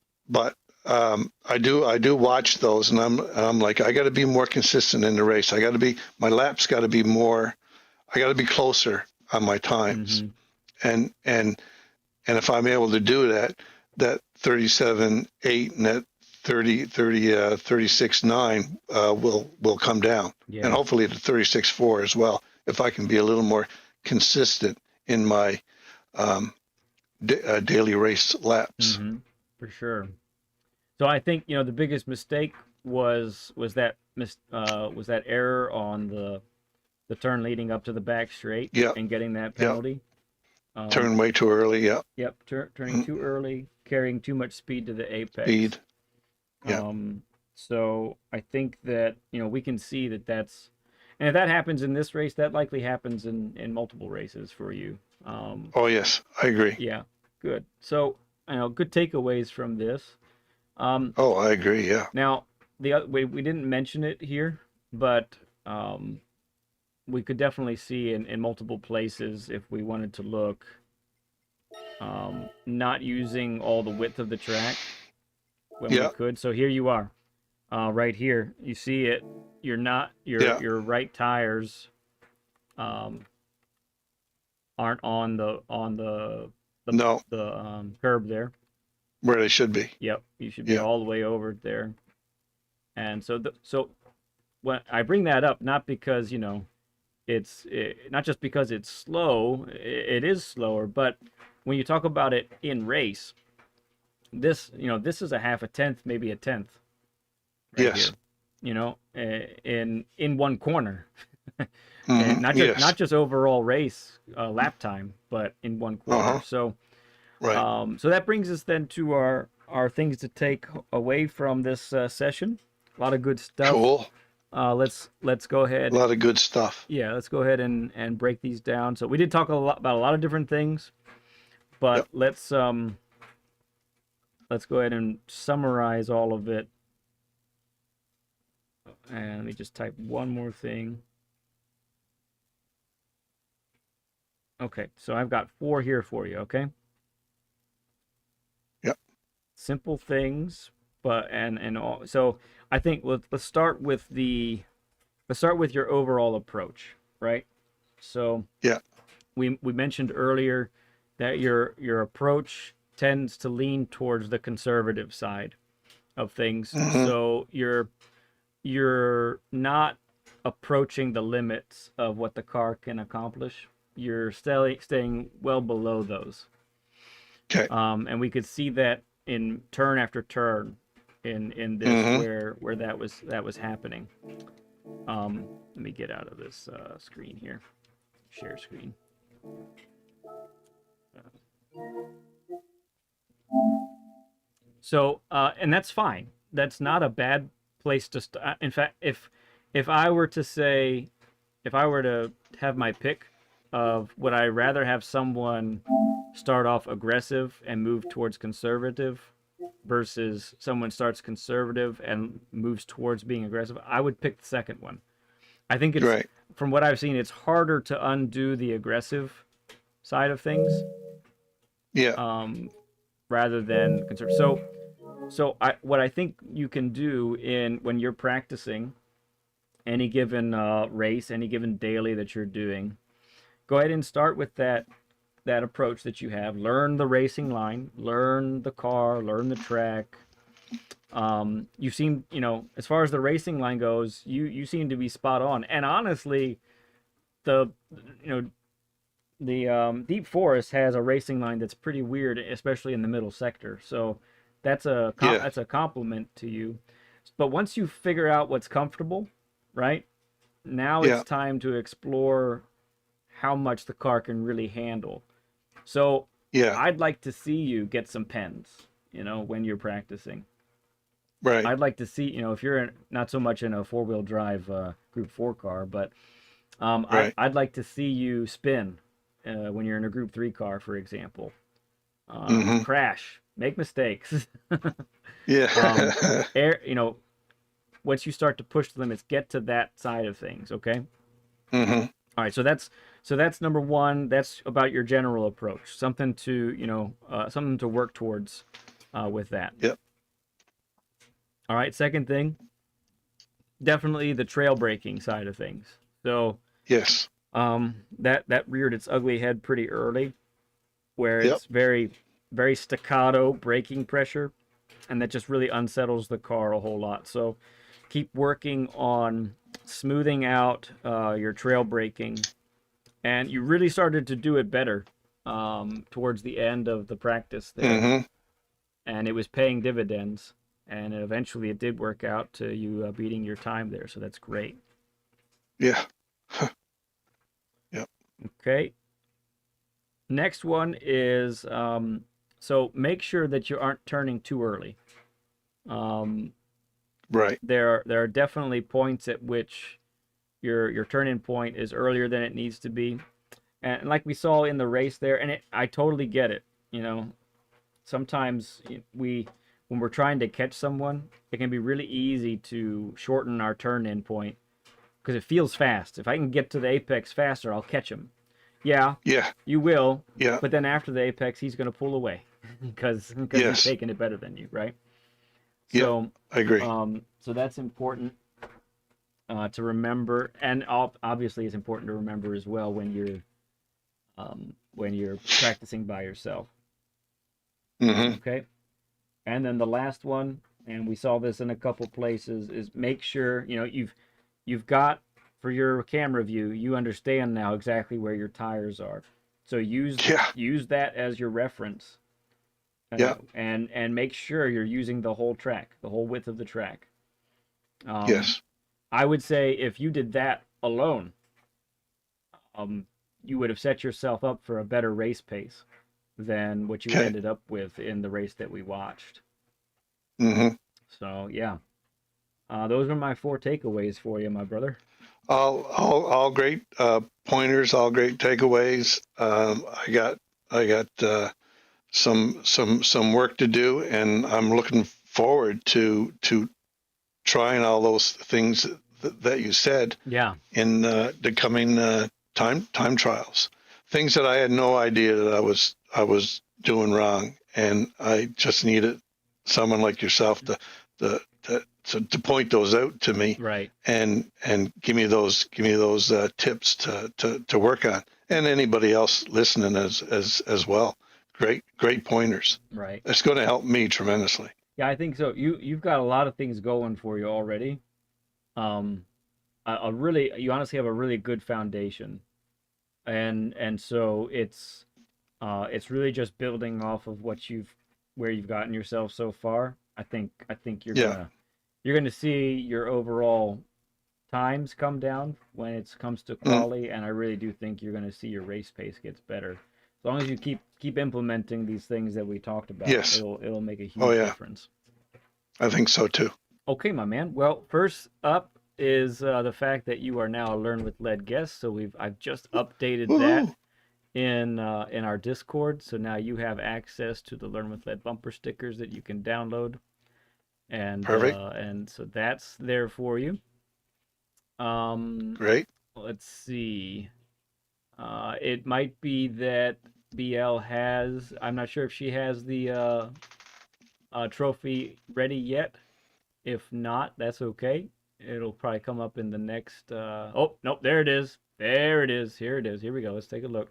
I do watch those, and I'm like, I got to be more consistent in the race. My laps got to be more. I got to be closer on my times, and if I'm able to do that, that 37.8 and that 36.9 will come down, and hopefully the 36.4 as well. If I can be a little more consistent in my daily race laps. For sure. So I think the biggest mistake was that error on the turn leading up to the back straight and getting that penalty. Turn way too early. Yep, turning too early, carrying too much speed to the apex. Speed. So I think that we can see that's, and if that happens in this race, that likely happens in multiple races for you. Oh yes, I agree. Yeah, good. So good takeaways from this. Oh, I agree. Yeah. Now we didn't mention it here, but we could definitely see in multiple places if we wanted to look, not using all the width of the track when we could. So here you are, right here. You see it. You're not your right tires aren't on the curb there. Where they should be. Yep, you should be all the way over there. And so when I bring that up, not because it's not just because it's slow, it is slower, but when you talk about it in race, this is a half a tenth, maybe a tenth. Right yes. Here, in one corner, and not just overall race lap time, but in one corner. So, right. So that brings us then to our things to take away from this session. A lot of good stuff. Cool. Let's go ahead. A lot of good stuff. Yeah, let's go ahead and break these down. So we did talk about a lot of different things, but let's go ahead and summarize all of it. And let me just type one more thing. Okay, so I've got 4 here for you. Okay. Yep. Simple things, but and all. So I think let's start with your overall approach, right? So we mentioned earlier that your approach tends to lean towards the conservative side of things. So you're not approaching the limits of what the car can accomplish. You're staying well below those. Okay. And we could see that in turn after turn in this where that was happening. Let me get out of this screen here. Share screen. So and that's fine. That's not a bad place to start. In fact, if I were to have my pick of would I rather have someone start off aggressive and move towards conservative versus someone starts conservative and moves towards being aggressive, I would pick the second one. I think it's from what I've seen, it's harder to undo the aggressive side of things. Rather than conservative. So what I think you can do when you're practicing any given race, any given daily that you're doing, go ahead and start with that approach that you have. Learn the racing line, learn the car, learn the track. You seem, as far as the racing line goes, you seem to be spot on. And honestly, the Deep Forest has a racing line that's pretty weird, especially in the middle sector. So that's a compliment to you. But once you figure out what's comfortable, right? Now it's time to explore how much the car can really handle. So I'd like to see you get some pens, when you're practicing. Right. I'd like to see, if you're not so much in a 4-wheel drive Group 4 car, but I'd like to see you spin when you're in a Group 3 car, for example. Mhm. Crash, make mistakes. Yeah. Air, once you start to push the limits, get to that side of things, okay? Mhm. All right, so that's number one. That's about your general approach. Something to something to work towards with that. Yep. All right, second thing, definitely the trail braking side of things. So Yes. that reared its ugly head pretty early, where Yep. it's very very staccato braking pressure, and that just really unsettles the car a whole lot. So keep working on smoothing out your trail braking, and you really started to do it better towards the end of the practice there, Mhm. and it was paying dividends. And eventually, it did work out to you beating your time there. So that's great. Yeah. Yep. Okay. Next one is so make sure that you aren't turning too early. Right. There are definitely points at which your turn-in point is earlier than it needs to be, and like we saw in the race there, and I totally get it. Sometimes when we're trying to catch someone, it can be really easy to shorten our turn-in point because it feels fast. If I can get to the apex faster, I'll catch him. Yeah, Yeah. you will. Yeah. But then after the apex, he's going to pull away because he's Yes. taking it better than you, right? Yep. So I agree. so that's important to remember, and obviously it's important to remember as well when you're practicing by yourself. Mhm. Okay. And then the last one, and we saw this in a couple places, is make sure you've got, for your camera view, you understand now exactly where your tires are. So use that as your reference. Yeah. And make sure you're using the whole track, the whole width of the track. Yes. I would say if you did that alone, you would have set yourself up for a better race pace than what you Okay. ended up with in the race that we watched. Mhm. So yeah, those are my 4 takeaways for you, my brother. All great pointers, all great takeaways. I got some work to do, and I'm looking forward to trying all those things that you said. Yeah. In the coming time trials, things that I had no idea that I was doing wrong, and I just needed someone like yourself to point those out to me, right, and give me those tips to work on, and anybody else listening as well. Great pointers. Right. It's going to help me tremendously. Yeah, I think so. You've got a lot of things going for you already. You honestly have a really good foundation, and so it's really just building off of where you've gotten yourself so far. I think you're gonna see your overall times come down when it comes to quality, and I really do think you're gonna see your race pace gets better as long as you keep implementing these things that we talked about. Yes. It'll make a huge difference. I think so too. Okay, my man. Well, first up is the fact that you are now a Learn with Lead guest. So I've just updated that in our Discord. So now you have access to the Learn with Lead bumper stickers that you can download, and Perfect. And so that's there for you. Great. Let's see. It might be that BL has. I'm not sure if she has the trophy ready yet. If not, that's okay. It'll probably come up in the next. Oh, nope, there it is. There it is. Here it is. Here we go. Let's take a look.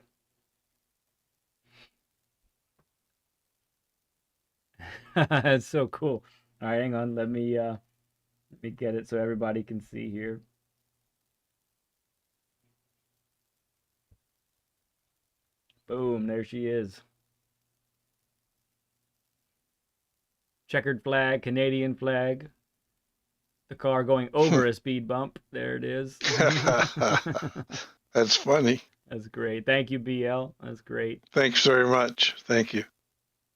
That's so cool. All right, hang on. Let me get it so everybody can see here. Boom, there she is. Checkered flag, Canadian flag. The car going over a speed bump. There it is. That's funny. That's great. Thank you, BL. That's great. Thanks very much. Thank you.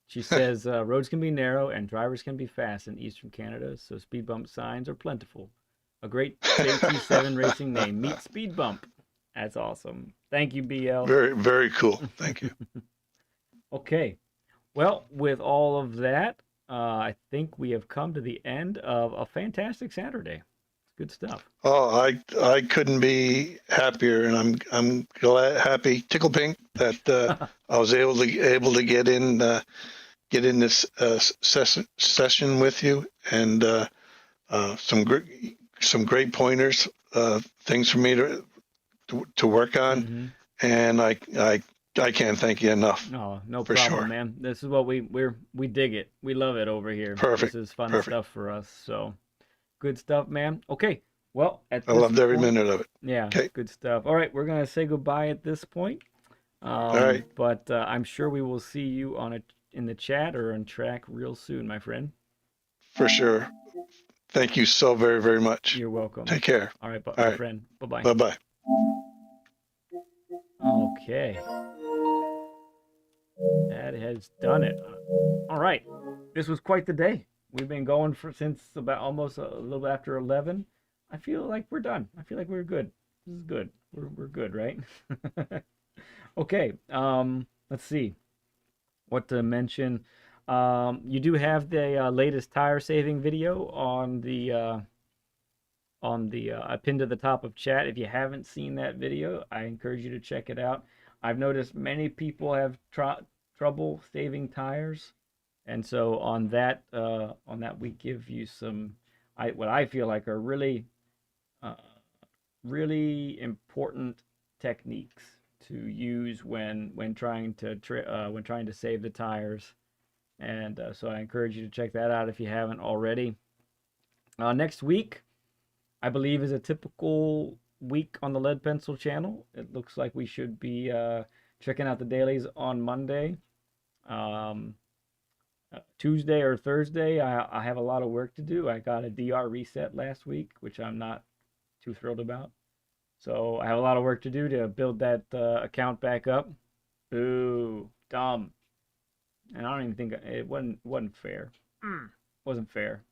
She says roads can be narrow and drivers can be fast in Eastern Canada, so speed bump signs are plentiful. A great GT7 racing name. Meet Speed Bump. That's awesome. Thank you, BL. Very, very cool. Thank you. Okay. Well, with all of that, I think we have come to the end of a fantastic Saturday. Good stuff. Oh, I couldn't be happier, and I'm glad, happy, tickle pink that I was able to get in this session with you, and some great pointers, things for me to work on, Mm-hmm. and I can't thank you enough. Oh, no for problem, sure. man. This is what we dig it. We love it over here. Perfect. This is fun Perfect. stuff for us. So good stuff, man. Okay. Well, at I this loved every point- minute of it. Yeah, Okay. good stuff. All right, we're gonna say goodbye at this point. All right. But I'm sure we will see you in the chat or on track real soon, my friend. For sure. Thank you so very, very much. You're welcome. Take care. All right, All my right. friend. Bye-bye. Bye-bye. Okay. That has done it. All right. This was quite the day. We've been going since about almost a little after 11. I feel like we're done. I feel like we're good. This is good. We're good, right? Okay. Let's see what to mention. You do have the latest tire saving video on the I pinned to the top of chat. If you haven't seen that video, I encourage you to check it out. I've noticed many people have trouble saving tires, and so on that we give you some what I feel like are really really important techniques to use when trying to save the tires, and so I encourage you to check that out if you haven't already. Next week, I believe, is a typical week on the Lead Pencil channel. It looks like we should be checking out the dailies on Monday. Tuesday or Thursday, I have a lot of work to do. I got a DR reset last week, which I'm not too thrilled about. So I have a lot of work to do to build that account back up. Ooh, dumb. And I don't even think it wasn't fair. Wasn't fair.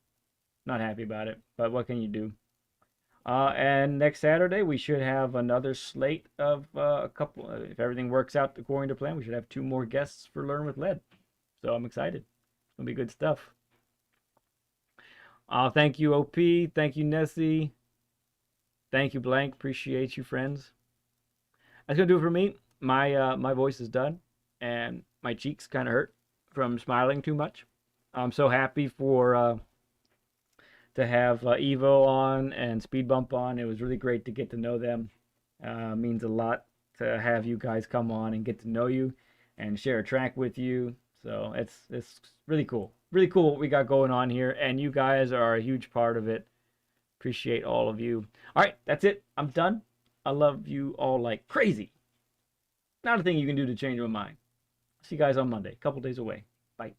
Not happy about it. But what can you do? And next Saturday we should have another slate of a couple. If everything works out according to plan, we should have 2 more guests for Learn with Lead. So I'm excited. It's gonna be good stuff. Thank you, OP. Thank you, Nessie. Thank you, Blank. Appreciate you, friends. That's gonna do it for me. My voice is done, and my cheeks kind of hurt from smiling too much. I'm so happy for to have Evo on and SpeedBump on. It was really great to get to know them. Means a lot to have you guys come on and get to know you and share a track with you. So it's really cool. Really cool what we got going on here, and you guys are a huge part of it. Appreciate all of you. All right, that's it. I'm done. I love you all like crazy. Not a thing you can do to change my mind. See you guys on Monday. A couple days away. Bye.